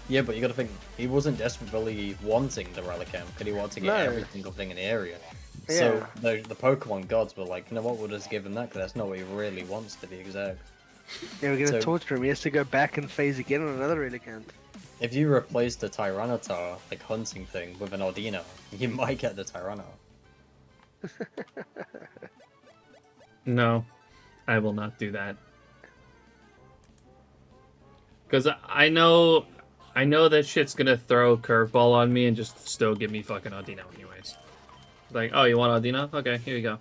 Yeah, but you gotta think, he wasn't desperately wanting the Relicanth, because he wanted to get No. every single thing in the area. So Yeah. the Pokemon gods were like, you know what, we'll just give him that, because that's not what he really wants to be exact. Yeah, we're gonna So- torture him. He has to go back and phase again on another Relicanth. If you replace the Tyranitar, like hunting thing, with an Audino, you might get the Tyranitar. No, I will not do that. Because I know that shit's gonna throw a curveball on me and just still give me fucking Audino anyways. Like, oh, you want Audino? Okay, here you go.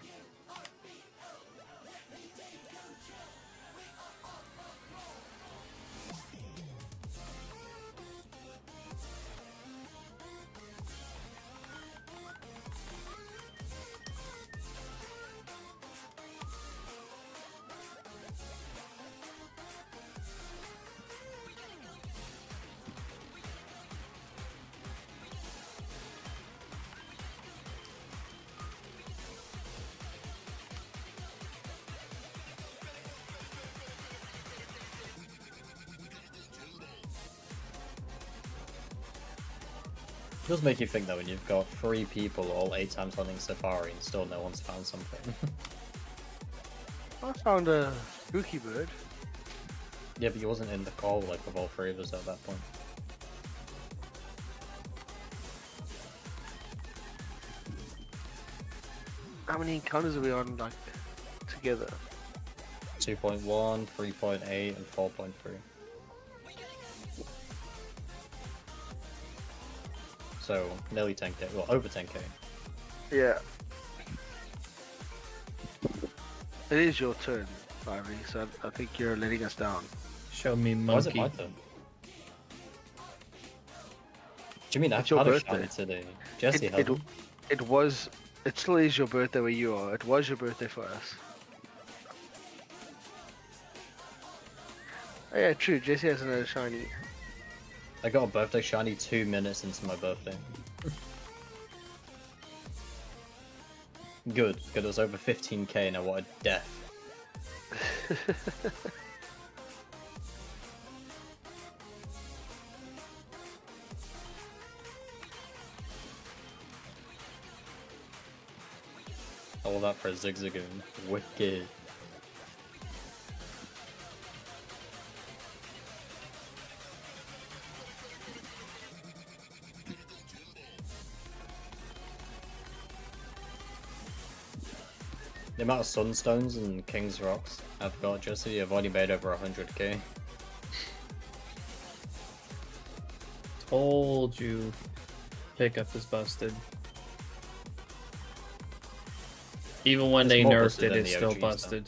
It does make you think though when you've got 3 people all 8 times hunting Safari and still no one's found something. I found a spooky bird. Yeah, but he wasn't in the call like with all 3 of us at that point. How many encounters are we on, like, together? 2.1, 3.8, and 4.3. So, nearly 10k, well, over 10k. Yeah. It is your turn, Ivy, so I think you're letting us down. Show me Why is it monkey. my turn? Do you mean I've It's your had a birthday. shiny today? Jesse hasn't. It still is your birthday where you are. It was your birthday for us. Oh yeah, true. Jesse has another shiny. I got a birthday shiny 2 minutes into my birthday. Good, because it was over 15k and I wanted death. All that for a Zigzagoon. Wicked. The amount of Sunstones and King's Rocks I've got, Jesse, I've already made over 100k. Told you. Pickup is busted. Even when It's they more nerfed busted it, than it's the still OGs, though. busted.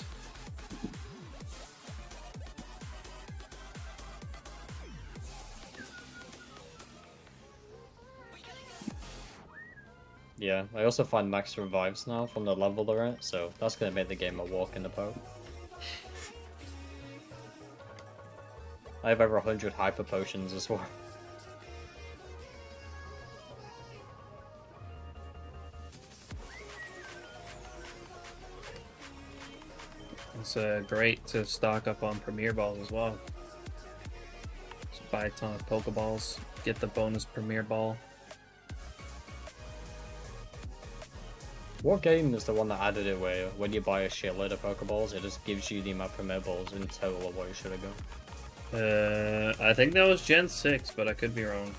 Yeah, I also find max revives now from the level they're at, so that's gonna make the game a walk in the park. I have over 100 hyper potions as well. It's great to stock up on Premier Balls as well. Just buy a ton of Pokeballs, get the bonus Premier Ball. What game is the one that added it where when you buy a shitload of Pokeballs, it just gives you the amount of Premier Balls in total of what you should have got? I think that was Gen 6, but I could be wrong.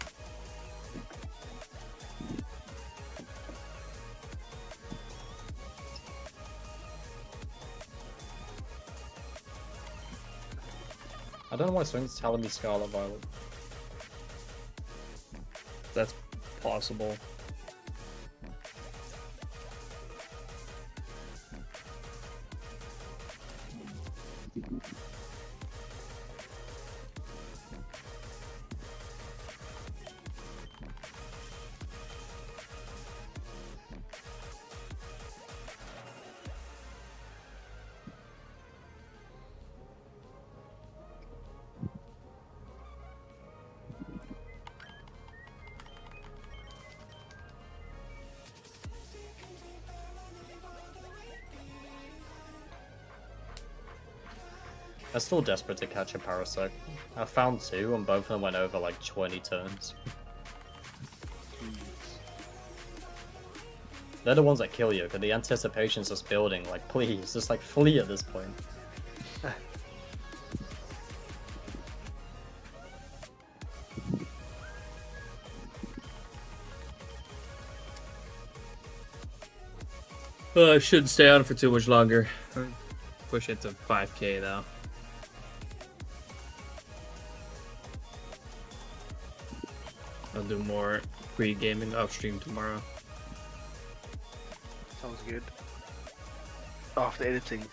I don't know why someone's telling me Scarlet Violet. That's possible. I'm still desperate to catch a Parasect. I found 2 and both of them went over like 20 turns. They're the ones that kill you, because the anticipation's just building. Like, please, just like flee at this point. I shouldn't stay on for too much longer. Push it to 5k though. I'll do more pre-gaming off stream tomorrow. Sounds good. After editing.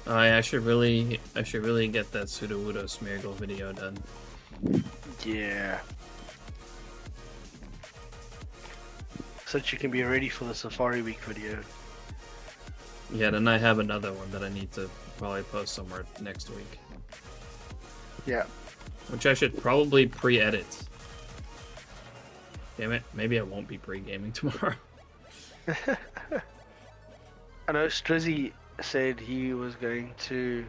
I should really get that Sudowoodo Smeargle video done. Yeah. So that you can be ready for the Safari Week video. Yeah, then I have another one that I need to probably post somewhere next week. Yeah. Which I should probably pre-edit. Damn it, maybe I won't be pre-gaming tomorrow. I know Strizzy said he was going to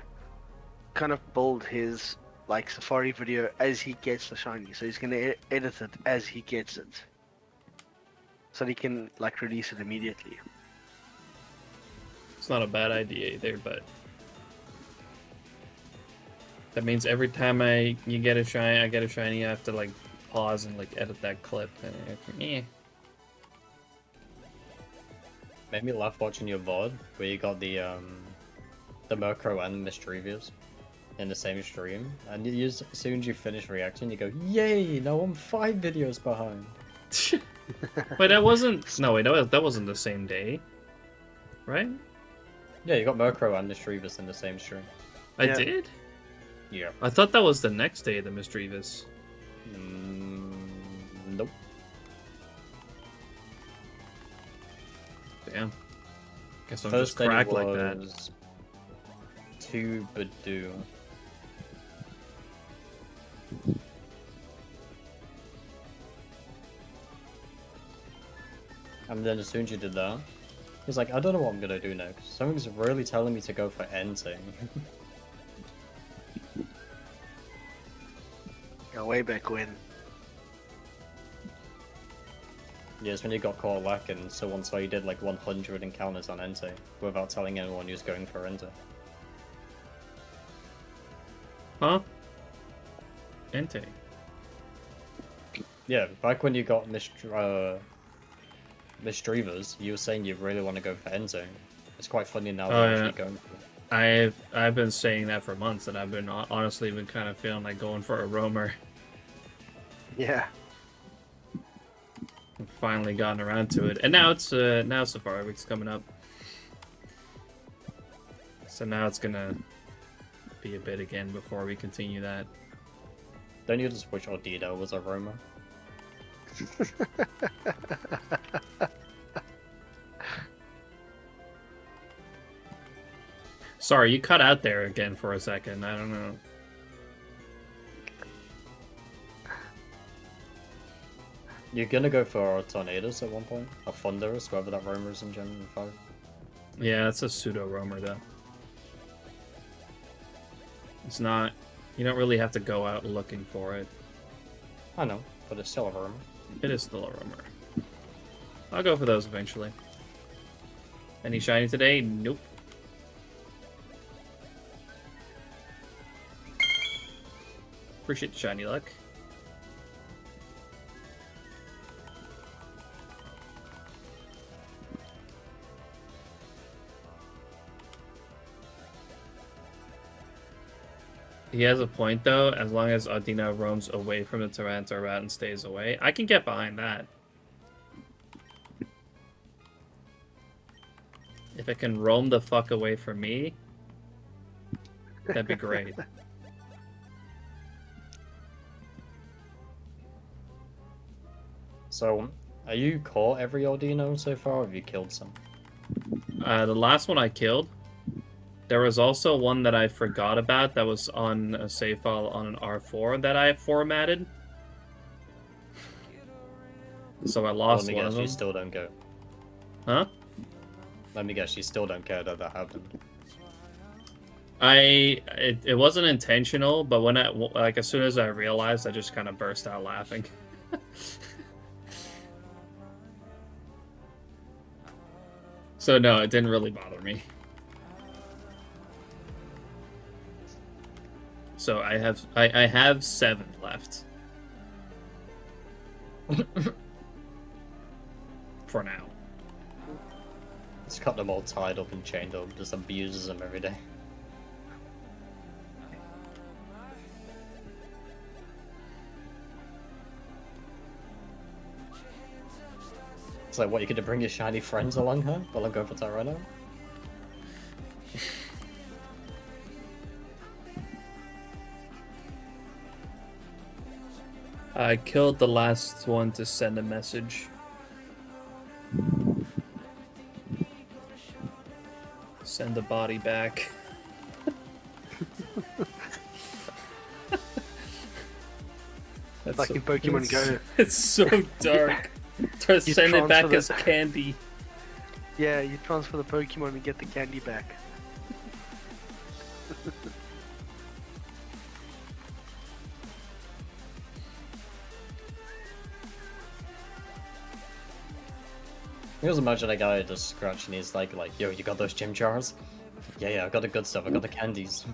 kind of build his like Safari video as he gets the shiny, so he's going to edit it as he gets it, so that he can like release it immediately. It's not a bad idea either, but that means every time you get a shiny, I get a shiny, I have to like pause and like edit that clip. Made me laugh watching your VOD where you got the Murkrow and Mischievous in the same stream, and as soon as you finish reacting, you go, "Yay! Now I'm 5 videos behind." Wait, that wasn't. No, wait, that wasn't the same day, right? Yeah, you got Murkrow and Mischievous in the same stream. I did. Yeah. I thought that was the next day of the Mischievous. Nope. Damn. Guess I'm First just cracked like that. 2 Badoo. And then as soon as you did that, he's like, I don't know what I'm gonna do next. Something's really telling me to go for Entei. Yeah, way back when. Yeah, it's when you got caught lacking, so once you did like 100 encounters on Entei without telling anyone you was going for Entei. Huh? Entei. Yeah, back when you got Mischievous, you were saying you really want to go for Entei. It's quite funny now that you're actually going for it. I've been saying that for months, and I've been honestly been kind of feeling like going for a roamer. Yeah. I've finally gotten around to it, and now Safari Week's coming up, so now it's gonna be a bit again before we continue that. Don't you just wish Odino was a roamer? Sorry, you cut out there again for a second. I don't know. You're gonna go for Tornadoes at one point? Or Thunderous, whoever that roamer is in Gen 5? Yeah, it's a pseudo roamer though. It's not. You don't really have to go out looking for it. I know, but it's still a roamer. It is still a roamer. I'll go for those eventually. Any shiny today? Nope. Appreciate the shiny luck. He has a point though, as long as Audino roams away from the Tyranitar route and stays away. I can get behind that. If it can roam the fuck away from me, that'd be great. So, are you caught every Audino so far, or have you killed some? The last one I killed. There was also one that I forgot about that was on a save file on an R4 that I formatted. So I lost one of them. You still don't go. Huh? Let me guess, you still don't care that that happened. It wasn't intentional, but when as soon as I realized, I just kind of burst out laughing. So no, it didn't really bother me. So I have 7 left. For now. Just got them all tied up and chained up, just abuses them every day. It's like, what, you could bring your shiny friends along, huh? While I'm going for Tyranno? I killed the last one to send a message. Send the body back. That's like in Pokemon Go. It's so dark. To send it back as candy. Yeah, you transfer the Pokemon and get the candy back. You just imagine a guy just scratching his like, yo, you got those gym jars? Yeah, I got the good stuff, I got the candies.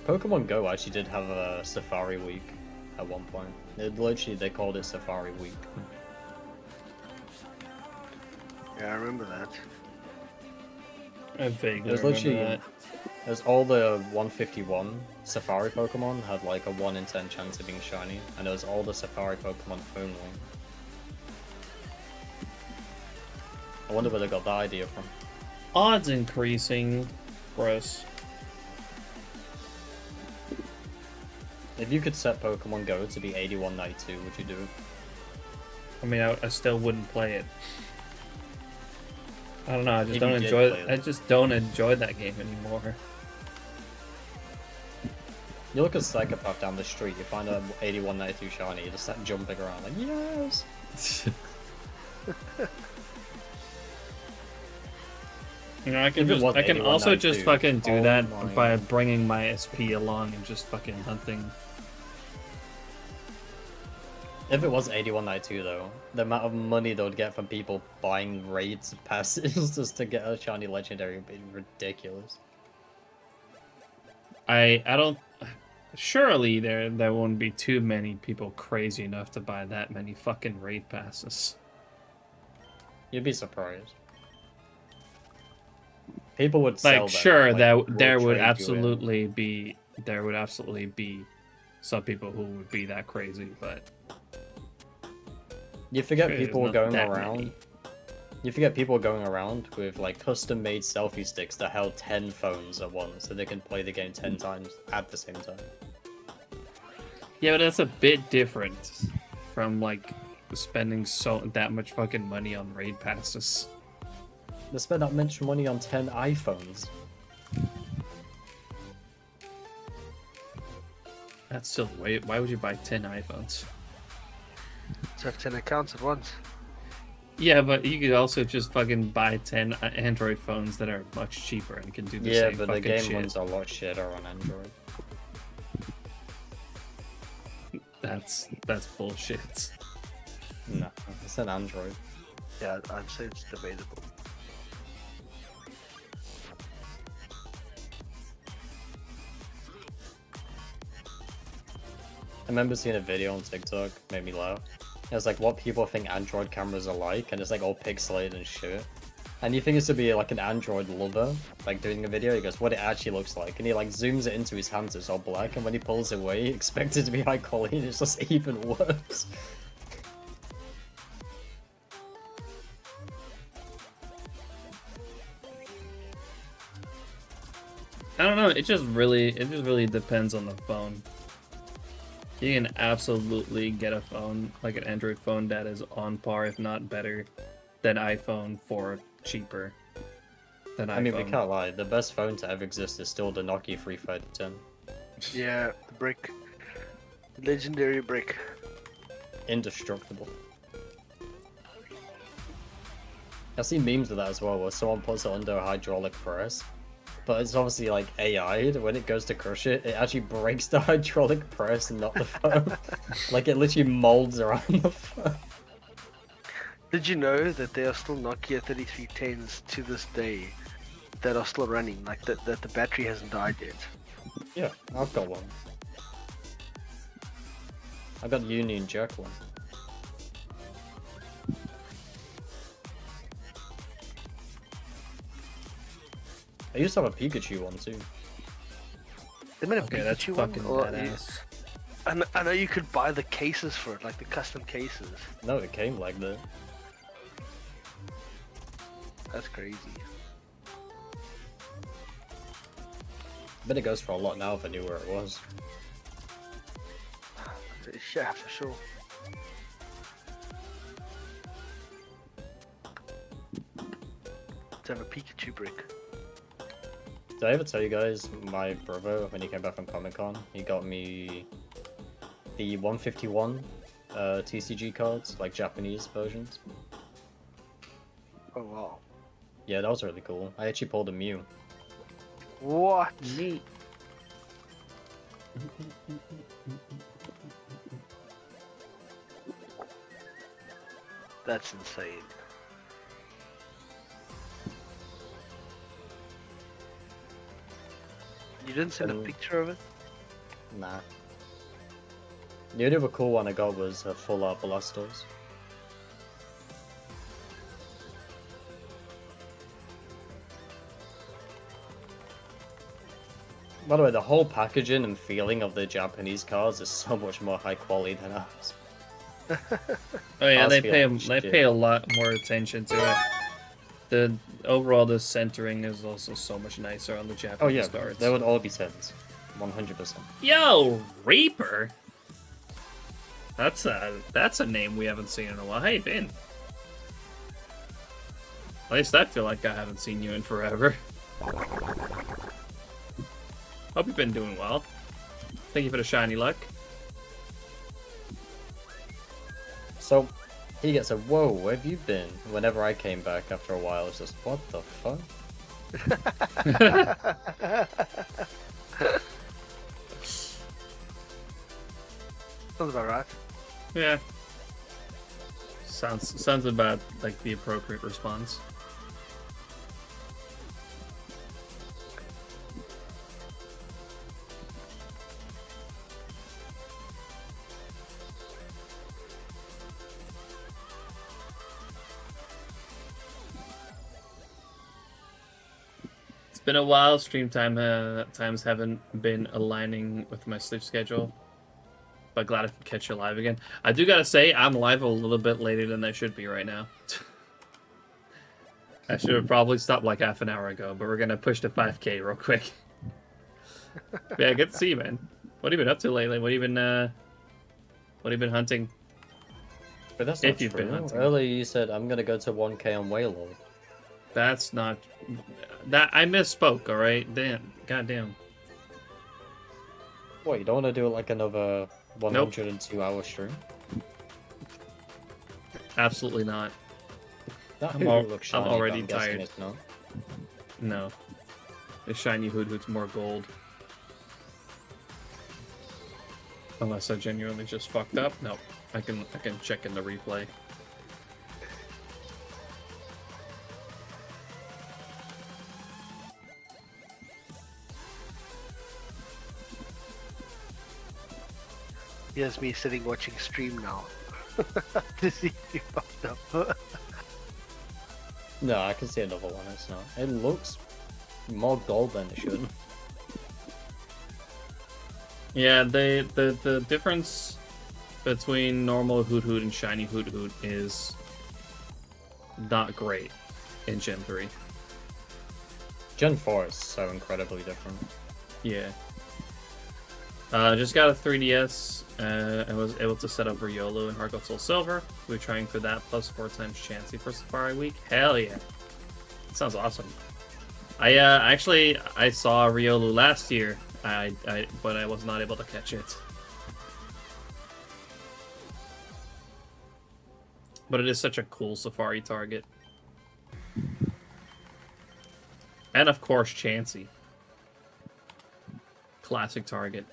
Pokemon Go actually did have a Safari Week at one point. They called it Safari Week. Yeah, I remember that. I vaguely There's remember literally that. there's all the 151 Safari Pokemon had like a 1 in 10 chance of being shiny, and it was all the Safari Pokemon only. I wonder where they got that idea from. Odds increasing. Gross. If you could set Pokemon Go to be 8192, would you do it? I mean, I still wouldn't play it. I don't know. I just If don't you did enjoy. play it. I just don't enjoy that game anymore. You look at Psychopath down the street, you find a 8192 shiny, you just start jumping around like, yes! You know, I can If it was also just 8192, fucking do oh that my. by bringing my SP along and just fucking hunting. If it was 8192 though, the amount of money they would get from people buying raids passes just to get a shiny legendary would be ridiculous. I don't. Surely there won't be too many people crazy enough to buy that many fucking raid passes. You'd be surprised. People would sell Like them, sure, like, there will would trade you in. absolutely be some people who would be that crazy, but You forget sure, people there's were not going that around. many. You forget people were going around with like custom-made selfie sticks that held 10 phones at once, so they can play the game 10 times at the same time. Yeah, but that's a bit different from like spending that much fucking money on raid passes. They spent that much money on 10 iPhones. That's still why would you buy 10 iPhones? To have 10 accounts at once. Yeah, but you could also just fucking buy 10 Android phones that are much cheaper and can do the Yeah, same but the fucking game shit. ones are a lot shitter on Android. That's bullshit. No, it's an Android. Yeah, I'd say it's debatable. I remember seeing a video on TikTok, made me laugh. It was like what people think Android cameras are like, and it's like all pixelated and shit. And you think it's to be like an Android lover, like doing a video, he goes, what it actually looks like. And he like zooms it into his hand, so it's all black, and when he pulls it away, he expects it to be high quality, and it's just even worse. I don't know, it just really depends on the phone. You can absolutely get a phone, like an Android phone, that is on par, if not better, than iPhone for cheaper than iPhone. I mean, we can't lie. The best phone to ever exist is still the Nokia 3510. Yeah, the brick. Legendary brick. Indestructible. I've seen memes of that as well, where someone puts it under a hydraulic press, but it's obviously like AI'd. When it goes to crush it, it actually breaks the hydraulic press and not the phone. Like, it literally molds around the phone. Did you know that there are still Nokia 3310s to this day that are still running? Like, that the battery hasn't died yet. Yeah, I've got one. I got Union Jack one. I used to have a Pikachu one too. They made a Okay, that's Pikachu fucking one? badass. I know you could buy the cases for it, like the custom cases. No, it came like that. That's crazy. I bet it goes for a lot now if I knew where it was. Yeah, for sure. To have a Pikachu brick. Did I ever tell you guys, my brother, when he came back from Comic-Con, he got me the 151 TCG cards, like Japanese versions. Oh wow. Yeah, that was really cool. I actually pulled a Mew. What? Neat. That's insane. You didn't send a picture of it? Nah. The only other cool one I got was a full art Blastoise. By the way, the whole packaging and feeling of the Japanese cards is so much more high quality than ours. Oh yeah, Ours they feel pay like they shit. pay a lot more attention to it. The overall, the centering is also so much nicer on the Japanese Oh yeah, cards. they would all be 10s. 100%. Yo, Reaper. That's a name we haven't seen in a while. How you been? At least I feel like I haven't seen you in forever. Hope you've been doing well. Thank you for the shiny luck. So, he gets a, whoa, where have you been? Whenever I came back after a while, it's just, what the fuck? Sounds about right. Yeah. Sounds about like the appropriate response. It's been a while. Stream times haven't been aligning with my sleep schedule. But glad I could catch you live again. I do gotta say, I'm live a little bit later than I should be right now. I should have probably stopped like half an hour ago, but we're gonna push to 5K real quick. Yeah, good to see you, man. What have you been up to lately? What have you been hunting? But that's If not you've true. been hunting. Earlier you said, I'm gonna go to 1K on Waylo. That's not... That I misspoke, alright? Damn. Goddamn. What, you don't want to do like another 102-hour stream? Absolutely not. That I'm Hoodoo looks shiny, I'm but already I'm guessing tired. it's not. No. The shiny Hoodoo's more gold. Unless I genuinely just fucked up. No. I can check in the replay. Here's me sitting watching stream now. To see if you fucked up. No, I can see another one, it's not. It looks more gold than it should. Yeah, the difference between normal Hoot and shiny Hoot is not great in Gen 3. Gen 4 is so incredibly different. Yeah. Just got a 3DS and was able to set up Riolu and Heart Gold Soul Silver. We were trying for that plus 4 times Chansey for Safari Week. Hell yeah. That sounds awesome. I saw Riolu last year, but I was not able to catch it. But it is such a cool Safari target. And of course, Chansey. Classic target.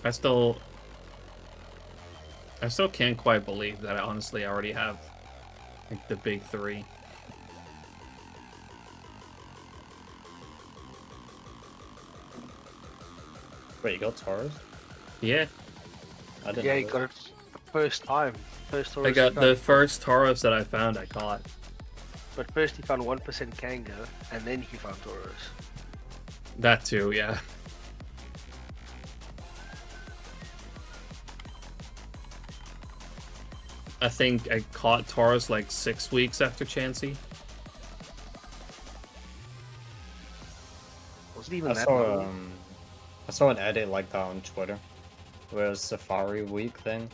I still can't quite believe that I honestly already have like the big 3. Wait, you got Taurus? Yeah. I didn't Yeah, know you that. got it first time. First Taurus I got you the found. first Tauros that I found, I caught. But first he found 1% Kango, and then he found Taurus. That too, yeah. I think I caught Tauros like 6 weeks after Chansey. Was it even I that saw long? I saw an edit like that on Twitter, where it was Safari Week thing,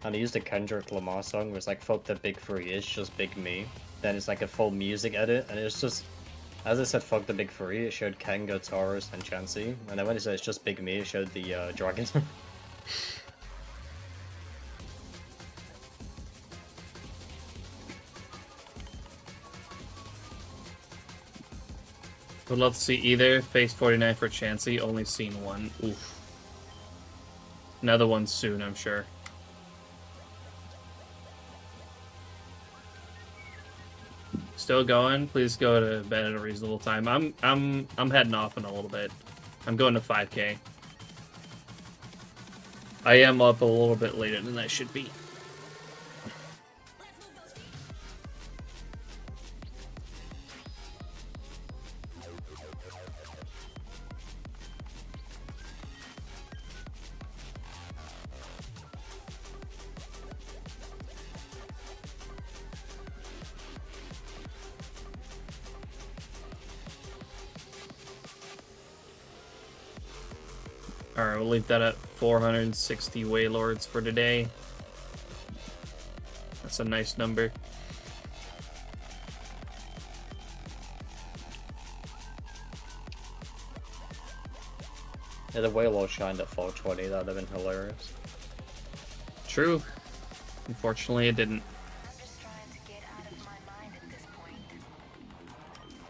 and he used a Kendrick Lamar song where it's like "fuck the big 3, it's just big me." Then it's like a full music edit, and it's just, as I said, "fuck the big 3," it showed Kenga, Taurus, and Chansey, and then when it said it's just big me, it showed the dragon. Would love to see either. Phase 49 for Chansey, only seen one. Oof. Another one soon, I'm sure. Still going? Please go to bed at a reasonable time. I'm heading off in a little bit. I'm going to 5K. I am up a little bit later than I should be. Alright, we'll leave that at 460 Waylords for today. That's a nice number. Yeah, the Waylord shined at 420, that'd have been hilarious. True. Unfortunately, it didn't.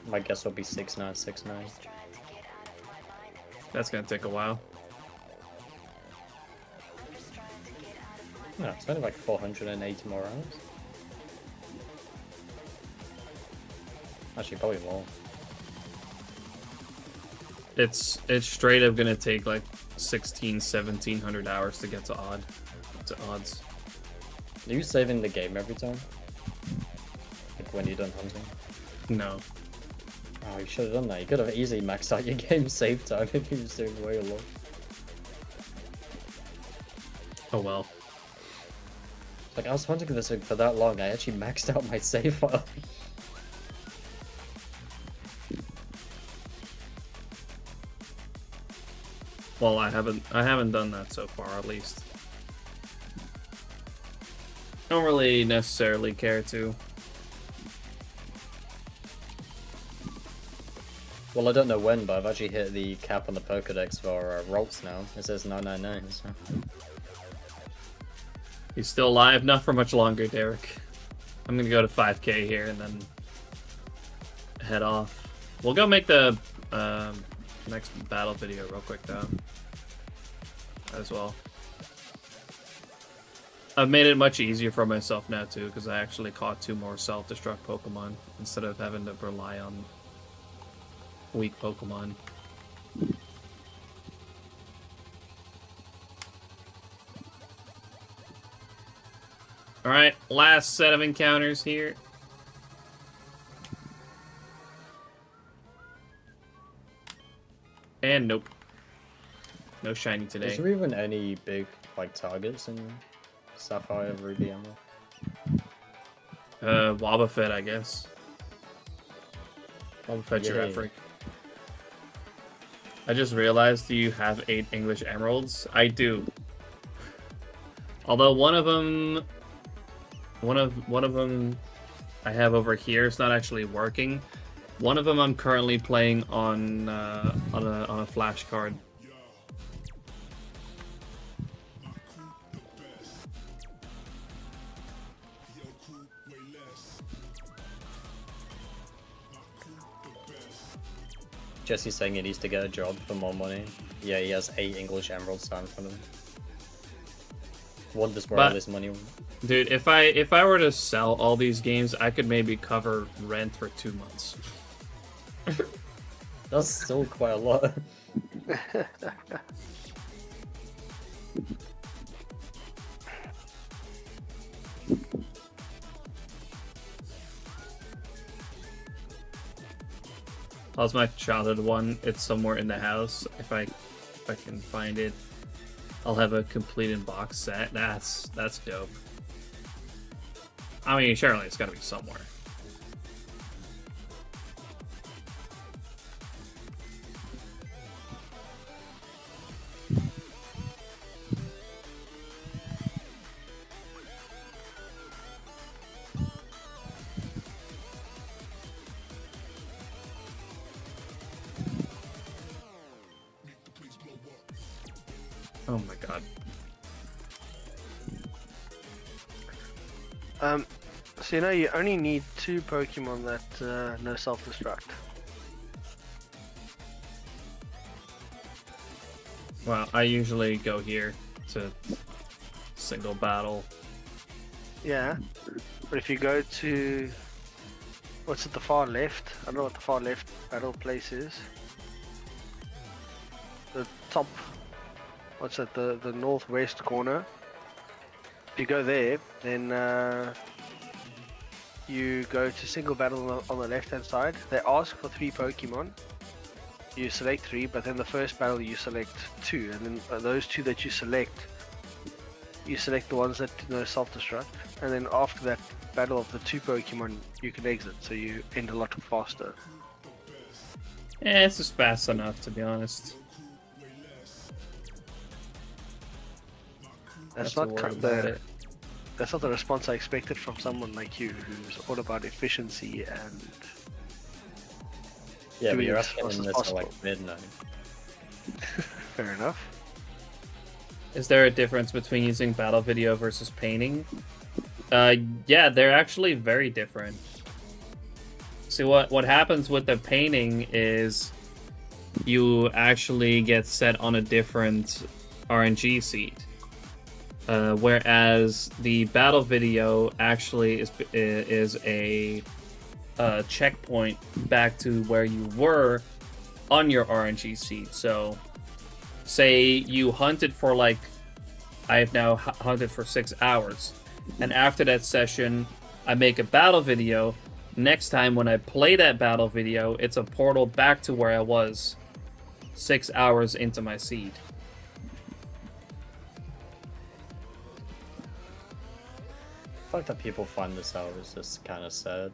My guess will be 6969. That's gonna take a while. No, it's only like 480 more hours. Actually, probably more. It's straight up gonna take like 1700 hours to get to odds. Are you saving the game every time? Like when you're done hunting? No. Oh, you should have done that. You could have easily maxed out your game save time if you was doing way long. Oh well. Like, I was hunting this thing for that long, I actually maxed out my save file. Well, I haven't done that so far, at least. Don't really necessarily care to. Well, I don't know when, but I've actually hit the cap on the Pokedex for Rolts now. It says 999, so... He's still alive, not for much longer, Derek. I'm gonna go to 5K here and then head off. We'll go make the next battle video real quick though, as well. I've made it much easier for myself now too, because I actually caught 2 more self-destruct Pokemon instead of having to rely on weak Pokemon. Alright, last set of encounters here. And nope. No shiny today. Is there even any big, like, targets in Sapphire, Ruby, Emerald? Wobbuffet, I guess. I'll fetch your Yay. Efric. I just realized you have 8 English emeralds. I do. Although one of them I have over here. It's not actually working. One of them I'm currently playing on a flash card. Jesse's saying he needs to get a job for more money. Yeah, he has 8 English emeralds down for him. Wonders where all this money went. Dude, if I were to sell all these games, I could maybe cover rent for 2 months. That's still quite a lot. How's my childhood one? It's somewhere in the house. If I can find it, I'll have a complete box set. That's dope. I mean, surely it's gotta be somewhere. Oh my god. So you know you only need 2 Pokemon that no self-destruct. Well, I usually go here to single battle. Yeah, but if you go to what's at the far left, I don't know what the far left battle place is. The top, what's that? The northwest corner. If you go there, then you go to single battle on the left hand side. They ask for 3 Pokemon. You select 3, but then the first battle you select 2, and then those 2 that you select the ones that no self-destruct, and then after that battle of the 2 Pokemon you can exit, so you end a lot faster. Yeah, it's just fast enough, to be honest. That's not that's not the response I expected from someone like you, who's all about efficiency and. Yeah, but doing you're it as asking fast him as this at possible. like midnight. Fair enough. Is there a difference between using battle video versus painting? Yeah, they're actually very different. See, what happens with the painting is you actually get set on a different RNG seed. Whereas the battle video actually is a checkpoint back to where you were on your RNG seed. So, say you hunted for like, I have now hunted for 6 hours, and after that session, I make a battle video. Next time when I play that battle video, it's a portal back to where I was 6 hours into my seed. The fact that people find this out is just kind of sad.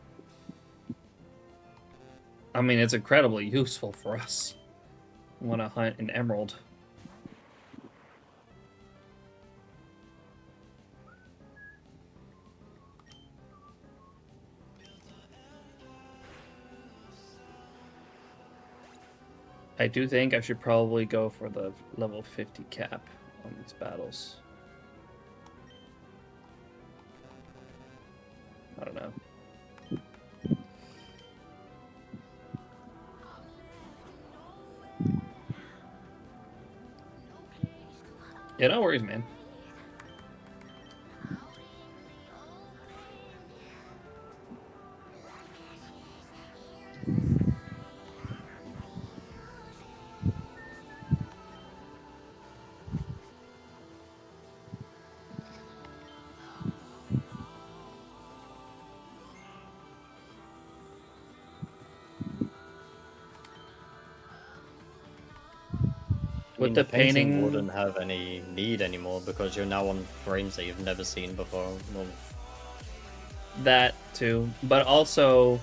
I mean, it's incredibly useful for us. I want to hunt an emerald. I do think I should probably go for the level 50 cap on these battles. I don't know. Yeah, no worries, man. With the painting wouldn't have any need anymore because you're now on frames that you've never seen before. Well, that too, but also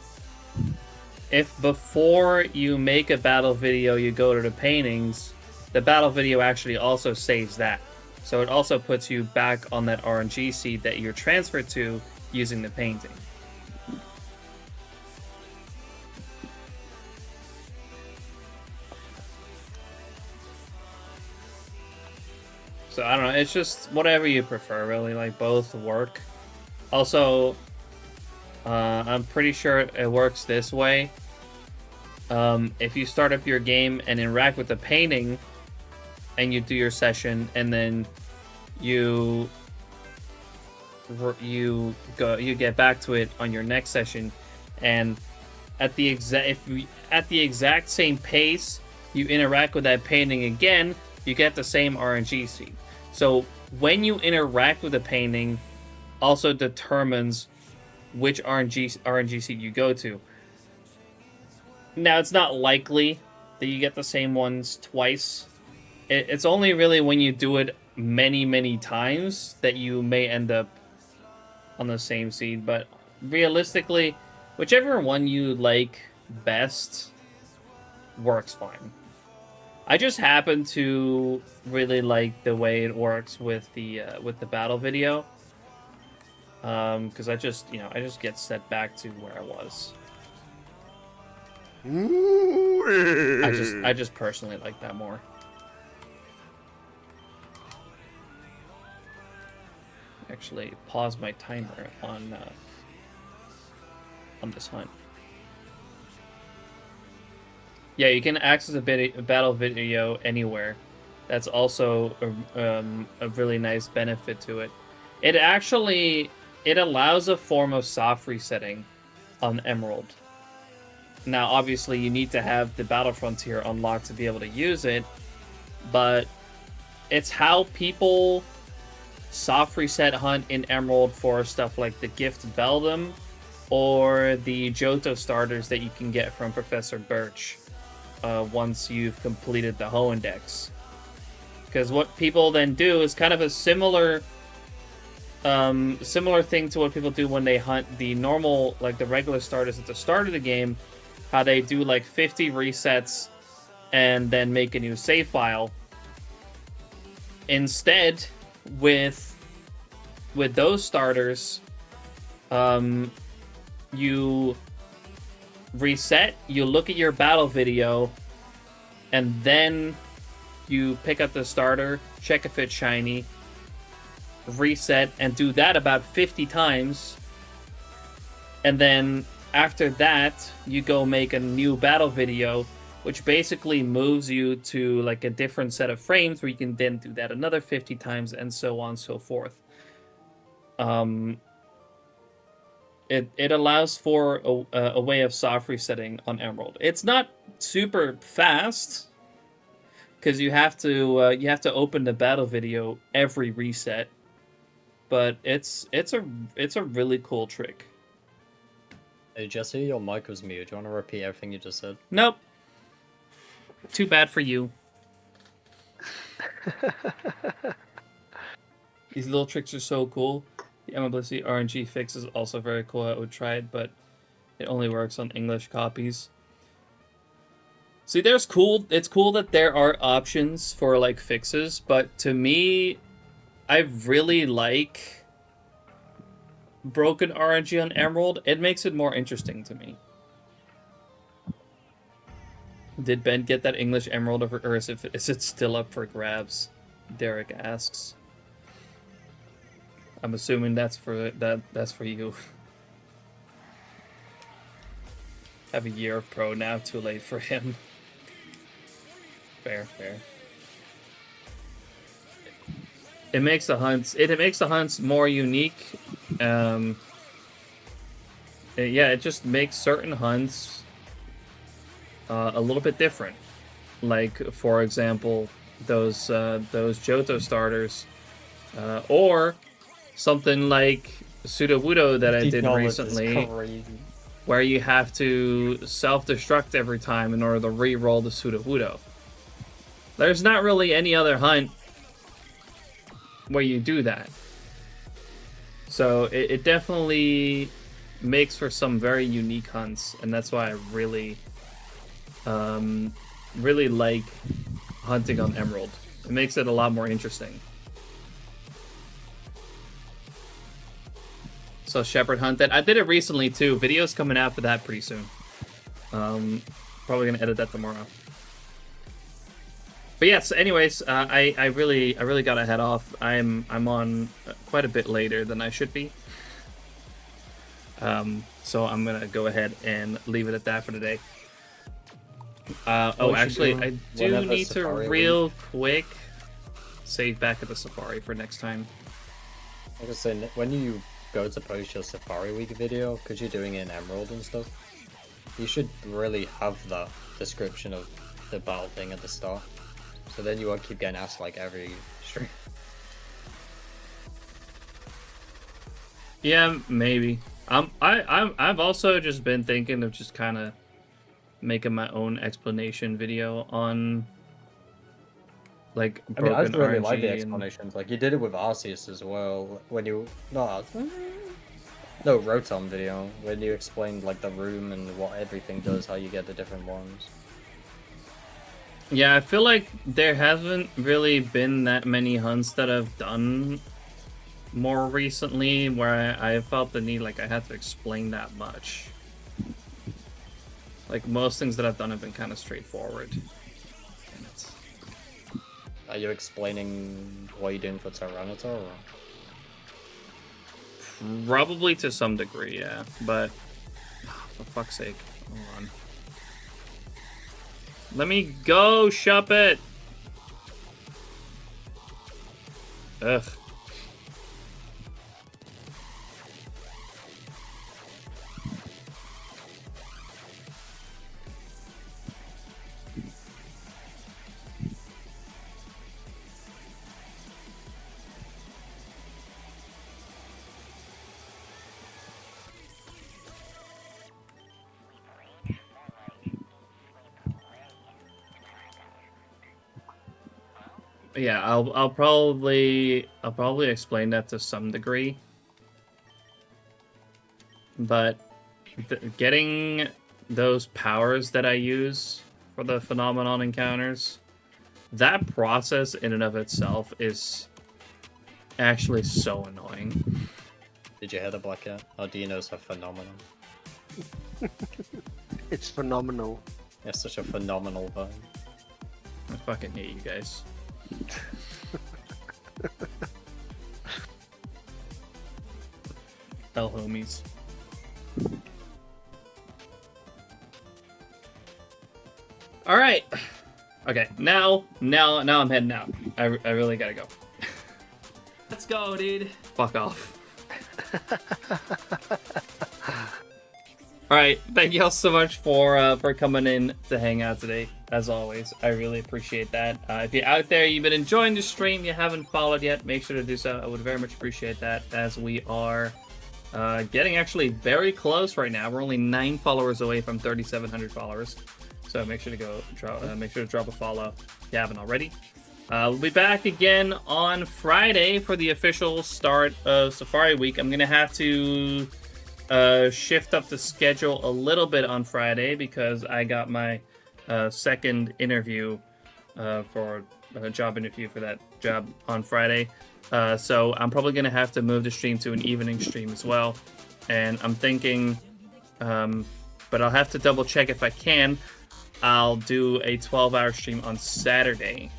if before you make a battle video you go to the paintings, the battle video actually also saves that. So it also puts you back on that RNG seed that you're transferred to using the painting. So I don't know, it's just whatever you prefer, really. Like, both work. Also, I'm pretty sure it works this way. If you start up your game and interact with the painting, and you do your session, and then you get back to it on your next session, and at the exact same pace you interact with that painting again, you get the same RNG seed. So when you interact with the painting, also determines which RNG seed you go to. Now, it's not likely that you get the same ones twice. It's only really when you do it many times that you may end up on the same seed. But realistically, whichever one you like best works fine. I just happen to really like the way it works with the battle video, because I just get set back to where I was. I just personally like that more. Actually, pause my timer on this hunt. Yeah, you can access a battle video anywhere. That's also a really nice benefit to it. It allows a form of soft resetting on Emerald. Now, obviously, you need to have the Battle Frontier unlocked to be able to use it, but it's how people soft reset hunt in Emerald for stuff like the Gift Beldam or the Johto starters that you can get from Professor Birch once you've completed the SHINYDEX. Because what people then do is kind of a similar thing to what people do when they hunt the normal, like the regular starters at the start of the game, how they do like 50 resets and then make a new save file. Instead, with those starters, you reset, you look at your battle video, and then you pick up the starter, check if it's shiny, reset, and do that about 50 times. And then after that, you go make a new battle video, which basically moves you to like a different set of frames where you can then do that another 50 times, and so on and so forth. It allows for a way of soft resetting on Emerald. It's not super fast because you have to open the battle video every reset, but it's a really cool trick. Hey Jesse, your mic was mute. Do you want to repeat everything you just said? Nope. Too bad for you. These little tricks are so cool. The MLBC RNG fix is also very cool. I would try it, but it only works on English copies. See, it's cool that there are options for like fixes, but to me, I really like broken RNG on Emerald. It makes it more interesting to me. Did Ben get that English Emerald, or is it still up for grabs? Derek asks. I'm assuming that's for you. Have a year of pro now, too late for him. Fair. It makes the hunts more unique. It just makes certain hunts a little bit different. Like, for example, those Johto starters, or something like Sudowoodo that I did recently, where you have to self-destruct every time in order to re-roll the Sudowoodo. There's not really any other hunt where you do that. So it definitely makes for some very unique hunts, and that's why I really like hunting on Emerald. It makes it a lot more interesting. So Shepherd Hunt, that I did it recently too. Video's coming out for that pretty soon. Probably gonna edit that tomorrow. But yes, anyways, I really gotta head off. I'm on quite a bit later than I should be. So I'm gonna go ahead and leave it at that for today. Actually, I do need to real quick save back at the Safari for next time. Like I said, when you go to post your Safari Week video, because you're doing it in Emerald and stuff, you should really have that description of the battle thing at the start. So then you won't keep getting asked like every stream. Yeah, maybe. I've also just been thinking of just kind of making my own explanation video on like broken I just really RNG like the and... explanations. Like you did it with Arceus as well when you no Rotom video when you explained like the room and what everything does, how you get the different ones. Yeah, I feel like there hasn't really been that many hunts that I've done more recently where I felt the need like I had to explain that much. Like most things that I've done have been kind of straightforward. Are you explaining what you're doing for Tyranitar? Or? Probably to some degree, yeah. But for fuck's sake, hold on. Let me go, Shuppet! Ugh. Yeah, I'll probably explain that to some degree, but getting those powers that I use for the phenomenon encounters, that process in and of itself is actually so annoying. Did you hear the Black Cat? Or do you know it's a phenomenon? It's phenomenal. It's such a phenomenal vibe. I fucking hate you guys. Hell, homies. All right. Okay, now I'm heading out. I really gotta go. Let's go, dude. Fuck off. All right, thank you all so much for coming in to hang out today. As always, I really appreciate that. If you're out there, you've been enjoying the stream, you haven't followed yet, make sure to do so. I would very much appreciate that, as we are getting actually very close right now. We're only 9 followers away from 3,700 followers. So make sure to make sure to drop a follow if you haven't already. We'll be back again on Friday for the official start of Safari Week. I'm gonna have to shift up the schedule a little bit on Friday because I got my second interview for a job interview for that job on Friday. So I'm probably gonna have to move the stream to an evening stream as well. And I'm thinking, but I'll have to double check if I can. I'll do a 12-hour stream on Saturday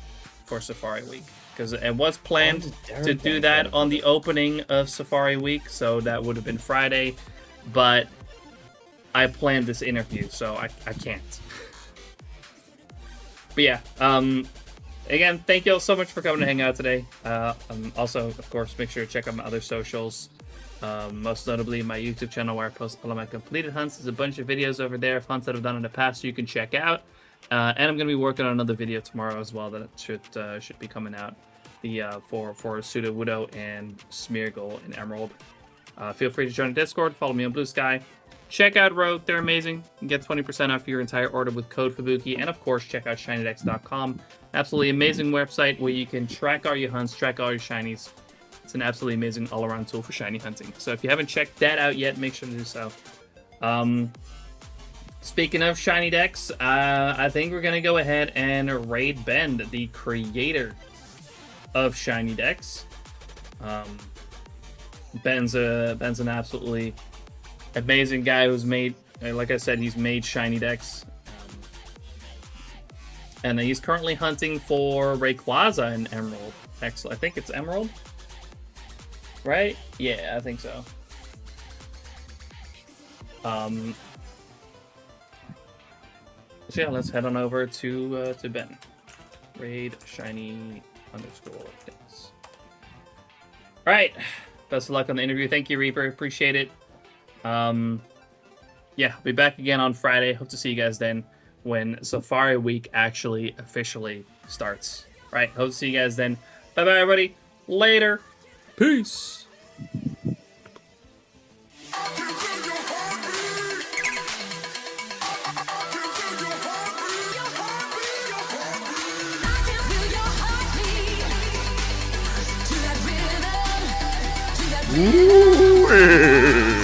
for Safari Week, because it was planned to do that on the opening of Safari Week, so that would have been Friday, but I planned this interview, so I can't. But yeah, again, thank you all so much for coming to hang out today. Also, of course, make sure to check out my other socials, most notably my YouTube channel where I post all of my completed hunts. There's a bunch of videos over there of hunts that I've done in the past you can check out. And I'm going to be working on another video tomorrow as well that should be coming out for Sudowoodo and Smeargle and Emerald. Feel free to join the Discord, follow me on Blue Sky. Check out Rogue, they're amazing. You can get 20% off your entire order with code Fubuki. And of course, check out SHINYDEX.com. Absolutely amazing website where you can track all your hunts, track all your shinies, It's an absolutely amazing all-around tool for shiny hunting. So if you haven't checked that out yet, make sure to do so. Speaking of SHINYDEX, I think we're gonna go ahead and raid Ben, the creator of SHINYDEX. Ben's an absolutely amazing guy who's made, like I said, he's made SHINYDEX. And he's currently hunting for Rayquaza in Emerald. Excellent. I think it's Emerald. Right? Yeah, I think so. So yeah, let's head on over to Ben. Raid shiny _Dex. Alright. Best of luck on the interview. Thank you, Reaper. Appreciate it. Yeah, I'll be back again on Friday. Hope to see you guys then when Safari Week actually officially starts. Alright, hope to see you guys then. Bye bye, everybody. Later. Peace. Ooh,